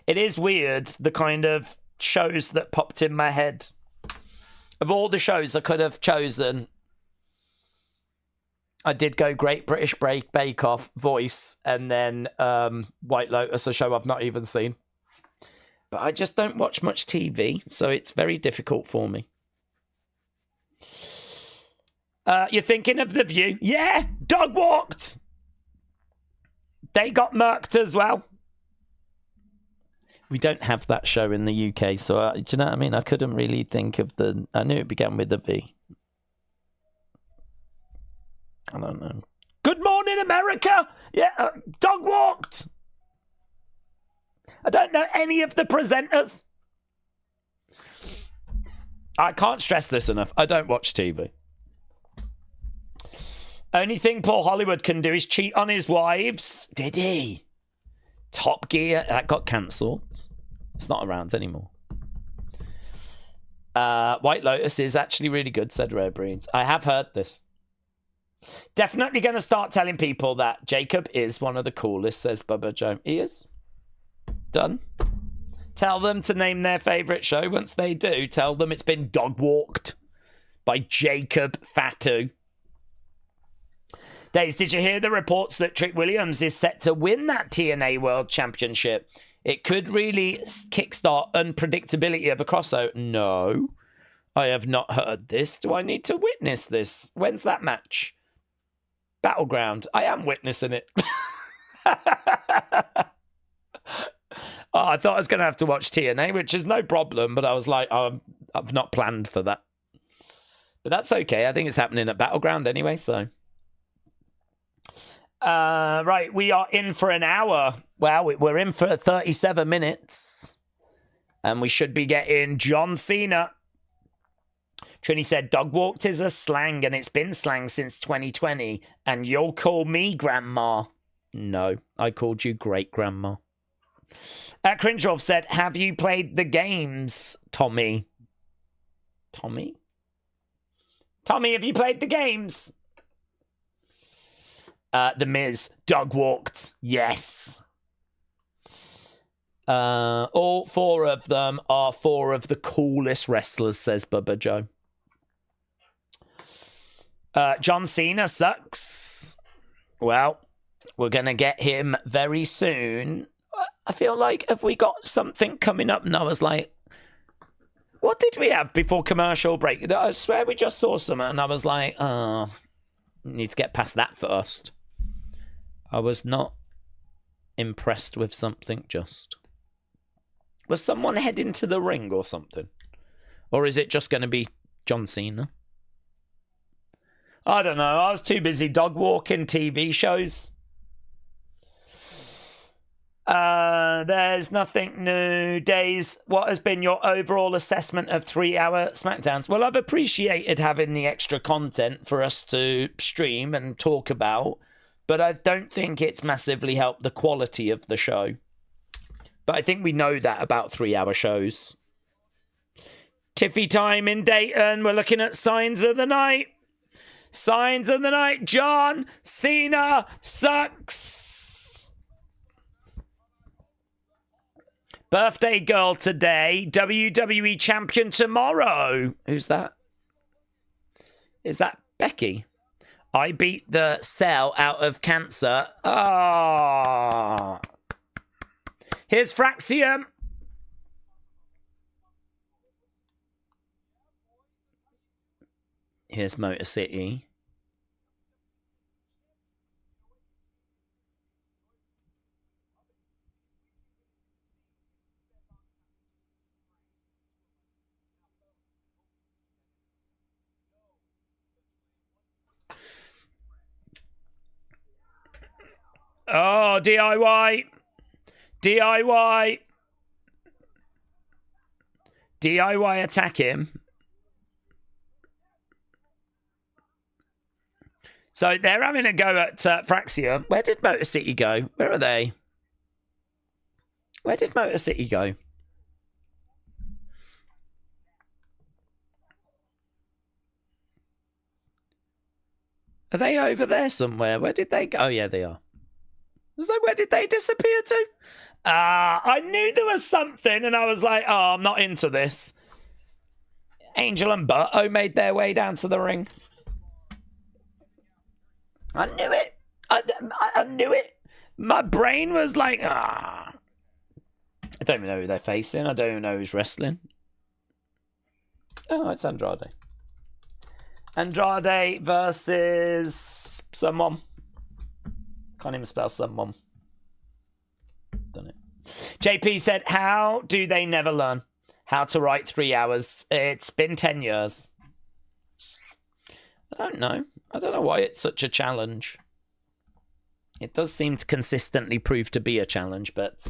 It is weird, the kind of shows that popped in my head. Of all the shows I could have chosen, I did go Great British Bake Off, Voice, and then White Lotus, a show I've not even seen. But I just don't watch much TV, so it's very difficult for me. You're thinking of The View? Yeah, dog walked. They got murked as well. We don't have that show in the UK, so do you know what I mean? I couldn't really think of the... I knew it began with a V. I don't know. Good Morning America! Yeah, dog walked. I don't know any of the presenters. I can't stress this enough. I don't watch TV. Only thing Paul Hollywood can do is cheat on his wives. Did he? Top Gear, that got cancelled. It's not around anymore. White Lotus is actually really good, said Rare Breeds. I have heard this. Definitely going to start telling people that Jacob is one of the coolest, says Bubba Joe. He is. Done. Tell them to name their favourite show. Once they do, tell them it's been dog walked by Jacob Fatu. Daze, did you hear the reports that Trick Williams is set to win that TNA World Championship? It could really kickstart unpredictability of a crossover. No, I have not heard this. Do I need to witness this? When's that match? Battleground. I am witnessing it. I thought I was going to have to watch TNA, which is no problem, but I was like, I've not planned for that. But that's okay. I think it's happening at Battleground anyway, so. Right, we are in for an hour. Well, we're in for 37 minutes. And we should be getting John Cena. Trini said, dog walked is a slang, and it's been slang since 2020. And you'll call me grandma. No, I called you great grandma. Cringeworth said, have you played the games, Tommy? Tommy, have you played the games? The Miz, dog walked. Yes. All four of them are four of the coolest wrestlers, says Bubba Joe. John Cena sucks. Well, we're going to get him very soon. I feel like, have we got something coming up? And I was like, what did we have before commercial break? I swear we just saw something, and I was like, oh, need to get past that first. I was not impressed with something just. Was someone heading to the ring or something? Or is it just going to be John Cena? I don't know. I was too busy dog walking TV shows. There's nothing new. Daze, what has been your overall assessment of 3-hour Smackdowns? Well, I've appreciated having the extra content for us to stream and talk about, but I don't think it's massively helped the quality of the show. But I think we know that about 3-hour shows. Tiffy time in Dayton. We're looking at Signs of the Night. Signs of the Night. John Cena sucks. Birthday girl today. WWE champion tomorrow. Who's that? Is that Becky? I beat the cell out of cancer. Ah. Here's Fraxium. Here's Motor City. Oh, DIY. DIY. DIY attack him. So they're having a go at Fraxia. Where did Motor City go? Where are they? Where did Motor City go? Are they over there somewhere? Where did they go? Oh, yeah, they are. I was like, where did they disappear to? I knew there was something, and I was like, oh, I'm not into this. Angel and Butto made their way down to the ring. I knew it. I knew it. My brain was like, I don't even know who they're facing. I don't even know who's wrestling. Oh, it's Andrade. Andrade versus someone. Can't even spell someone. Done it. JP said, how do they never learn how to write 3 hours? It's been 10 years. I don't know. I don't know why it's such a challenge. It does seem to consistently prove to be a challenge, but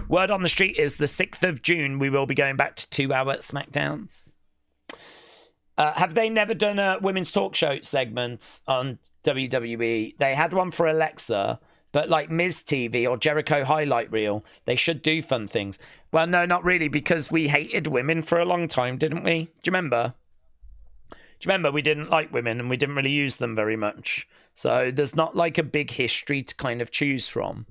word on the street is the 6th of June we will be going back to 2-hour Smackdowns. Have they never done a women's talk show segment on WWE? They had one for Alexa, but like Miz TV or Jericho highlight reel, they should do fun things. Well, no, not really, because we hated women for a long time, didn't we? Do you remember? We didn't like women and we didn't really use them very much. So there's not like a big history to kind of choose from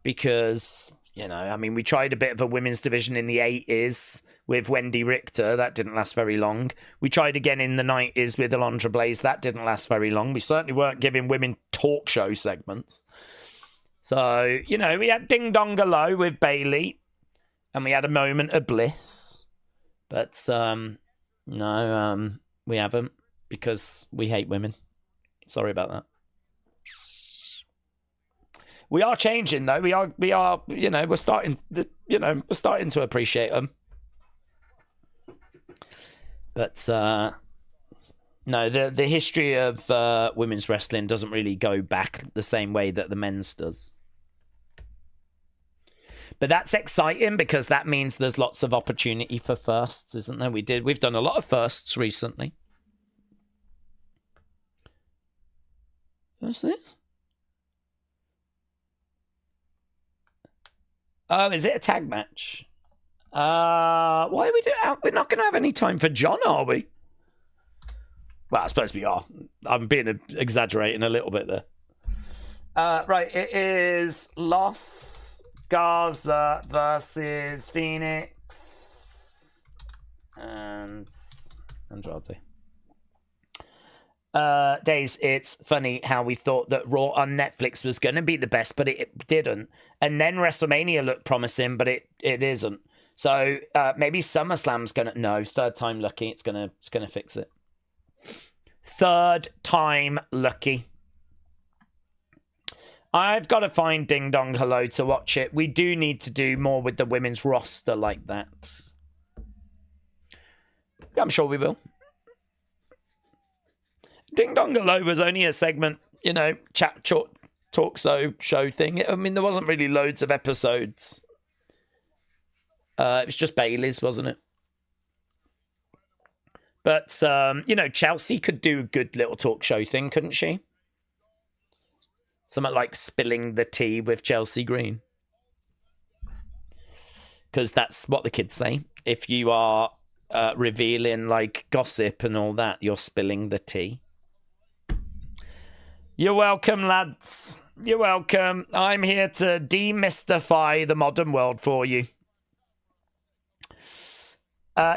because, you know, I mean, we tried a bit of a women's division in the 80s with Wendy Richter. That didn't last very long. We tried again in the 90s with Alondra Blaze. That didn't last very long. We certainly weren't giving women talk show segments. So, you know, we had Ding Dong Galore with Bailey and we had a moment of Bliss. But, no, we haven't because we hate women. Sorry about that. We are changing though. We are, you know, we're starting to appreciate them. But no, the history of women's wrestling doesn't really go back the same way that the men's does. But that's exciting because that means there's lots of opportunity for firsts, isn't there? We've done a lot of firsts recently. What's this? Oh, is it a tag match? Why are we doing? We're not going to have any time for John, are we? Well, I suppose we are. I'm exaggerating a little bit there. Right, it is Los Garza versus Phoenix and Andrade. Daze, it's funny how we thought that Raw on Netflix was going to be the best, but it didn't. And then WrestleMania looked promising, but it isn't. So maybe SummerSlam's going to... No, third time lucky. It's gonna fix it. Third time lucky. I've got to find Ding Dong Hello to watch it. We do need to do more with the women's roster like that. I'm sure we will. Ding Dong Hello was only a segment, you know, talk show thing. I mean, there wasn't really loads of episodes. It was just Bailey's, wasn't it? But, you know, Chelsea could do a good little talk show thing, couldn't she? Something like spilling the tea with Chelsea Green. Because that's what the kids say. If you are revealing, like, gossip and all that, you're spilling the tea. You're welcome, lads. You're welcome. I'm here to demystify the modern world for you.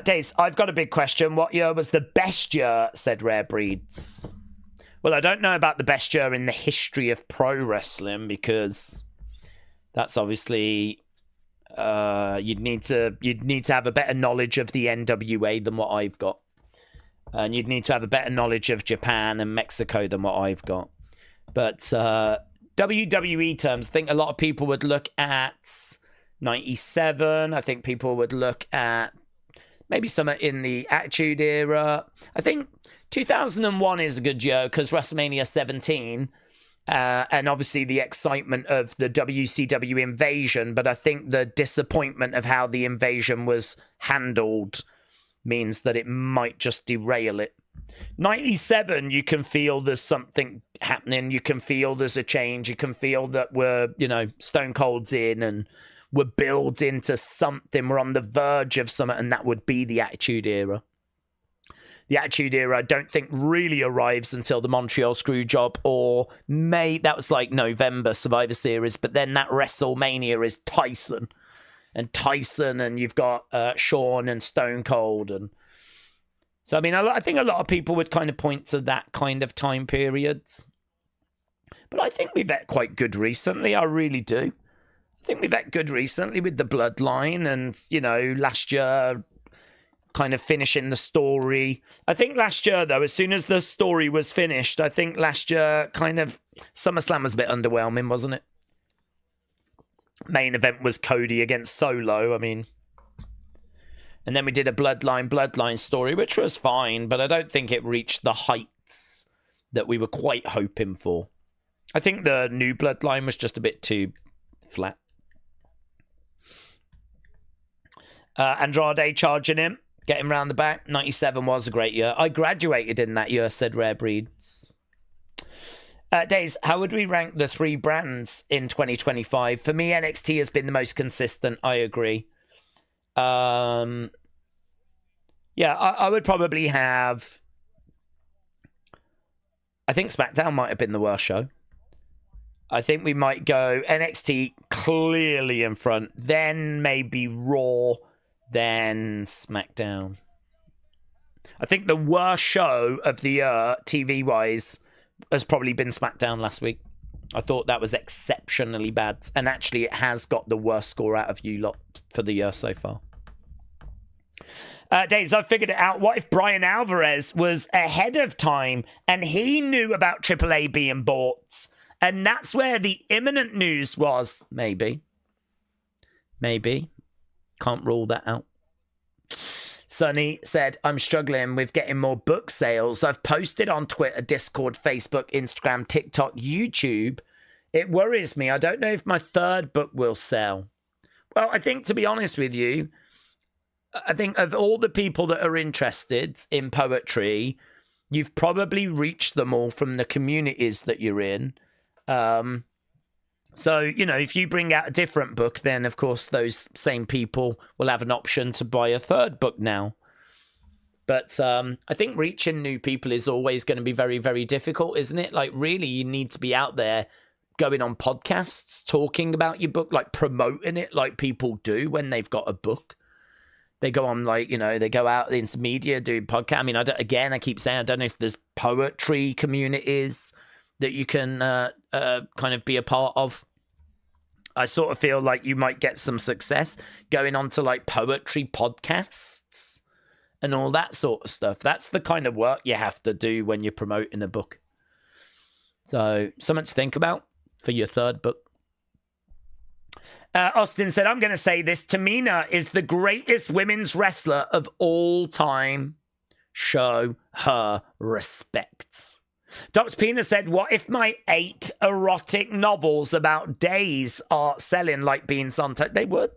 Daze, I've got a big question. What year was the best year, said Rare Breeds? Well, I don't know about the best year in the history of pro wrestling because that's obviously you'd need to have a better knowledge of the NWA than what I've got. And you'd need to have a better knowledge of Japan and Mexico than what I've got. But WWE terms, I think a lot of people would look at 97. I think people would look at maybe some in the Attitude Era. I think 2001 is a good year because WrestleMania 17 and obviously the excitement of the WCW invasion. But I think the disappointment of how the invasion was handled means that it might just derail it. 97, you can feel there's something happening. You can feel there's a change. You can feel that we're, you know, Stone Cold's in and we're built into something. We're on the verge of something, and that would be the Attitude Era. The Attitude Era, I don't think really arrives until the Montreal Screwjob or May. That was like November Survivor Series, but then that WrestleMania is Tyson. And you've got Shawn and Stone Cold. And so, I mean, I think a lot of people would kind of point to that kind of time periods. But I think we've had quite good recently. I really do. I think we've had good recently with the Bloodline and, you know, last year kind of finishing the story. I think last year, though, as soon as the story was finished, I think last year kind of SummerSlam was a bit underwhelming, wasn't it? Main event was Cody against Solo. I mean, and then we did a Bloodline story, which was fine, but I don't think it reached the heights that we were quite hoping for. I think the new Bloodline was just a bit too flat. Andrade charging him. Get him round the back. 97 was a great year. I graduated in that year, said Rare Breeds. Daze, how would we rank the 3 brands in 2025? For me, NXT has been the most consistent. I agree. Yeah, I would probably have... I think SmackDown might have been the worst show. I think we might go NXT clearly in front, then maybe Raw, then SmackDown. I think the worst show of the year, TV-wise, has probably been SmackDown last week. I thought that was exceptionally bad. And actually, it has got the worst score out of you lot for the year so far. Daze, I figured it out. What if Brian Alvarez was ahead of time and he knew about Triple A being bought? And that's where the imminent news was. Maybe. Maybe. Can't rule that out. Sonny said, I'm struggling with getting more book sales. I've posted on Twitter, Discord, Facebook, Instagram, TikTok, YouTube. It worries me. I don't know if my 3rd book will sell. Well, I think, to be honest with you, I think of all the people that are interested in poetry, you've probably reached them all from the communities that you're in. So, you know, if you bring out a different book, then, of course, those same people will have an option to buy a 3rd book now. But I think reaching new people is always going to be very, very difficult, isn't it? Like, really, you need to be out there going on podcasts, talking about your book, like promoting it like people do when they've got a book. They go on, like, you know, they go out into media, do podcasts. I mean, I keep saying, I don't know if there's poetry communities that you can kind of be a part of. I sort of feel like you might get some success going on to like poetry podcasts and all that sort of stuff. That's the kind of work you have to do when you're promoting a book. So something to think about for your 3rd book. Austin said, I'm going to say this. Tamina is the greatest women's wrestler of all time. Show her respect. Dr. Pina said, what if my 8 erotic novels about Daze are selling like beans on toast? They would.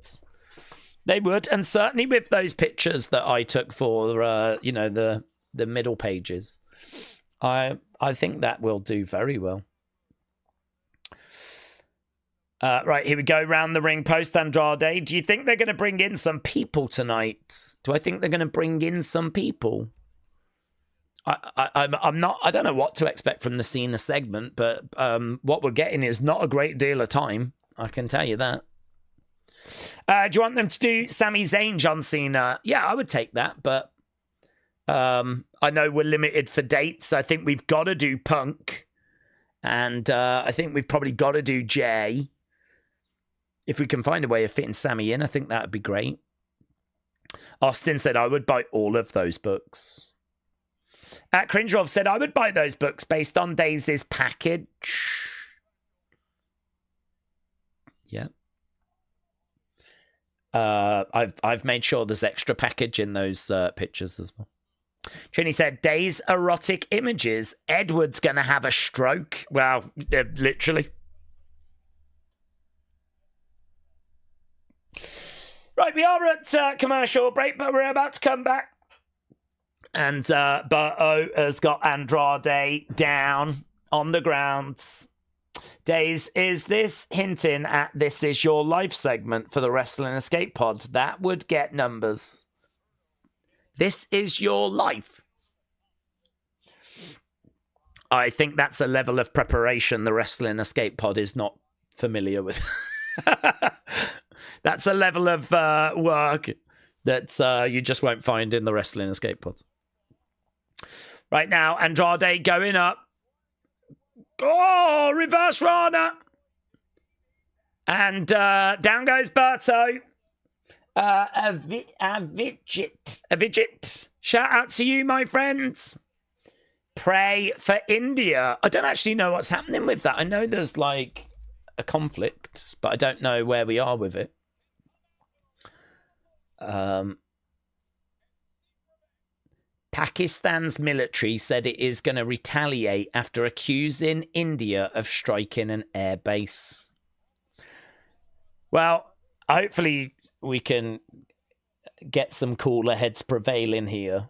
They would. And certainly with those pictures that I took for, you know, the middle pages, I think that will do very well. Right, here we go. Round the ring post Andrade. Do you think they're going to bring in some people tonight? Do I think they're going to bring in some people? I'm not. I don't know what to expect from the Cena segment, but what we're getting is not a great deal of time. I can tell you that. Do you want them to do Sami Zayn, John Cena? Yeah, I would take that, but I know we're limited for dates. I think we've got to do Punk, and I think we've probably got to do Jay. If we can find a way of fitting Sami in, I think that would be great. Austin said, I would buy all of those books. Cringerov said, I would buy those books based on Daze's package. Yeah. I've made sure there's extra package in those pictures as well. Trini said, Daze erotic images. Edward's going to have a stroke. Well, literally. Right, we are at commercial break, but we're about to come back. And Berto has got Andrade down on the ground. Daze, is this hinting at This Is Your Life segment for the Wrestling Escape Pod? That would get numbers. This is your life. I think that's a level of preparation the Wrestling Escape Pod is not familiar with. That's a level of work that you just won't find in the Wrestling Escape Pods. Right now, Andrade going up. Oh, reverse Rana. And down goes Berto. Avijit. Shout out to you, my friends. Pray for India. I don't actually know what's happening with that. I know there's like a conflict, but I don't know where we are with it. Pakistan's military said it is going to retaliate after accusing India of striking an air base. Well, hopefully we can get some cooler heads prevailing here.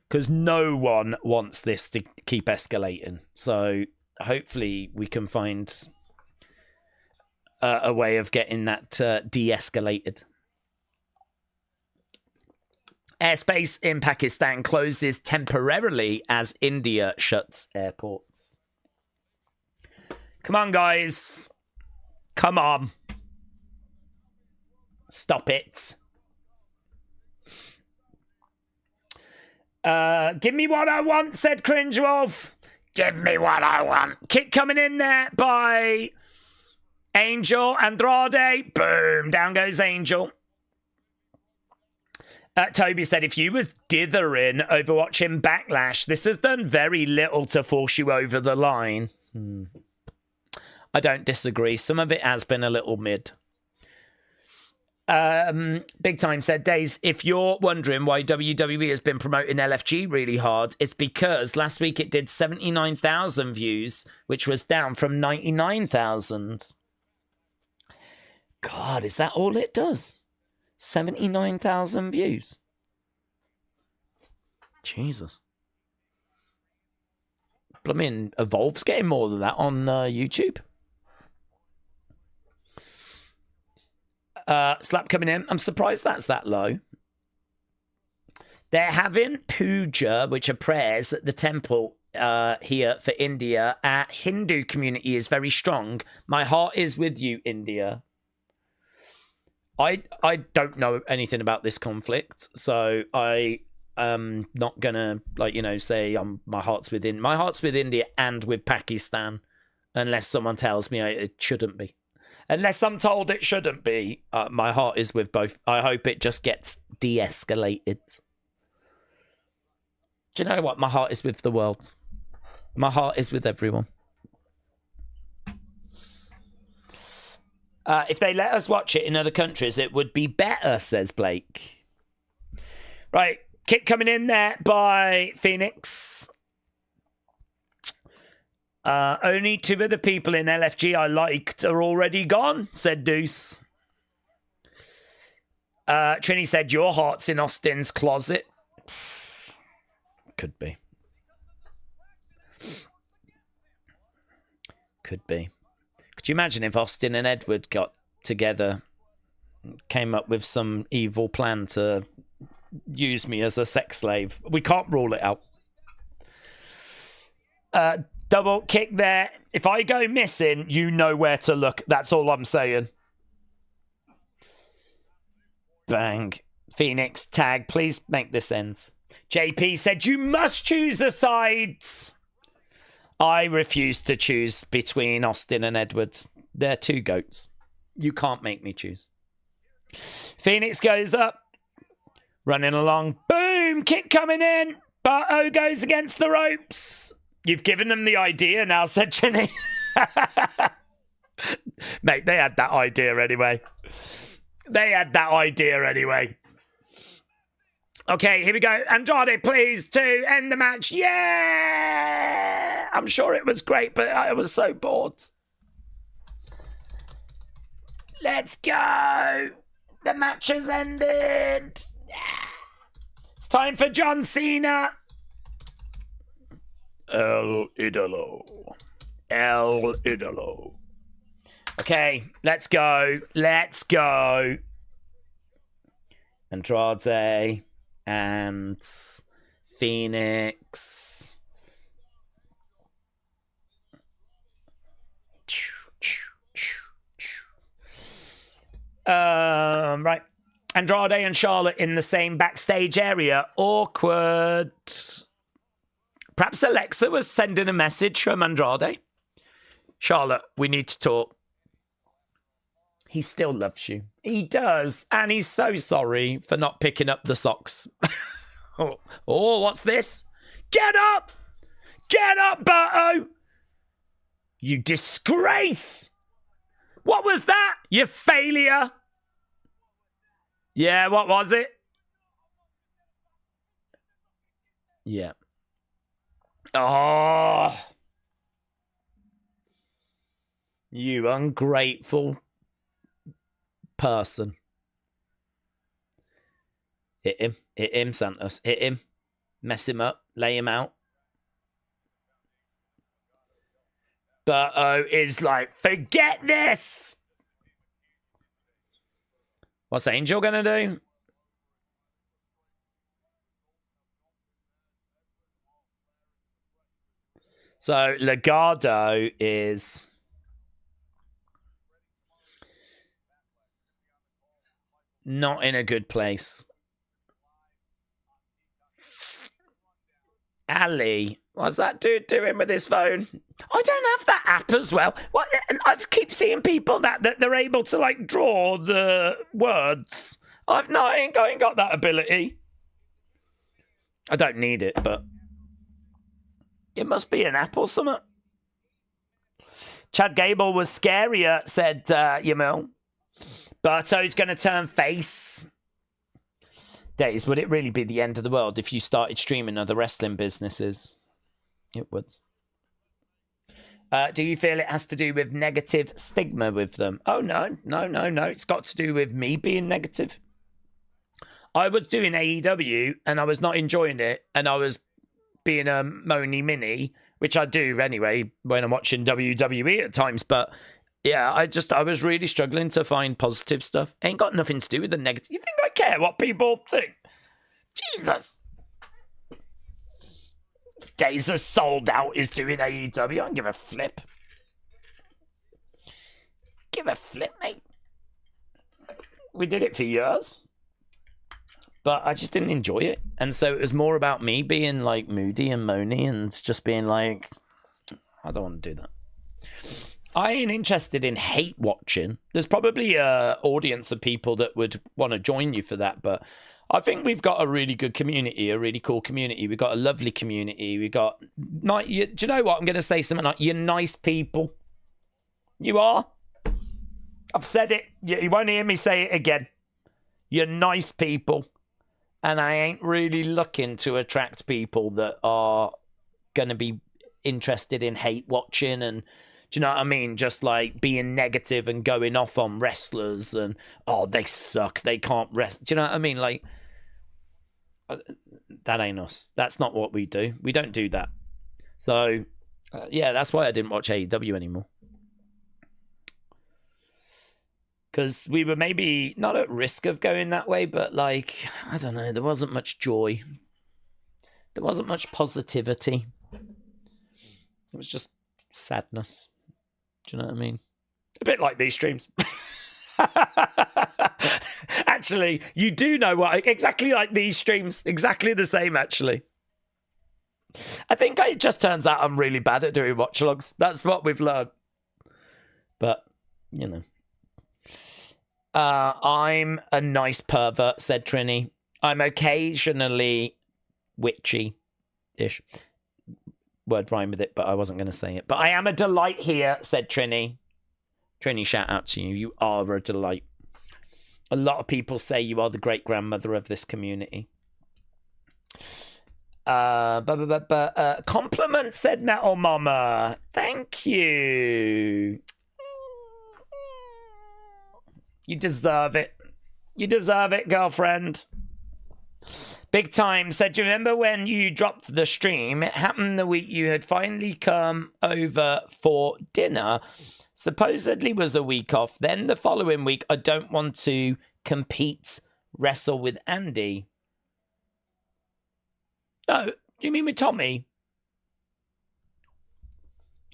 Because no one wants this to keep escalating. So hopefully we can find a way of getting that de-escalated. Airspace in Pakistan closes temporarily as India shuts airports. Come on, guys. Come on. Stop it. Give me what I want, said Cringe Wolf. Give me what I want. Kick coming in there by Angel. Andrade. Boom. Down goes Angel. Toby said, if you was dithering over watching Backlash, this has done very little to force you over the line. I don't disagree. Some of it has been a little mid. Big Time said, Daze, if you're wondering why WWE has been promoting LFG really hard, it's because last week it did 79,000 views, which was down from 99,000. God, is that all it does? 79,000 views. Jesus. Blooming Evolve's getting more than that on YouTube. Slap coming in. I'm surprised that's that low. They're having puja, which are prayers at the temple here for India. Our Hindu community is very strong. My heart is with you, India. I don't know anything about this conflict, so I am not gonna say my heart's with India and with Pakistan, unless someone tells me it shouldn't be. Unless I'm told it shouldn't be, my heart is with both. I hope it just gets de-escalated. Do you know what? My heart is with the world. My heart is with everyone. If they let us watch it in other countries, it would be better, says Blake. Right, kick coming in there by Phoenix. Only two of the people in LFG I liked are already gone, said Deuce. Trini said, your heart's in Austin's closet. Could be. Could be. Could you imagine if Austin and Edward got together, came up with some evil plan to use me as a sex slave? We can't rule it out. Double kick there. If I go missing, you know where to look. That's all I'm saying. Bang. Phoenix tag. Please make this end. JP said, you must choose the sides. I refuse to choose between Austin and Edwards. They're two goats. You can't make me choose. Phoenix goes up. Running along. Boom. Kick coming in. Barto goes against the ropes. You've given them the idea now, said Chinny. Mate, they had that idea anyway. They had that idea anyway. Okay, here we go. Andrade, please, to end the match. Yeah! I'm sure it was great, but I was so bored. Let's go. The match has ended. Yeah. It's time for John Cena. El Idolo. El Idolo. Okay, let's go. Let's go. Andrade and Phoenix. Right. Andrade and Charlotte in the same backstage area. Awkward. Perhaps Alexa was sending a message from Andrade. Charlotte, we need to talk. He still loves you. He does. And he's so sorry for not picking up the socks. Oh, what's this? Get up! Get up, Berto! You disgrace! What was that? You failure! Yeah, what was it? Yeah. Oh! You ungrateful person. Hit him, Santos. Hit him. Mess him up. Lay him out. But is like, forget this. What's Angel gonna do? So Legado is not in a good place. Ali, what's that dude doing with his phone? I don't have that app as well. What? I keep seeing people that they're able to like draw the words. I ain't got that ability. I don't need it, but it must be an app or something. Chad Gable was scarier, said Yamil. Berto's going to turn face. Daze, would it really be the end of the world if you started streaming other wrestling businesses? It would. Do you feel it has to do with negative stigma with them? Oh, no. It's got to do with me being negative. I was doing AEW and I was not enjoying it, and I was being a moany mini, which I do anyway when I'm watching WWE at times. But yeah, I was really struggling to find positive stuff. Ain't got nothing to do with the negative. You think I care what people think? Jesus. Days are sold out is doing AEW. I don't give a flip. Give a flip, mate. We did it for years. But I just didn't enjoy it. And so it was more about me being like moody and moany and just being like, I don't want to do that. I ain't interested in hate watching. There's probably an audience of people that would want to join you for that. But I think we've got a really good community, a really cool community. We've got a lovely community. We got, do you know what? I'm going to say something like, you're nice people. You are. I've said it. You won't hear me say it again. You're nice people. And I ain't really looking to attract people that are going to be interested in hate watching and, do you know what I mean? Just like being negative and going off on wrestlers and, oh, they suck. They can't wrestle. Do you know what I mean? Like, that ain't us. That's not what we do. We don't do that. So, yeah, that's why I didn't watch AEW anymore. Because we were maybe not at risk of going that way, but like, I don't know, there wasn't much joy. There wasn't much positivity. It was just sadness. Do you know what I mean? A bit like these streams. Actually, you do know what, exactly like these streams. Exactly the same, actually. I think it just turns out I'm really bad at doing watch logs. That's what we've learned. But, you know. I'm a nice pervert, said Trini. I'm occasionally witchy-ish. Word rhyme with it, but I wasn't going to say it. But I am a delight here, said Trini. Trini, shout out to you. You are a delight. A lot of people say you are the great-grandmother of this community. Compliment, said Metal Mama. Thank you. You deserve it. You deserve it, girlfriend. Big Time said, do you remember when you dropped the stream? It happened the week you had finally come over for dinner. Supposedly was a week off. Then the following week, I don't want to wrestle with Andy. No, do you mean with Tommy?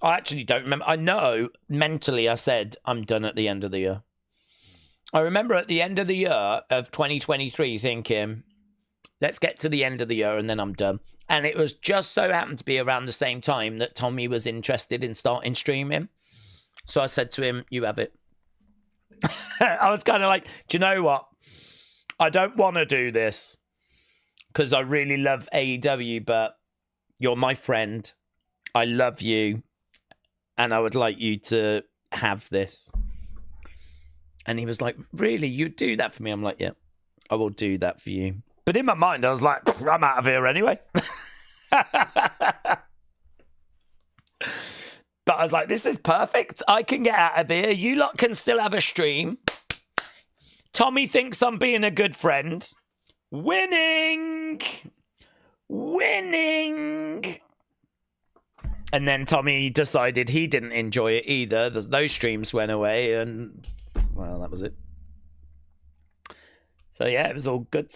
I actually don't remember. I know mentally I said I'm done at the end of the year. I remember at the end of the year of 2023 thinking, let's get to the end of the year and then I'm done. And it was just so happened to be around the same time that Tommy was interested in starting streaming. So I said to him, you have it. I was kind of like, do you know what? I don't want to do this because I really love AEW, but you're my friend. I love you. And I would like you to have this. And he was like, really? You'd do that for me? I'm like, yeah, I will do that for you. But in my mind, I was like, I'm out of here anyway. But I was like, this is perfect. I can get out of here. You lot can still have a stream. Tommy thinks I'm being a good friend. Winning! Winning! And then Tommy decided he didn't enjoy it either. Those streams went away, and, well, that was it. So, yeah, it was all good.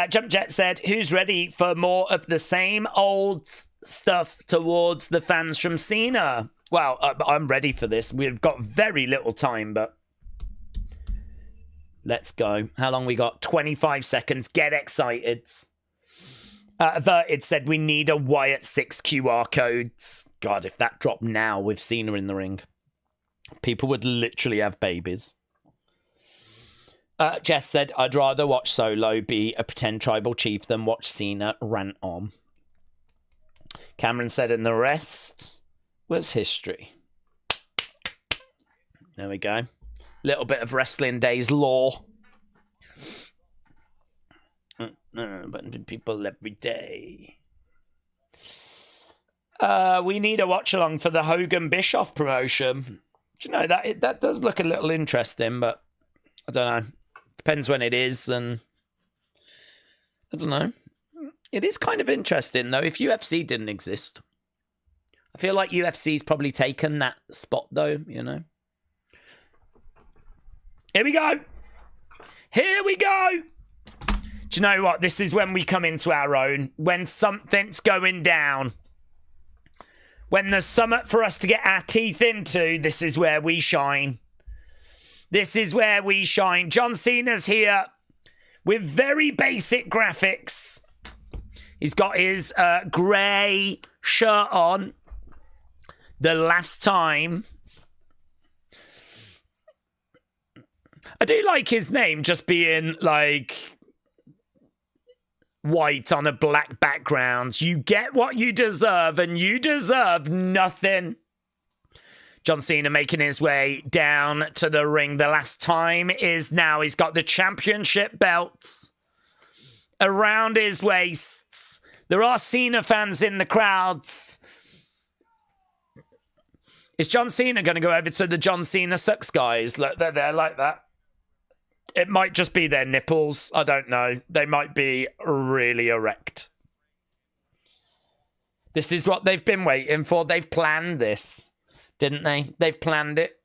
Jump Jet said, who's ready for more of the same old stuff towards the fans from Cena? Well, I'm ready for this. We've got very little time, but let's go. How long we got? 25 seconds. Get excited. Averted said we need a Wyatt 6 QR codes. God, if that dropped now with Cena in the ring, people would literally have babies. Jess said, I'd rather watch Solo be a pretend tribal chief than watch Cena rant on. Cameron said, and the rest was history. There we go. Little bit of Wrestling Daze lore. But people every day. We need a watch along for the Hogan Bischoff promotion. Do you know that does look a little interesting, but I don't know. Depends when it is, and I don't know. It is kind of interesting though. If UFC didn't exist, I feel like UFC's probably taken that spot though. You know. Here we go. Here we go. Do you know what? This is when we come into our own. When something's going down. When there's something for us to get our teeth into, this is where we shine. This is where we shine. John Cena's here with very basic graphics. He's got his grey shirt on. The last time. I do like his name just being like white on a black background. You get what you deserve, and you deserve nothing. John Cena making his way down to the ring. The last time is now. He's got the championship belts around his waists. There are Cena fans in the crowds. Is John Cena going to go over to the John Cena sucks guys? Look, they're there like that. It might just be their nipples. I don't know. They might be really erect. This is what they've been waiting for. They've planned this, didn't they? They've planned it.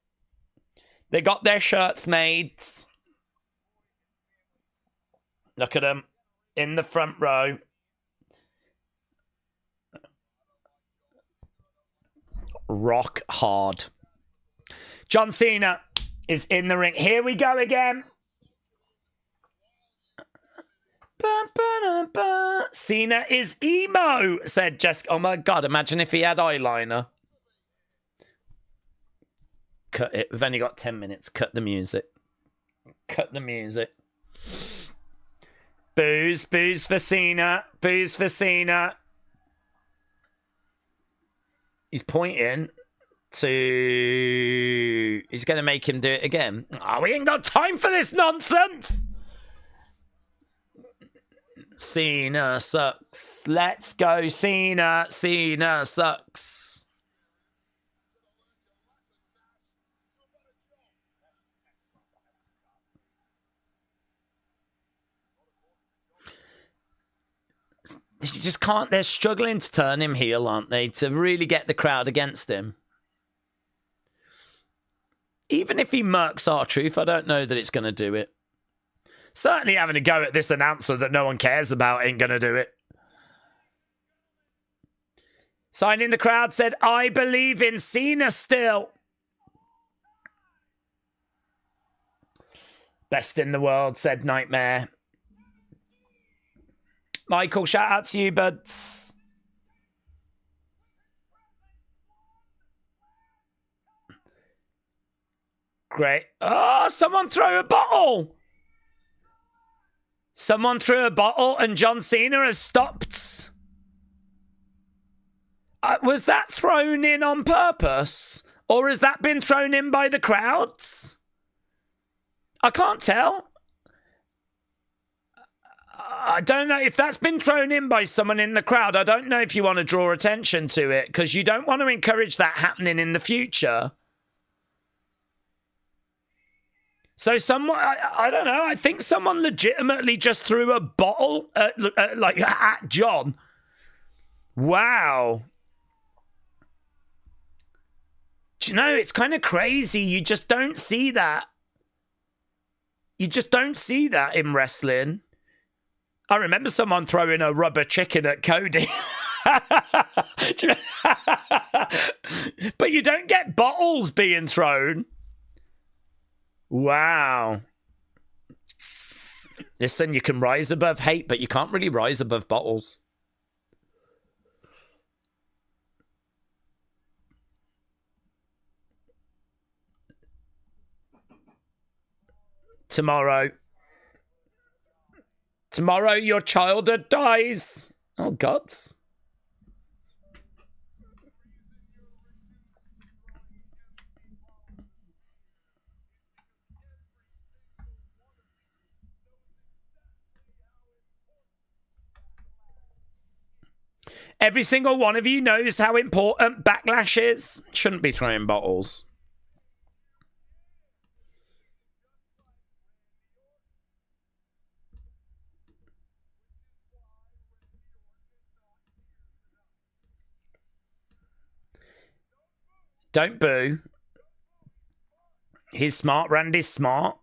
They got their shirts made. Look at them in the front row. Rock hard. John Cena is in the ring. Here we go again. Cena is emo, said Jessica. Oh my God, imagine if he had eyeliner. Cut it. We've only got 10 minutes. Cut the music. Cut the music. Booze, booze for Cena. Booze for Cena. He's pointing to... He's going to make him do it again. Oh, we ain't got time for this nonsense. Cena sucks. Let's go, Cena. Cena sucks. You just can't. They're struggling to turn him heel, aren't they? To really get the crowd against him. Even if he murks R-Truth, I don't know that it's going to do it. Certainly having a go at this announcer that no one cares about ain't going to do it. Sign in the crowd said, I believe in Cena still. Best in the world, said Nightmare. Michael, shout out to you, buds. Great. Oh, someone threw a bottle. Someone threw a bottle and John Cena has stopped. Was that thrown in on purpose? Or has that been thrown in by the crowds? I can't tell. I don't know if that's been thrown in by someone in the crowd. I don't know if you want to draw attention to it because you don't want to encourage that happening in the future. So someone, I don't know, I think someone legitimately just threw a bottle at John. Wow. Do you know, it's kind of crazy. You just don't see that. You just don't see that in wrestling. I remember someone throwing a rubber chicken at Cody. But you don't get bottles being thrown. Wow. Listen, you can rise above hate, but you can't really rise above bottles. Tomorrow, your childhood dies. Oh, gods. Every single one of you knows how important Backlash is. Shouldn't be throwing bottles. Don't boo. He's smart. Randy's smart.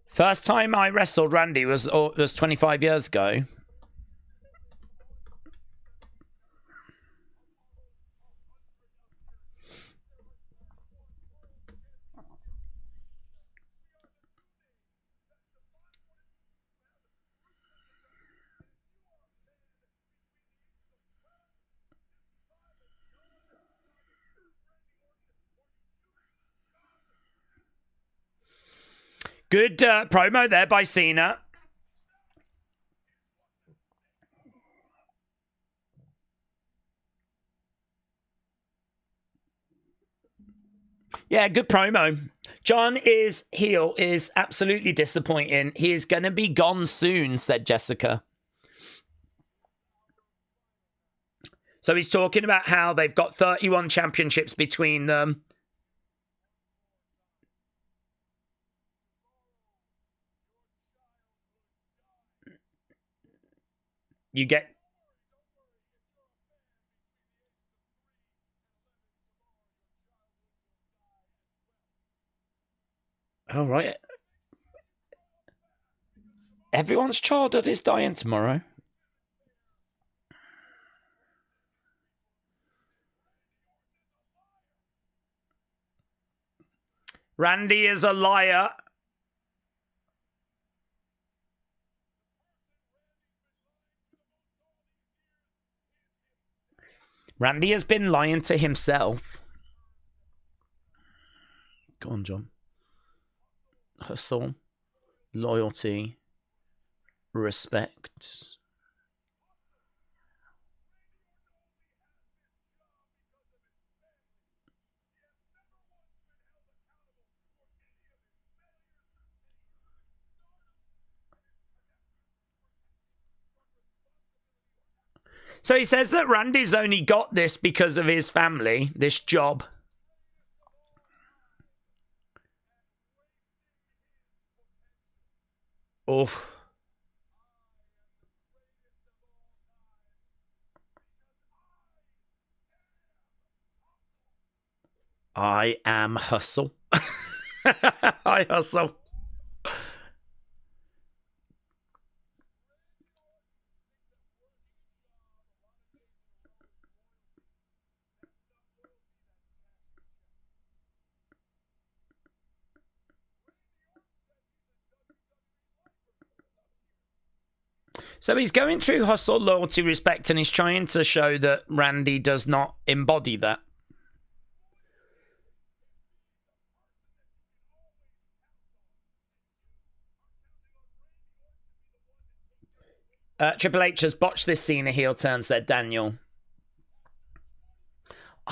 First time I wrestled Randy was 25 years ago. Good promo there by Cena. Yeah, good promo. John is heel is absolutely disappointing. He is going to be gone soon, said Jessica. So he's talking about how they've got 31 championships between them. You get... Oh, right. Everyone's childhood is dying tomorrow. Randy is a liar. Randy has been lying to himself. Go on, John. Hustle, loyalty, respect. So he says that Randy's only got this because of his family, this job. Oh. I am hustle. I hustle. So he's going through hustle, loyalty, respect, and he's trying to show that Randy does not embody that. Triple H has botched this Cena heel turn, said Daniel.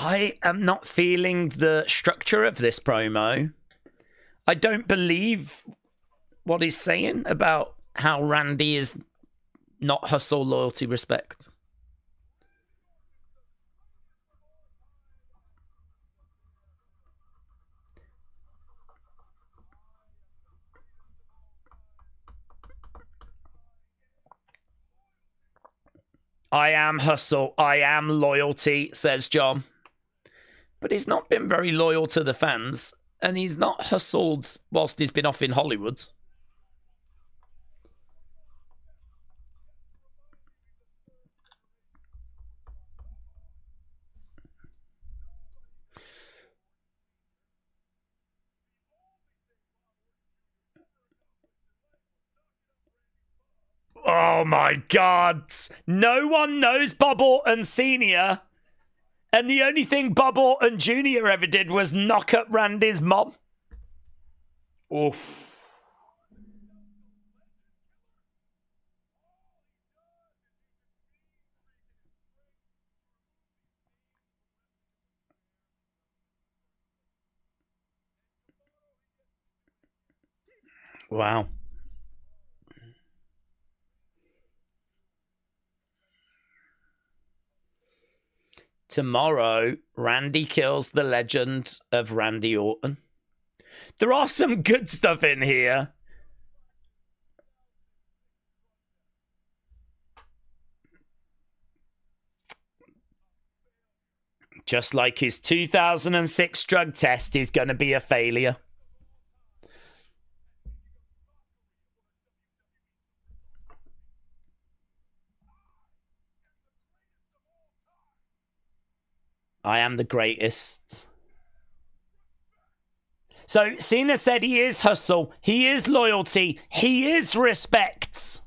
I am not feeling the structure of this promo. I don't believe what he's saying about how Randy is not hustle, loyalty, respect. I am hustle, I am loyalty, says John. But he's not been very loyal to the fans, and he's not hustled whilst he's been off in Hollywood. Oh my God. No one knows Bob Orton Sr. And the only thing Bob Orton Jr. ever did was knock up Randy's mom. Oof. Wow. Tomorrow, Randy kills the legend of Randy Orton. There are some good stuff in here. Just like his 2006 drug test is going to be a failure. I am the greatest. So Cena said he is hustle, he is loyalty, he is respect.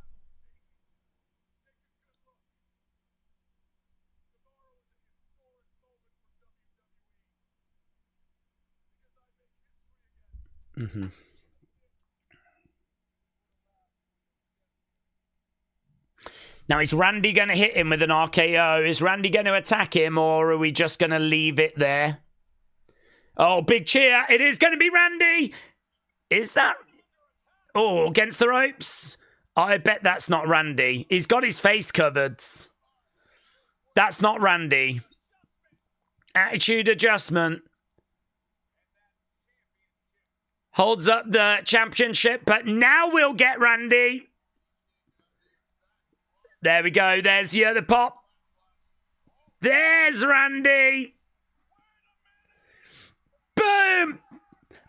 Mm-hmm. Now, is Randy going to hit him with an RKO? Is Randy going to attack him, or are we just going to leave it there? Oh, big cheer. It is going to be Randy. Is that... Oh, against the ropes? I bet that's not Randy. He's got his face covered. That's not Randy. Attitude adjustment. Holds up the championship, but now we'll get Randy. There we go. There's the other pop. There's Randy. Boom.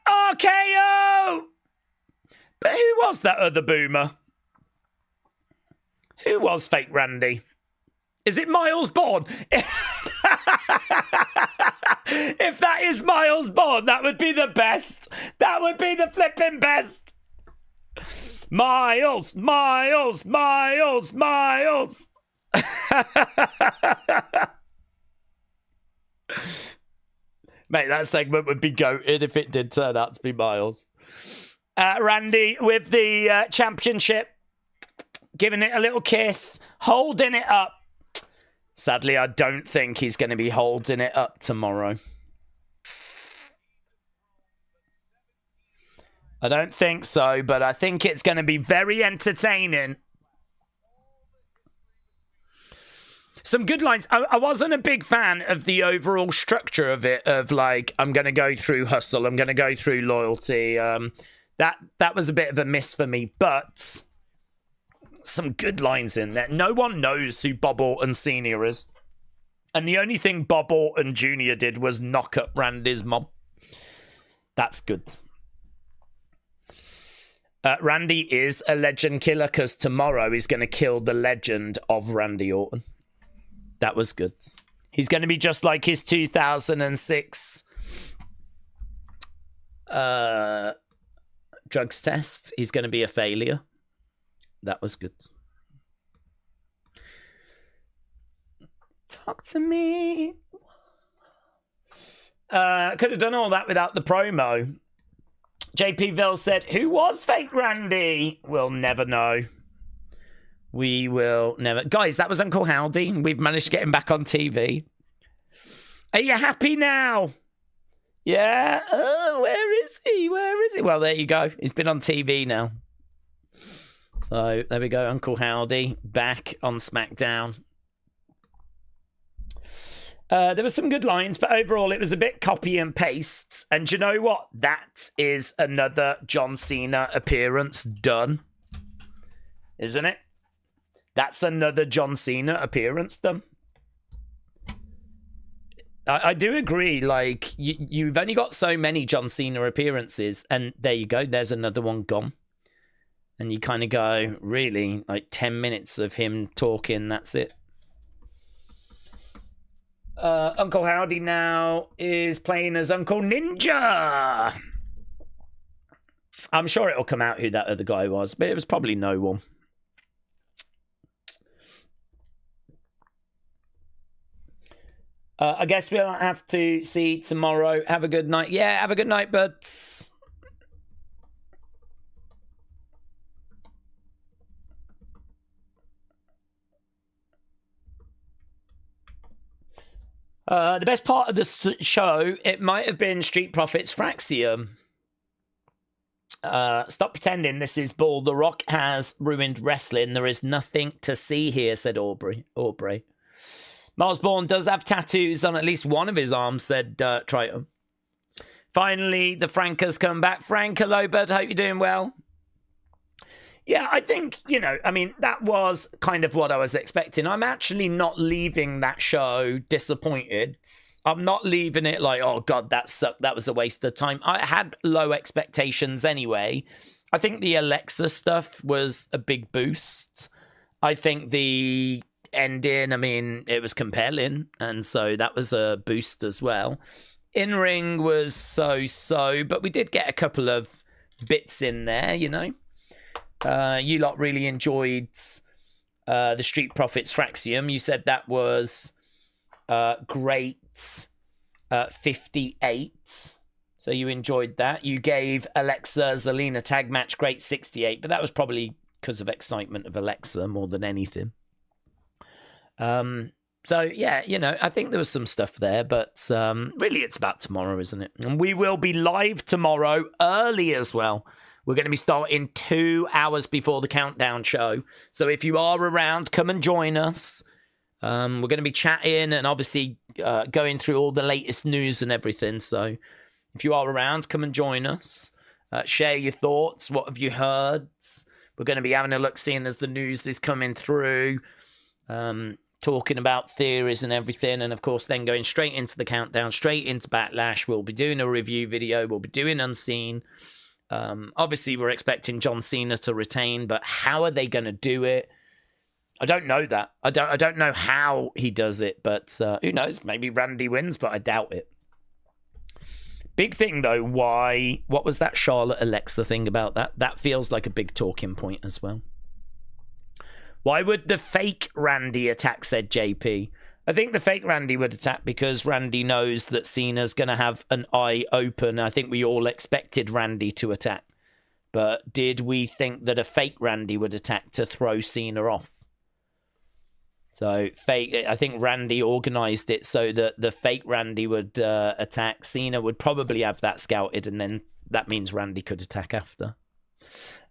RKO. But who was that other boomer? Who was fake Randy? Is it Miles Bourne? If that is Miles Bourne, that would be the best. That would be the flipping best. Miles, Miles, Miles, Miles. Mate, that segment would be goated if it did turn out to be Miles. Randy with the championship, giving it a little kiss, holding it up. Sadly, I don't think he's going to be holding it up tomorrow. I don't think so, but I think it's going to be very entertaining. Some good lines. I wasn't a big fan of the overall structure of it, of like, I'm going to go through hustle, I'm going to go through loyalty. That was a bit of a miss for me, but some good lines in there. No one knows who Bob Orton Sr. is. And the only thing Bob Orton Jr. did was knock up Randy's mom. That's good. Randy is a legend killer because tomorrow he's going to kill the legend of Randy Orton. That was good. He's going to be just like his 2006 drugs test. He's going to be a failure. That was good. Talk to me. Could have done all that without the promo. JP Ville said, who was fake Randy? We'll never know. We will never. Guys, that was Uncle Howdy. We've managed to get him back on TV. Are you happy now? Yeah. Oh, where is he? Where is he? Well, there you go. He's been on TV now. So there we go. Uncle Howdy back on SmackDown. There were some good lines, but overall it was a bit copy and paste. And you know what? That is another John Cena appearance done. Isn't it? That's another John Cena appearance done. I do agree. Like, you've only got so many John Cena appearances. And there you go. There's another one gone. And you kind of go, really? Like 10 minutes of him talking, that's it. Uncle Howdy now is playing as Uncle Ninja. I'm sure it'll come out who that other guy was, but it was probably no one. I guess we'll have to see tomorrow. Have a good night. Yeah, have a good night, buds. The best part of the show, it might have been Street Profits Fraxium. Stop pretending this is bull. The Rock has ruined wrestling. There is nothing to see here, said Aubrey. Miles Bourne does have tattoos on at least one of his arms, said Triton. Finally, the Frank has come back. Frank, hello, bud. Hope you're doing well. Yeah, I think, I mean, that was kind of what I was expecting. I'm actually not leaving that show disappointed. I'm not leaving it like, oh, God, that sucked. That was a waste of time. I had low expectations anyway. I think the Alexa stuff was a big boost. I think the ending, I mean, it was compelling. And so that was a boost as well. In-ring was so-so, but we did get a couple of bits in there, You lot really enjoyed the Street Profits Fraxium. You said that was great 58. So you enjoyed that. You gave Alexa Zelina tag match great 68, but that was probably because of excitement of Alexa more than anything. So yeah, I think there was some stuff there, but really it's about tomorrow, isn't it? And we will be live tomorrow early as well. We're going to be starting 2 hours before the countdown show. So if you are around, come and join us. We're going to be chatting and obviously going through all the latest news and everything. So if you are around, come and join us. Share your thoughts. What have you heard? We're going to be having a look, seeing as the news is coming through. Talking about theories and everything. And of course, then going straight into the countdown, straight into Backlash. We'll be doing a review video. We'll be doing Unseen. Obviously, we're expecting John Cena to retain, but how are they going to do it? I don't know that. I don't know how he does it, but who knows? Maybe Randy wins, but I doubt it. Big thing, though, what was that Charlotte Alexa thing about that? That feels like a big talking point as well. Why would the fake Randy attack, said JP? I think the fake Randy would attack because Randy knows that Cena's going to have an eye open. I think we all expected Randy to attack. But did we think that a fake Randy would attack to throw Cena off? So fake. I think Randy organised it so that the fake Randy would attack. Cena would probably have that scouted, and then that means Randy could attack after.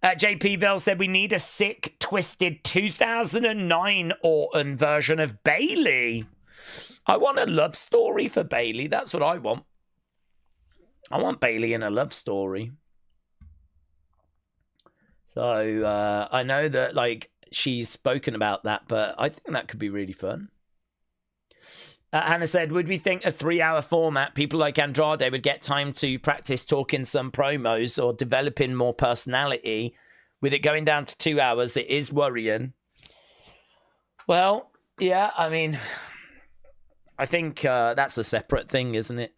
JP Vell said we need a sick, twisted 2009 Orton version of Bayley. I want a love story for Bayley. That's what I want. I want Bayley in a love story. So I know that she's spoken about that, but I think that could be really fun. Hannah said, would we think a 3-hour format, people like Andrade would get time to practice talking some promos or developing more personality? With it going down to 2 hours, it is worrying. Well, yeah, I mean, I think that's a separate thing, isn't it?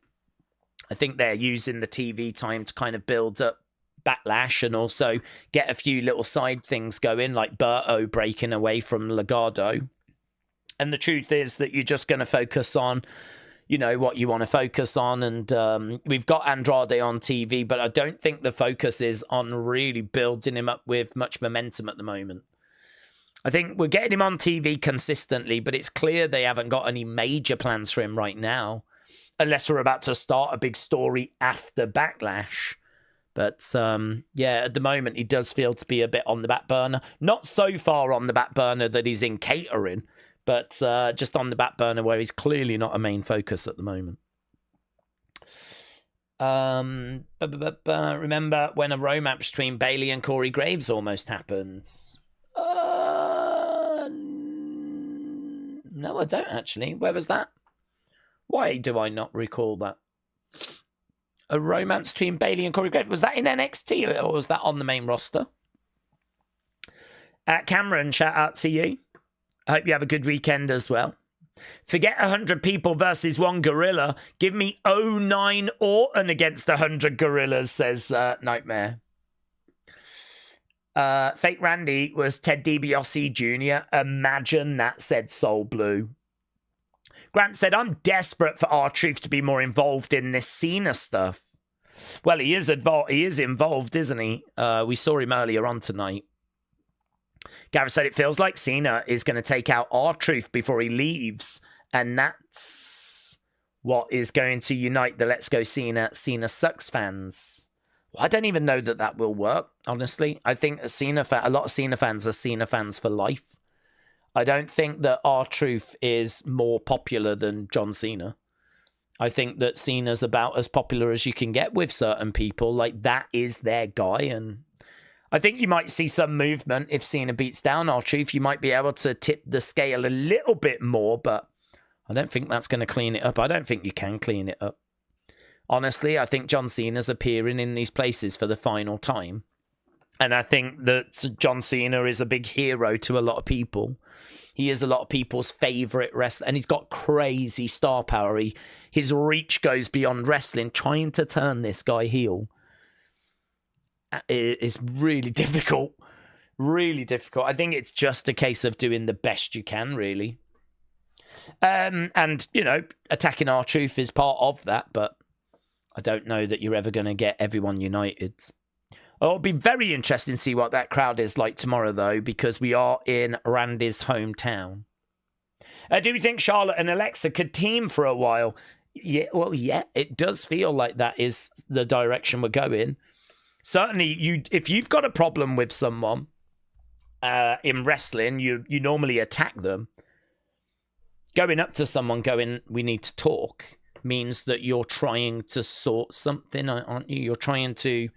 I think they're using the TV time to kind of build up Backlash and also get a few little side things going, like Berto breaking away from Legado. And the truth is that you're just going to focus on, what you want to focus on. And we've got Andrade on TV, but I don't think the focus is on really building him up with much momentum at the moment. I think we're getting him on TV consistently, but it's clear they haven't got any major plans for him right now. unless we're about to start a big story after Backlash. But yeah, at the moment, he does feel to be a bit on the back burner. Not so far on the back burner that he's in catering, but just on the back burner where he's clearly not a main focus at the moment. Remember when a romance between Bayley and Corey Graves almost happens? No, I don't actually. Where was that? Why do I not recall that? A romance between Bayley and Corey Graves. Was that in NXT or was that on the main roster? Cameron, shout out to you. I hope you have a good weekend as well. Forget 100 people versus one gorilla. Give me 09 Orton against 100 gorillas, says Nightmare. Fake Randy was Ted DiBiase Jr. Imagine that, said Soul Blue. Grant said, I'm desperate for R-Truth to be more involved in this Cena stuff. Well, he is involved, isn't he? We saw him earlier on tonight. Gareth said it feels like Cena is going to take out R-Truth before he leaves, and that's what is going to unite the Let's Go Cena Sucks fans. Well, I don't even know that will work, honestly. I think a lot of Cena fans are Cena fans for life. I don't think that R-Truth is more popular than John Cena. I think that Cena's about as popular as you can get with certain people. Like, that is their guy, and I think you might see some movement if Cena beats down R-Truth. You might be able to tip the scale a little bit more, but I don't think that's going to clean it up. I don't think you can clean it up. Honestly, I think John Cena's appearing in these places for the final time. And I think that John Cena is a big hero to a lot of people. He is a lot of people's favourite wrestler, and he's got crazy star power. His reach goes beyond wrestling. Trying to turn this guy heel is really difficult. Really difficult. I think it's just a case of doing the best you can, really. And, you know, attacking R-Truth is part of that, but I don't know that you're ever going to get everyone united. It'll be very interesting to see what that crowd is like tomorrow, though, because we are in Randy's hometown. Do we think Charlotte and Alexa could team for a while? Yeah, well, yeah, it does feel like that is the direction we're going. Certainly, if you've got a problem with someone in wrestling, you normally attack them. Going up to someone going, we need to talk, means that you're trying to sort something, aren't you? You're trying to...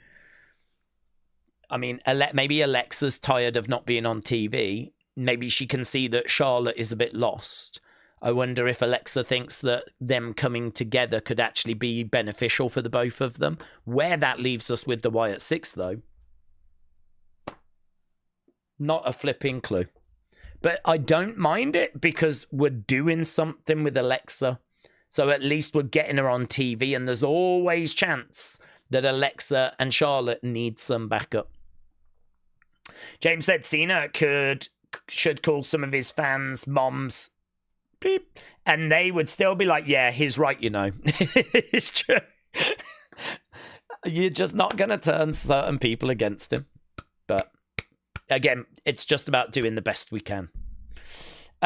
I mean, maybe Alexa's tired of not being on TV. Maybe she can see that Charlotte is a bit lost. I wonder if Alexa thinks that them coming together could actually be beneficial for the both of them. Where that leaves us with the Wyatt Six, though. Not a flipping clue. But I don't mind it because we're doing something with Alexa. So at least we're getting her on TV, and there's always chance that Alexa and Charlotte need some backup. James said Cena should call some of his fans moms, beep, and they would still be like, yeah, he's right, you know. It's true. You're just not going to turn certain people against him. But again, it's just about doing the best we can.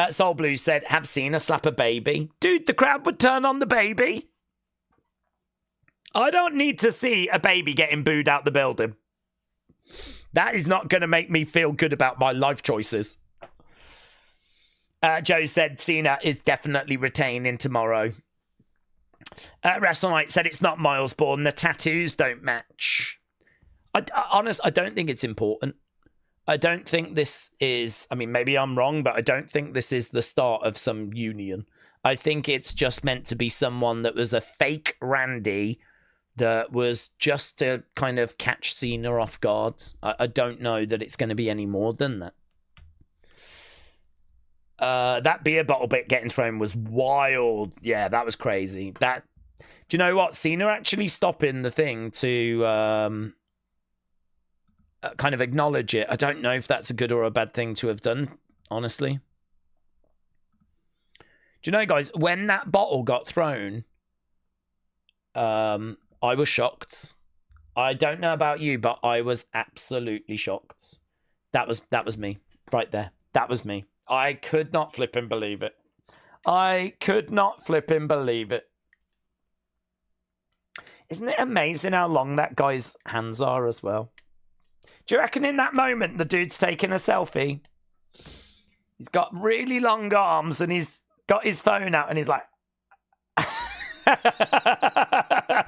Soul Blue said, have Cena slap a baby. Dude, the crowd would turn on the baby. I don't need to see a baby getting booed out the building. That is not going to make me feel good about my life choices. Joe said Cena is definitely retaining tomorrow. WrestleNight said it's not Miles Bourne. The tattoos don't match. Honestly, I don't think it's important. I don't think this is... I mean, maybe I'm wrong, but I don't think this is the start of some union. I think it's just meant to be someone that was a fake Randy that was just to kind of catch Cena off guard. I don't know that it's going to be any more than that. That beer bottle bit getting thrown was wild. Yeah, that was crazy. Do you know what? Cena actually stopping the thing to kind of acknowledge it. I don't know if that's a good or a bad thing to have done, honestly. Do you know, guys, when that bottle got thrown, I was shocked. I don't know about you, but I was absolutely shocked. That was me right there. That was me. I could not flip and believe it. I could not flip and believe it. Isn't it amazing how long that guy's hands are as well? Do you reckon in that moment the dude's taking a selfie? He's got really long arms and he's got his phone out and he's like... I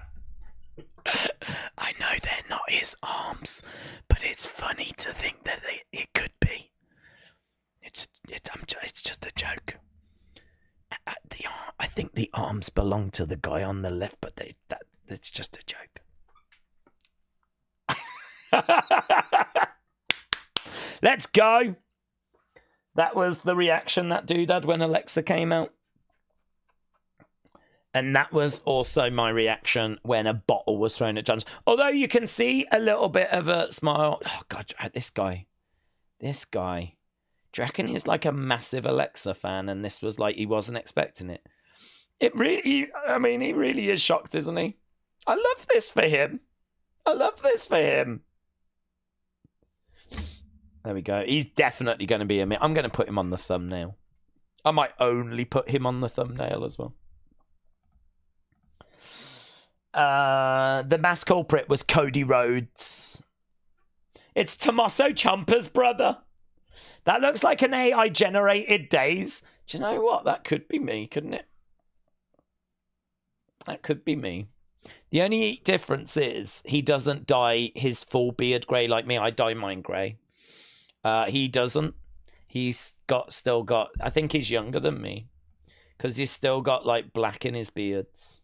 know they're not his arms, but it's funny to think that it could be. It's just a joke. I think the arms belong to the guy on the left, but it's just a joke. Let's go. That was the reaction that dude had when Alexa came out. And that was also my reaction when a bottle was thrown at Jones. Although you can see a little bit of a smile. Oh, God, this guy. Do you reckon he's like a massive Alexa fan and this was like he wasn't expecting it? He really is shocked, isn't he? I love this for him. There we go. He's definitely going to be I'm going to put him on the thumbnail. I might only put him on the thumbnail as well. The mass culprit was Cody Rhodes. It's Tommaso Ciampa's brother. That looks like an AI-generated Daze. Do you know what? That could be me, couldn't it? That could be me. The only difference is he doesn't dye his full beard grey like me. I dye mine grey. He doesn't. He's still got... I think he's younger than me. Because he's still got, like, black in his beards.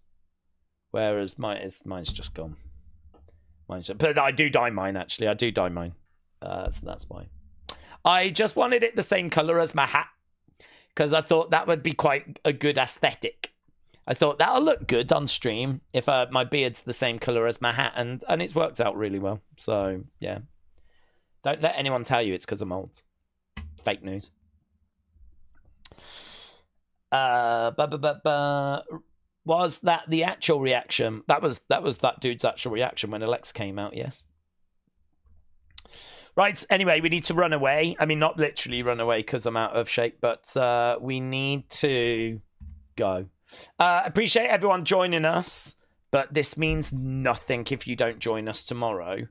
Whereas mine's just gone. But I do dye mine, actually. I do dye mine. So that's why. I just wanted it the same colour as my hat. Because I thought that would be quite a good aesthetic. I thought that'll look good on stream if my beard's the same colour as my hat. And it's worked out really well. So, yeah. Don't let anyone tell you it's because I'm old. Fake news. Was that the actual reaction? That was that dude's actual reaction when Alexa came out, yes. Right, anyway, we need to run away. I mean, not literally run away because I'm out of shape, but we need to go. Appreciate everyone joining us, but this means nothing if you don't join us tomorrow.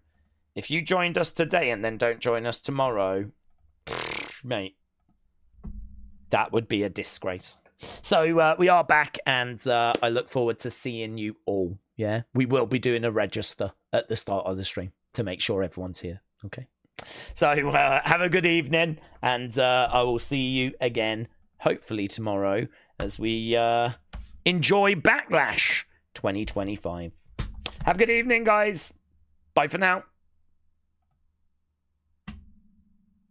If you joined us today and then don't join us tomorrow, mate, that would be a disgrace. So we are back, and I look forward to seeing you all. Yeah, we will be doing a register at the start of the stream to make sure everyone's here. Okay. So have a good evening, and I will see you again, hopefully tomorrow, as we enjoy Backlash 2025. Have a good evening, guys. Bye for now.